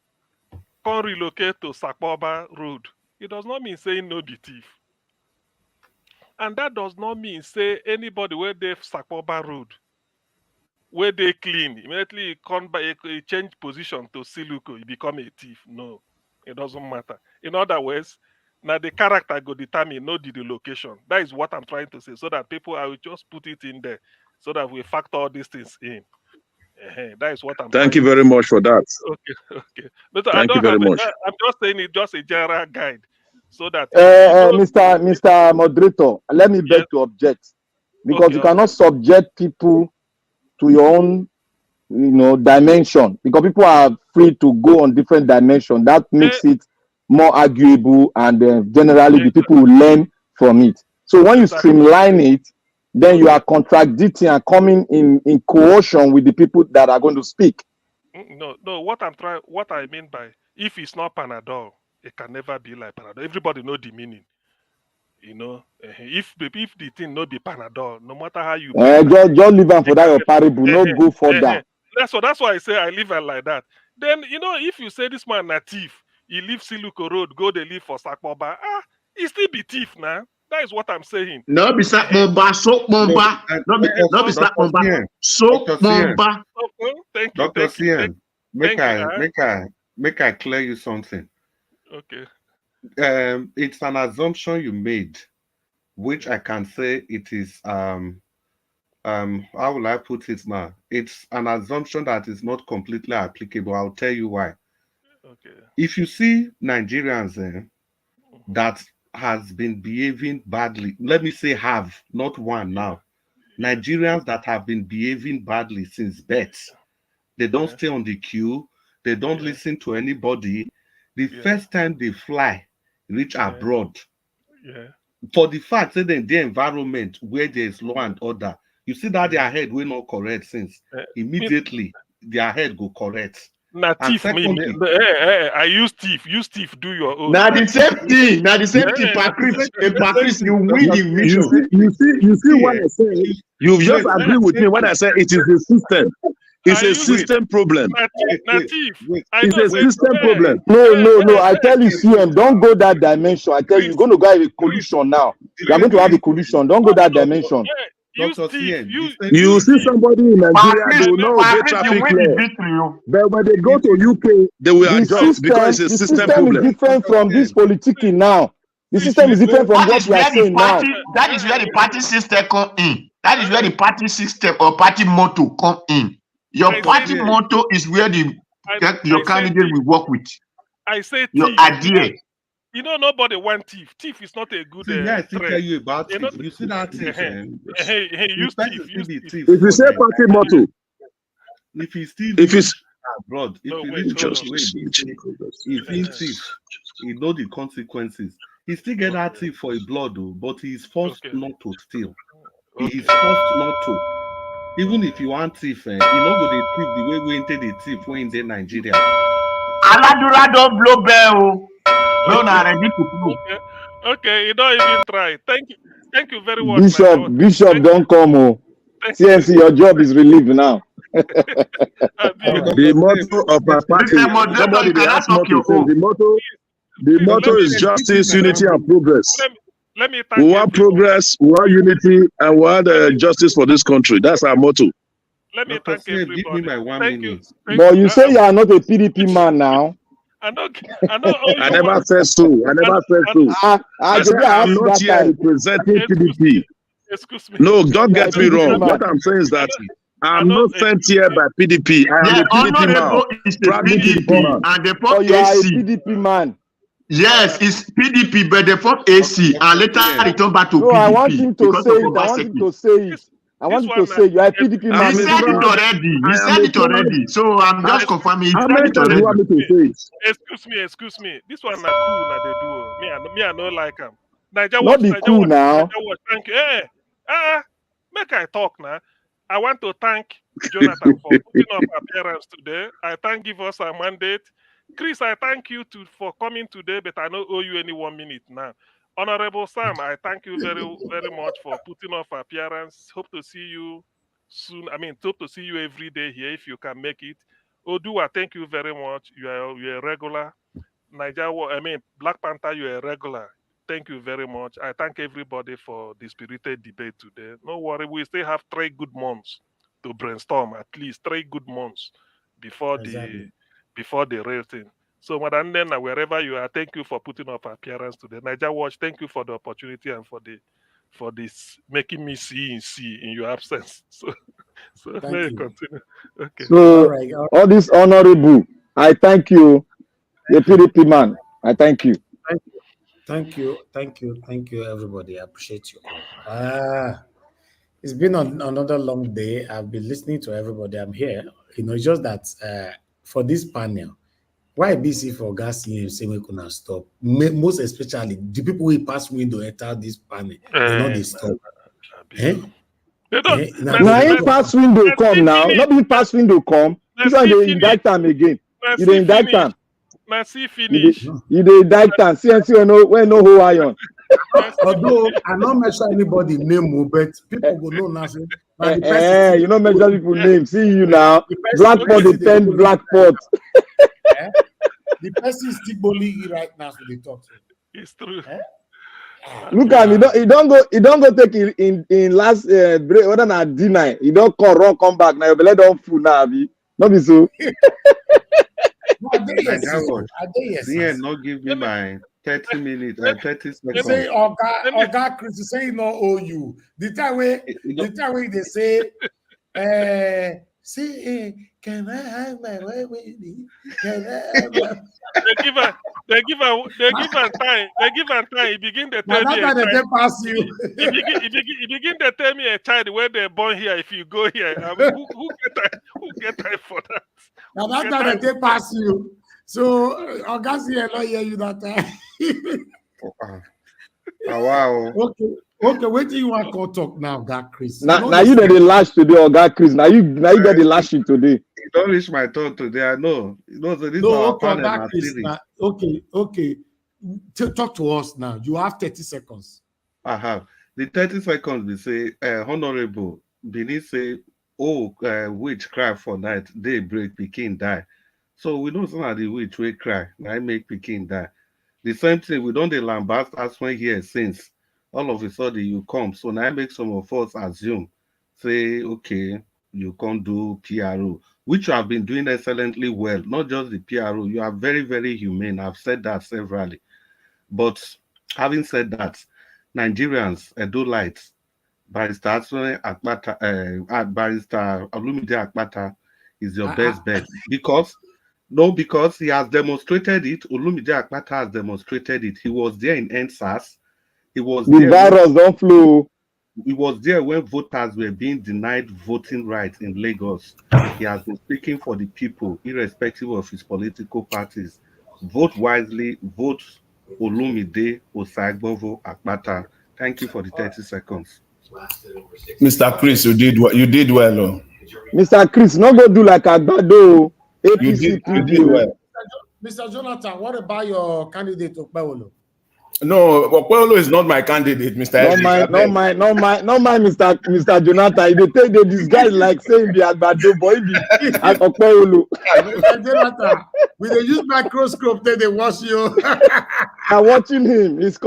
can relocate to Sakpoba Road. It does not mean saying no be thief. And that does not mean say anybody where they Sakpoba Road, where they clean, immediately come by a change position to Siluko, you become a thief. No, it doesn't matter. In other words, now the character go determine, not the location. That is what I'm trying to say, so that people, I will just put it in there, so that we factor all these things in. That is what I'm Thank you very much for that. Okay. But Thank I don't you very have much. I'm just saying it's just a general guide, so that Mr. Moderator, let me beg to object, because you cannot subject people to your own, dimension, because people are free to go on different dimensions. That makes it more arguable, and generally the people will learn from it. So when you streamline it, then you are contradicting and coming in coercion with the people that are going to speak. No. What I mean by, if it's not Panadol, it can never be like Panadol. Everybody know the meaning. If the thing not be Panadol, no matter how you just leave them for that your parable, no go further. That's why I say I leave it like that. Then if you say this man na thief, he leave Siluko Road, go they live for Sakpoba, he still be thief now. That is what I'm saying. No be Sakpoba, soap bomba. No be Sakpoba, soap bomba. Thank you. Dr. Cien, make you. I clear you something. Okay. It's an assumption you made, which I can say it is how will I put it now? It's an assumption that is not completely applicable. I'll tell you why. Okay. If you see Nigerians that has been behaving badly, let me say have, not one now. Nigerians that have been behaving badly since birth. They don't stay on the queue. They don't listen to anybody. The first time they fly, reach abroad. For the fact that in the environment where there is law and order, you see that their head will not correct since immediately their head go correct. Now thief mean I use thief do your own. Now the same thing. Chris, you win the mission. You see what I say. You just agree with me when I say it is a system. It's a system problem. It's a system problem. No. I tell you, CM, don't go that dimension. I tell you, you're going to have a collision now. You're going to have a collision. Don't go that dimension. You see somebody in Nigeria, they will not obey traffic law. But when they go to UK, they will adjust because it's a system problem. The system is different from this politicking now. The system is different from what we are saying now. That is where the party system come in. That is where the party system or party motto come in. Your party motto is where your candidate will work with. I say your idea. Nobody want thief. Thief is not a good. I tell you about thief. You see that thief? Hey, use thief. If you say party motto, if he's abroad, if he reach if he's thief, he know the consequences. He still get that thief for his blood, though, but he is forced not to steal. He is forced not to. Even if you want thief, you know go the thief the way we enter the thief when in Nigeria. Aladura don't blow bell. No, na ready to prove. Okay, you don't even try. Thank you very much. Bishop, don't come. Oh. CNC, your job is relieved now. The motto of our party, somebody they ask motto, says the motto is justice, unity, and progress. Let me We want progress, we want unity, and we want justice for this country. That's our motto. Let me thank everybody. Give me my 1 minute. But you say you are not a PDP man now. I never said so. I never said so. I said I'm not here representing PDP. Excuse me. No, don't get me wrong. What I'm saying is that I'm not sent here by PDP. I am a PDP man. Proudly PDP man. And the Oh, you are a PDP man. Yes, it's PDP, but the first AC, and later return back to PDP. I want him to say it. I want him to say it. I want him to say you are a PDP man. He said it already. He said it already. So I'm just confirming. He said it already. Excuse me. This one na cool na they do. Me I no like him. Not be cool now. Thank you. Make I talk now. I want to thank Jonathan for putting up appearance today. I thank give us a mandate. Chris, I thank you for coming today, but I don't owe you any 1 minute now. Honorable Sam, I thank you very, very much for putting off appearance. Hope to see you soon. Hope to see you every day here if you can make it. Odua, thank you very much. You're a regular. Black Panther, you're a regular. Thank you very much. I thank everybody for the spirited debate today. No worry, we still have 3 good months to brainstorm, at least 3 good months before the real thing. So, Madam Nena, wherever you are, thank you for putting up appearance today. Niger Watch, thank you for the opportunity and for this making me see in your absence. So let me continue. Okay. So, all this honorable, I thank you, the PDP man. I thank you. Thank you, everybody. I appreciate you all. It's been another long day. I've been listening to everybody. I'm here. It's just that for this panel, why BC for gas say we could stop? Most especially the people who pass window enter this panel, they stop. Now he pass window come now. Not be pass window come. This one they indict them again. You dey indict them. Now see finish. You dey indict them. CNC when no who iron. Although I don't mention anybody name, but people will know nothing. You don't mention people name. See you now. Blackpot the 10 Blackpot. The person is still bullying right now, so they talk. It's true. Look at him. He don't go take in last break. Other than dinner, he don't come back. Now your belly don't full now. Not be so. Not give me my 30 minutes, 30 seconds. Say, Oga Chris, say no owe you. The time way they say, can I have my way with you? Can I have my... They give her time. They give her time. He begin to tell me a child. He begin to tell me a child where they're born here. If you go here, who get time for that? Now that time they pass you. So August here not hear you that time. Wow. Okay. Wait till you want to talk now, God Chris. Now you get the lash today, or God Chris. Now you get the lashing today. Don't reach my turn today. I know. Okay. Talk to us now. You have 30 seconds. I have. The 30 seconds, we say, Honorable, Benin say, witch cry for night, day break, Pekin die. So we know some of the witch will cry, I make Pekin die. The same thing, we don't lambast as one here since. All of a sudden you come. So now I make some of us assume, say, okay, you can't do PRO, which you have been doing excellently well, not just the PRO. You are very, very humane. I've said that severally. But having said that, Nigerians, Edolites, Barrister Olumide Akpata is your best bet. Because he has demonstrated it. Olumide Akpata has demonstrated it. He was there in NSAS. He was the virus don't flow. He was there when voters were being denied voting rights in Lagos. He has been speaking for the people, irrespective of his political parties. Vote wisely. Vote Olumide Osagbovo Akpata. Thank you for the 30 seconds. Mr. Chris, you did well. Mr. Chris, not go do like Agbado. You did well. Mr. Jonathan, what about your candidate Okpewolo? No, Okpewolo is not my candidate, Mr. No Evans. mind, Mr. Jonathan. They take this guy like saying the Agbado boy at Okpewolo. Mr. Jonathan, with a use microscope, they watch you. We are watching him. He's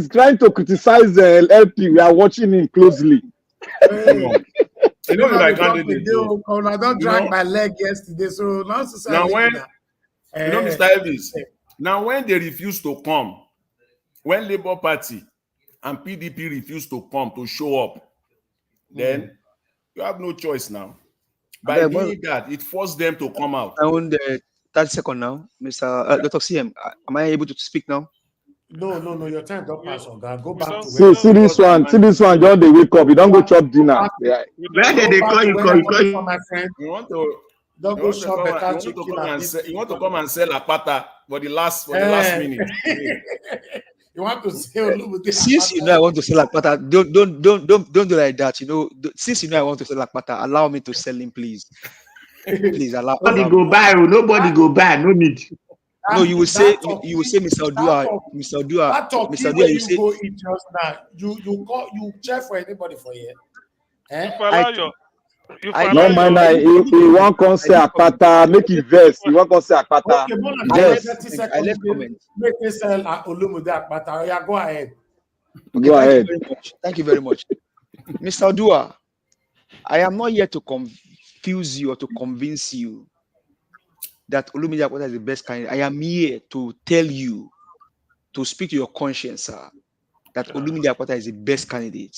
trying to criticize the LP. We are watching him closely. Hey. You know, my candidate. I don't drag my leg yesterday, so not now when you know, Mr. Evans, now when they refuse to come, when Labour Party and PDP refuse to come to show up, then you have no choice now. By doing that, it forced them to come out. Around 30 seconds now, Mr. Dr. CM. Am I able to speak now? No. Your time don't pass. Go back to see this one. John, they wake up. You don't go chop dinner. Where did they call you? My friend. You want to come and sell Akpata for the last minute. You want to say since you know I want to sell Akpata, don't do like that. You know, since you know I want to sell Akpata, allow me to sell him, please. Please allow. Nobody go buy. No need. No, you will say, Mr. Odua, you say, go eat just now. You check for anybody for here. No mind, he won't come say Akpata, make it verse. He won't come say Akpata. Okay, I left comment. Make me sell Olumude Akpata. Yeah, go ahead. Okay, go ahead. Thank you very much. Mr. Odua, I am not here to confuse you or to convince you that Olumude Akpata is the best candidate. I am here to tell you, to speak to your conscience, sir, that Olumude Akpata is the best candidate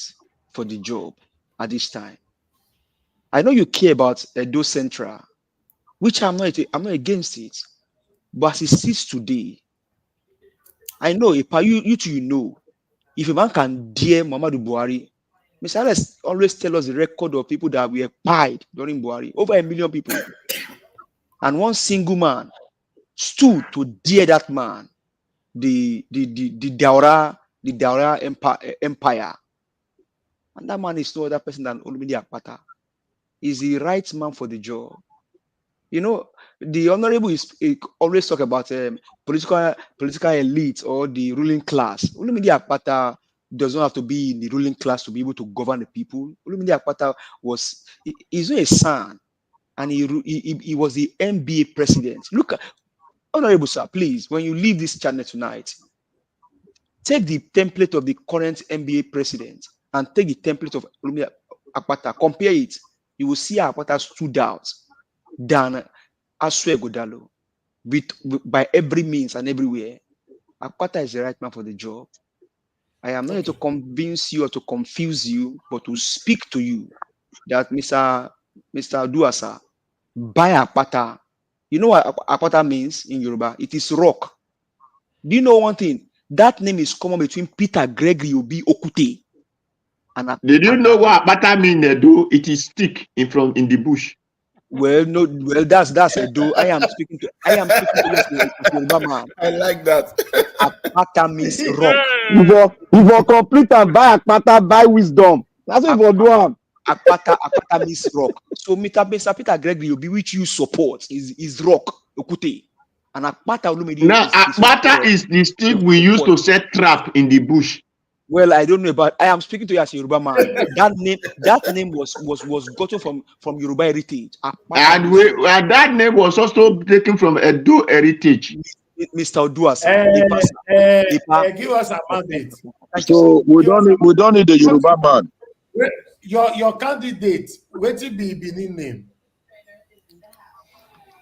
for the job at this time. I know you care about Edo Central, which I'm not against it, but as it sits today, I know you know, if a man can dare Muhammadu Buhari, Mr. Alex always tell us the record of people that were pied during Buhari, over 1 million people. And one single man stood to dare that man, the Daura Empire. And that man is no other person than Olumude Akpata. Is the right man for the job. You know, the honorable always talk about political elite or the ruling class. Olumude Akpata does not have to be in the ruling class to be able to govern the people. Olumude Akpata he's not a son, and he was the NBA president. Look, honorable sir, please, when you leave this channel tonight, take the template of the current NBA president and take the template of Olumude Akpata, compare it. You will see Akpata stood out than Asue Godalo by every means and everywhere. Akpata is the right man for the job. I am not here to convince you or to confuse you, but to speak to you that Mr. Duasa, buy Akpata. You know what Akpata means in Yoruba? It is rock. Do you know one thing? That name is common between Peter Gregory Obi Okute. Did you know what Akpata mean? It is stick in the bush. Well, no, that's a do. I am speaking to Yoruba man. I like that. Akpata means rock. You will complete and buy Akpata, buy wisdom. That's what you do. Akpata means rock. So Mr. Peter Gregory Obi, which you support, is rock, Okute. And Akpata Olumide. Now, Akpata is the stick we used to set trap in the bush. Well, I don't know, but I am speaking to you as a Yoruba man. That name was gotten from Yoruba heritage. And that name was also taken from Edo heritage. Mr. Odua, give us a mandate. So we don't need the Yoruba man. Your candidate, what will be Benin name?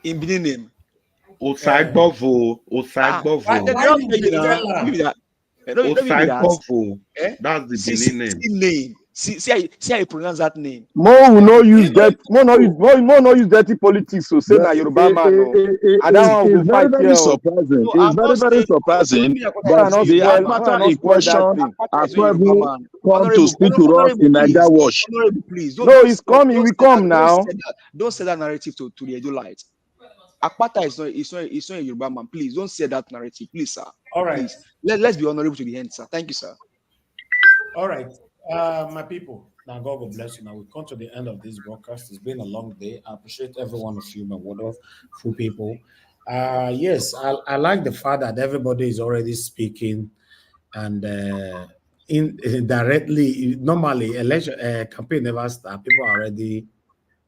In Benin name. Osagbovo. That's the Benin name. See how you pronounce that name. More will not use that. More not use dirty politics. So say that Yoruba man. It's very surprising. It's very surprising that the Akpata in question has not even come to speak to us in Nigeria Watch. No, he's coming. We come now. Don't say that narrative to the Edolites. Akpata is not a Yoruba man. Please don't say that narrative, please, sir. All right. Please. Let's be honorable to the end, sir. Thank you, sir. All right, my people. Now God will bless you. Now we come to the end of this broadcast. It's been a long day. I appreciate every one of you, my wonderful people. Yes, I like the fact that everybody is already speaking and indirectly. Normally, election campaign never start. People are already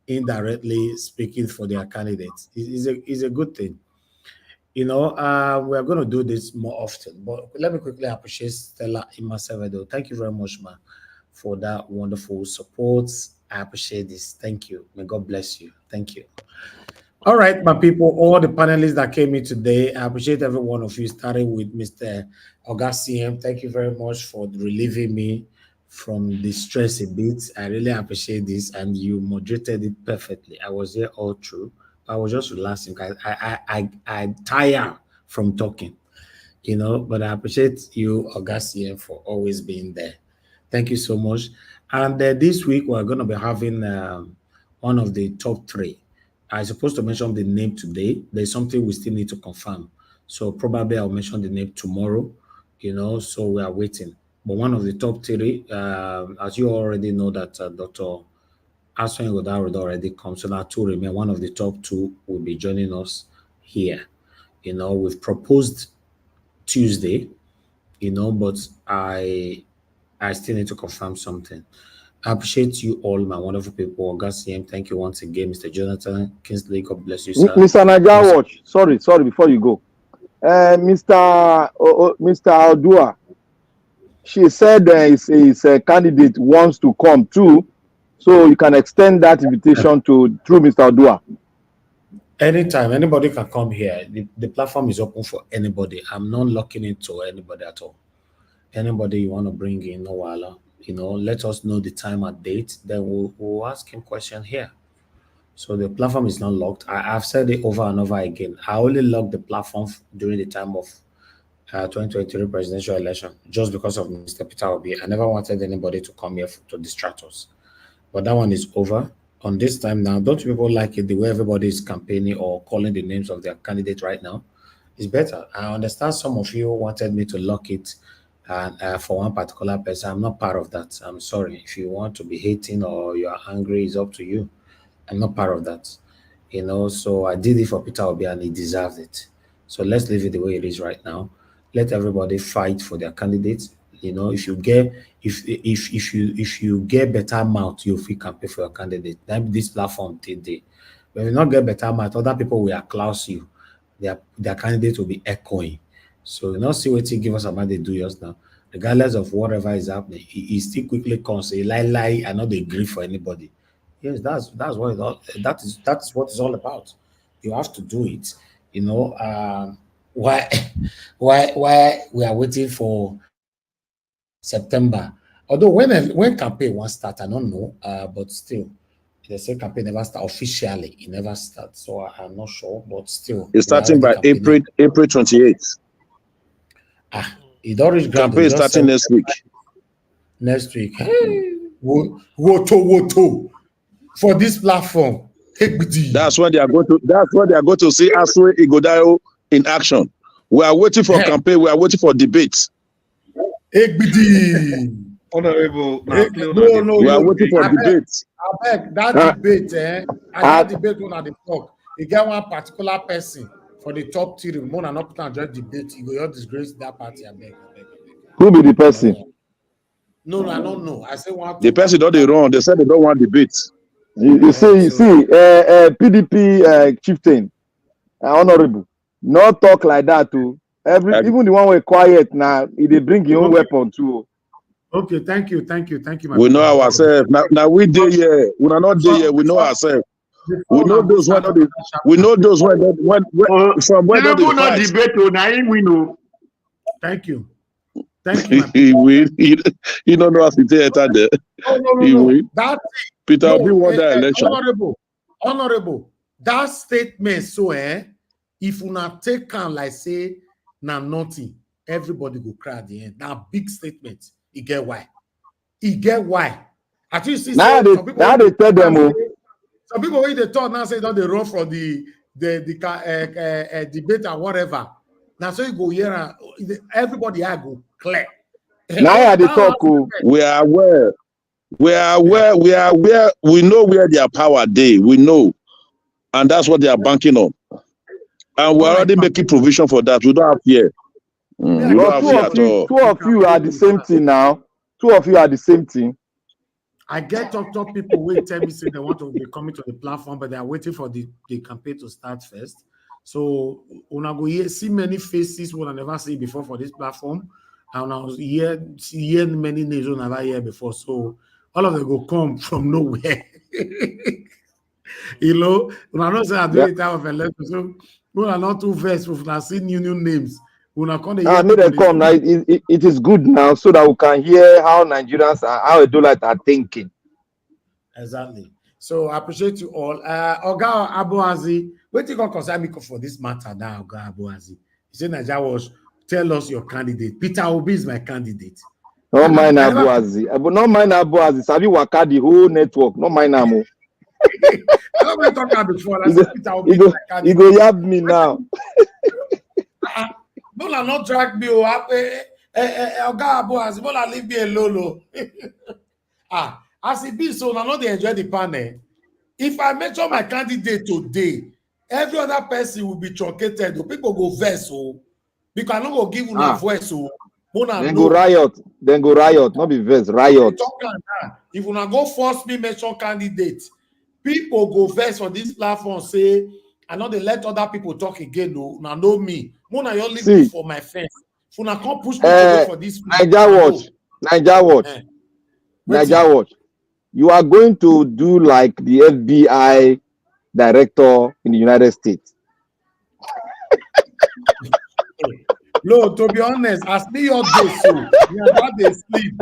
indirectly speaking for their candidates. It's a good thing. You know, we're going to do this more often. But let me quickly appreciate Stella Imasevedo. Thank you very much, ma, for that wonderful support. I appreciate this. Thank you. May God bless you. Thank you. All right, my people, all the panelists that came in today, I appreciate every one of you, starting with Mr. Augustine. Thank you very much for relieving me from the stress a bit. I really appreciate this, and you moderated it perfectly. I was there all through. I was just relaxing because I tire from talking, you know, but I appreciate you, Augustine, for always being there. Thank you so much. And this week, we're going to be having one of the top three. I'm supposed to mention the name today. There's something we still need to confirm. So probably I'll mention the name tomorrow, you know, so we are waiting. But one of the top three, as you already know that Dr. Aswen Godard already come, so that two remain. One of the top two will be joining us here. You know, we've proposed Tuesday, you know, but I still need to confirm something. I appreciate you all, my wonderful people. Augustine, thank you once again. Mr. Jonathan Kingsley, God bless you, sir. Mr. Naija Watch, sorry, before you go. Mr. Odua, she said his candidate wants to come too, so you can extend that invitation through Mr. Odua. Anytime, anybody can come here. The platform is open for anybody. I'm not locking it to anybody at all. Anybody you want to bring in, no wala. You know, let us know the time and date, then we'll ask him question here. So the platform is not locked. I've said it over and over again. I only locked the platform during the time of 2023 presidential election just because of Mr. Peter Obi. I never wanted anybody to come here to distract us. But that one is over. On this time now, don't people like it the way everybody is campaigning or calling the names of their candidate right now? It's better. I understand some of you wanted me to lock it for one particular person. I'm not part of that. I'm sorry. If you want to be hating or you are angry, it's up to you. I'm not part of that. You know, so I did it for Peter Obi and he deserved it. So let's leave it the way it is right now. Let everybody fight for their candidates. You know, if you get better mouth, you feel campaign for your candidate. Then this platform today. When you not get better mouth, other people will acclause you. Their candidate will be echoing. So you know, see what he give us about they do yours now. Regardless of whatever is happening, he still quickly comes say lie, I not agree for anybody. Yes, that's what it all, that's what it's all about. You have to do it. You know, why we are waiting for September. Although when campaign won't start, I don't know. But still, they say campaign never start officially. It never starts, so I'm not sure. But still, it's starting by April 28th. It don't reach ground. Campaign is starting next week. Next week. Hey, woto for this platform. That's when they are going to see Aswe Igodayo in action. We are waiting for campaign. We are waiting for debates. Honorable, we are waiting for debates. I beg that debate, that debate when they talk, you get one particular person for the top tier. More than not put join debate, you go disgrace that party. I beg. Who be the person? No, I don't know. I say one. The person don't they wrong. They said they don't want debates. You see, PDP chieftain, honorable, not talk like that too. Even the one we're quiet now, they bring your own weapon too. Okay, thank you. We know ourselves. Now we do here. We are not there here. We know ourselves. We know those who are not. We know those who are not. From where they fight. Debate. We know. Thank you. You don't know how to tell that. No. That Peter Obi won that election. Honorable. That statement. So, if you not take on like say now nothing, everybody go cry at the end. Now big statement. You get why? At least now they tell them. Some people when they talk now say don't they run for the debate or whatever. Now so you go here and everybody I go clear. Now they talk. We are aware. We know where their power they. We know, and that's what they are banking on. And we're already making provision for that. We don't have fear. We don't have fear at all. Two of you are the same thing now. Two of you are the same thing. I get top people who tell me say they want to be coming to the platform, but they are waiting for the campaign to start first. So when I go here, see many faces when I never see before for this platform, and I was hear many names when I never hear before. So all of them go come from nowhere. You know, when I know say I do it out of a letter, so when I'm not too versed, when I see new names. When I come Make them come now. It is good now so that we can hear how Nigerians are, how Edolite are thinking. Exactly. So I appreciate you all. Oga Abuazi, what you gonna concern me for this matter now, Oga Abuazi? You said Nigeria was tell us your candidate. Peter Obi is my candidate. No mind Abuazi. Not mind Abuazi. Sabi waka the whole network. No mind Amo. I don't want to talk about before. I said Peter Obi is my candidate. You go yab me now. Bola not drag me. Oga Abuazi, Bola leave me alone. As it be so, now not they enjoy the panel. If I mention my candidate today, every other person will be truncated. The people go vex, so because I don't go give you a voice, so then go riot. Then go riot. Not be vex, riot. If you not go force me mention candidate, people go vex for this platform. Say I know they let other people talk again. No, now know me. Mona you leave me for my fence. If you not come push me away for this. Naija watch. You are going to do like the FBI director in the United States. No, to be honest, as me your day so, you got they sleep.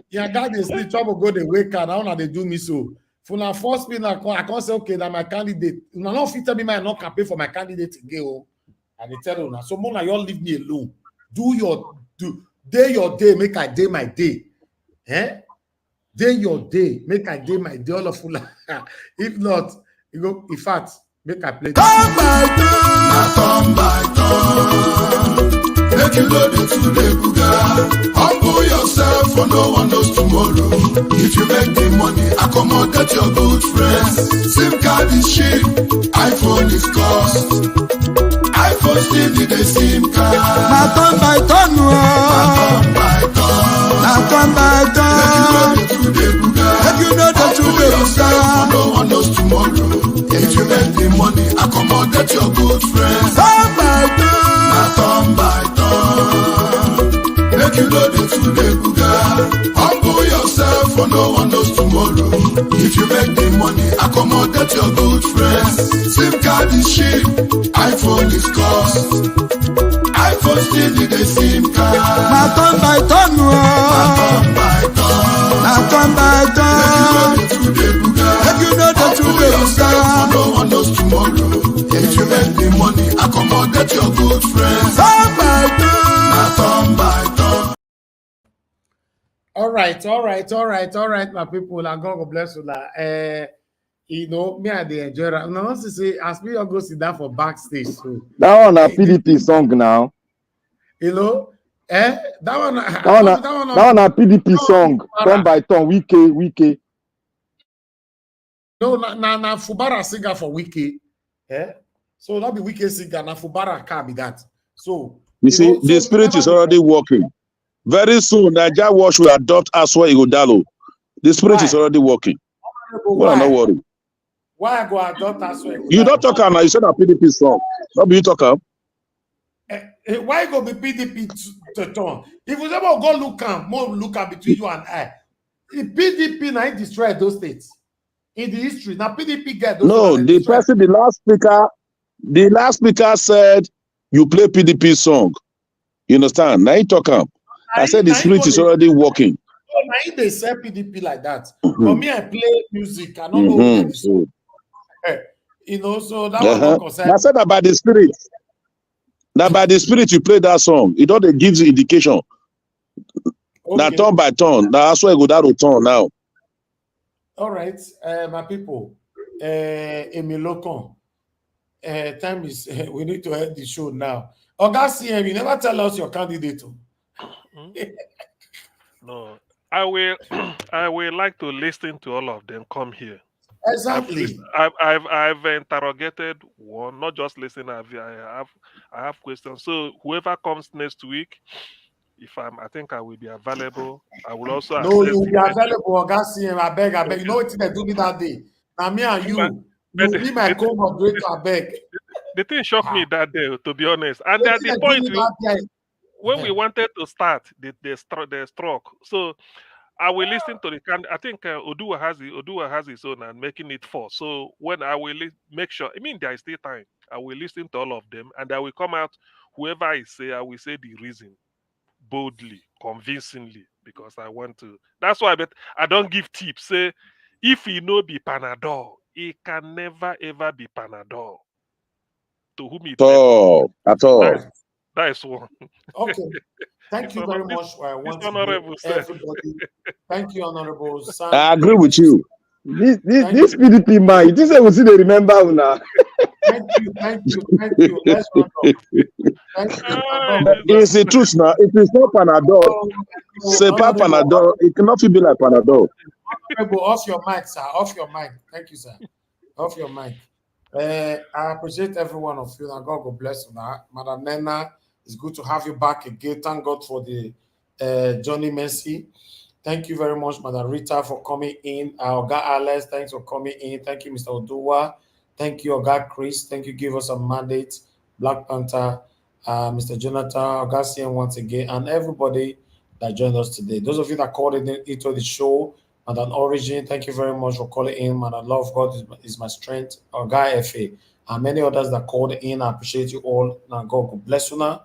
You got they sleep, trouble go they wake up. Now they do me so. For now, force me now, I can't say okay that my candidate. No, no fit tell me I not campaign for my candidate again. And they tell you now. So Mona, you all leave me alone. Do your day, make I day my day. Day your day, make I day my day all of full. If not, you go. In fact, make I play. Turn by turn. Make you go to the Buga. Humble yourself, for no one knows tomorrow. If you make the money, accommodate your good friends. SIM card is cheap, iPhone is cost. iPhone still need a SIM card. Now turn by turn. Now turn by turn. If you know that you do yourself, no one knows tomorrow. If you make the money, accommodate your good friends. Turn by turn. Make you know that you do good. Humble yourself, for no one knows tomorrow. If you make the money, accommodate your good friends. SIM card is cheap, iPhone is cost. iPhone still need a SIM card. Now turn by turn. Now turn by turn. If you know that you do yourself, no one knows tomorrow. If you make the money, accommodate your good friends. Turn by turn. All right, my people. And God bless you. You know, me and the enjoy. No, to say, as me, I go sit down for backstage. So that one a PDP song now. You know, that one a PDP song. Turn by turn, wiki. No, na Fubara singer for wiki. So not be wiki singer. Na Fubara can be that. So you see, the spirit is already working. Very soon, Nigeria Watch will adopt Aswa Igodalo. The spirit is already working. Well, no worry. Why I go adopt Aswa Igodalo? You don't talk now. You said a PDP song. Not be you talk up. Why go be PDP to turn? If you ever go look at between you and I, the PDP now destroyed those states in the history. Now PDP get those. No, the last speaker said you play PDP song. You understand? Now you talk up. I said the spirit is already working. So now they say PDP like that. For me, I play music. I don't know. You know, so that was concerned. I said about the spirit. Now by the spirit you play that song, it all gives you indication. Okay. Now turn by turn. Now that's why I go down to turn now. All right, my people. Emilokon. Time is we need to end the show now. Oga CM, you never tell us your candidate. No, I will like to listen to all of them come here. Exactly. I've interrogated one, not just listening. I have questions. So whoever comes next week, I think I will be available. I will also No, assess you'll the be available. I beg. Okay. You know what they do me that day? Now me and you but be my co-moderator, I beg. The thing shocked me that day, to be honest. And at the point when we wanted to start, they struck. So I will listen to the I think Odua has his own and making it 4. So when I will make sure, I mean there is still time. I will listen to all of them and I will come out. Whoever I say, I will say the reason boldly, convincingly, because I want to. That's why. But I don't give tips. Say if he no be Panadol, he can never ever be Panadol. To whom it at all. That is one. Okay. Thank you very much. Once honorable everybody. Thank you, Honorable Sam. I agree with you. This PDP man, this I will see they remember now. Thank you. Let's run up. Thank you. It's the truth now. It is not Panadol. C'est pas Panadol. It cannot be like Panadol. Honorable, off your mic, sir. Off your mic. Thank you, sir. Off your mic. I appreciate every one of you. And God bless you. Madam Nena, it's good to have you back again. Thank God for the Johnny Mercy. Thank you very much, Madam Rita, for coming in. Oga Alex, thanks for coming in. Thank you, Mr. Odua. Thank you, Oga Chris. Thank you, give us a mandate. Black Panther, Mr. Jonathan, Oga CM once again, and everybody that joined us today. Those of you that called into the show, Madam Origin, thank you very much for calling in. Madam Love God is my strength. Oga FA, and many others that called in. I appreciate you all. Now God bless you now.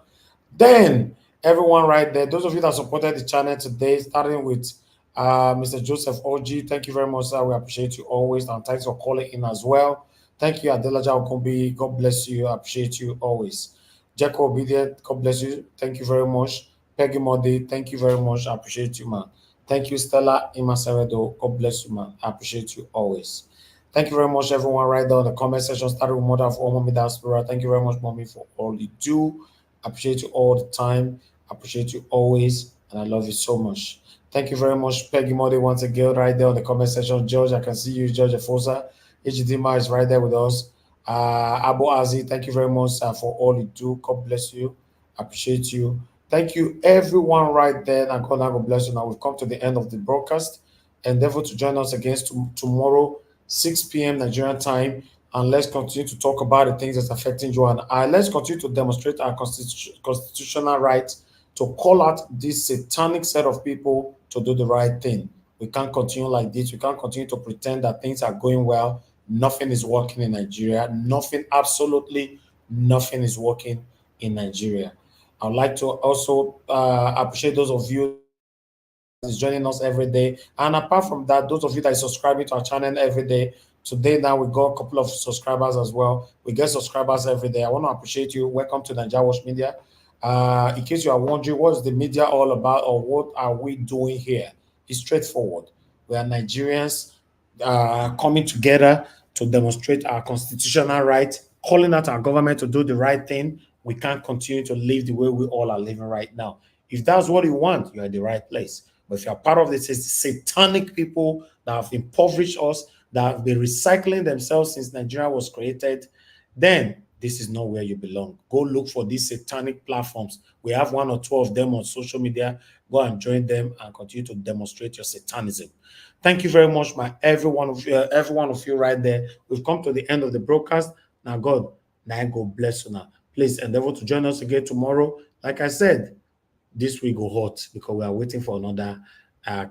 Then everyone right there, those of you that supported the channel today, starting with Mr. Joseph OG, thank you very much, sir. We appreciate you always, and thanks for calling in as well. Thank you, Adelaja Okombi. God bless you. I appreciate you always. Jacko Obedient, God bless you. Thank you very much. Peggy Modi, thank you very much. I appreciate you, man. Thank you, Stella Imaseredo. God bless you, man. I appreciate you always. Thank you very much, everyone, right there in the comment section. Started with Mother of all Mommy Diaspora. Thank you very much, Mommy, for all you do. I appreciate you all the time. I appreciate you always. And I love you so much. Thank you very much, Peggy Modi, once again, right there in the comment section. George, I can see you, George Efosa. HDMA is right there with us. Abu Azi, thank you very much for all you do. God bless you. I appreciate you. Thank you, everyone right there. And God bless you. Now we've come to the end of the broadcast. Endeavor to join us again tomorrow, 6 p.m. Nigerian time. And let's continue to talk about the things that's affecting you and I. Let's continue to demonstrate our constitutional right to call out this satanic set of people to do the right thing. We can't continue like this. We can't continue to pretend that things are going well. Nothing is working in Nigeria. Nothing, absolutely nothing is working in Nigeria. I'd like to also appreciate those of you that is joining us every day. And apart from that, those of you that are subscribing to our channel every day, today now we got a couple of subscribers as well. We get subscribers every day. I want to appreciate you. Welcome to Nigeria Watch Media. In case you are wondering what's the media all about or what are we doing here, it's straightforward. We are Nigerians coming together to demonstrate our constitutional right, calling out our government to do the right thing. We can't continue to live the way we all are living right now. If that's what you want, you're at the right place. But if you're part of the satanic people that have impoverished us, that have been recycling themselves since Nigeria was created, then this is not where you belong. Go look for these satanic platforms. We have 1 or 2 of them on social media. Go and join them and continue to demonstrate your satanism. Thank you very much, every one of you right there. We've come to the end of the broadcast. Now, God bless you now. Please endeavor to join us again tomorrow. Like I said, this week go hot because we are waiting for another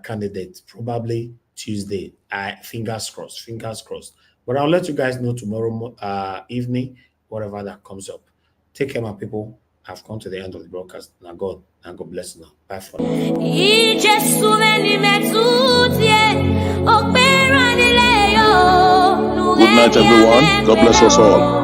candidate, probably Tuesday. Fingers crossed. But I'll let you guys know tomorrow evening, whatever that comes up. Take care, my people. I've come to the end of the broadcast. Now, God bless you now. Bye for now. Good night, everyone. God bless us all.